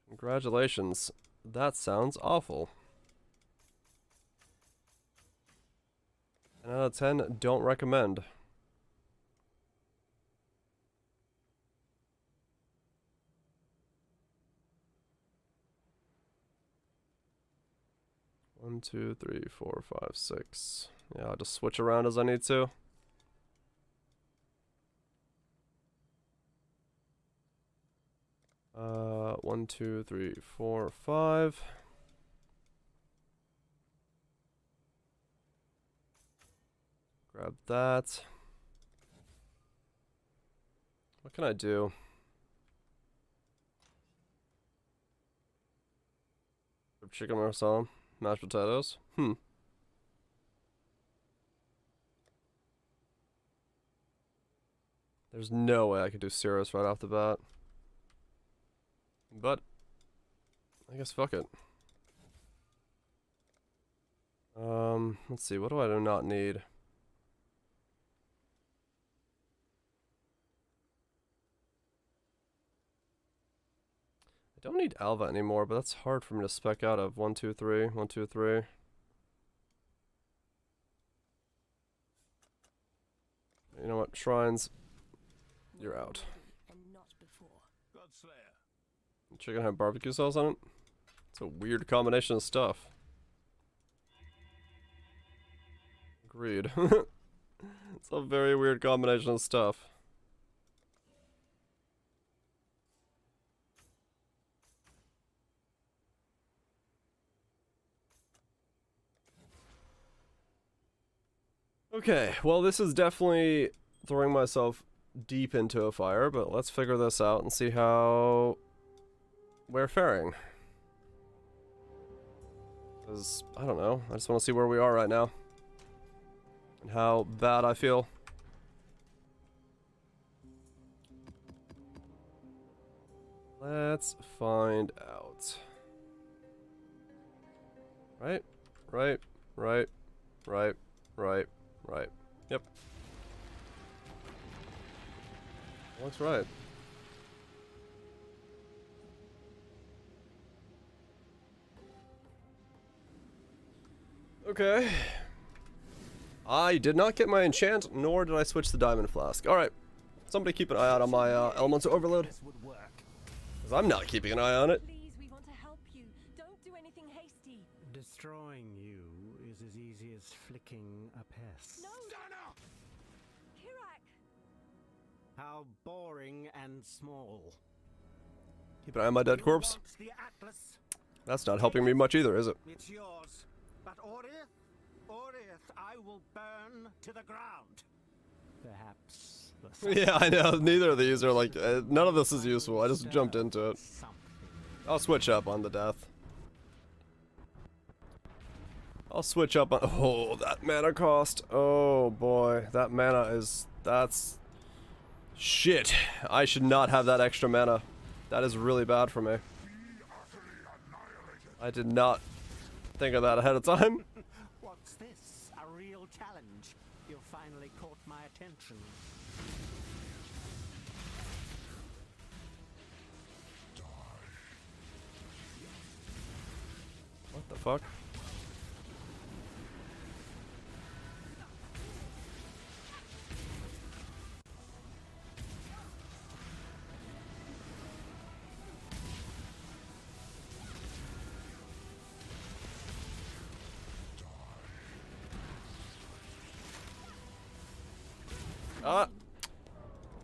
Congratulations. That sounds awful. 10 out of 10, don't recommend. One, two, three, four, five, six. Yeah, I'll just switch around as I need to. One, two, three, four, five. Grab that. What can I do? Chicken marsala, mashed potatoes. There's no way I could do Cirrus right off the bat. But I guess fuck it. Let's see, what do I do not need? I don't need Alva anymore, but that's hard for me to spec out of. 1, 2, 3, 1, 2, 3. You know what, Shrines, you're out. Chicken have barbecue sauce on it? It's a weird combination of stuff. Agreed. It's a very weird combination of stuff. Okay, well this is definitely throwing myself deep into a fire, but let's figure this out and see how we're faring. Because, I don't know, I just want to see where we are right now. And how bad I feel. Let's find out. Right, right, right, right, right, right. Yep. Looks right. Okay. I did not get my enchant, nor did I switch the diamond flask. Alright. Somebody keep an eye out on my elemental overload. This would work. Because I'm not keeping an eye on it. Please, we want to help you. Don't do anything hasty. Destroying you is as easy as flicking a pest. No, Stunner! Kirak! How boring and small. Keep an eye on my dead You corpse. want the Atlas? That's not helping me much either, is it? It's yours. But Oriath, I will burn to the ground. Perhaps the Yeah, I know. Neither of these are like, none of this is useful. I just jumped into it. something. I'll switch up on the death. I'll switch up on, oh, that mana cost. Oh boy, that mana is, that's, shit. I should not have that extra mana. That is really bad for me. I did not think of that ahead of time. What's this? A real challenge. You finally caught my attention. What the fuck?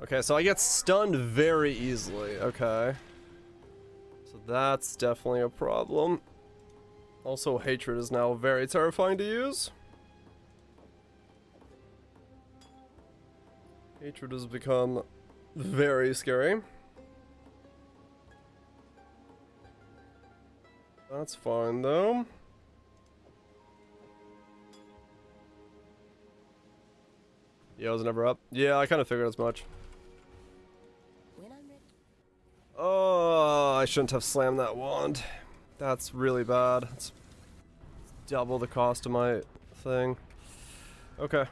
Okay, so I get stunned very easily. Okay. So that's definitely a problem. Also, hatred is now very terrifying to use. Hatred has become very scary. That's fine, though. Yeah, I was never up. Yeah, I kind of figured as much. When I'm ready. Oh, I shouldn't have slammed that wand. That's really bad. It's double the cost of my thing. Okay.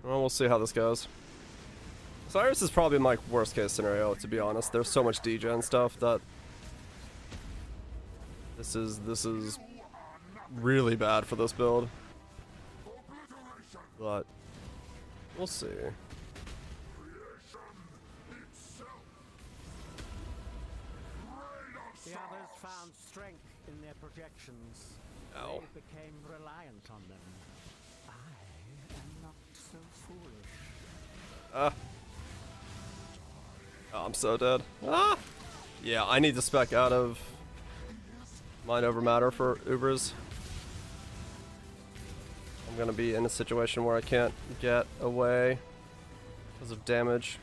Well, we'll see how this goes. Cyrus is probably my worst case scenario, to be honest. There's so much degen stuff that this is really bad for this build. But we'll see. The others found strength in their projections. Ow. They became reliant on them. I am not so foolish. Oh, I'm so dead. Ah! Yeah, I need to spec out of Mind Over Matter for Ubers. I'm gonna be in a situation where I can't get away because of damage.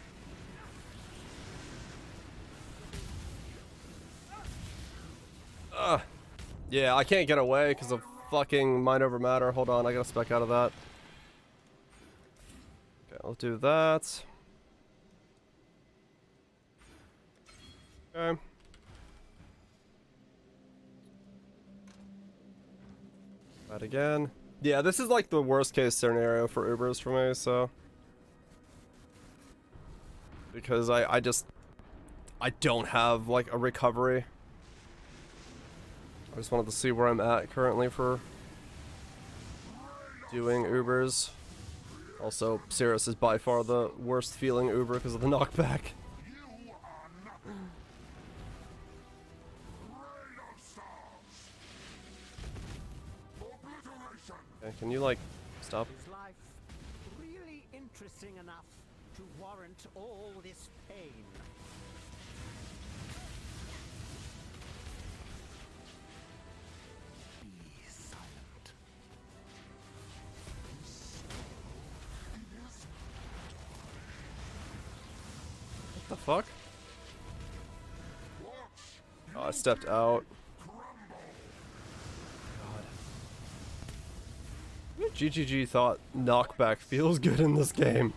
Yeah, I can't get away because of fucking Mind Over Matter. Hold on, I gotta spec out of that. Okay, I'll do that. Okay. That again. Yeah, this is like the worst case scenario for Ubers for me, so. Because I don't have like a recovery. I just wanted to see where I'm at currently for doing Ubers. Also, Cirrus is by far the worst feeling Uber because of the knockback. Okay, can you like stop? Is life really interesting enough to warrant all this pain? Be silent. What the fuck? Oh, I stepped out. GGG thought knockback feels good in this game.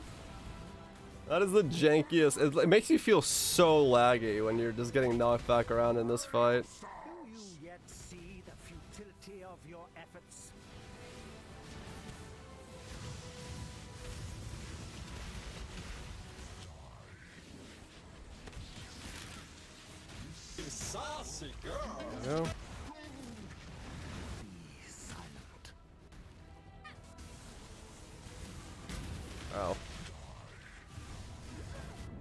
That is the jankiest. It makes you feel so laggy when you're just getting knocked back around in this fight. Do you yet see the futility of your efforts? Saucy girl. There we go. Be silent. Oh.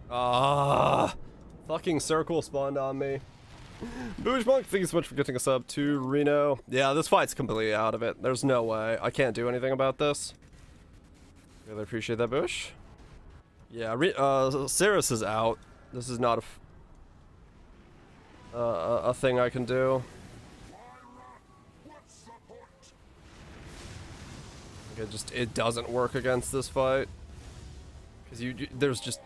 Ah, fucking circle spawned on me. Boosh Monk, thank you so much for getting us up to Reno. Yeah, this fight's completely out of it. There's no way. I can't do anything about this. Really appreciate that, Bush. Yeah, Cirrus is out. This is not a thing I can do. It doesn't work against this fight. Because there's just...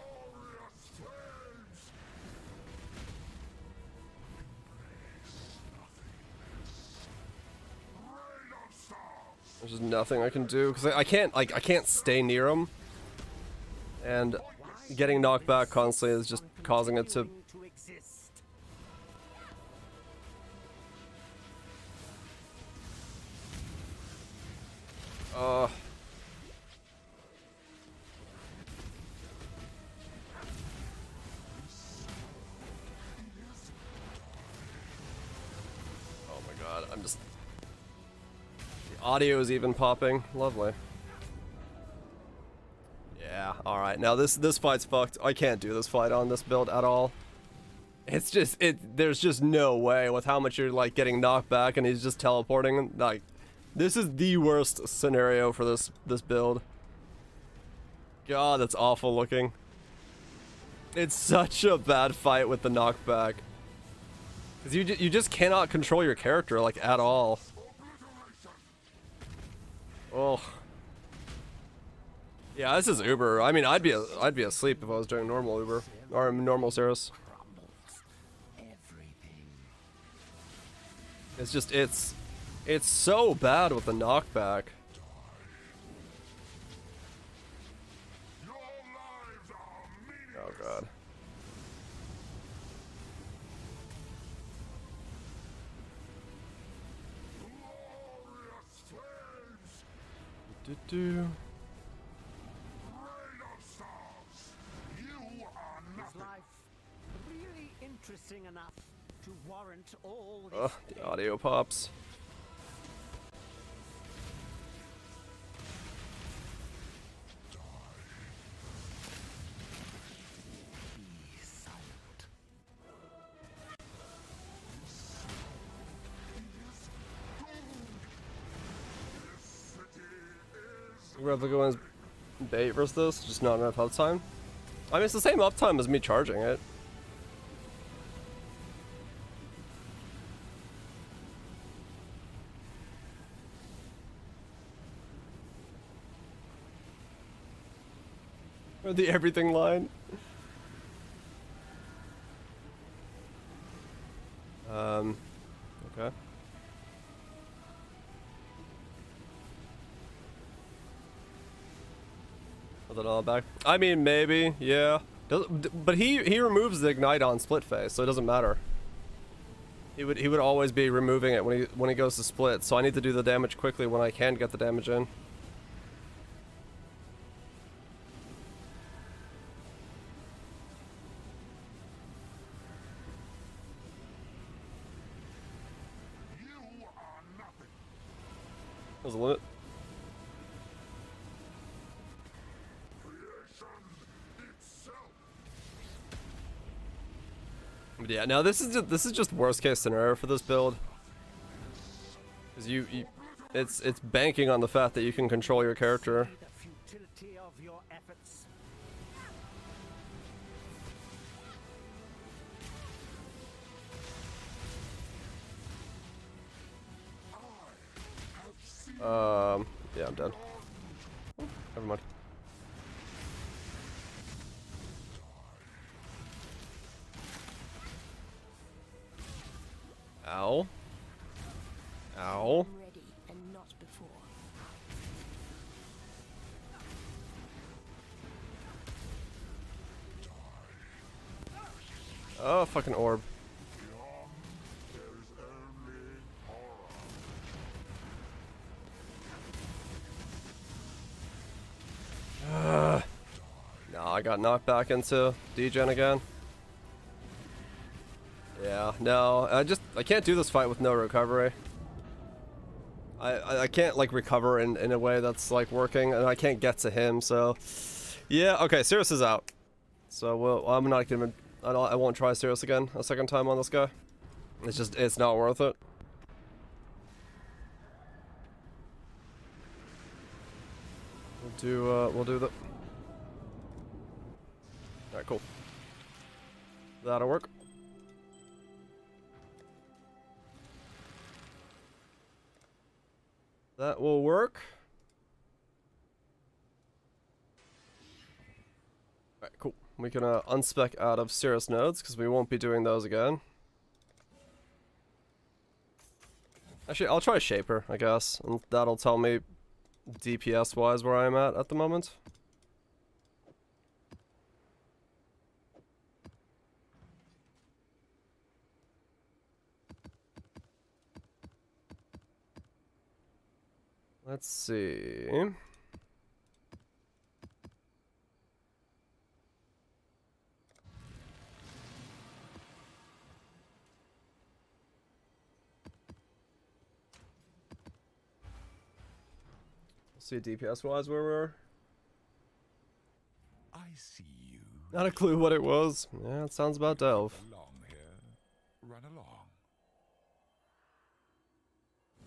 There's just nothing I can do because I can't stay near him, and getting knocked back constantly is just causing it to. Oh my god, I'm just... The audio is even popping. Lovely. Yeah, alright. Now this fight's fucked. I can't do this fight on this build at all. It's just, there's just no way with how much you're like getting knocked back and he's just teleporting. Like, this is the worst scenario for this build. God, that's awful looking. It's such a bad fight with the knockback. Cause you just cannot control your character like at all. Oh. Yeah, this is Uber. I mean, I'd be asleep if I was doing normal Uber or normal Cirrus. It's just it's so bad with the knockback. Oh god. Do. Is life really interesting enough to warrant all this? Ugh, the audio pops. Be silent. Replica bait versus this, just not enough uptime. I mean, it's the same uptime as me charging it. Or the everything line. Okay. Put it all back. I mean, maybe, yeah. But he removes the ignite on split phase, so it doesn't matter. He would always be removing it when he goes to split. So I need to do the damage quickly when I can get the damage in. There's a limit. But yeah, now this is just worst case scenario for this build. Because it's banking on the fact that you can control your character. The futility of your efforts. Yeah, I'm dead. Oh, never mind. Ow. Ow. Ready and not before. Oh, fucking orb. No, I got knocked back into degen again. Yeah, no, I can't do this fight with no recovery. I can't like recover in a way that's like working, and I can't get to him, so yeah, okay, Sirius is out. So I'm not gonna, I won't try Sirius again a second time on this guy. It's not worth it. We'll do the. Alright, cool. That'll work. That will work. Alright, cool. We can unspec out of Cirrus nodes, because we won't be doing those again. Actually, I'll try Shaper, I guess, and that'll tell me DPS-wise where I'm at the moment. Let's see. See DPS-wise where we're. I see you. Not a clue what it was. Yeah, it sounds about Delve. Along here. Run along.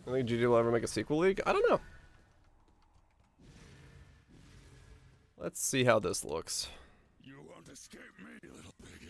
I think GG will ever make a sequel league? I don't know. Let's see how this looks. You won't escape me, little piggy.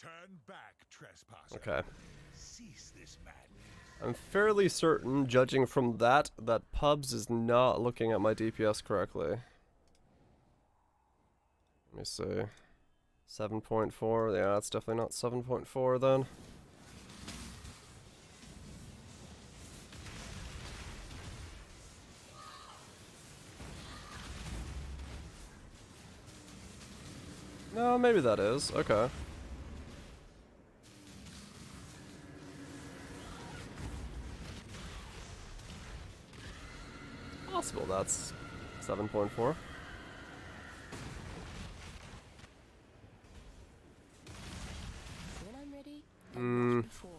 Turn back, trespasser. Okay. Cease this madness. I'm fairly certain, judging from that Pubs is not looking at my DPS correctly. Let me see. 7.4. Yeah, that's definitely not 7.4 then. No, maybe that is. Okay. Possible that's 7.4. When I'm ready, I'm ready before.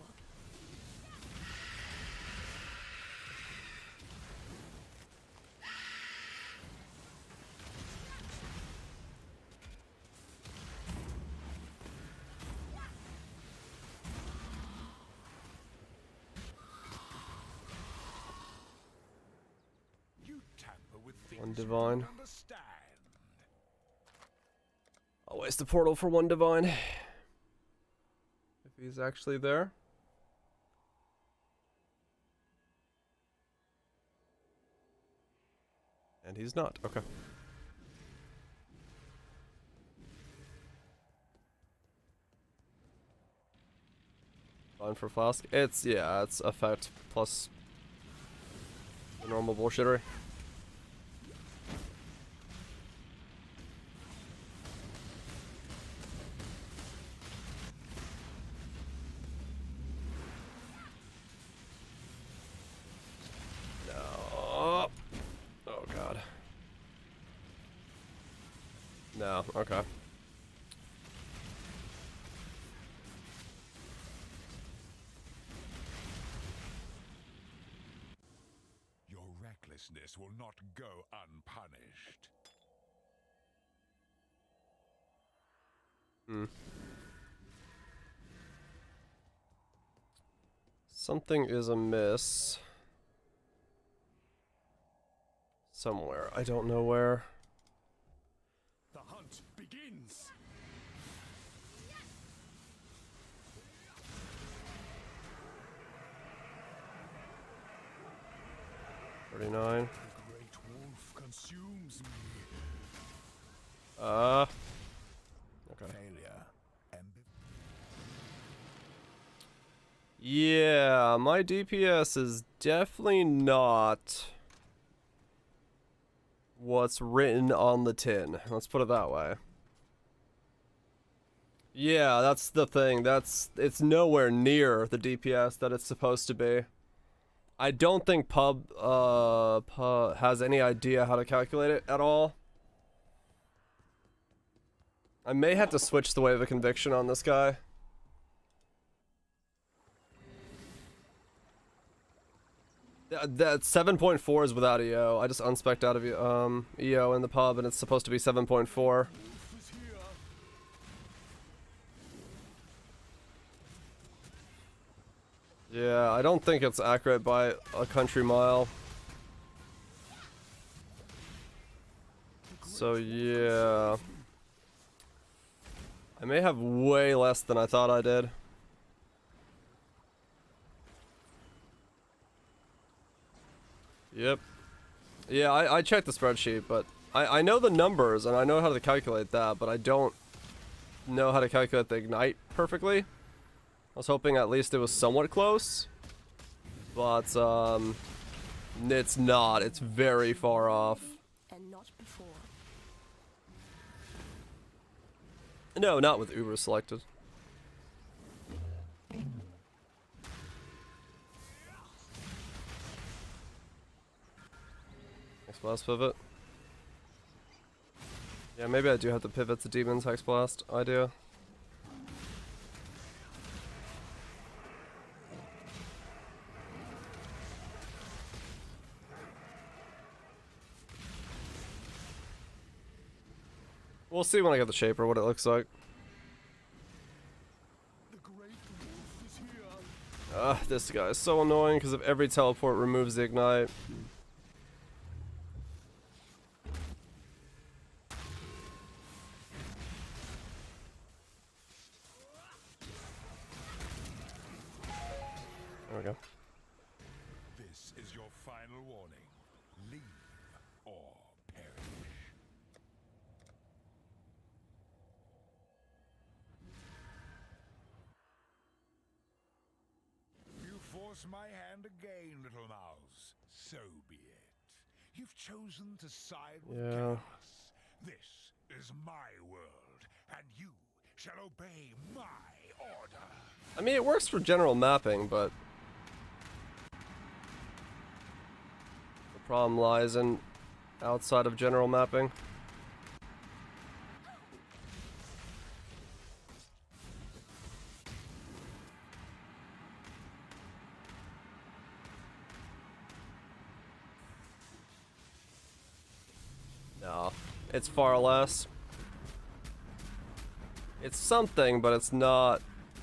One divine. I'll waste the portal for one divine. If he's actually there. And he's not. Okay. Fine for Flask. It's effect plus the normal bullshittery. No, okay. Your recklessness will not go unpunished. Something is amiss. Somewhere. I don't know where. The hunt begins. $39. The great wolf consumes me. Okay. Failure. Yeah, my DPS is definitely not what's written on the tin. Let's put it that way. Yeah, that's the thing. It's nowhere near the DPS that it's supposed to be. I don't think Pub has any idea how to calculate it at all. I may have to switch the Wave of Conviction on this guy. That 7.4 is without EO. I just unspec'd out of EO in the pub, and it's supposed to be 7.4. Yeah, I don't think it's accurate by a country mile. So yeah, I may have way less than I thought I did. Yep. Yeah, I checked the spreadsheet, but I know the numbers and I know how to calculate that, but I don't know how to calculate the ignite perfectly. I was hoping at least it was somewhat close, but it's not. It's very far off. And not before. No, not with Uber selected. Hexblast pivot. Yeah, maybe I do have to pivot to Demon's Hexblast idea. We'll see when I get the Shaper what it looks like. This guy is so annoying because of every teleport removes the ignite. There we go. This is your final warning. Leave or perish. You force my hand again, little mouse. So be it. You've chosen to side with chaos. This is my world, and you shall obey my order. I mean, it works for general mapping, but the problem lies in outside of general mapping. No, it's far less. It's something, but it's not.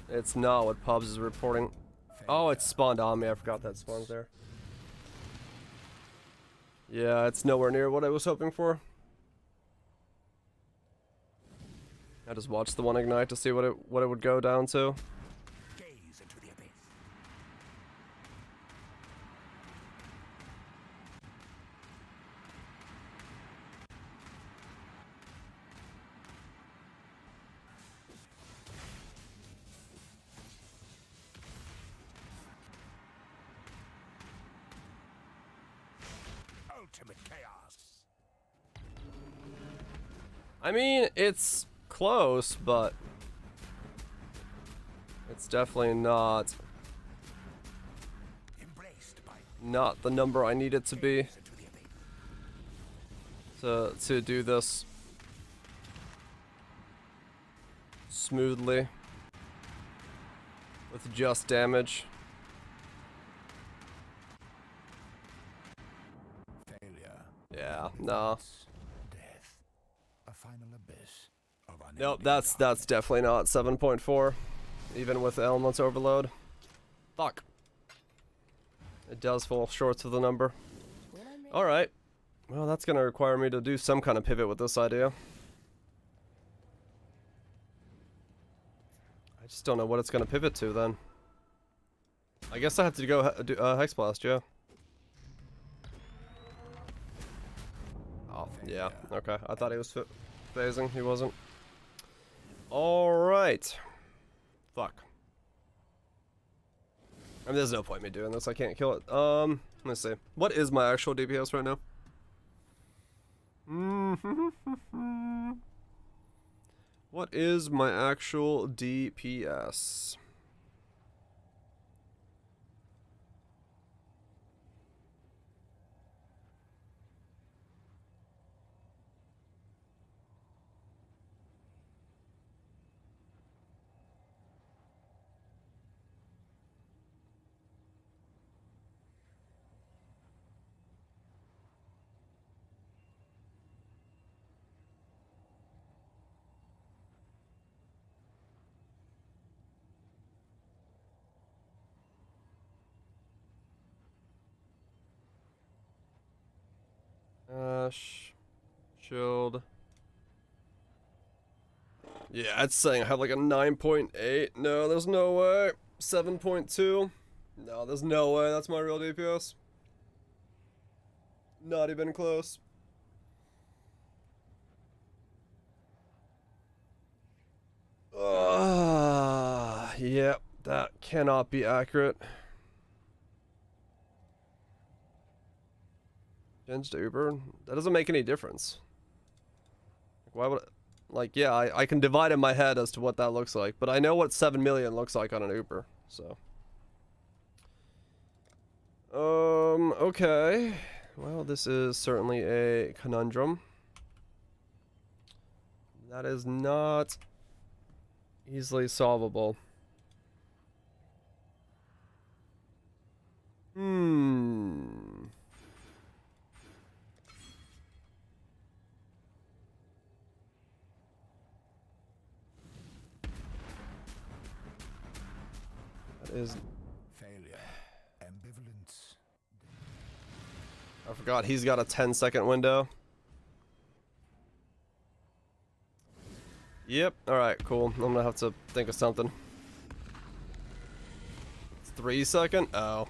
It's not what Pubs is reporting. Oh, it spawned on me. I forgot that spawns there. Yeah, it's nowhere near what I was hoping for. I just watched the one ignite to see what it would go down to. Gaze into the abyss. Ultimate chaos. I mean, it's close, but it's definitely not the number I need it to be to do this smoothly with just damage. Failure. Yeah, no. Death. A final abyss of Nope, that's definitely not 7.4, even with Elements Overload. Fuck. It does fall short of the number. Alright. Well, that's gonna require me to do some kind of pivot with this idea. I just don't know what it's gonna pivot to then. I guess I have to go do Hexblast, yeah. Oh, yeah, okay. I thought he was phasing. He wasn't. Alright. Fuck. I mean, there's no point in me doing this. I can't kill it. Let's see. What is my actual DPS right now? What is my actual DPS? Shield. Yeah, it's saying I have like a 9.8. No, there's no way. 7.2. No, there's no way. That's my real DPS. Not even close. Yep, that cannot be accurate. Change to Uber? That doesn't make any difference. Why would like, yeah, I can divide in my head as to what that looks like, but I know what 7 million looks like on an Uber, so. Okay. Well, this is certainly a conundrum. That is not easily solvable. That is Failure. Ambivalence. I forgot he's got a 10-second window. Yep, alright, cool. I'm gonna have to think of something. It's 3 second? Oh.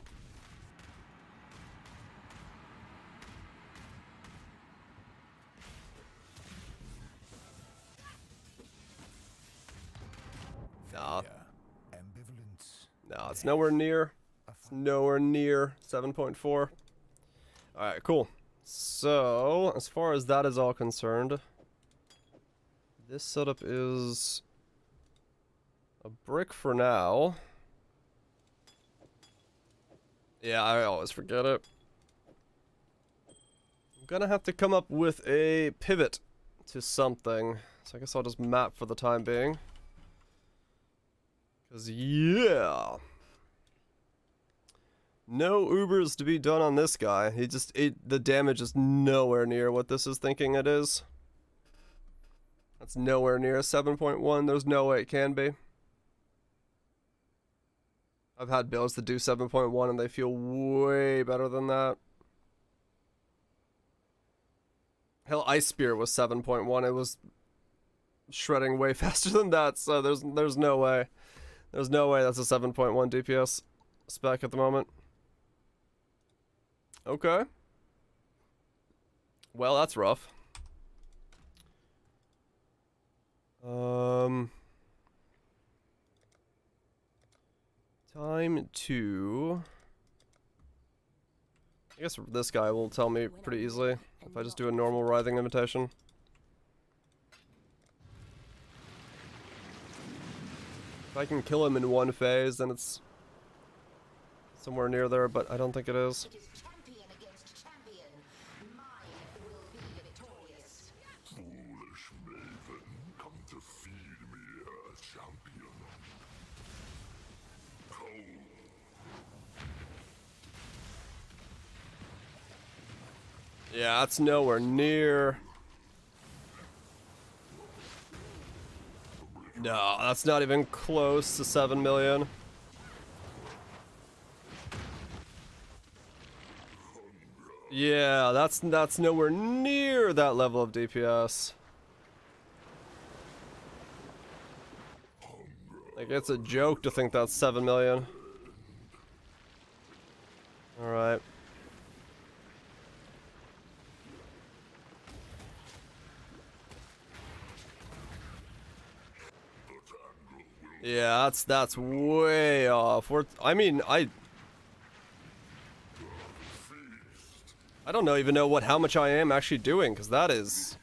Nah. Ambivalence. No, it's nowhere near. It's nowhere near 7.4. Alright, cool. So, as far as that is all concerned, this setup is a brick for now. Yeah, I always forget it. I'm gonna have to come up with a pivot to something. So I guess I'll just map for the time being. Because, yeah. No Ubers to be done on this guy. The damage is nowhere near what this is thinking it is. That's nowhere near 7.1. There's no way it can be. I've had builds that do 7.1 and they feel way better than that. Hell, Ice Spear was 7.1. It was shredding way faster than that, so there's no way. There's no way that's a 7.1 DPS spec at the moment. Okay. Well, that's rough. Time to... I guess this guy will tell me pretty easily if I just do a normal writhing invitation. If I can kill him in one phase, then it's somewhere near there, but I don't think it is. It is champion against champion. Mine will be victorious. Foolish maven, come to feed me, champion. Cold. Yeah, that's nowhere near. No, that's not even close to 7 million. Yeah, that's nowhere near that level of DPS. Like, it's a joke to think that's 7 million. Alright. Yeah, that's way off. I mean, I don't know even know how much I am actually doing, because that is...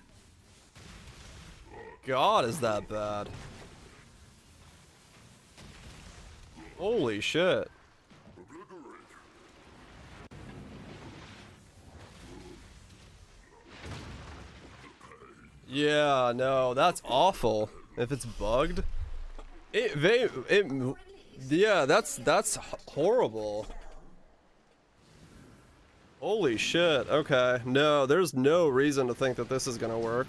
God, is that bad. Holy shit. Yeah, no, that's awful. If it's bugged. Yeah, that's horrible. Holy shit, okay. No, there's no reason to think that this is gonna work.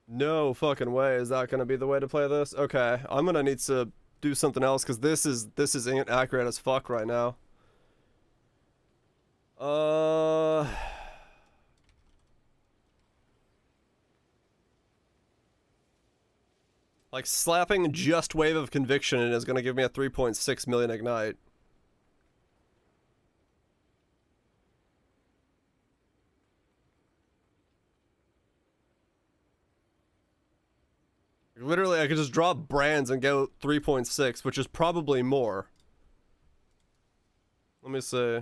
No fucking way is that gonna be the way to play this. Okay, I'm gonna need to do something else because this is inaccurate as fuck right now. Like slapping just Wave of Conviction is gonna give me a 3.6 million ignite. Literally, I could just drop brands and go 3.6, which is probably more. Let me see.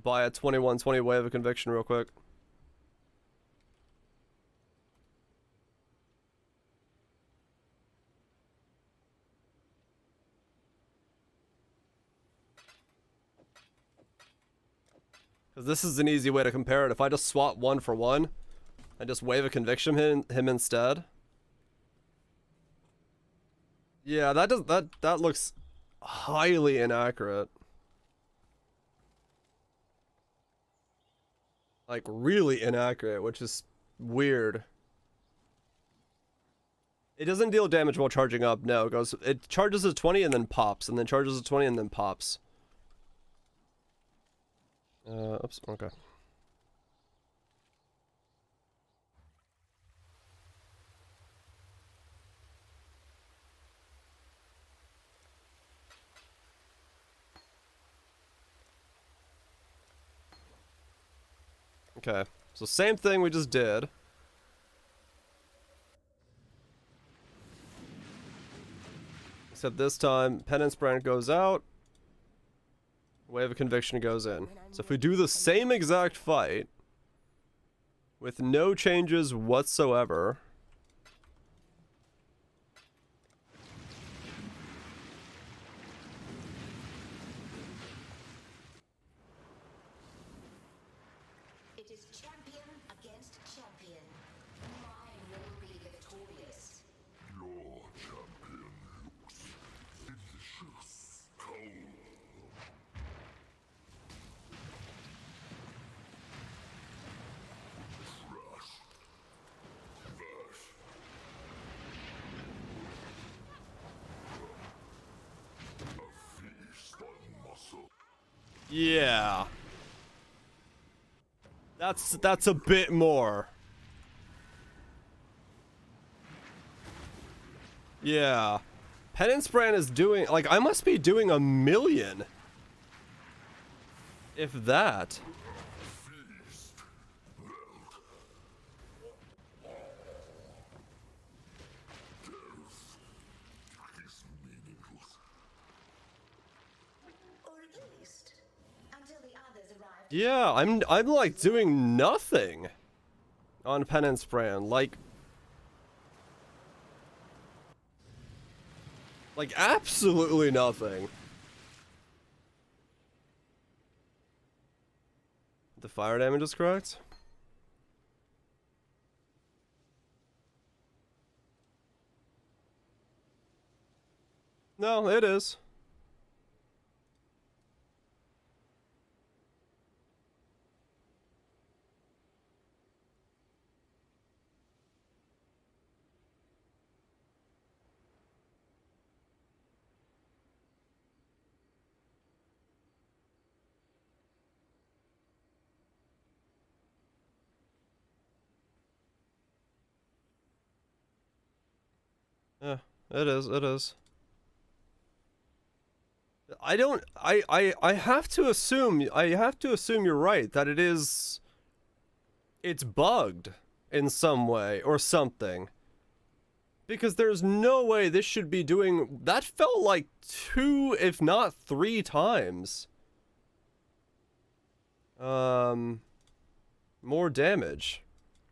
Buy a 2120 Wave of Conviction real quick. Because this is an easy way to compare it. If I just swap 1 for 1 and just Wave of Conviction him instead. Yeah, that looks highly inaccurate. Like really inaccurate, which is weird. It doesn't deal damage while charging up. No, it charges a 20 and then pops, and then charges a 20 and then pops. Oops, okay. Okay, so same thing we just did. Except this time, Penance Brand goes out. Wave of Conviction goes in. So if we do the same exact fight, with no changes whatsoever... It is champion against champion. Mine will be victorious. Your champion looks delicious. Cold. Yeah. That's a bit more. Yeah. Penance Brand is doing, like, I must be doing 1 million. If that. Yeah, I'm like doing nothing on Penance Brand, like absolutely nothing. The fire damage is correct? No, it is. Yeah, it is, it is. I have to assume you're right, that it's bugged in some way or something. Because there's no way this should be doing, that felt like 2, if not 3 times. More damage.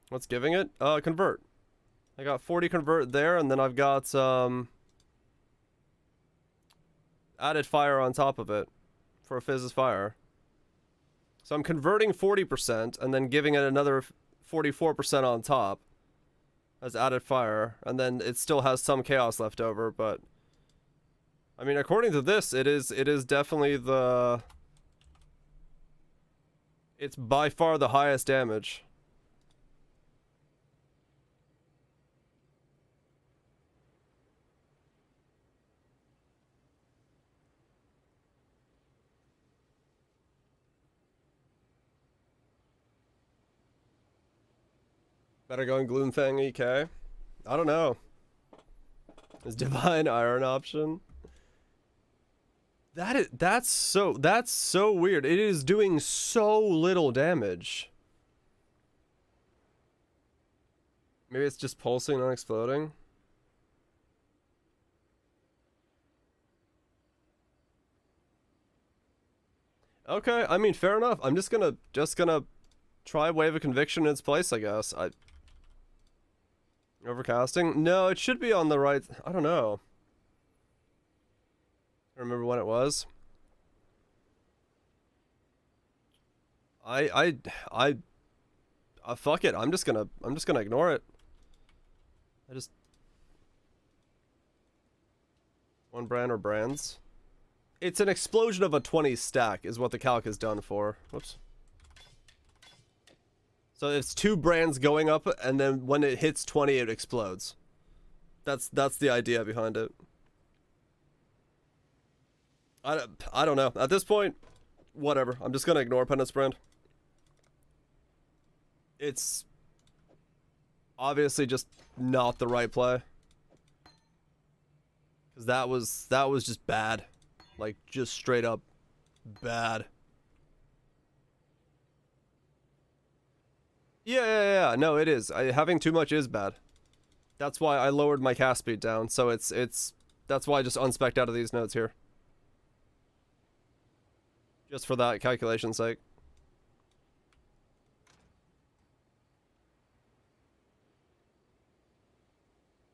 What's giving it? Convert. I got 40 convert there, and then I've got, added fire on top of it for a fizz's fire. So I'm converting 40% and then giving it another 44% on top as added fire, and then it still has some chaos left over, but I mean, according to this, it is definitely it's by far the highest damage. Better go in Gloomfang EK. I don't know. Is Divine Iron option? That's so weird. It is doing so little damage. Maybe it's just pulsing, not exploding. Okay, I mean, fair enough. I'm just gonna try Wave of Conviction in its place, I guess. Overcasting? No, it should be on the right. I don't know. I remember when it was. Fuck it. I'm just gonna ignore it. One brand or brands. It's an explosion of a 20 stack is what the calc is done for. Whoops. So it's 2 brands going up, and then when it hits 20, it explodes. That's the idea behind it. I don't know. At this point, whatever. I'm just gonna ignore Penance Brand. It's obviously just not the right play. Because that was just bad. Like, just straight up bad. Yeah. No, it is. Having too much is bad. That's why I lowered my cast speed down. So that's why I just unspec'd out of these nodes here. Just for that calculation's sake.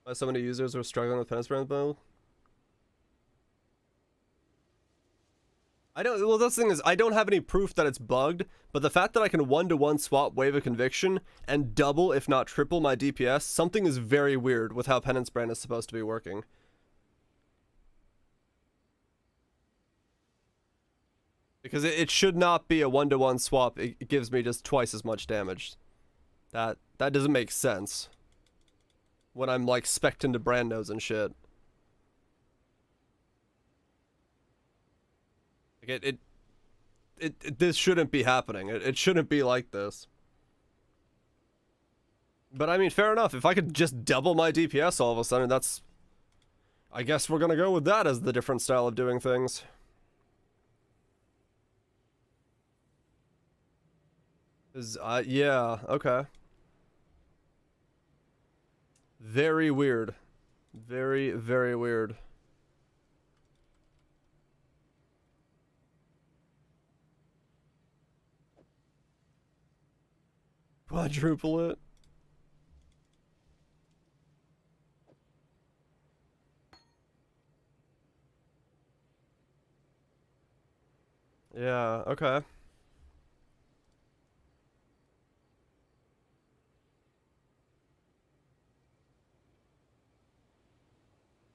Why so many users are struggling with Penance Brand build? Well, the thing is, I don't have any proof that it's bugged, but the fact that I can 1-to-1 swap Wave of Conviction and double, if not triple, my DPS, something is very weird with how Penance Brand is supposed to be working. Because it should not be a 1-to-1 swap. It gives me just twice as much damage. That doesn't make sense. When I'm, like, spec'd into brand nodes and shit. Like this shouldn't be happening. It shouldn't be like this. But I mean, fair enough. If I could just double my DPS all of a sudden, that's... I guess we're gonna go with that as the different style of doing things. Yeah, okay. Very weird. Very, very weird. Quadruple it. Yeah, okay.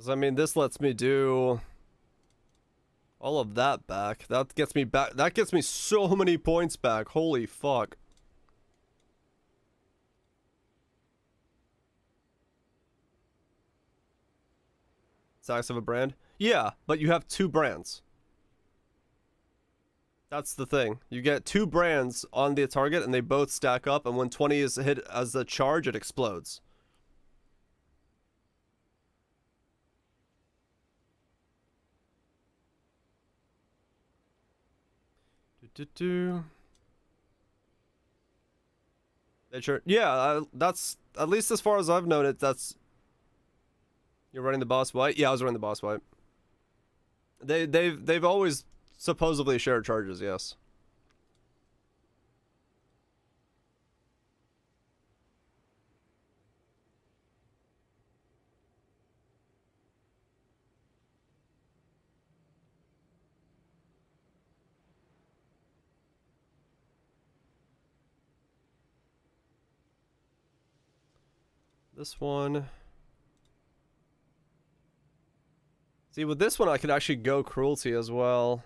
I mean, this lets me do all of that back. That gets me back. That gets me so many points back. Holy fuck. Stacks of a brand? Yeah, but you have 2 brands. That's the thing. You get 2 brands on the target and they both stack up, and when 20 is hit as a charge, it explodes. Do. Nature. Yeah, that's at least as far as I've known it. That's you're running the boss fight. Yeah, I was running the boss fight. They've always supposedly shared charges. Yes. This one. See, with this one, I could actually go cruelty as well.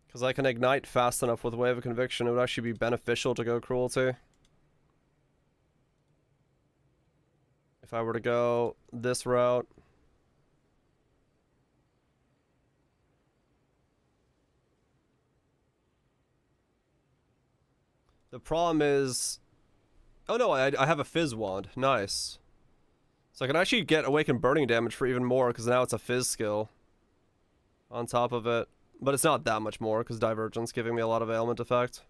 Because I can ignite fast enough with Wave of Conviction. It would actually be beneficial to go cruelty. If I were to go this route. The problem is... Oh no, I have a Fizz Wand. Nice. So I can actually get Awakened Burning damage for even more, because now it's a Fizz skill. On top of it. But it's not that much more, because Divergence giving me a lot of ailment effect.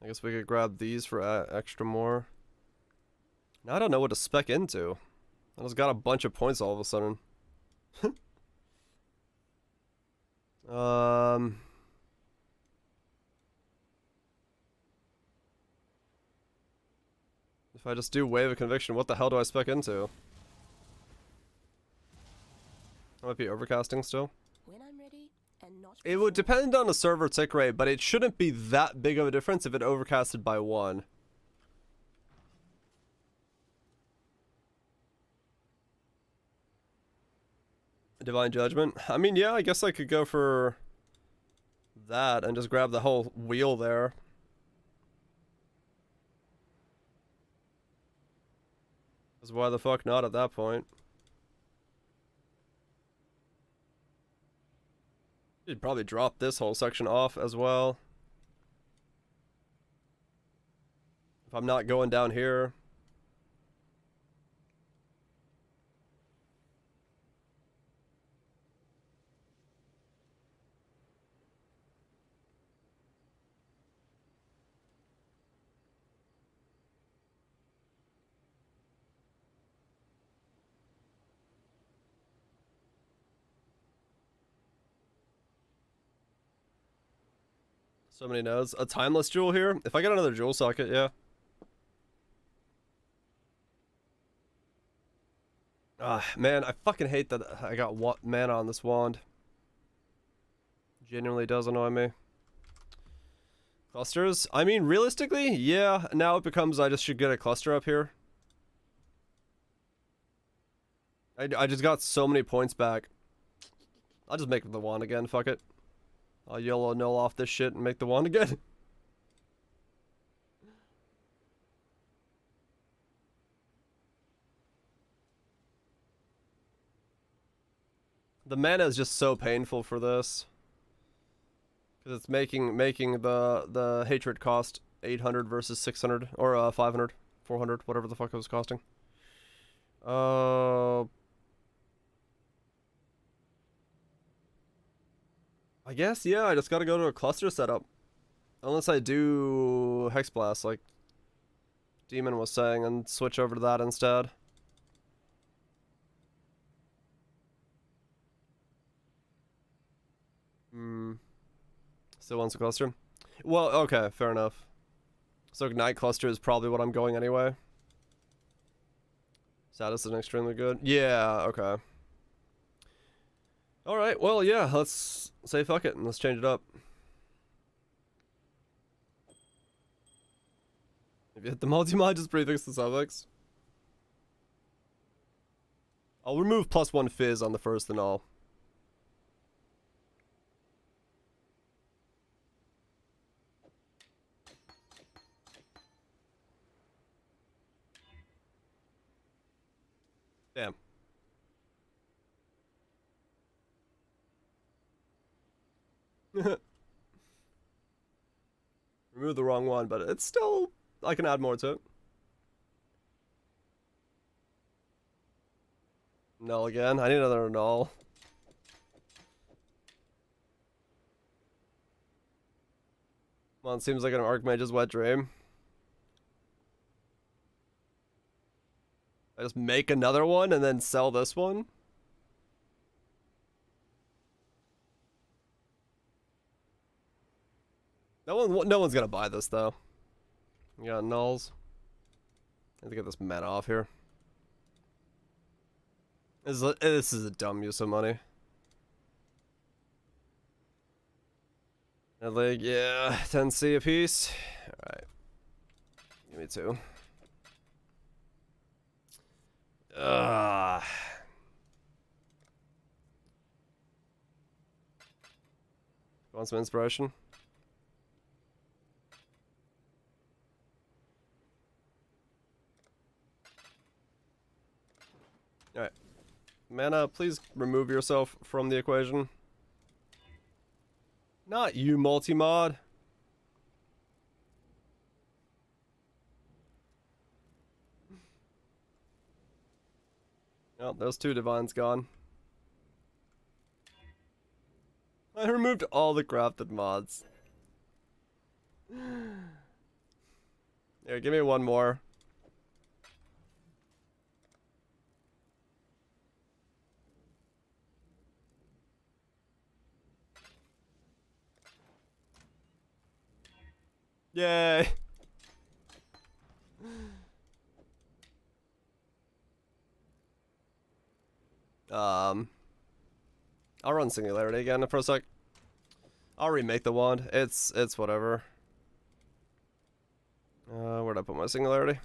I guess we could grab these for extra more. Now I don't know what to spec into. I just got a bunch of points all of a sudden. If I just do Wave of Conviction, what the hell do I spec into? I might be overcasting still. When I'm ready, and not It would depend on the server tick rate, but it shouldn't be that big of a difference if it overcasted by 1. Divine Judgment. I mean, yeah, I guess I could go for that and just grab the whole wheel there. Because why the fuck not at that point? You'd probably drop this whole section off as well. If I'm not going down here. So many nodes. A timeless jewel here? If I get another jewel socket, yeah. Ah, man, I fucking hate that I got mana on this wand. Genuinely does annoy me. Clusters? I mean, realistically, yeah. Now it becomes I just should get a cluster up here. I just got so many points back. I'll just make the wand again, fuck it. I'll yellow null off this shit and make the wand again. The mana is just so painful for this. Because it's making the hatred cost 800 versus 600 or 500, 400, whatever the fuck it was costing. I guess, yeah, I just gotta go to a cluster setup. Unless I do Hex Blast, like Demon was saying, and switch over to that instead. Still wants a cluster? Well, okay, fair enough. So Ignite Cluster is probably what I'm going anyway. Status is extremely good. Yeah, okay. Alright, well, yeah, let's say fuck it and let's change it up. If you hit the multi-mod, just prefix the suffix. I'll remove +1 fizz on the first and all. Damn. Remove the wrong one, but it's still... I can add more to it. Null again. I need another null. Well, it seems like an Archmage's wet dream. I just make another one and then sell this one? No one's gonna buy this though. We got nulls. I have to get this mana off here. This is a dumb use of money. And like, yeah, 10C a piece. Alright. Give me 2. Want some inspiration? Alright. Mana, please remove yourself from the equation. Not you, multi-mod. Oh, those 2 divines gone. I removed all the crafted mods. Here, give me one more. Yay! I'll run Singularity again for a sec. I'll remake the wand. It's whatever. Where'd I put my Singularity?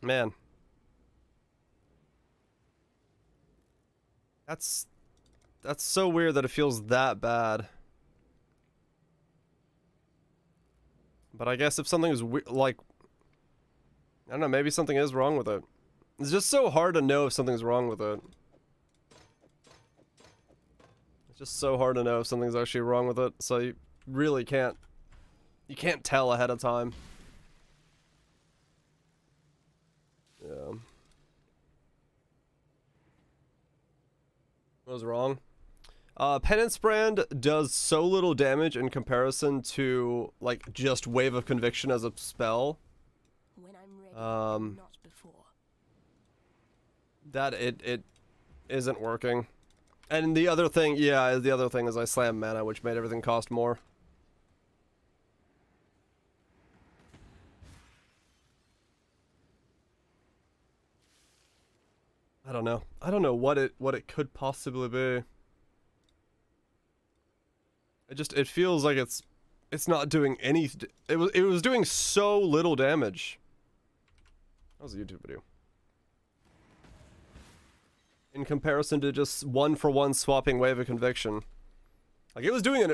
Man. That's so weird that it feels that bad. But I guess if something is like, I don't know, maybe something is wrong with it. It's just so hard to know if something's wrong with it. It's just so hard to know if something's actually wrong with it, so you really can't, you can't tell ahead of time. Yeah. What was wrong? Penance Brand does so little damage in comparison to, like, just Wave of Conviction as a spell. When I'm ready, not before. That it isn't working. And the other thing, yeah, the other thing is I slammed mana, which made everything cost more. I don't know. I don't know what it could possibly be. It feels like it's not doing any. It was doing so little damage. That was a YouTube video. In comparison to just 1-for-1 swapping Wave of Conviction, like it was doing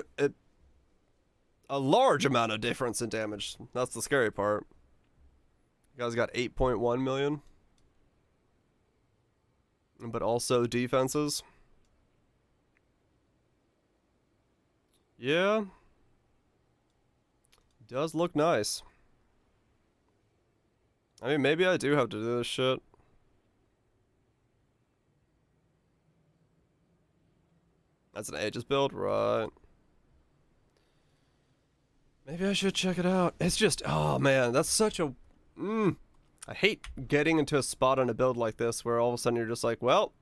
a large amount of difference in damage. That's the scary part. You guys got 8.1 million, but also defenses. Yeah. Does look nice. I mean, maybe I do have to do this shit. That's an Aegis build, right? Maybe I should check it out. It's just, oh man, that's such a... I hate getting into a spot on a build like this where all of a sudden you're just like, well...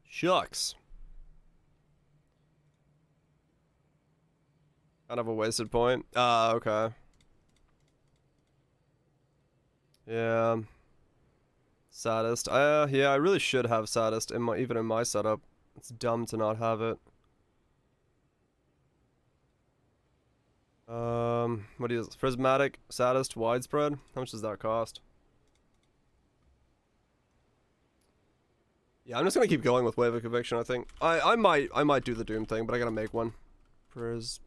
Shucks. Kind of a wasted point. Okay. Yeah. Saddest. Yeah, I really should have Saddest even in my setup. It's dumb to not have it. What is it? Prismatic, Saddest, Widespread? How much does that cost? Yeah, I'm just gonna keep going with Wave of Conviction, I think. I might do the Doom thing, but I gotta make one. Priz.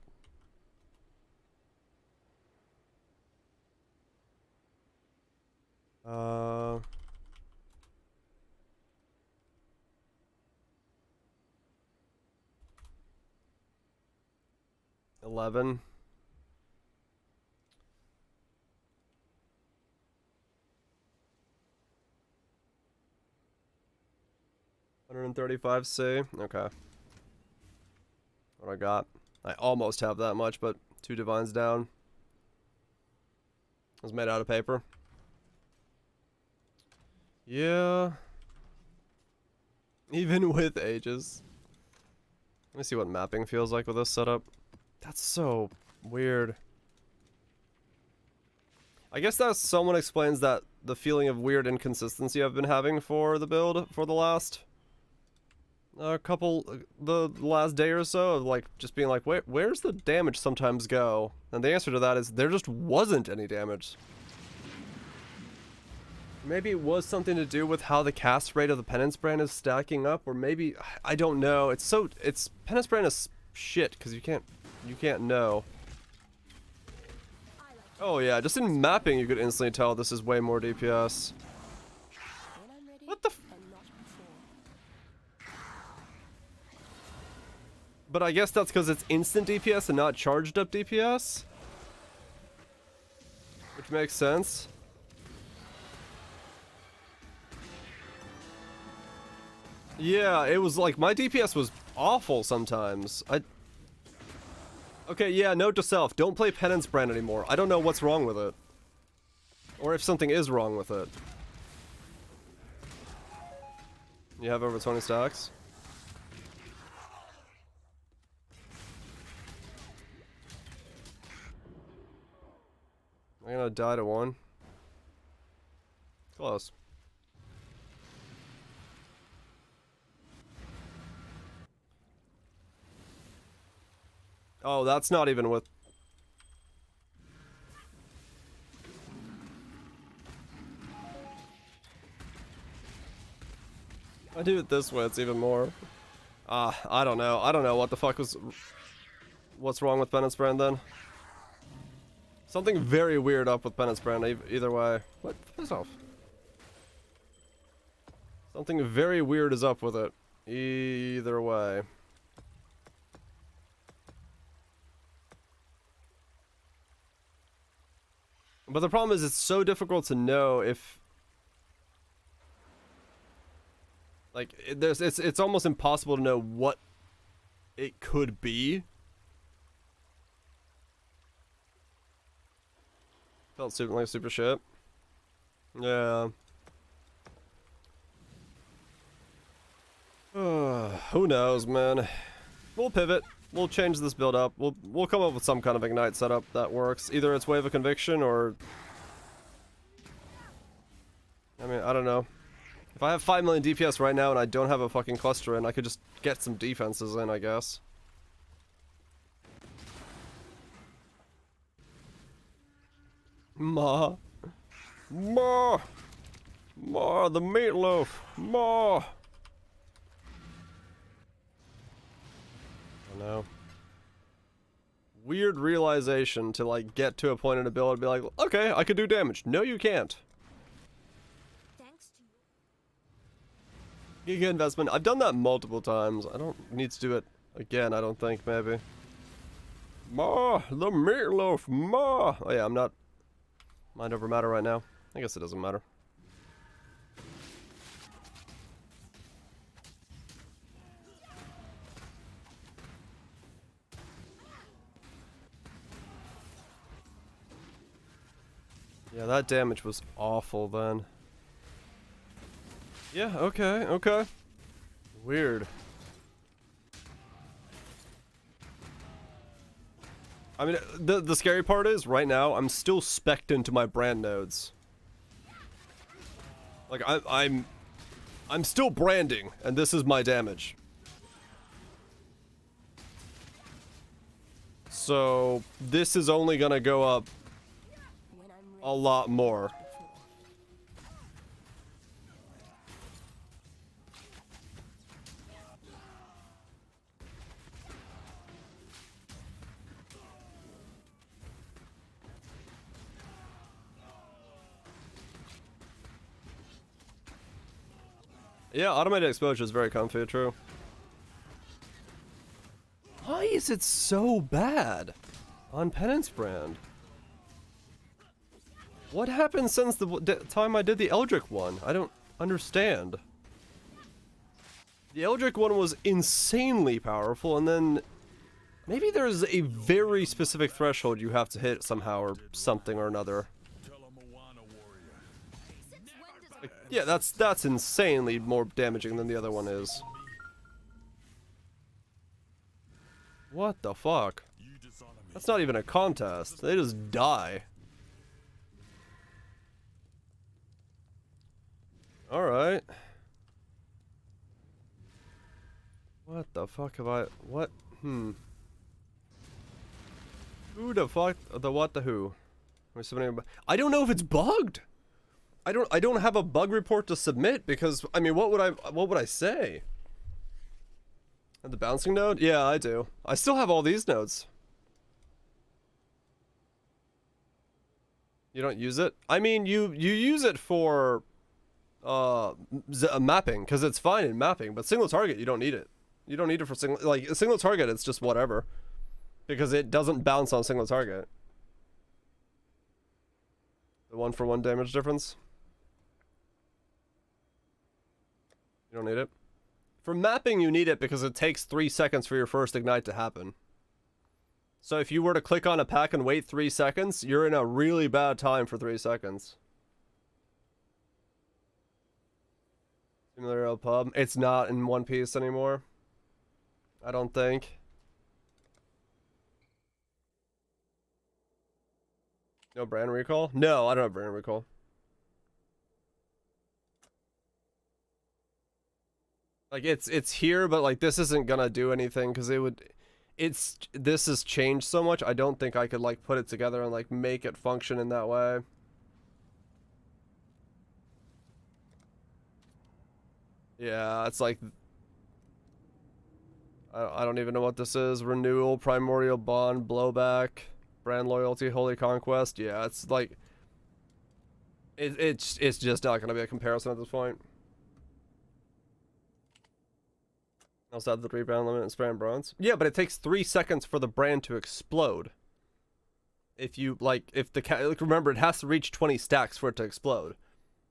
$11. 135C. Okay. What I got? I almost have that much, but 2 divines down. It was made out of paper. Yeah. Even with ages. Let me see what mapping feels like with this setup. That's so weird. I guess that someone explains that the feeling of weird inconsistency I've been having for the build for the last the last day or so of like just being like, where's the damage sometimes go? And the answer to that is there just wasn't any damage. Maybe it was something to do with how the cast rate of the Penance brand is stacking up, or maybe I don't know. It's Penance brand is shit because you can't know. Oh yeah, just in mapping you could instantly tell this is way more DPS. What the f— But I guess that's because it's instant DPS and not charged up DPS? Which makes sense. Yeah, it was like, my DPS was awful sometimes. Okay, yeah, note to self, don't play Penance brand anymore. I don't know what's wrong with it. Or if something is wrong with it. You have over 20 stacks? I'm gonna die to 1. Close. Oh, that's not even with... I do it this way, it's even more. I don't know. I don't know what the fuck was... What's wrong with Penance brand then? Something very weird up with Penance brand, either way. What? Piss off. Something very weird is up with it. Either way. But the problem is it's so difficult to know if... Like, it's almost impossible to know what it could be. Felt super, like super shit. Yeah. Who knows, man. We'll pivot. We'll change this build up. We'll come up with some kind of Ignite setup that works. Either it's Wave of Conviction or... I mean, I don't know. If I have 5 million DPS right now and I don't have a fucking cluster in, I could just get some defenses in, I guess. Ma. Ma. Ma, the meatloaf. Ma. I know. Weird realization to like get to a point in a build and be like, okay, I could do damage. No, you can't. Thanks to you. Giga investment. I've done that multiple times. I don't need to do it again, I don't think, maybe. Ma, the meatloaf, ma. Oh yeah, I'm not mind over matter right now. I guess it doesn't matter. Yeah, that damage was awful then. Yeah, okay, okay. Weird. I mean, the scary part is, right now, I'm still spec'd into my brand nodes. Like, I'm still branding, and this is my damage. So, this is only gonna go up a lot more. Yeah, automated exposure is very comfy, true. Why is it so bad on Penance brand? What happened since the time I did the Eldritch one? I don't understand. The Eldritch one was insanely powerful, and then maybe there's a very specific threshold you have to hit somehow or something or another. Like, yeah, that's insanely more damaging than the other one is. What the fuck? That's not even a contest. They just die. Alright. What the fuck have I... What? Who the fuck? The what the who? I don't know if it's bugged. I don't have a bug report to submit because, I mean, what would I say? The bouncing node? Yeah, I do. I still have all these nodes. You don't use it? I mean, you use it for mapping because it's fine in mapping, but single target you don't need it. You don't need it for single target. It's just whatever because it doesn't bounce on single target. The 1-for-1 damage difference. You don't need it. For mapping, you need it because it takes 3 seconds for your first ignite to happen. So if you were to click on a pack and wait 3 seconds, you're in a really bad time for 3 seconds. Similar pub. It's not in One Piece anymore. I don't think. No brand recall? No, I don't have brand recall. Like it's here, but like this isn't gonna do anything because this has changed so much. I don't think I could like put it together and like make it function in that way. Yeah, it's like I don't even know what this is. Renewal, primordial bond, blowback, brand loyalty, holy conquest. Yeah, it's like it's just not gonna be a comparison at this point. Also have the rebound limit and spam bronze. Yeah, but it takes 3 seconds for the brand to explode. If you remember, it has to reach 20 stacks for it to explode.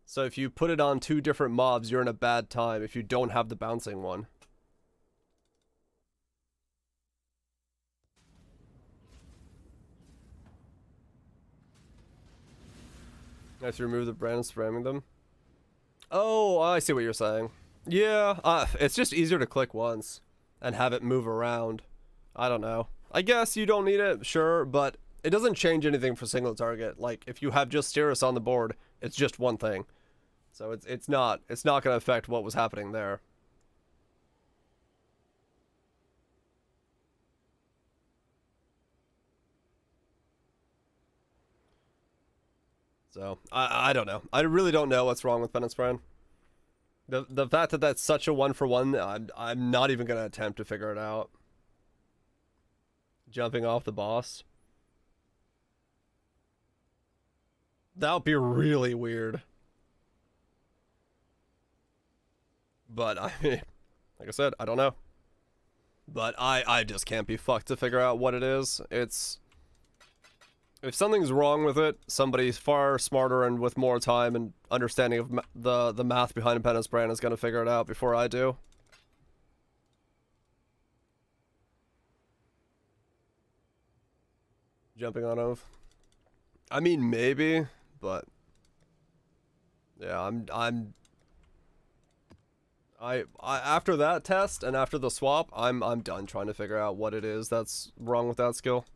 So if you put it on 2 different mobs, you're in a bad time if you don't have the bouncing one. I have to remove the brand and spamming them. Oh, I see what you're saying. Yeah, it's just easier to click once and have it move around. I don't know. I guess you don't need it, sure, but it doesn't change anything for single target. Like, if you have just Cirrus on the board, it's just one thing. So it's not going to affect what was happening there. So, I don't know. I really don't know what's wrong with Penance Brand. The fact that that's such a 1-for-1, I'm not even going to attempt to figure it out. Jumping off the boss. That would be really weird. But, I mean, like I said, I don't know. But I just can't be fucked to figure out what it is. If something's wrong with it, somebody far smarter and with more time and understanding of the math behind Penance Brand is going to figure it out before I do. Jumping on Oath. I mean, maybe, but yeah, I after that test and after the swap, I'm done trying to figure out what it is that's wrong with that skill.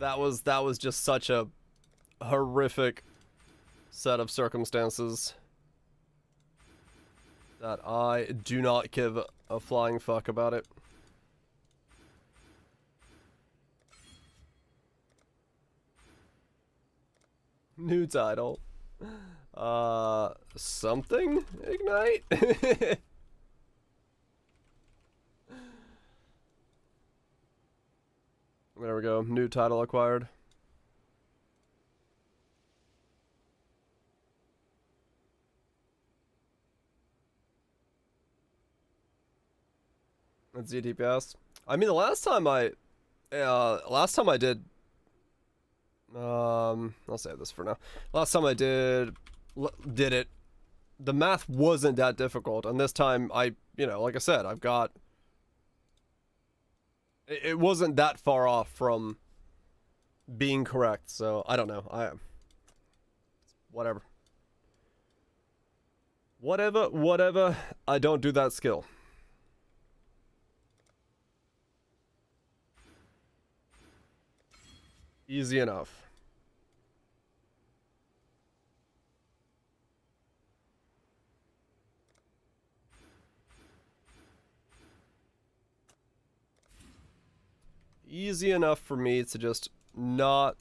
That was just such a horrific set of circumstances that I do not give a flying fuck about it. New title. Something? Ignite? There we go. New title acquired. That's ZTPS. I mean, the last time I did, I'll save this for now. Last time I did it, the math wasn't that difficult, and this time you know, like I said, I've got... It wasn't that far off from being correct, so I don't know. Whatever. Whatever. I don't do that skill. Easy enough. Easy enough for me to just not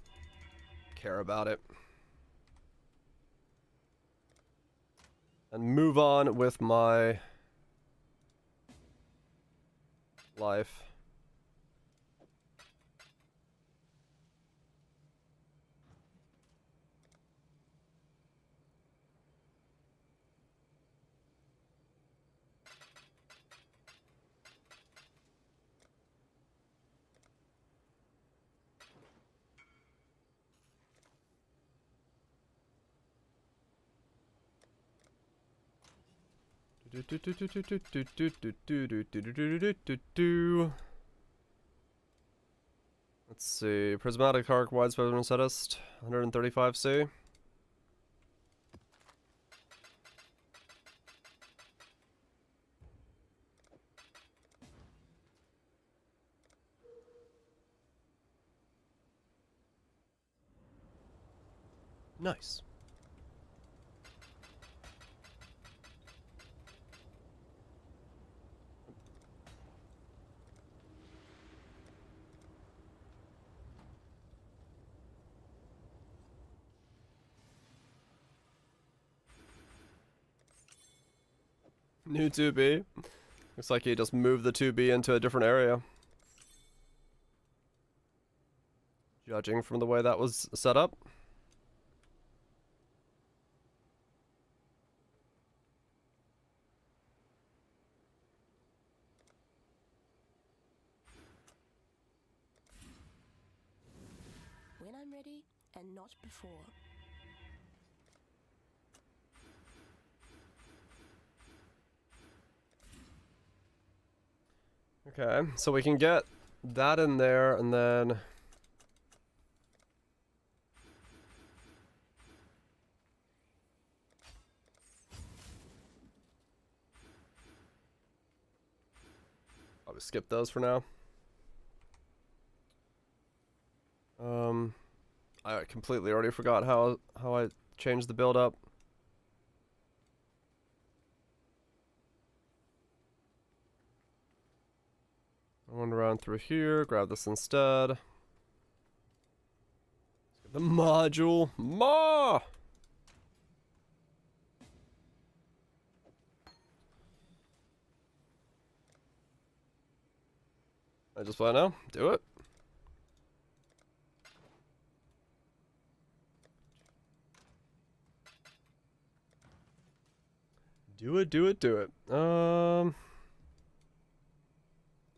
care about it. And move on with my life. Let's see. Prismatic arc, widespread unsettled, 135C. Nice. New 2B. Looks like he just moved the 2B into a different area. Judging from the way that was set up. When I'm ready, and not before. Okay, so we can get that in there, and then... Probably skip those for now. I completely already forgot how I changed the build up. I went around through here, grab this instead. Let's get the module. Ma! I just want to know. Do it. Do it.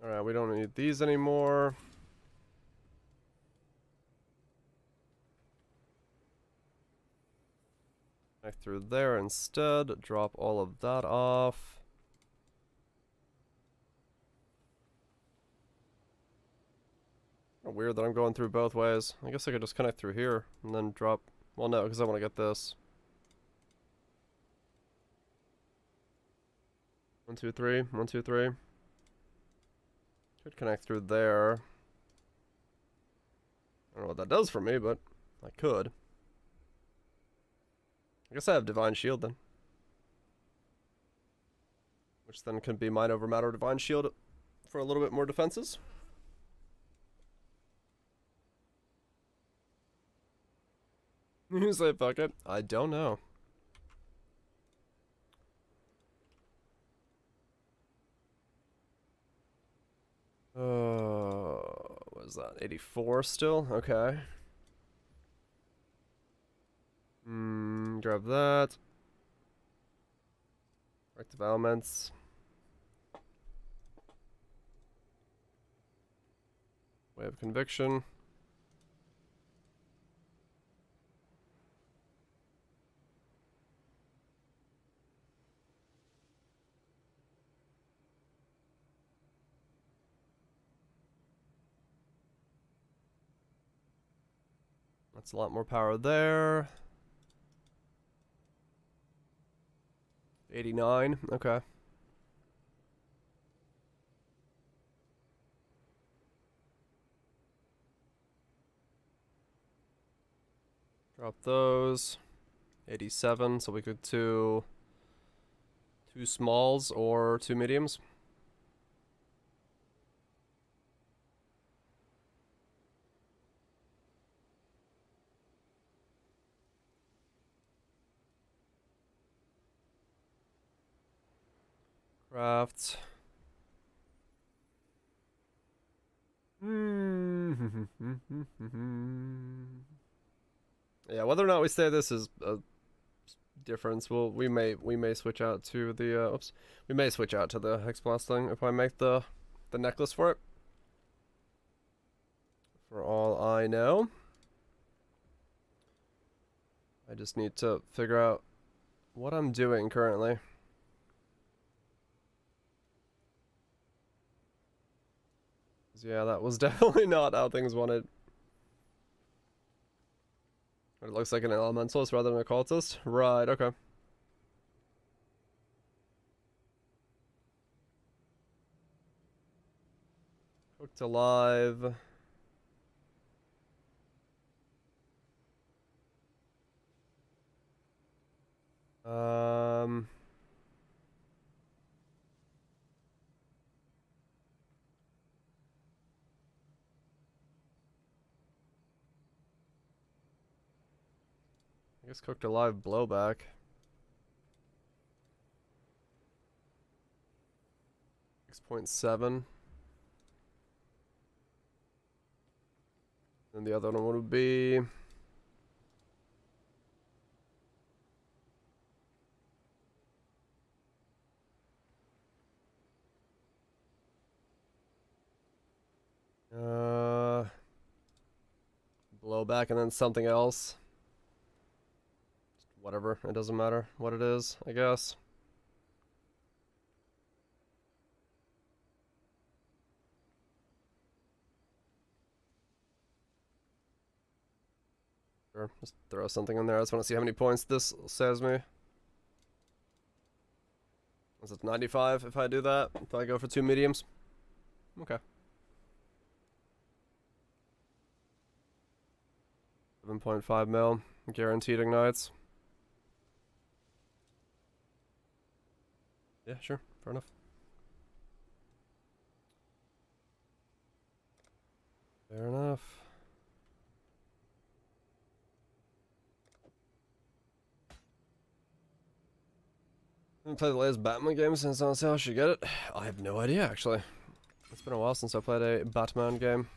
Alright, we don't need these anymore. Back through there instead. Drop all of that off. Weird that I'm going through both ways. I guess I could just connect through here and then drop... Well, no, because I want to get this. 1, 2, 3. 1, 2, 3. Could connect through there. I don't know what that does for me, but I could. I guess I have Divine Shield then. Which then can be Mind Over Matter Divine Shield for a little bit more defenses. You say fuck it? I don't know. What is that? 84 still? Okay. Grab that. Active elements. Way of Conviction. That's a lot more power there. 89, okay. Drop those. 87, so we could do 2 smalls or 2 mediums. Craft. Yeah, whether or not we stay this is a difference. We may switch out to the we may switch out to the Hex Blast thing if I make the necklace for it. For all I know. I just need to figure out what I'm doing currently. Yeah, that was definitely not how things wanted. It looks like an elementalist rather than a cultist. Right, okay. Cooked alive. I guess cooked alive blowback. .7. And the other one would be blowback and then something else. Whatever, it doesn't matter what it is, I guess. Sure, just throw something in there. I just want to see how many points this saves me. Is it 95 if I do that? If I go for 2 mediums? Okay. 7.5 mil, guaranteed ignites. Yeah, sure, fair enough. Fair enough. I haven't played the latest Batman game since on sale. Should get it? I have no idea, actually. It's been a while since I played a Batman game.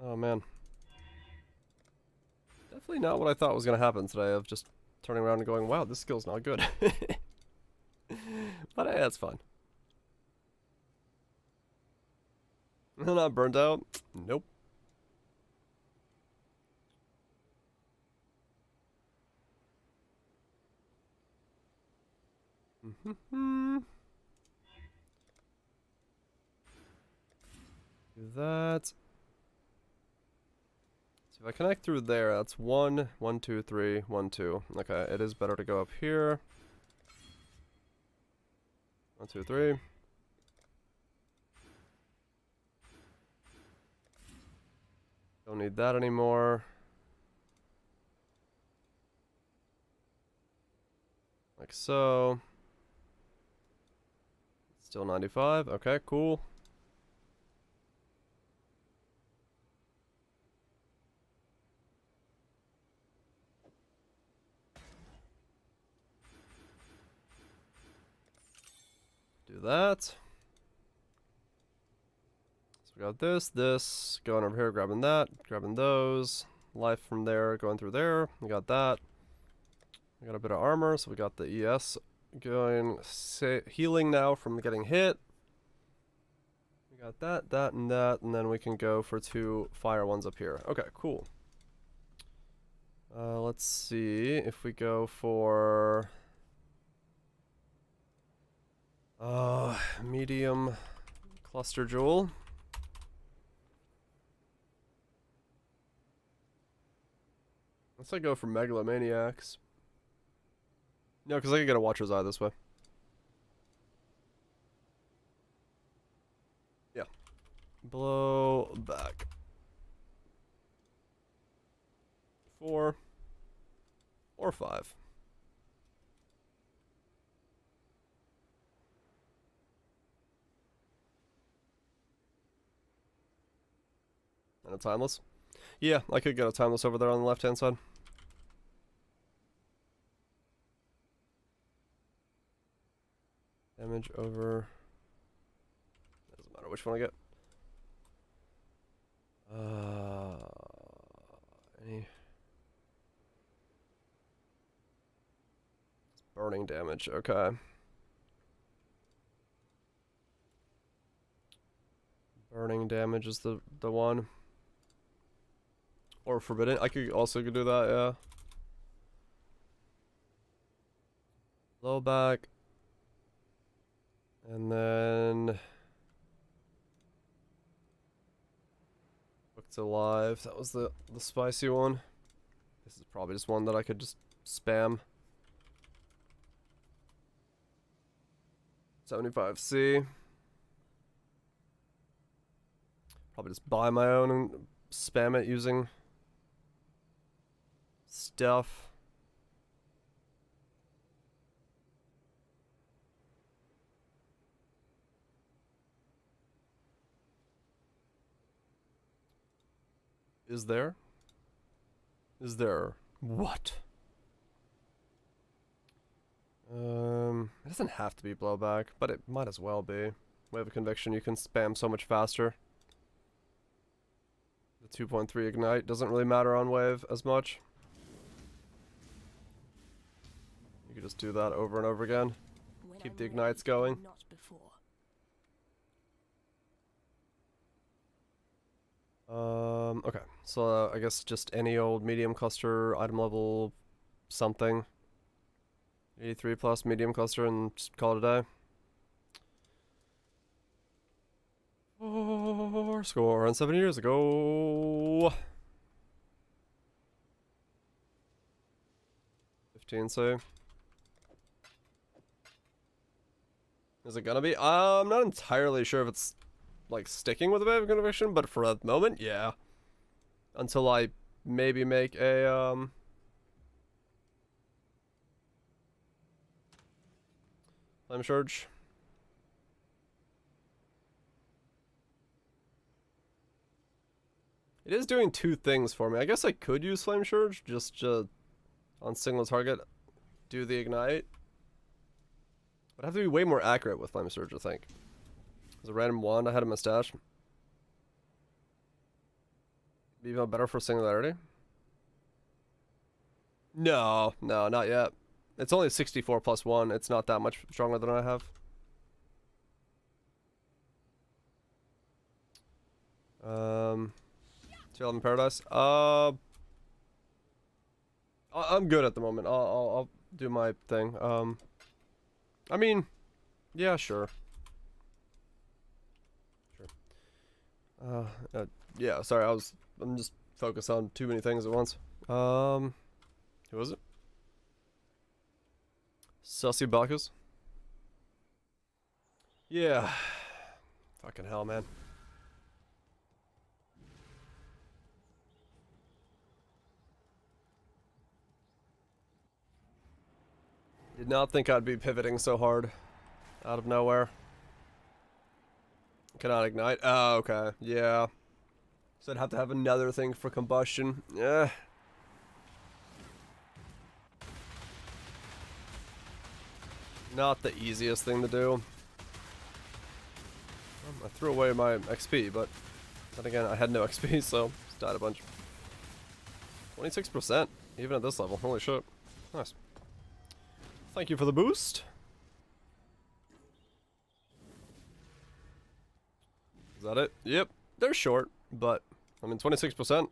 Oh man. Definitely not what I thought was going to happen today, of just turning around and going, wow, this skill's not good. But hey, that's fun. I'm not burnt out? Nope. Do that. So if I connect through there, that's 1, 1, 2, 3, 1, 2. Okay, it is better to go up here. 1, 2, 3. Don't need that anymore. Like so. Still 95. Okay, cool. Do that. So we got this, going over here, grabbing that, grabbing those. Life from there, going through there. We got that. We got a bit of armor, so we got the ES going, healing now from getting hit. We got that, and that, and then we can go for 2 fire ones up here. Okay, cool. Let's see if we go for medium cluster jewel. Let's go for megalomaniacs. No, because I can get a Watcher's Eye this way. Yeah. Blow back. 4 or 5. And a timeless. Yeah, I could get a timeless over there on the left-hand side. Damage over. Doesn't matter which one I get. Any burning damage, okay. Burning damage is the one. Or forbidden. I could also do that, yeah. Low back. And then Booked Alive. That was the spicy one. This is probably just one that I could just spam. 75C. Probably just buy my own and spam it using stuff. Is there? Is there? What? It doesn't have to be blowback, but it might as well be. Wave of Conviction, you can spam so much faster. The 2.3 Ignite doesn't really matter on wave as much. You can just do that over and over again. Keep the ignites going. Not before. Okay, so I guess just any old medium cluster, item level, something. 83 plus medium cluster and just call it a day. Or score on 7 years ago. 15 save. Is it gonna be? I'm not entirely sure if it's like sticking with a Wave of Conviction, but for the moment, yeah. Until I maybe make a Flame Charge. It is doing two things for me. I guess I could use Flame Charge just on single target, do the Ignite. But I have to be way more accurate with Flame Surge, I think. There's a random wand I had in my stash. Be even better for Singularity? No, not yet. It's only 64 plus 1. It's not that much stronger than I have. Chill in Paradise. I'm good at the moment. I'll do my thing. I mean, yeah, sure. Yeah, sorry, I'm just focused on too many things at once. Who was it? Celsi Bacchus? Yeah. Fucking hell, man. Did not think I'd be pivoting so hard. Out of nowhere. Cannot ignite. Oh, okay. Yeah. So I'd have to have another thing for combustion. Yeah. Not the easiest thing to do. I threw away my XP, but then again, I had no XP, so just died a bunch. 26%, even at this level. Holy shit. Nice. Thank you for the boost. Is that it? Yep. They're short, but I mean 26%.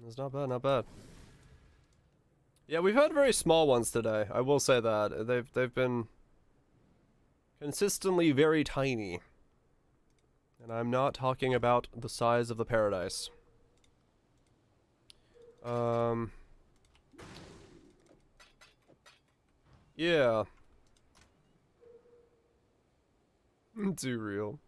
It's not bad, not bad. Yeah, we've had very small ones today. I will say that. They've been consistently very tiny. And I'm not talking about the size of the paradise. Yeah. Too real.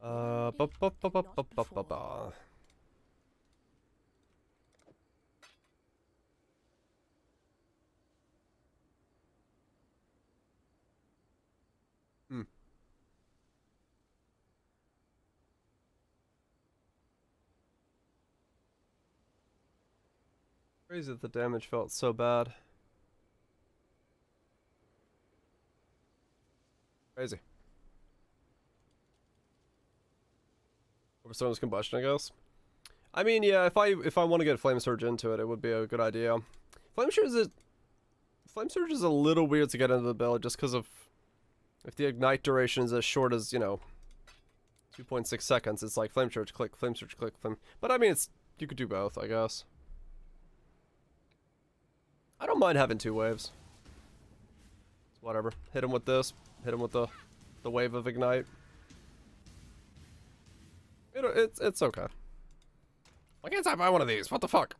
Ba ba ba ba ba ba ba ba. Hmm. Crazy that the damage felt so bad. Crazy. Overstone's combustion, I guess. I mean, yeah, if I want to get Flame Surge into it, it would be a good idea. Flame Surge is a little weird to get into the build just because of if the ignite duration is as short as, you know, 2.6 seconds, it's like Flame Surge, click, Flame Surge, click, Flame. But I mean, it's you could do both, I guess. I don't mind having 2 waves. It's whatever. Hit him with this. Hit him with the wave of ignite. It's okay. Why can't I buy one of these? What the fuck?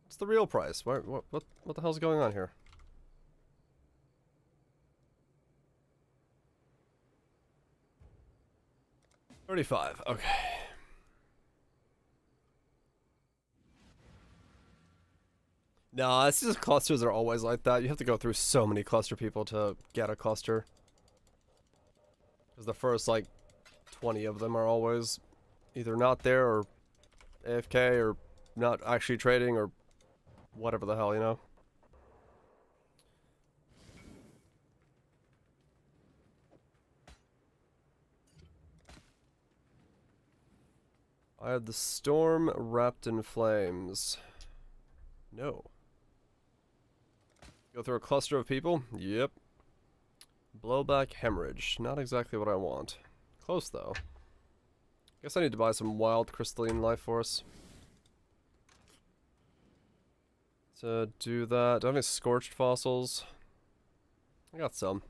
What's the real price? What the hell's going on here? $35. Okay. Nah, it's just clusters are always like that. You have to go through so many cluster people to get a cluster. Because the first, like, 20 of them are always either not there or AFK or not actually trading or whatever the hell, you know? I had the storm wrapped in flames. No. Go through a cluster of people? Yep. Blowback hemorrhage. Not exactly what I want. Close, though. Guess I need to buy some wild crystalline life force. To do that. Do I have any scorched fossils? I got some.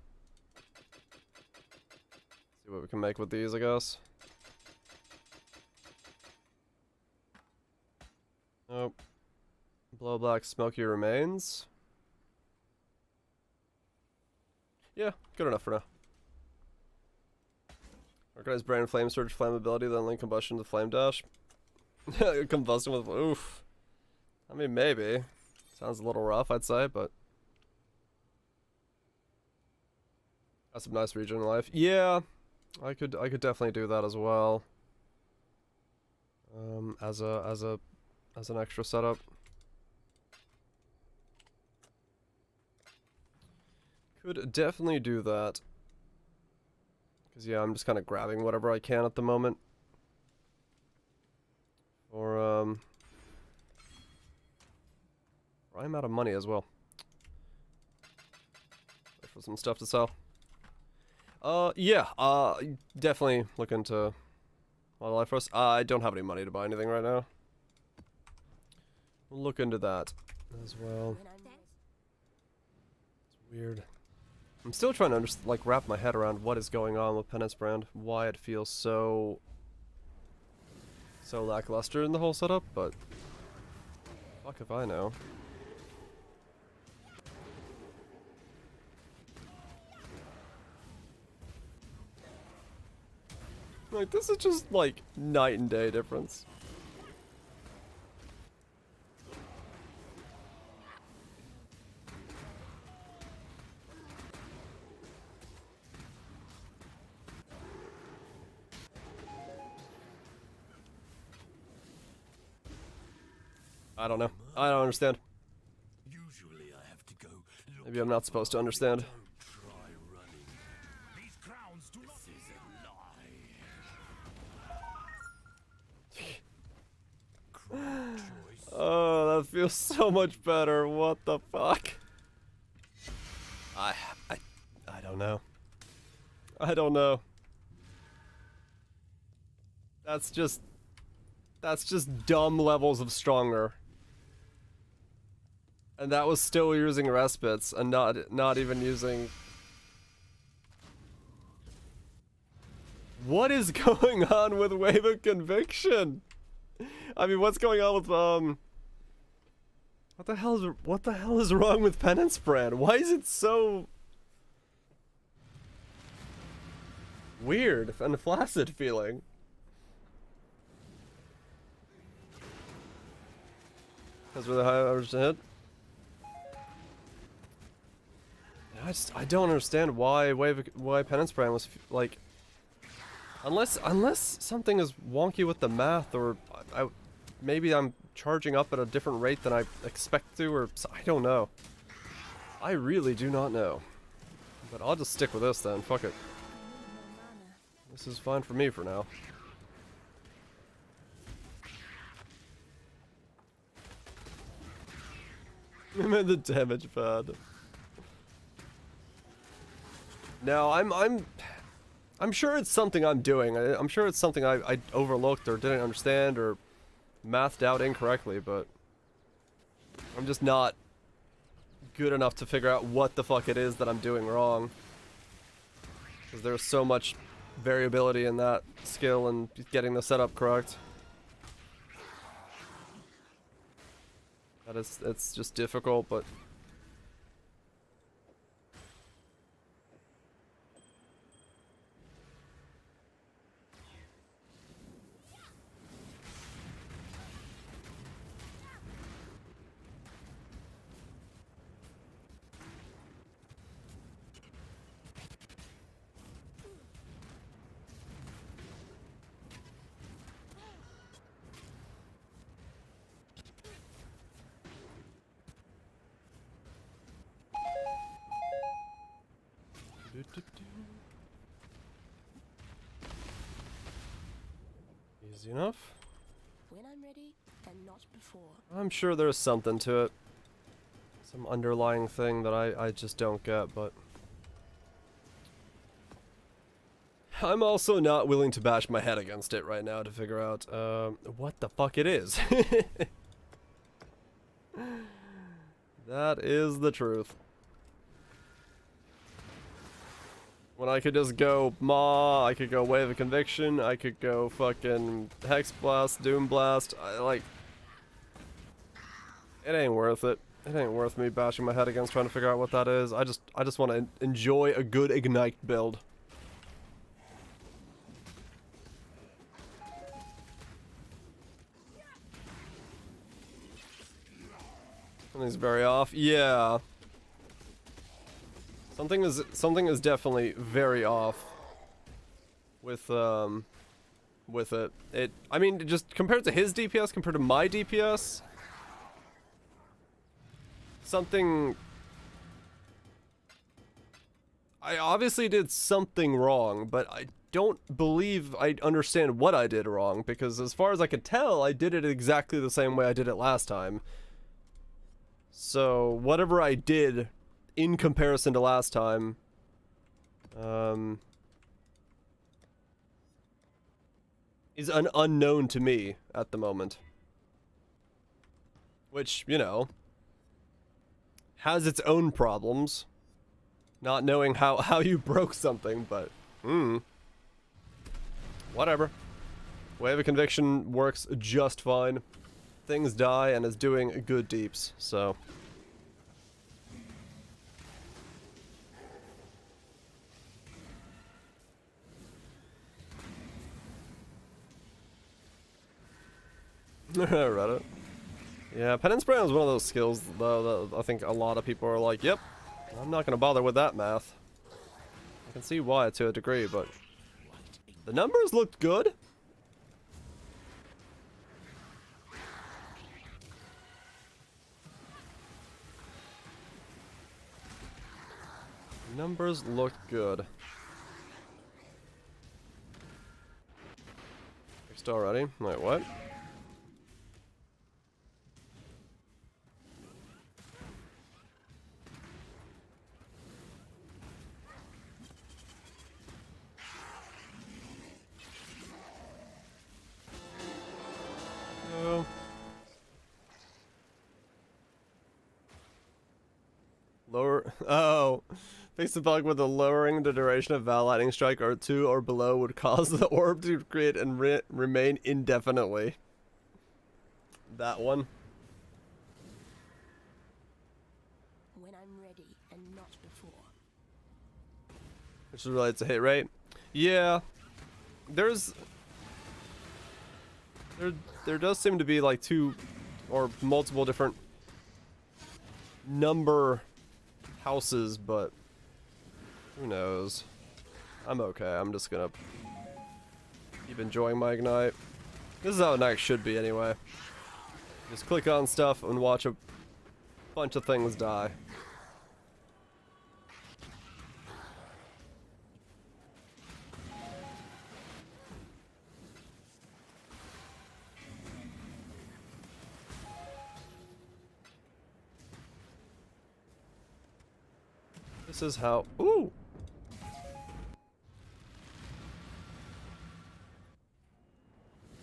See what we can make with these, I guess. Nope. Blowback smoky remains. Yeah, good enough for now. Organize brain flame surge flammability, then link combustion to flame dash. Combustion with oof. I mean maybe. Sounds a little rough, I'd say, but that's some nice regen life. Yeah, I could definitely do that as well. As an extra setup. Could definitely do that. Because, yeah, I'm just kind of grabbing whatever I can at the moment. Or, I'm out of money as well. Wait for some stuff to sell. Yeah, definitely look into wildlife for us. I don't have any money to buy anything right now. We'll look into that as well. It's weird. I'm still trying to wrap my head around what is going on with Penance Brand, why it feels so lackluster in the whole setup, but fuck if I know. Like, this is just like night and day difference. I don't know. I don't understand. Usually I have to go. Maybe I'm not supposed to understand. Try running. These crowns do not. This is a lie. Oh, that feels so much better. What the fuck? I don't know. I don't know. That's just dumb levels of stronger. And that was still using respites and not even using. What is going on with Wave of Conviction? I mean, what's going on with what the hell is wrong with Penance Brand? Why is it so weird and flaccid feeling? That's really high average to hit. I don't understand why Penance Brand was like, unless something is wonky with the math, or maybe I'm charging up at a different rate than I expect to, or I don't know. I really do not know. But I'll just stick with this then. Fuck it. This is fine for me for now. I made the damage pad. No, I'm sure it's something I'm doing. I'm sure it's something I overlooked or didn't understand or mathed out incorrectly, but I'm just not good enough to figure out what the fuck it is that I'm doing wrong. Because there's so much variability in that skill and getting the setup correct. It's just difficult, but easy enough. When I'm ready, and not before. I'm sure there's something to it. Some underlying thing that I just don't get, but I'm also not willing to bash my head against it right now to figure out what the fuck it is. That is the truth. When I could just go Maw, I could go Wave of Conviction, I could go fucking Hex Blast, Doom Blast, it ain't worth it. It ain't worth me bashing my head against trying to figure out what that is. I just want to enjoy a good Ignite build. Something's very off. Yeah. Something is definitely very off with it. I mean, just compared to his DPS compared to my DPS, something, I obviously did something wrong, but I don't believe I understand what I did wrong, because as far as I could tell, I did it exactly the same way I did it last time. So whatever I did in comparison to last time, is an unknown to me at the moment. Which, you know, has its own problems. Not knowing how you broke something, but, whatever. Wave of Conviction works just fine. Things die and is doing good deeps, so. Reddit. Yeah, Penance Brand is one of those skills, though, that I think a lot of people are like, yep, I'm not going to bother with that math. I can see why to a degree, but the numbers looked good. Numbers look good. Fixed already? Wait, what? Lower. Oh. Face the bug with the lowering the duration of Val Lightning Strike or 2 or below would cause the orb to create and remain indefinitely. That one. When I'm ready and not before. Which relates to hit rate. Yeah. There does seem to be like 2 or multiple different number houses, but who knows? I'm okay. I'm just gonna keep enjoying my Ignite. This is how Ignite should be anyway. Just click on stuff and watch a bunch of things die. This is how. Ooh!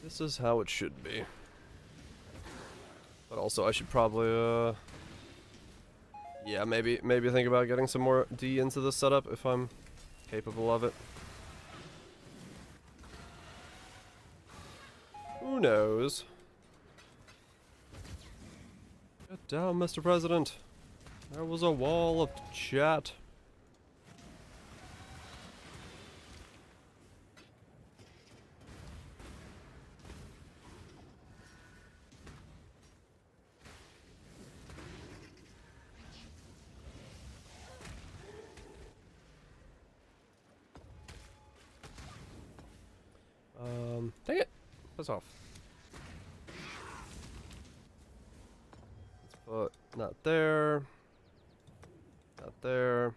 This is how it should be. But also, I should probably, yeah, maybe think about getting some more D into this setup if I'm capable of it. Who knows? Get down, Mr. President. There was a wall of chat. Dang it! Piss off. Let's put not there. Not there.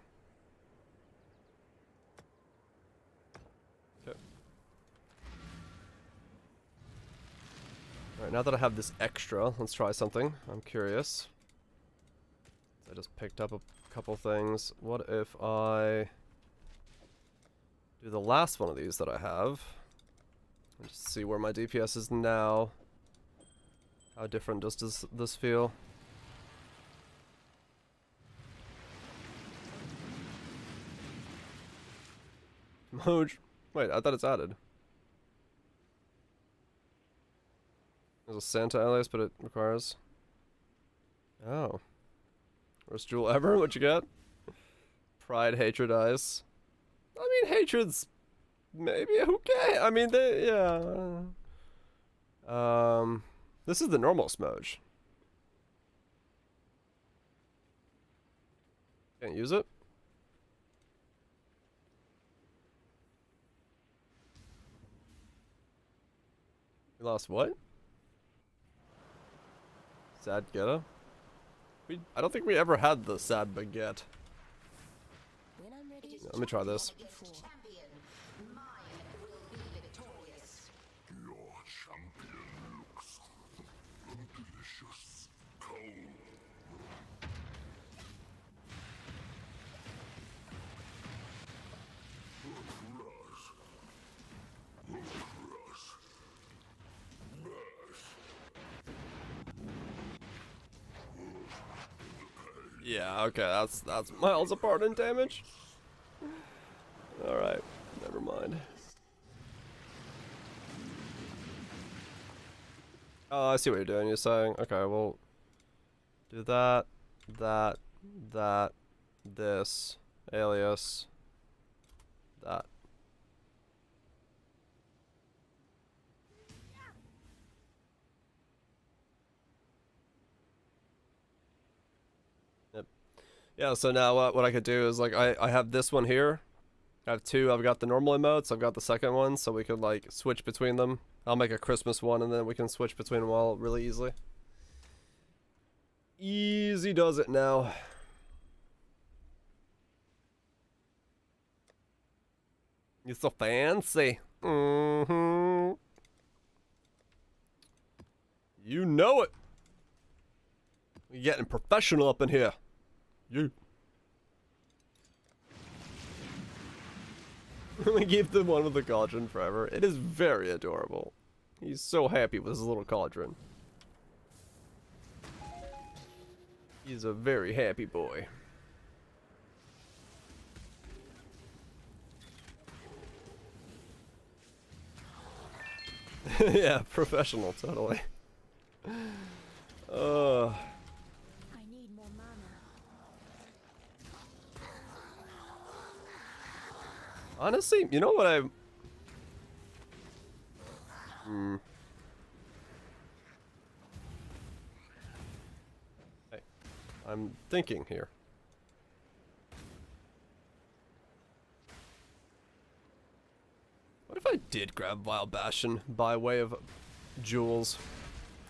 Okay. Alright, now that I have this extra, let's try something. I'm curious. I just picked up a couple things. What if I do the last one of these that I have? And just see where my DPS is now. How different does this feel? Moj. Wait, I thought it's added. There's a Santa alias, but it requires. Oh. Worst jewel ever? What you got? Pride, hatred, ice. I mean, hatred's maybe okay. I mean, they, yeah. This is the normal smudge. Can't use it. We lost what? Sad Geta? I don't think we ever had the sad baguette. When I'm ready. Let me try this. Champion, mine will be victorious. Your champion looks delicious, cold. Yeah, okay, that's miles apart in damage. Alright, never mind. Oh, I see what you're doing. You're saying, okay, well, do that, this, alias, that. Yep. Yeah, so now what I could do is, like, I have this one here. I have two. I've got the normal emotes. I've got the second one, so we could, like, switch between them. I'll make a Christmas one, and then we can switch between them all really easily. Easy does it now. You're so fancy. Mm-hmm. You know it. We're getting professional up in here. You. We keep the one with the cauldron forever. It is very adorable. He's so happy with his little cauldron. He's a very happy boy. Yeah, professional, totally. I need more mana. Honestly, you know what Hey, I'm thinking here. What if I did grab Vile Bastion by way of jewels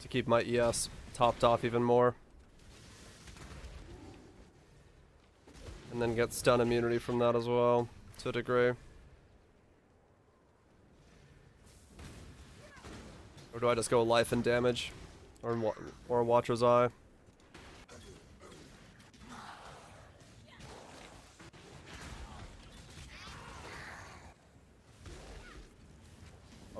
to keep my ES topped off even more? And then get stun immunity from that as well, to a degree. Or do I just go life and damage? Or Watcher's Eye?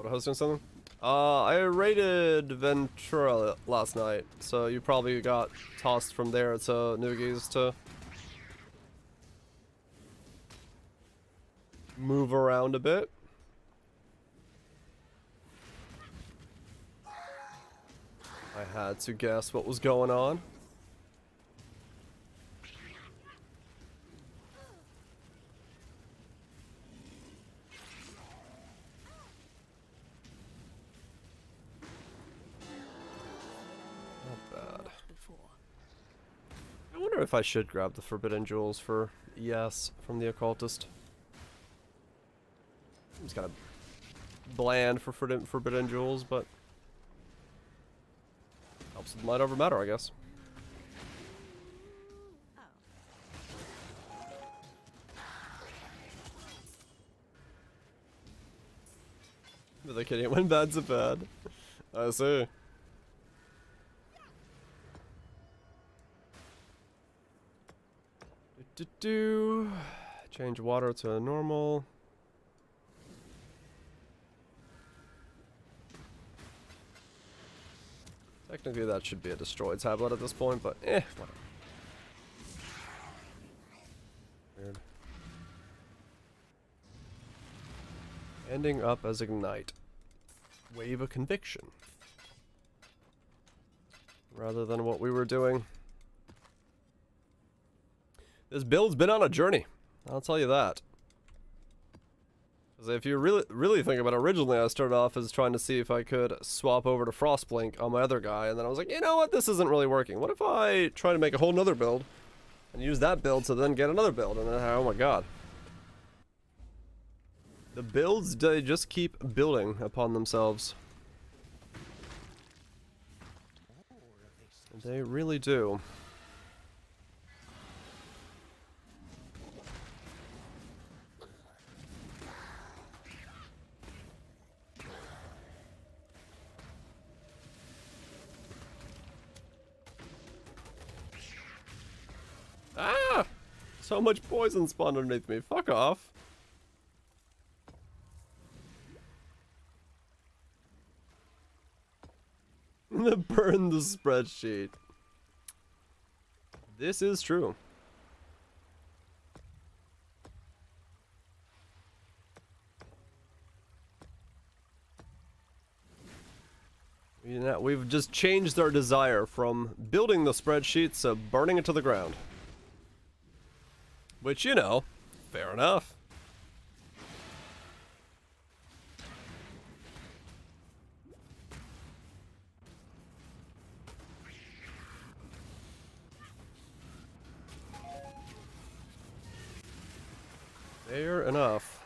Hosting something? I raided Ventura last night, so you probably got tossed from there to Noogies to move around a bit. I had to guess what was going on. I wonder if I should grab the Forbidden Jewels for ES from the Occultist. Seems kind of bland for Forbidden Jewels, but helps with light over matter, I guess. But they're kidding. When bad's a bad. I see. Change water to normal. Technically that should be a destroyed tablet at this point, but whatever. Weird. Ending up as Ignite. Wave of Conviction. Rather than what we were doing. This build's been on a journey. I'll tell you that. Because if you really think about it, originally I started off as trying to see if I could swap over to Frostblink on my other guy, and then I was like, you know what, this isn't really working. What if I try to make a whole nother build, and use that build to then get another build, and then, oh my god. The builds, they just keep building upon themselves. They really do. Ah! So much poison spawned underneath me. Fuck off. Burn the spreadsheet. This is true. We've just changed our desire from building the spreadsheet to burning it to the ground. Which, you know, fair enough. Fair enough.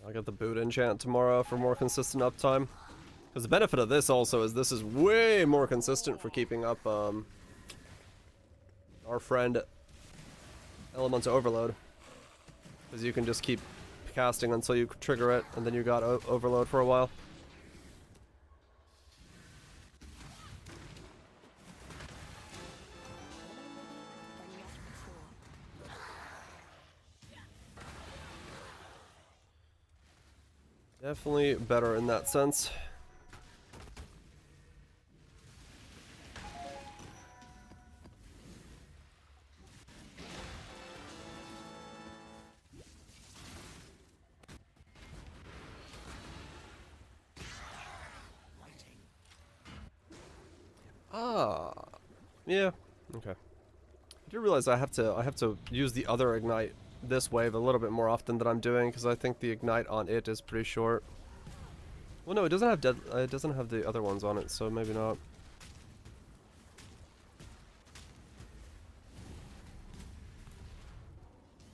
I'll get the boot enchant tomorrow for more consistent uptime. Because the benefit of this also is this is way more consistent for keeping up our friend Elemental Overload. Because you can just keep casting until you trigger it, and then you got Overload for a while. Definitely better in that sense. Ah, yeah, okay. I do realize I have to use the other ignite this wave a little bit more often than I'm doing because I think the ignite on it is pretty short. Well, no, it doesn't have it doesn't have the other ones on it, so maybe not.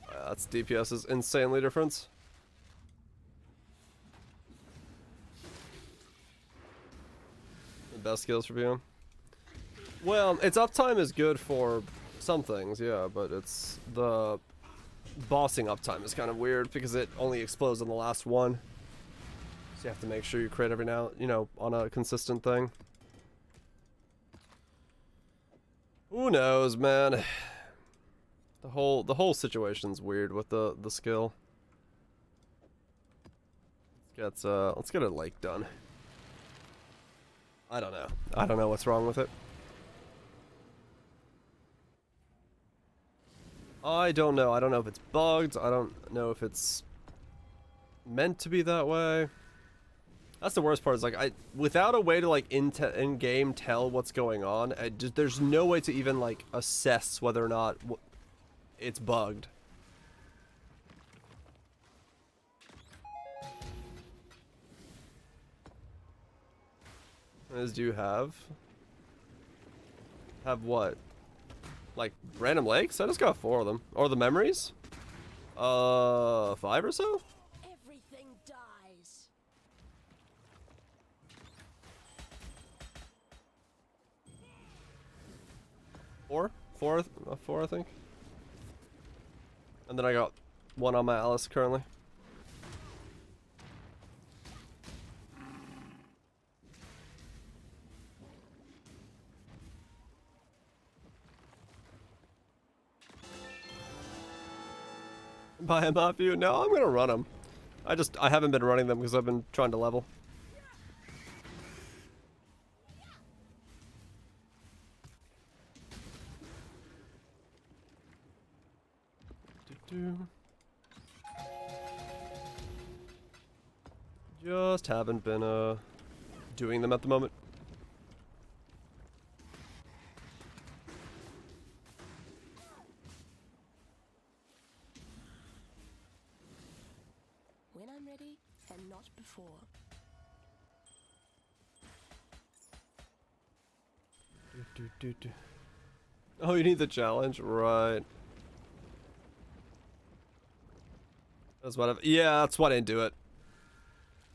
That's DPS is insanely different. The best skills for BM. Well, its uptime is good for some things, yeah, but it's the bossing uptime is kind of weird because it only explodes on the last one. So you have to make sure you crit every now, you know, on a consistent thing. Who knows, man? The whole situation's weird with the skill. Let's get a lake done. I don't know. I don't know what's wrong with it. I don't know. I don't know if it's bugged. I don't know if it's meant to be that way. That's the worst part. Is like without a way to like in game tell what's going on. There's no way to even like assess whether or not it's bugged. As do you have what? Like random lakes? I just got 4 of them. Or the memories? 5 or so? Everything dies. Four, I think. And then I got 1 on my Alice currently. Buy him off you? No, I'm gonna run him. I haven't been running them because I've been trying to level. Just haven't been doing them at the moment. When I'm ready, and not before. Oh, you need the challenge, right? That's what yeah, that's why I didn't do it.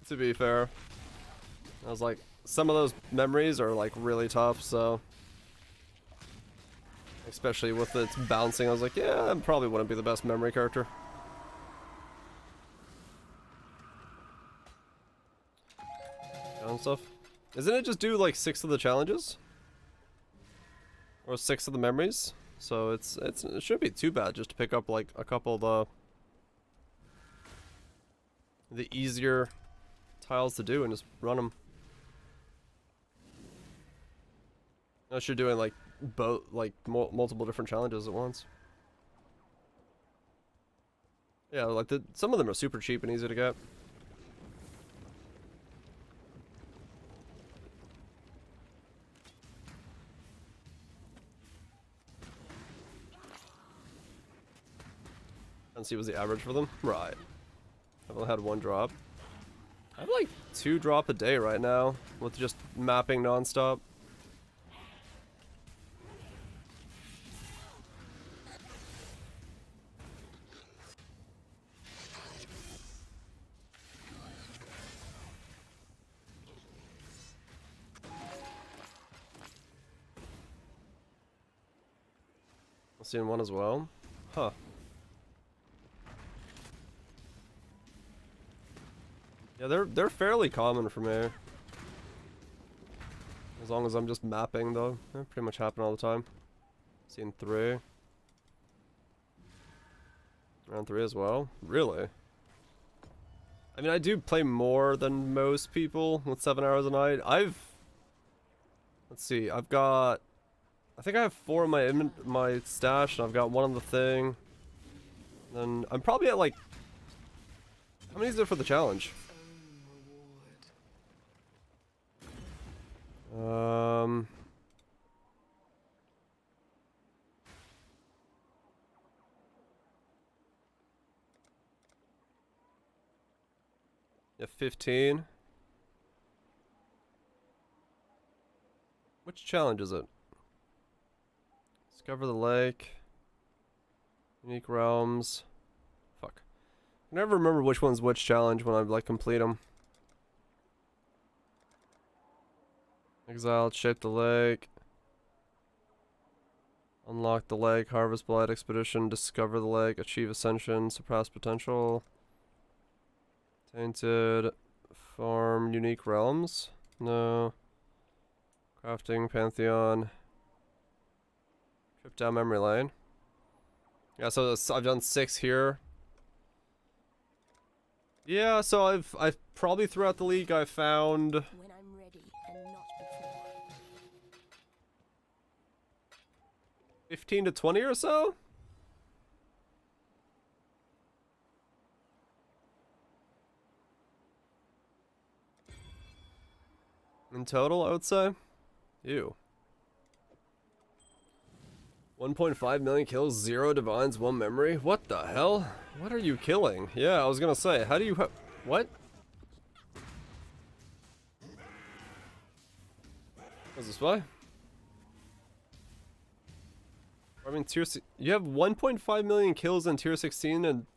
To be fair, I was like, some of those memories are like really tough, so especially with its bouncing, I was like, yeah, that probably wouldn't be the best memory character. And stuff. Isn't it just do like 6 of the challenges? Or 6 of the memories? So it shouldn't be too bad just to pick up like a couple of the easier tiles to do and just run them. Unless you're doing like both, like multiple different challenges at once. Yeah, like some of them are super cheap and easy to get. And see what's the average for them? Right. I've only had 1 drop. I have like 2 drop a day right now with just mapping non-stop. I've seen 1 as well. Huh. Yeah, they're fairly common for me. As long as I'm just mapping though. They pretty much happen all the time. Seen 3. Round 3 as well. Really? I mean, I do play more than most people with 7 hours a night. Let's see, I've got, I think I have 4 in my stash, and I've got 1 on the thing. Then I'm probably at like, how many is there for the challenge? a 15. Which challenge is it? Discover the lake. Unique realms. Fuck. I never remember which one's which challenge when I like complete them. Exiled, shape the lake. Unlock the lake, harvest blight expedition, discover the lake, achieve ascension, surpass potential. Tainted, farm, unique realms. No. Crafting, pantheon. Trip down memory lane. Yeah, so I've done 6 here. Yeah, so I've probably throughout the league I've found When I'm ready and not before. 15 to 20 or so. In total, I would say. Ew. 1.5 million kills, 0 divines, 1 memory. What the hell? What are you killing? Yeah, I was gonna say, how do you what? Was this why? I mean, you have 1.5 million kills in tier 16 and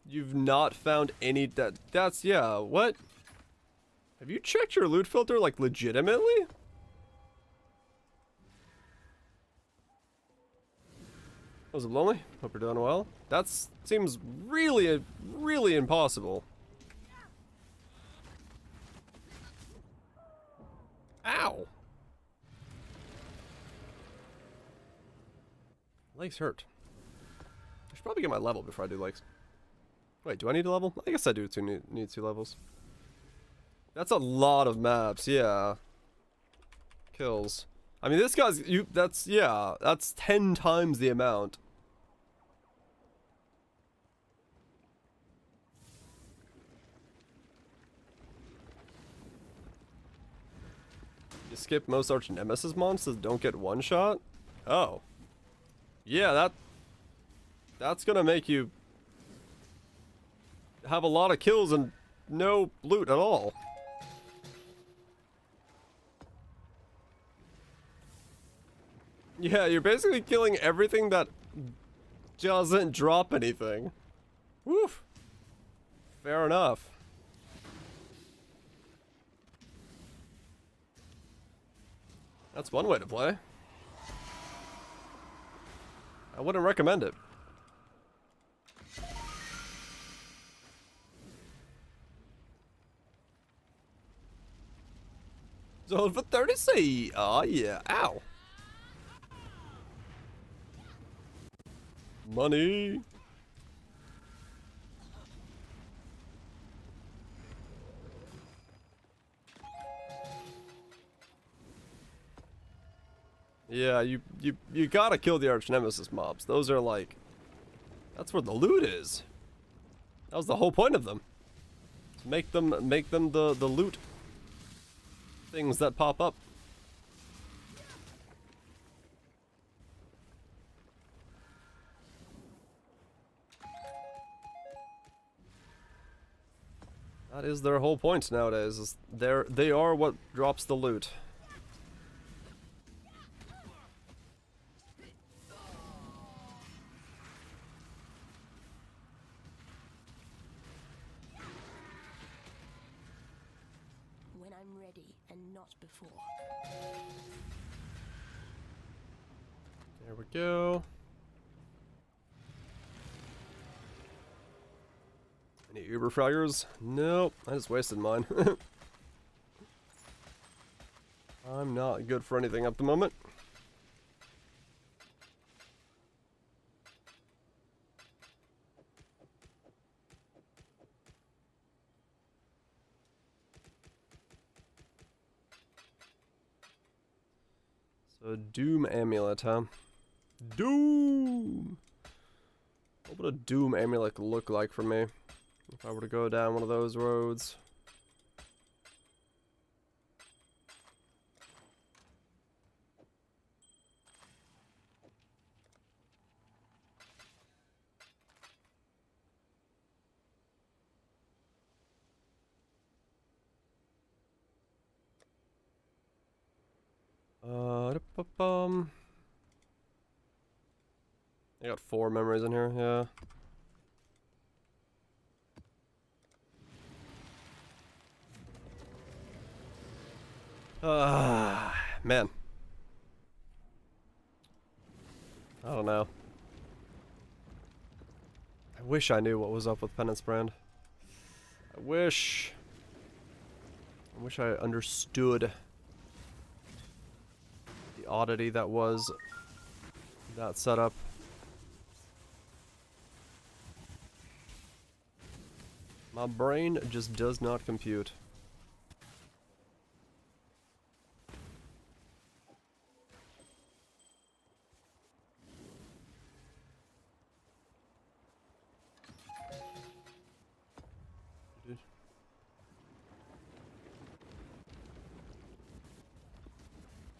you've not found any that's yeah, what? Have you checked your loot filter like legitimately? Was it lonely? Hope you're doing well. That seems really, really impossible. Ow! Legs hurt. I should probably get my level before I do legs. Wait, do I need a level? I guess I do need 2 levels. That's a lot of maps, yeah. Kills. I mean, this guy's that's 10 times the amount. You skip most arch nemesis monsters, don't get one shot? Oh. Yeah, that's gonna make you have a lot of kills and no loot at all. Yeah, you're basically killing everything that doesn't drop anything. Woof. Fair enough. That's one way to play. I wouldn't recommend it. Zone for 30C. Oh yeah. Ow. Money. Yeah, you gotta kill the arch nemesis mobs. Those are like, that's where the loot is. That was the whole point of them. To make them the loot things that pop up. That is their whole point nowadays. Is they are what drops the loot. When I'm ready and not before. There we go. Any Uber fraggers? Nope, I just wasted mine. I'm not good for anything at the moment. So Doom Amulet, huh? Doom! What would a Doom Amulet look like for me if I were to go down one of those roads? Ba-da-ba-bum. I got 4 memories in here, yeah. Man. I don't know. I wish I knew what was up with Penance Brand. I wish I understood the oddity that was that setup. My brain just does not compute.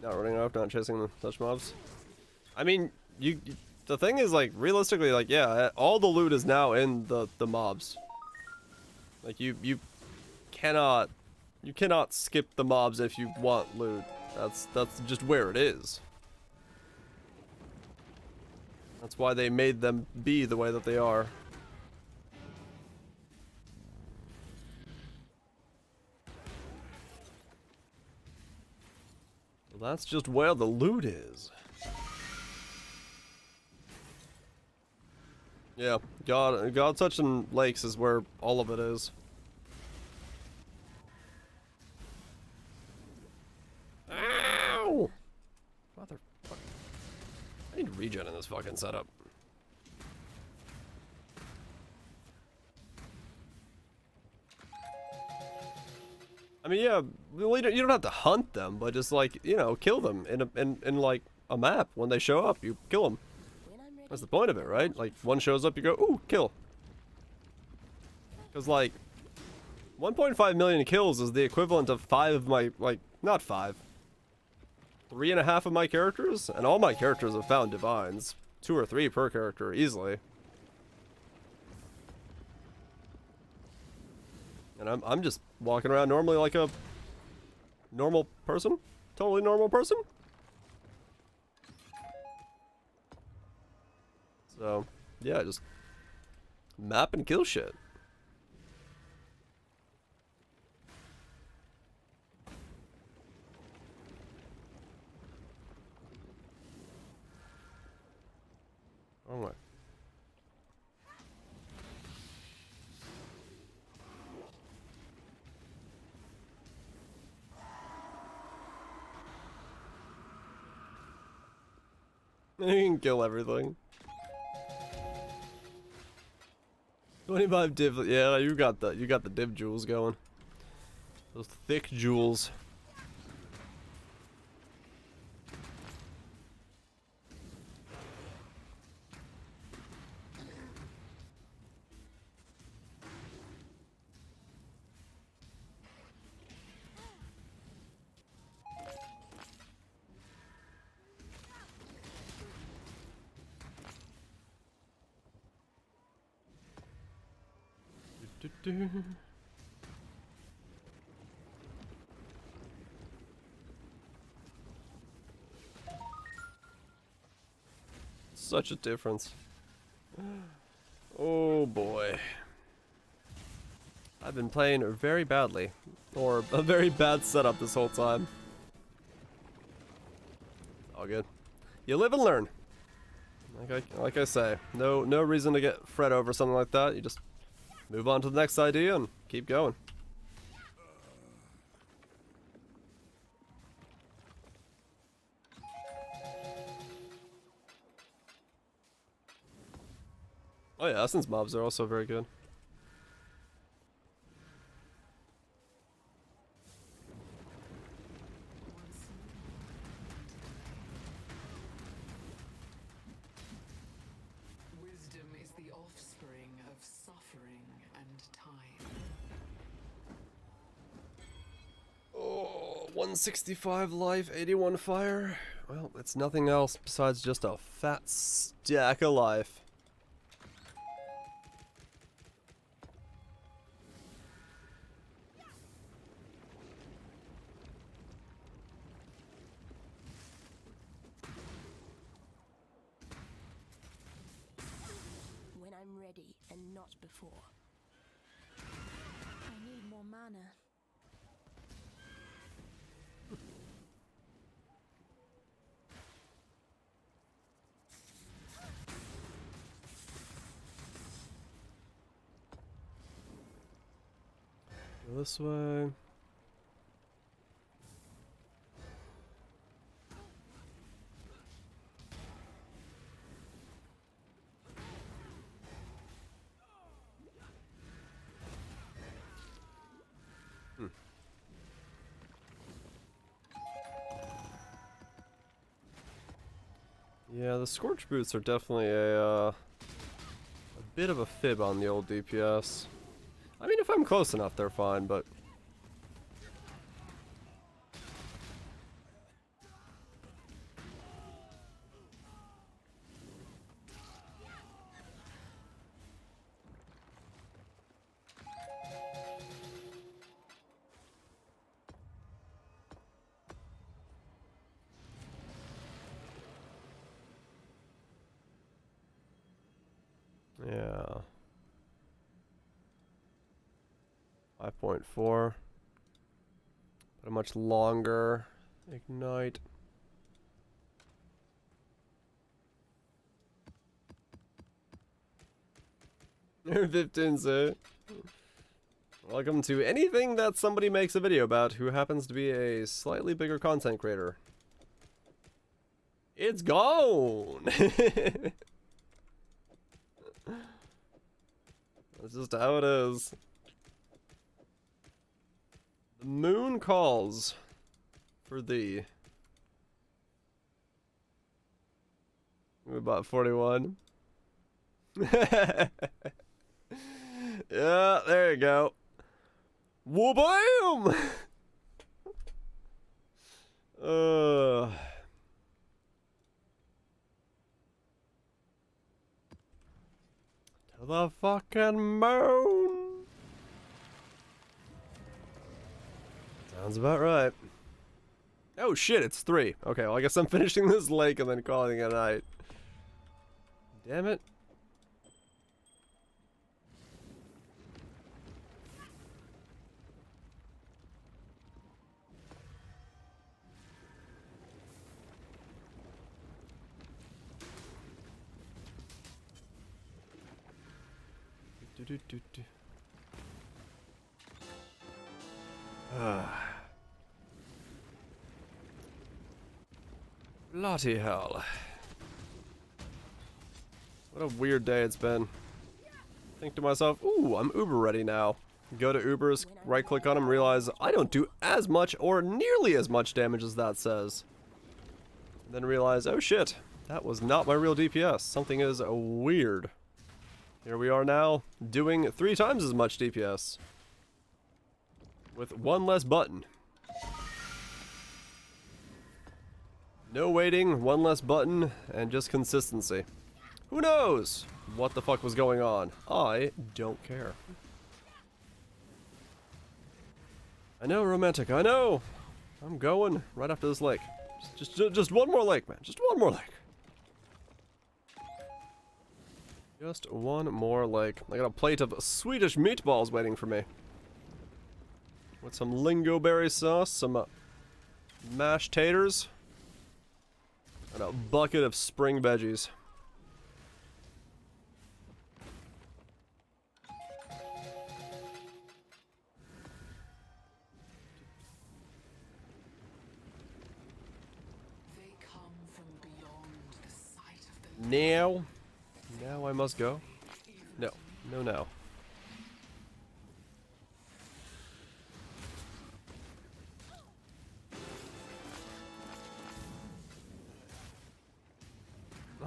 Not running off, not chasing such mobs. I mean, the thing is, like, realistically, like, yeah, all the loot is now in the mobs. Like, you cannot skip the mobs if you want loot. That's just where it is. That's why they made them be the way that they are. Well, that's just where the loot is. Yeah, God touching lakes is where all of it is. Ow! Motherfucker. I need regen in this fucking setup. I mean, yeah, well, you don't have to hunt them, but just, like, you know, kill them in like a map. When they show up, you kill them. That's the point of it, right? Like, one shows up, you go, ooh, kill. Because, like, 1.5 million kills is the equivalent of 5 of my, like, not 5. 3.5 of my characters, and all my characters have found divines. 2 or 3 per character, easily. And I'm just walking around normally like a normal person. Totally normal person. So, yeah, just map and kill shit. Oh my. You can kill everything. 25 div, yeah, you got the div jewels going. Those thick jewels. Such a difference. Oh boy. I've been playing very badly. Or a very bad setup this whole time. All good. You live and learn. Like I say, no reason to get fret over something like that. You just move on to the next idea and keep going. Oh yeah, essence mobs are also very good. Wisdom is the offspring of suffering and time. Oh, 165 life, 81 fire. Well, it's nothing else besides just a fat stack of life. not before. I need more mana. Go this way. Yeah, the Scorch Boots are definitely a bit of a fib on the old DPS. I mean, if I'm close enough, they're fine, but... Yeah. 5.4. But a much longer ignite. Viptins, welcome to anything that somebody makes a video about who happens to be a slightly bigger content creator. It's gone! That's just how it is. The moon calls for thee. We bought 41. Yeah, there you go. Woo-bam! To the fucking moon. Sounds about right. Oh shit, it's 3. Okay, well I guess I'm finishing this lake and then calling it a night. Damn it. Bloody hell. What a weird day it's been. Think to myself, ooh, I'm Uber ready now. Go to Uber's, right click on them, realize I don't do as much or nearly as much damage as that says. And then realize, oh shit, that was not my real DPS. Something is weird. Here we are now, doing 3 times as much DPS. With 1 less button. No waiting, 1 less button, and just consistency. Who knows what the fuck was going on? I don't care. I know, romantic, I know! I'm going right after this lake. Just one more lake, man. Just one more lake. Just one more lake. I got a plate of Swedish meatballs waiting for me. With some lingoberry sauce, some mashed taters, and a bucket of spring veggies. They come from beyond the sight of the Now I must go. No, no.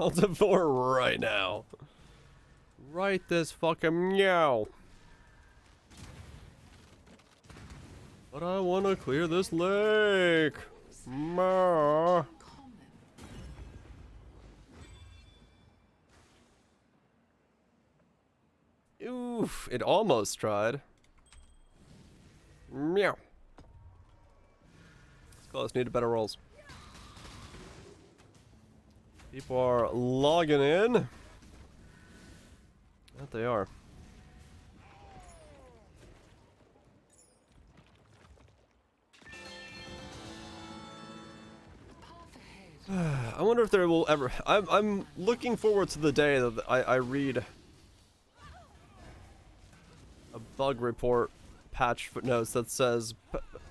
I'll devour right now. Right this fucking meow. But I want to clear this lake. Ma. Oof, it almost tried. Meow. Let's call this need better rolls. People are logging in. That they are. I wonder if there will ever... I'm looking forward to the day that I read a bug report patch footnotes that says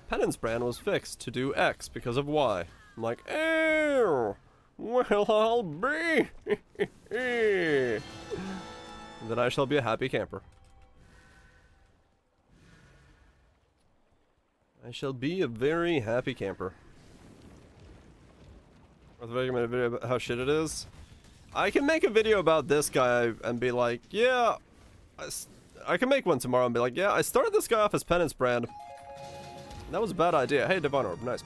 Penance Brand was fixed to do X because of Y. I'm like, oh, well, I'll be. Then I shall be a happy camper. I shall be a very happy camper. Worth making a video about how shit it is. I can make a video about this guy and be like, yeah, I can make one tomorrow and be like, yeah, I started this guy off as Penance Brand. That was a bad idea. Hey, Divine Orb, nice.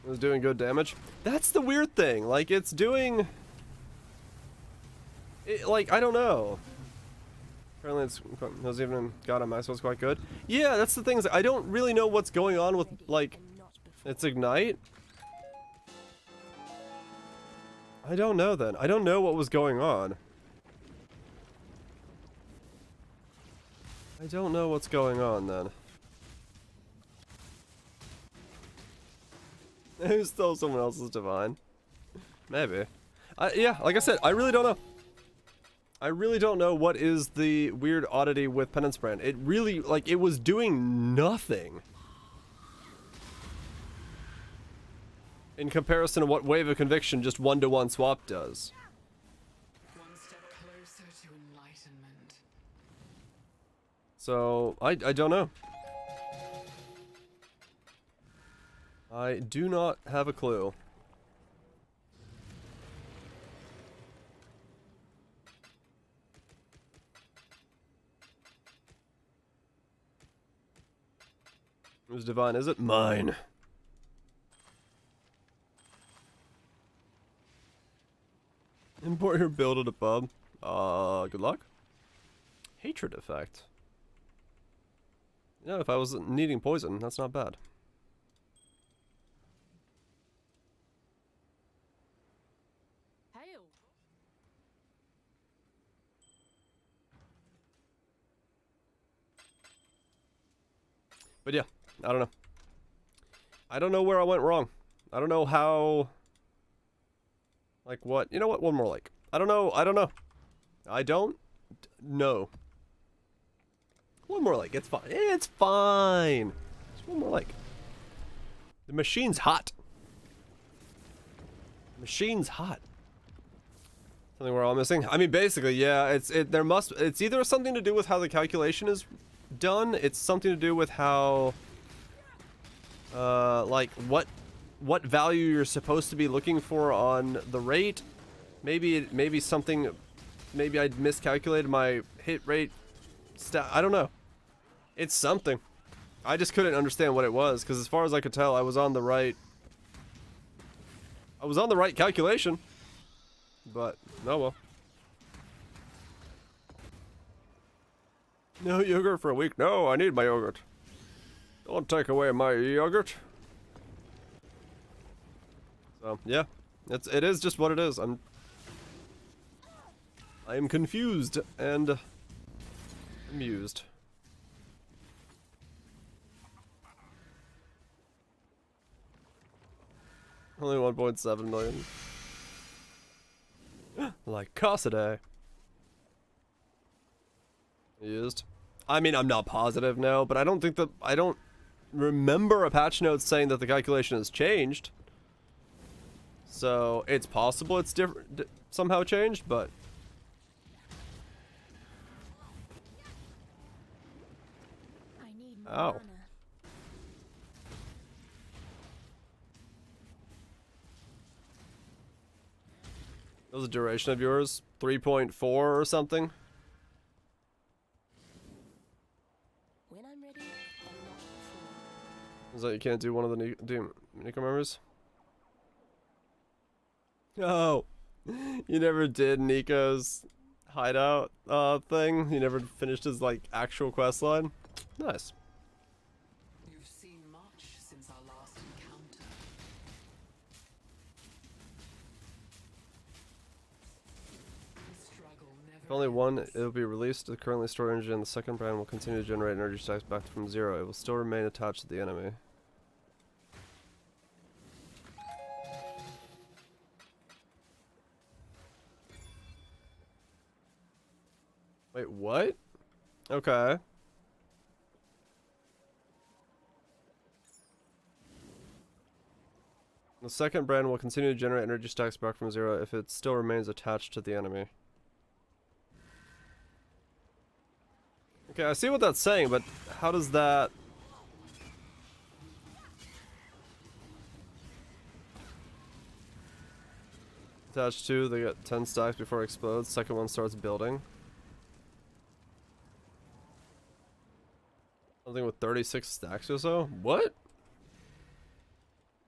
It was doing good damage. That's the weird thing. Like, it's doing... like, I don't know. Apparently it was even got on my, so it's quite good. Yeah, that's the thing. I don't really know what's going on with, like, its Ignite. I don't know then. I don't know what was going on. I don't know what's going on then. Who stole someone else's Divine? Maybe. Yeah, like I said, I really don't know. I really don't know what is the weird oddity with Penance Brand. It really, like, it was doing nothing in comparison to what Wave of Conviction just 1-to-1 swap does. One step closer to enlightenment. So, I don't know. I do not have a clue. Whose Divine is it? Mine. Import your build at a pub. Good luck. Hatred effect. Yeah, if I was needing poison, that's not bad. Hail. But yeah, I don't know. I don't know where I went wrong. I don't know how... Like what? You know what? One more like. I don't know. I don't know. I don't know. One more like. It's fine. It's fine. Just one more like. The machine's hot. The machine's hot. Something we're all missing. I mean, basically, yeah. It's either something to do with how the calculation is done. It's something to do with how, like what value you're supposed to be looking for on the rate. Maybe something. Maybe I miscalculated my hit rate stat. I don't know. It's something. I just couldn't understand what it was because, as far as I could tell, I was on the right. I was on the right calculation. But oh well. No yogurt for a week. No, I need my yogurt. Don't take away my yogurt. So yeah, it is just what it is. I am confused and amused. Only 1.7 million. Like Cossaday. Used. I mean, I'm not positive now, but I don't think that I don't remember a patch note saying that the calculation has changed. So it's possible it's different, somehow changed, but I need ow. mana. What was the duration of yours? 3.4 or something? When I'm ready, and not before. Is that you can't do one of the Nico members? Oh, you never did Nico's hideout thing? You never finished his like actual quest line? Nice. You've seen much since our last encounter. The struggle never If only one, it will be released to the currently stored energy, and the second brand will continue to generate energy stacks back from 0. It will still remain attached to the enemy. Wait, what? Okay. The second brand will continue to generate energy stacks back from 0 if it still remains attached to the enemy. Okay, I see what that's saying, but how does that... Attached to, they get 10 stacks before it explodes. Second one starts building. Something with 36 stacks or so? What?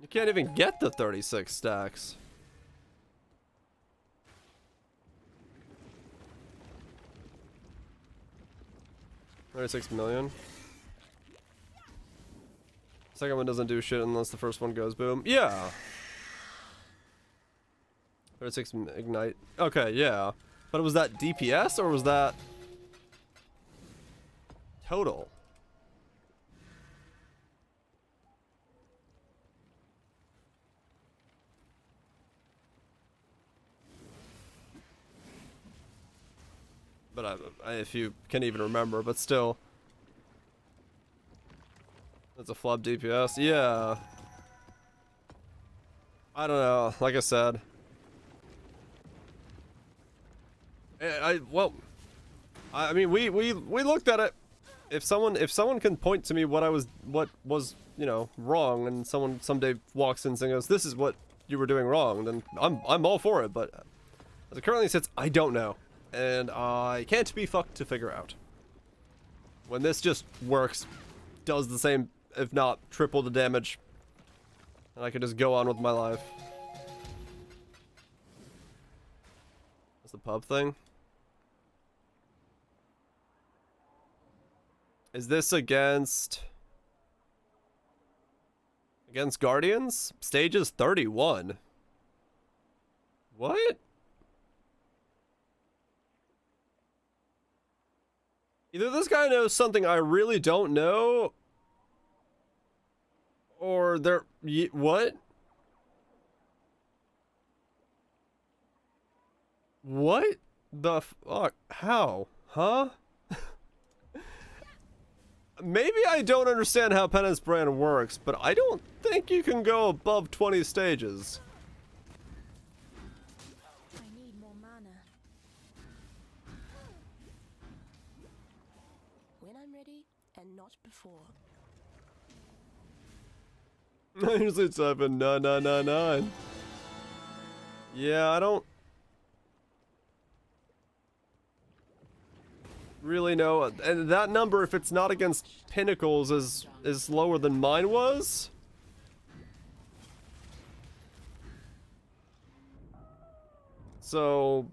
You can't even get the 36 stacks. $36 million. Second one doesn't do shit unless the first one goes boom. Yeah. 36 ignite. Okay, yeah. But was that DPS or was that total? But if you can even remember, but still. That's a flop DPS. Yeah. I don't know. Like I said. I mean, we looked at it. If someone can point to me what was, you know, wrong, and someone someday walks in and goes, "This is what you were doing wrong," then I'm all for it. But as it currently sits, I don't know. And I can't be fucked to figure out. When this just works, does the same, if not triple the damage, and I can just go on with my life. That's the pub thing. Is this against Guardians? Stage is 31. What? Either this guy knows something I really don't know, or they're... What? What the fuck? How? Huh? Maybe I don't understand how Penance Brand works, but I don't think you can go above 20 stages. Before. 9679999. Yeah, I don't really know. And that number, if it's not against Pinnacles, is lower than mine was. So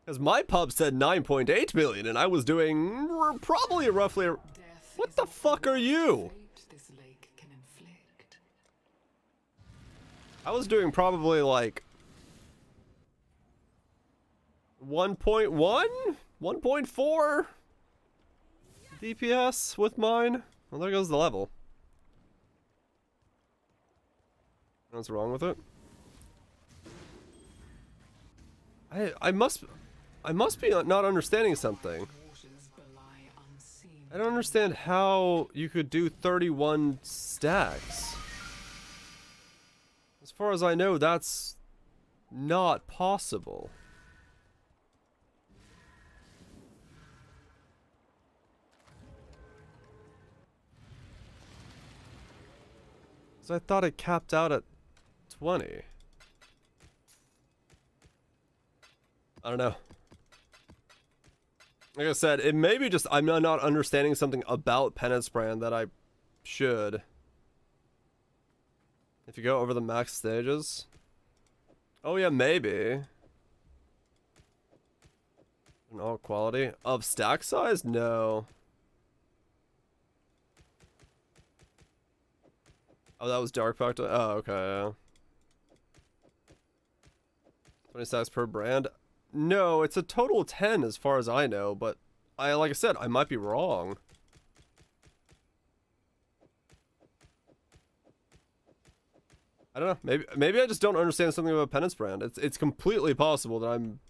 because my pub said 9.8 million, and I was doing probably roughly... What the fuck are you? I was doing probably like 1.1? 1.4 DPS with mine. Well, there goes the level. What's wrong with it? I must be not understanding something. I don't understand how you could do 31 stacks. As far as I know, that's not possible. So I thought it capped out at 20. I don't know. Like I said, it may be just I'm not understanding something about Penance Brand that I should. If you go over the max stages. Oh yeah, maybe. In all quality. Of stack size? No. Oh, that was Dark Pact. Oh, okay. Yeah. 20 stacks per brand. No, it's a total 10 as far as I know, but like I said, I might be wrong. I don't know. Maybe I just don't understand something about Penance brand. It's completely possible that I'm.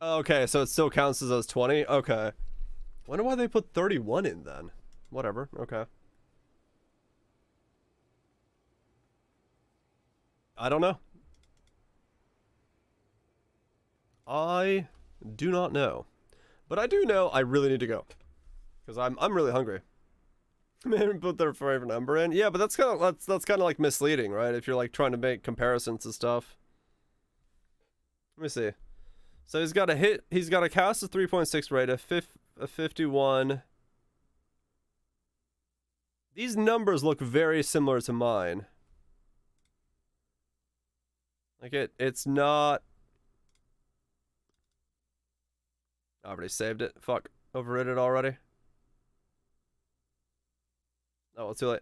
Okay, so it still counts as 20. Okay. Wonder why they put 31 in then. Whatever. Okay. I don't know. I do not know. But I do know I really need to go. Because I'm really hungry. Maybe put their favorite number in. Yeah, but that's kind of like misleading, right? If you're like trying to make comparisons and stuff. Let me see. So he's got a cast of 3.6 rate, a 51. These numbers look very similar to mine. Like it's not. I already saved it. Fuck. Overrated already. Oh, it's too late.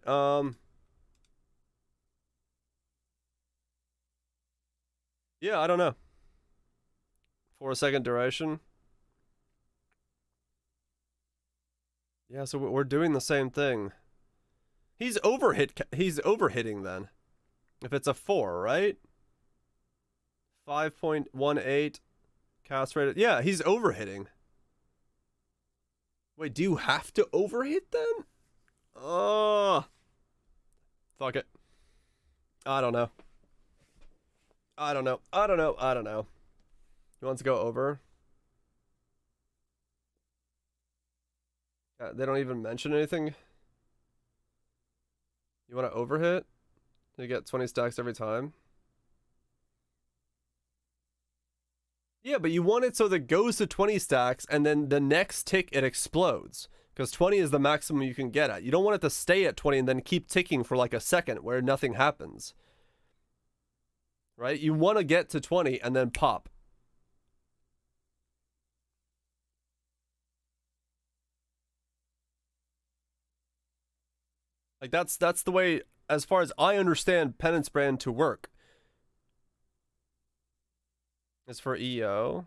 Yeah, I don't know. 4-second duration. Yeah, so we're doing the same thing. He's overhitting then. If it's a 4, right? 5.18 cast rate. Yeah, he's overhitting. Wait, do you have to overhit then? Oh. Fuck it. I don't know. I don't know. He wants to go over. They don't even mention anything. You want to overhit? You get 20 stacks every time. Yeah, but you want it so that it goes to 20 stacks and then the next tick it explodes. Because 20 is the maximum you can get at. You don't want it to stay at 20 and then keep ticking for like a second where nothing happens. Right? You want to get to 20 and then pop. Like that's the way, as far as I understand, Penance brand to work. It's for EO.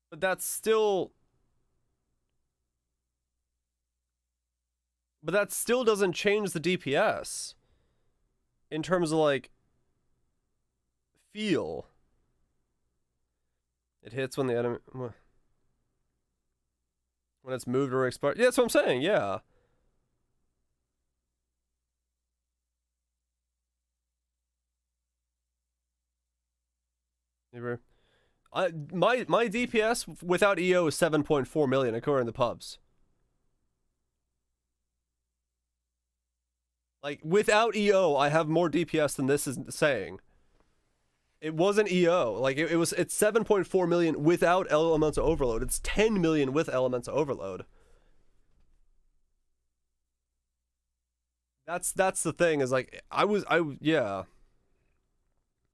But that still doesn't change the DPS. In terms of like feel. It hits when the enemy when it's moved or expired. Yeah, that's what I'm saying, yeah. My DPS without EO is 7.4 million according to the pubs. Like without EO, I have more DPS than this is saying. It wasn't EO. Like it's 7.4 million without Elemental Overload. It's 10 million with Elemental Overload. That's the thing is like yeah.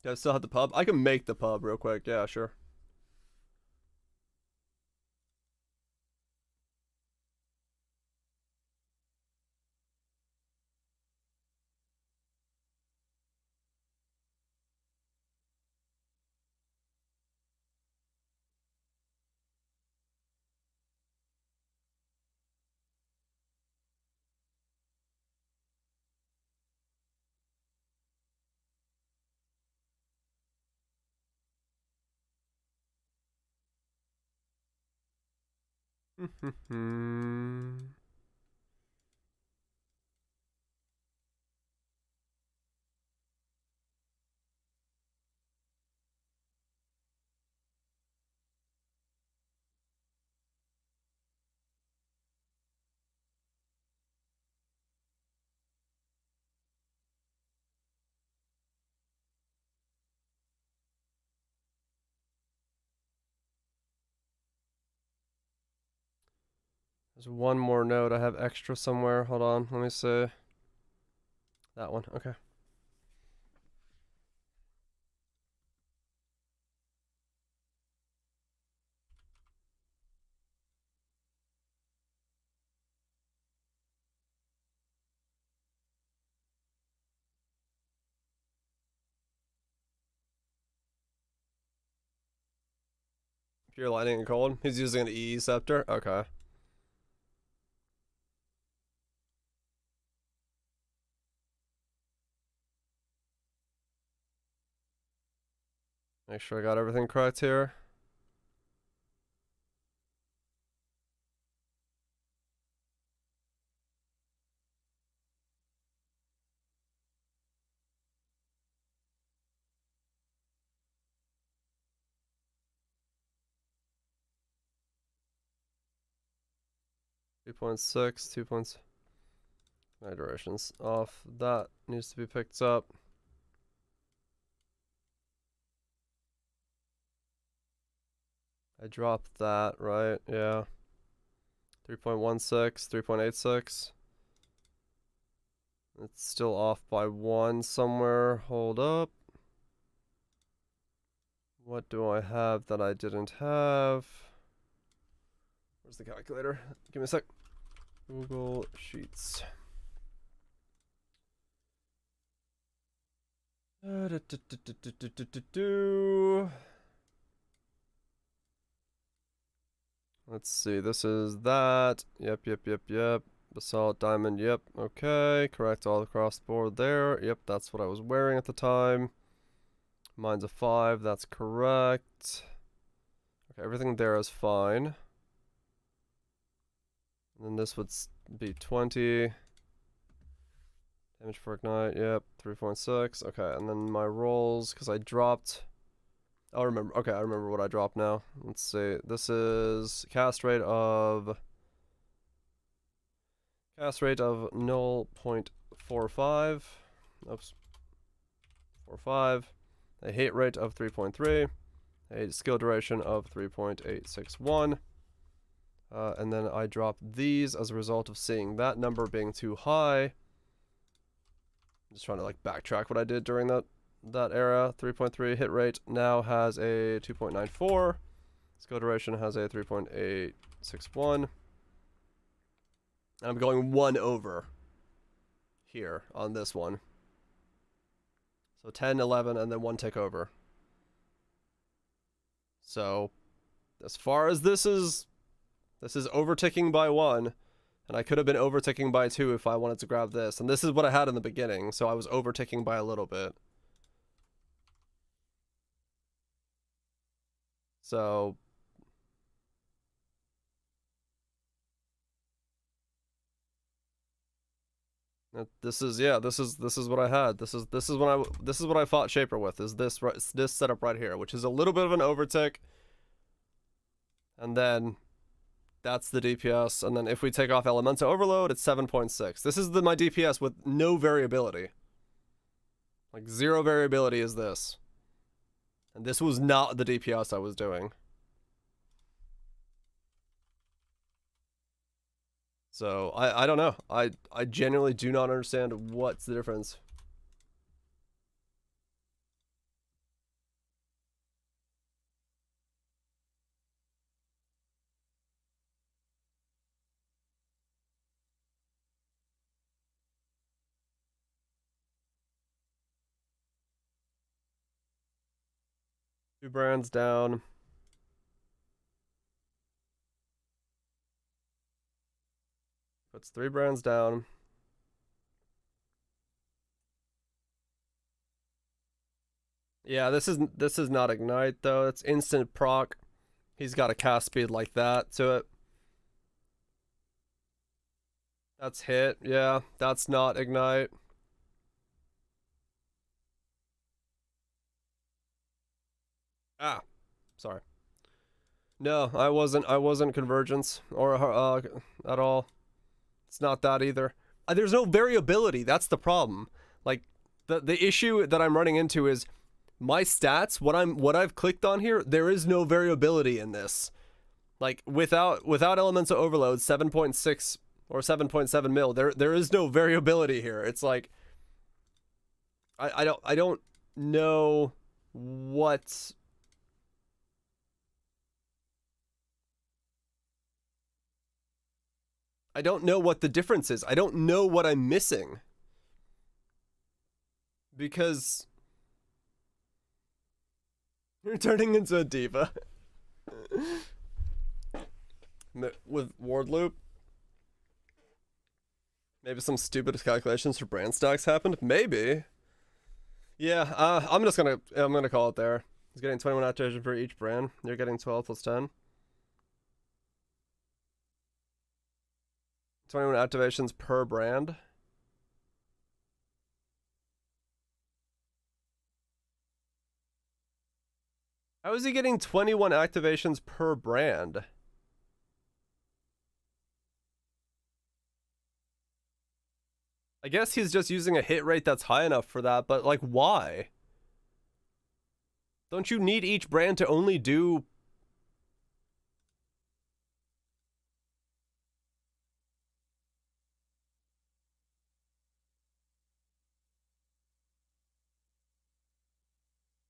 Do I still have the pub? I can make the pub real quick. Yeah, sure. There's one more note I have extra somewhere. Hold on, let me see. That one, okay. Pure lightning and cold. He's using an EE scepter. Okay. Make sure I got everything correct here. Two 2 points. My duration's off. That needs to be picked up. I dropped that, right? Yeah. 3.16, 3.86. It's still off by 1 somewhere. Hold up. What do I have that I didn't have? Where's the calculator? Give me a sec. Google Sheets. Let's see, this is that. Yep. Basalt diamond, yep. Okay, correct all across the board there. Yep, that's what I was wearing at the time. Mine's a 5, that's correct. Okay, everything there is fine. And then this would be 20. Damage for ignite, yep, 3.6. Okay, and then my rolls, because I dropped... I'll remember. Okay, I remember what I dropped now. Let's see. This is cast rate of 0.45. Oops. 45. A hit rate of 3.3. A skill duration of 3.861. And then I dropped these as a result of seeing that number being too high. I'm just trying to like backtrack what I did during that era. 3.3 hit rate now has a 2.94. Skill duration has a 3.861. I'm going 1 over here on this one. So 10, 11, and then 1 tick over. So as far as this is overticking by 1. And I could have been overticking by 2 if I wanted to grab this. And this is what I had in the beginning, so I was overticking by a little bit. So this is what I had. This is what I fought Shaper with, is this setup right here, which is a little bit of an overtick. And then that's the DPS, and then if we take off Elemental Overload, it's 7.6. This is my DPS with no variability. Like 0 variability is this. And this was not the DPS I was doing. So, I don't know. I genuinely do not understand what's the difference. Two brands down. Puts 3 brands down. Yeah, this is not ignite though. It's instant proc. He's got a cast speed like that to it. That's hit. Yeah, that's not ignite. Ah, sorry. No, I wasn't convergence or at all. It's not that either. There's no variability. That's the problem. Like the issue that I'm running into is my stats. What I've clicked on here. There is no variability in this. Like without elemental overload, 7.6 or 7.7 mil. There is no variability here. It's like I don't know what. I don't know what the difference is. I don't know what I'm missing. Because you're turning into a diva. with ward loop. Maybe some stupid calculations for brand stacks happened. Maybe. Yeah. I'm gonna call it there. He's getting 21 activation for each brand. You're getting 12 plus 10. 21 activations per brand. How is he getting 21 activations per brand? I guess he's just using a hit rate that's high enough for that, but like, why? Don't you need each brand to only do...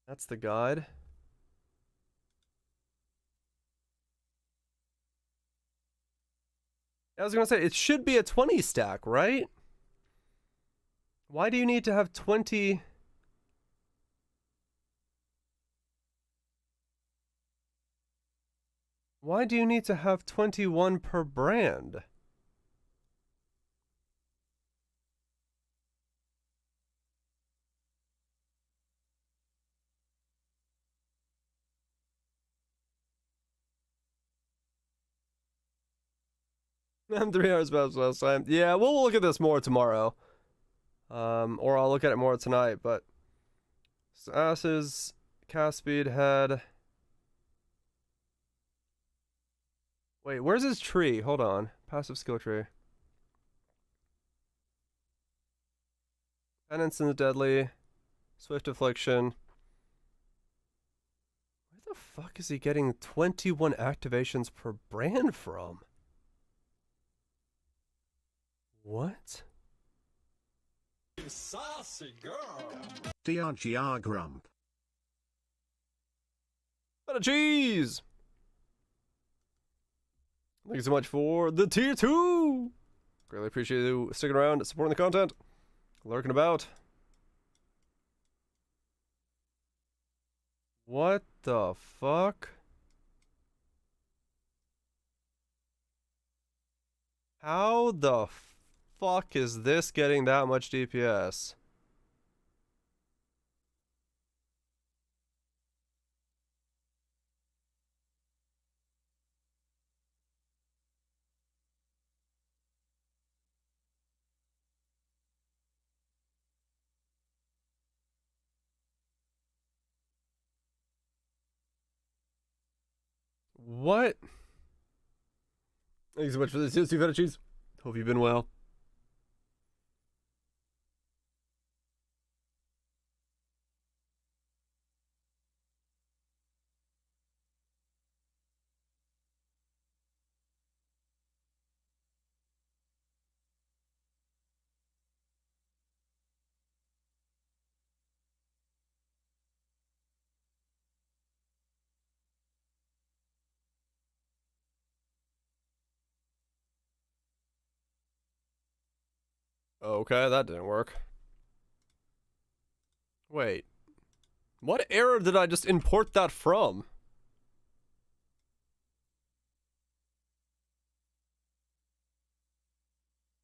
That's the guide. I was gonna say, it should be a 20 stack, right? Why do you need to have 20... Why do you need to have 21 per brand? I'm 3 hours past last time. Yeah, we'll look at this more tomorrow. Or I'll look at it more tonight, but... Asses, cast speed, head... Wait, where's his tree? Hold on. Passive skill tree. Penance in the Deadly. Swift Affliction. Where the fuck is he getting 21 activations per brand from? What? You saucy girl. DRGR Grump. What a cheese! Thank you so much for the tier 2! Greatly appreciate you sticking around, supporting the content, lurking about. What the fuck? How the fuck is this getting that much DPS? What? Thank you so much for this. You've had a cheese. Hope you've been well. Okay, that didn't work. Wait. What error did I just import that from?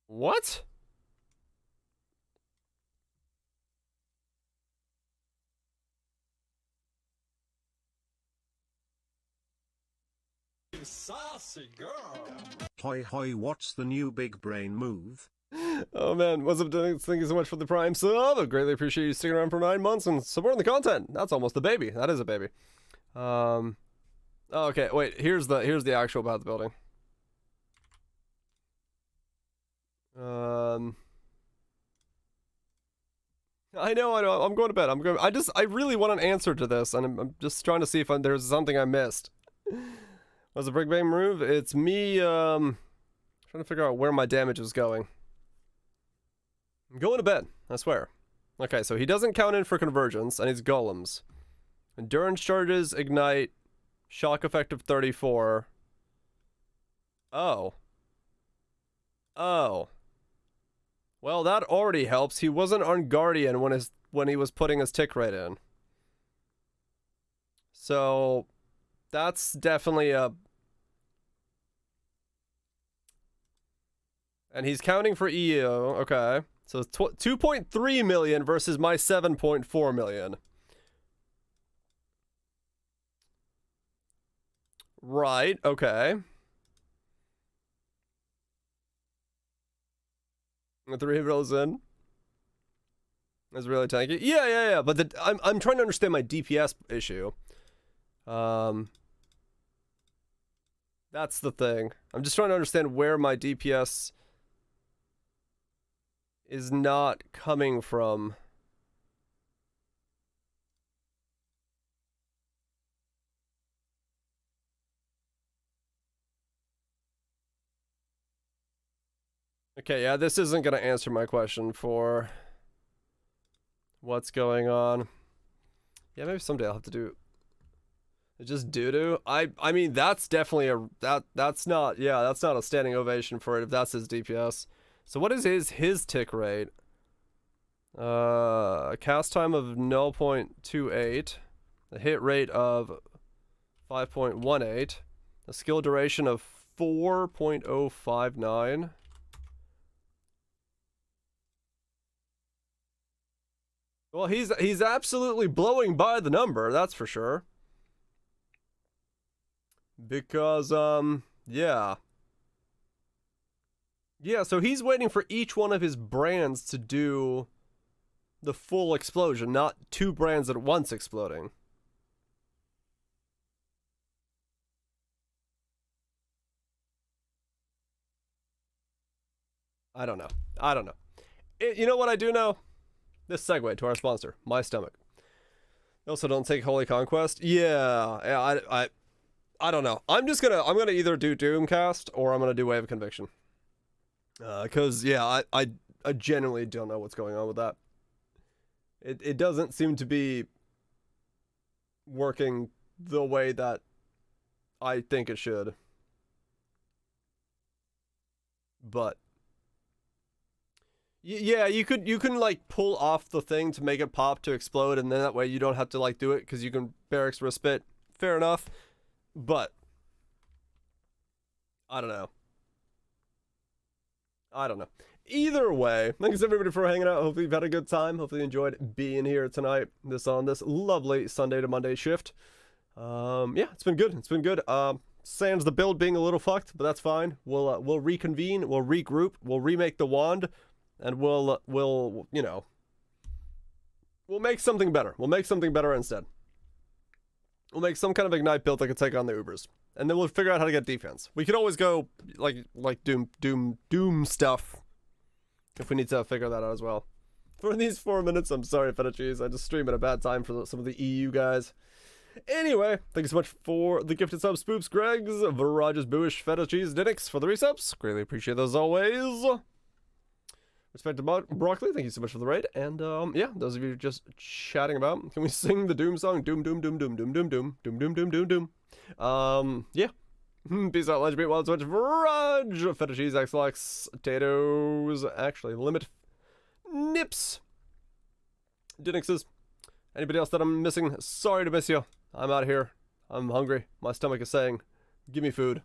What? You saucy girl. Hoi hoi, what's the new big brain move? Oh man, what's up, Dennis? Thank you so much for the Prime sub. I greatly appreciate you sticking around for 9 months and supporting the content. That's almost a baby. That is a baby. Okay, wait. Here's the actual about the building. I know. I'm going to bed. I really want an answer to this, and I'm just trying to see if there's something I missed. What's the Big Bang move? It's me, trying to figure out where my damage is going. I'm going to bed, I swear. Okay, so he doesn't count in for convergence, and he's golems. Endurance charges, ignite, shock effect of 34. Oh. Oh. Well, that already helps. He wasn't on Guardian when he was putting his tick rate in. So, that's definitely a... And he's counting for EU. Okay. So it's 2.3 million versus my 7.4 million. Right. Okay. 3 bills in. That's really tanky. Yeah. But I'm trying to understand my DPS issue. That's the thing. I'm just trying to understand where my DPS is not coming from. Okay, yeah, this isn't going to answer my question for what's going on. Yeah, maybe someday I'll have to do just doo-doo. I mean, that's definitely that's not a standing ovation for it if that's his DPS. So what is his tick rate? Cast time of 0.28, a hit rate of 5.18, a skill duration of 4.059. Well, he's absolutely blowing by the number, that's for sure. Because yeah. Yeah, so he's waiting for each one of his brands to do the full explosion, not 2 brands at once exploding. I don't know. You know what I do know? This segue to our sponsor, My Stomach. You also don't take Holy Conquest? Yeah, I don't know. I'm gonna either do Doomcast or I'm gonna do Wave of Conviction. Cause yeah, I genuinely don't know what's going on with that. It doesn't seem to be working the way that I think it should. But yeah, you can like pull off the thing to make it pop to explode, and then that way you don't have to like do it because you can barracks respite. Fair enough, but I don't know. Either way, thanks everybody for hanging out. Hopefully you've had a good time. Hopefully you enjoyed being here tonight. On this lovely Sunday to Monday shift. Yeah, it's been good. Sans the build being a little fucked, but that's fine. We'll reconvene. We'll regroup. We'll remake the wand, and we'll you know, we'll make something better. We'll make something better instead. We'll make some kind of ignite build that can take on the Ubers. And then we'll figure out how to get defense. We could always go like Doom stuff if we need to figure that out as well. For these 4 minutes, I'm sorry, Feta Cheese. I just stream at a bad time for some of the EU guys. Anyway, thank you so much for the gifted subs, Spoops, Gregs, Virages, Booish, Feta Cheese, Dinix for the resubs. Greatly appreciate those always. Respect to Broccoli, thank you so much for the raid. And yeah, those of you just chatting about, can we sing the Doom song? Doom, doom, doom, doom, doom, doom, doom, doom, doom, doom, doom, doom. Yeah. Peace out, Legendary, Wild Switch, Virage, Feta Cheese, Xlax, Potatoes, actually, Limit, Nips, Dinixes. Anybody else that I'm missing? Sorry to miss you. I'm out of here. I'm hungry. My stomach is saying, give me food.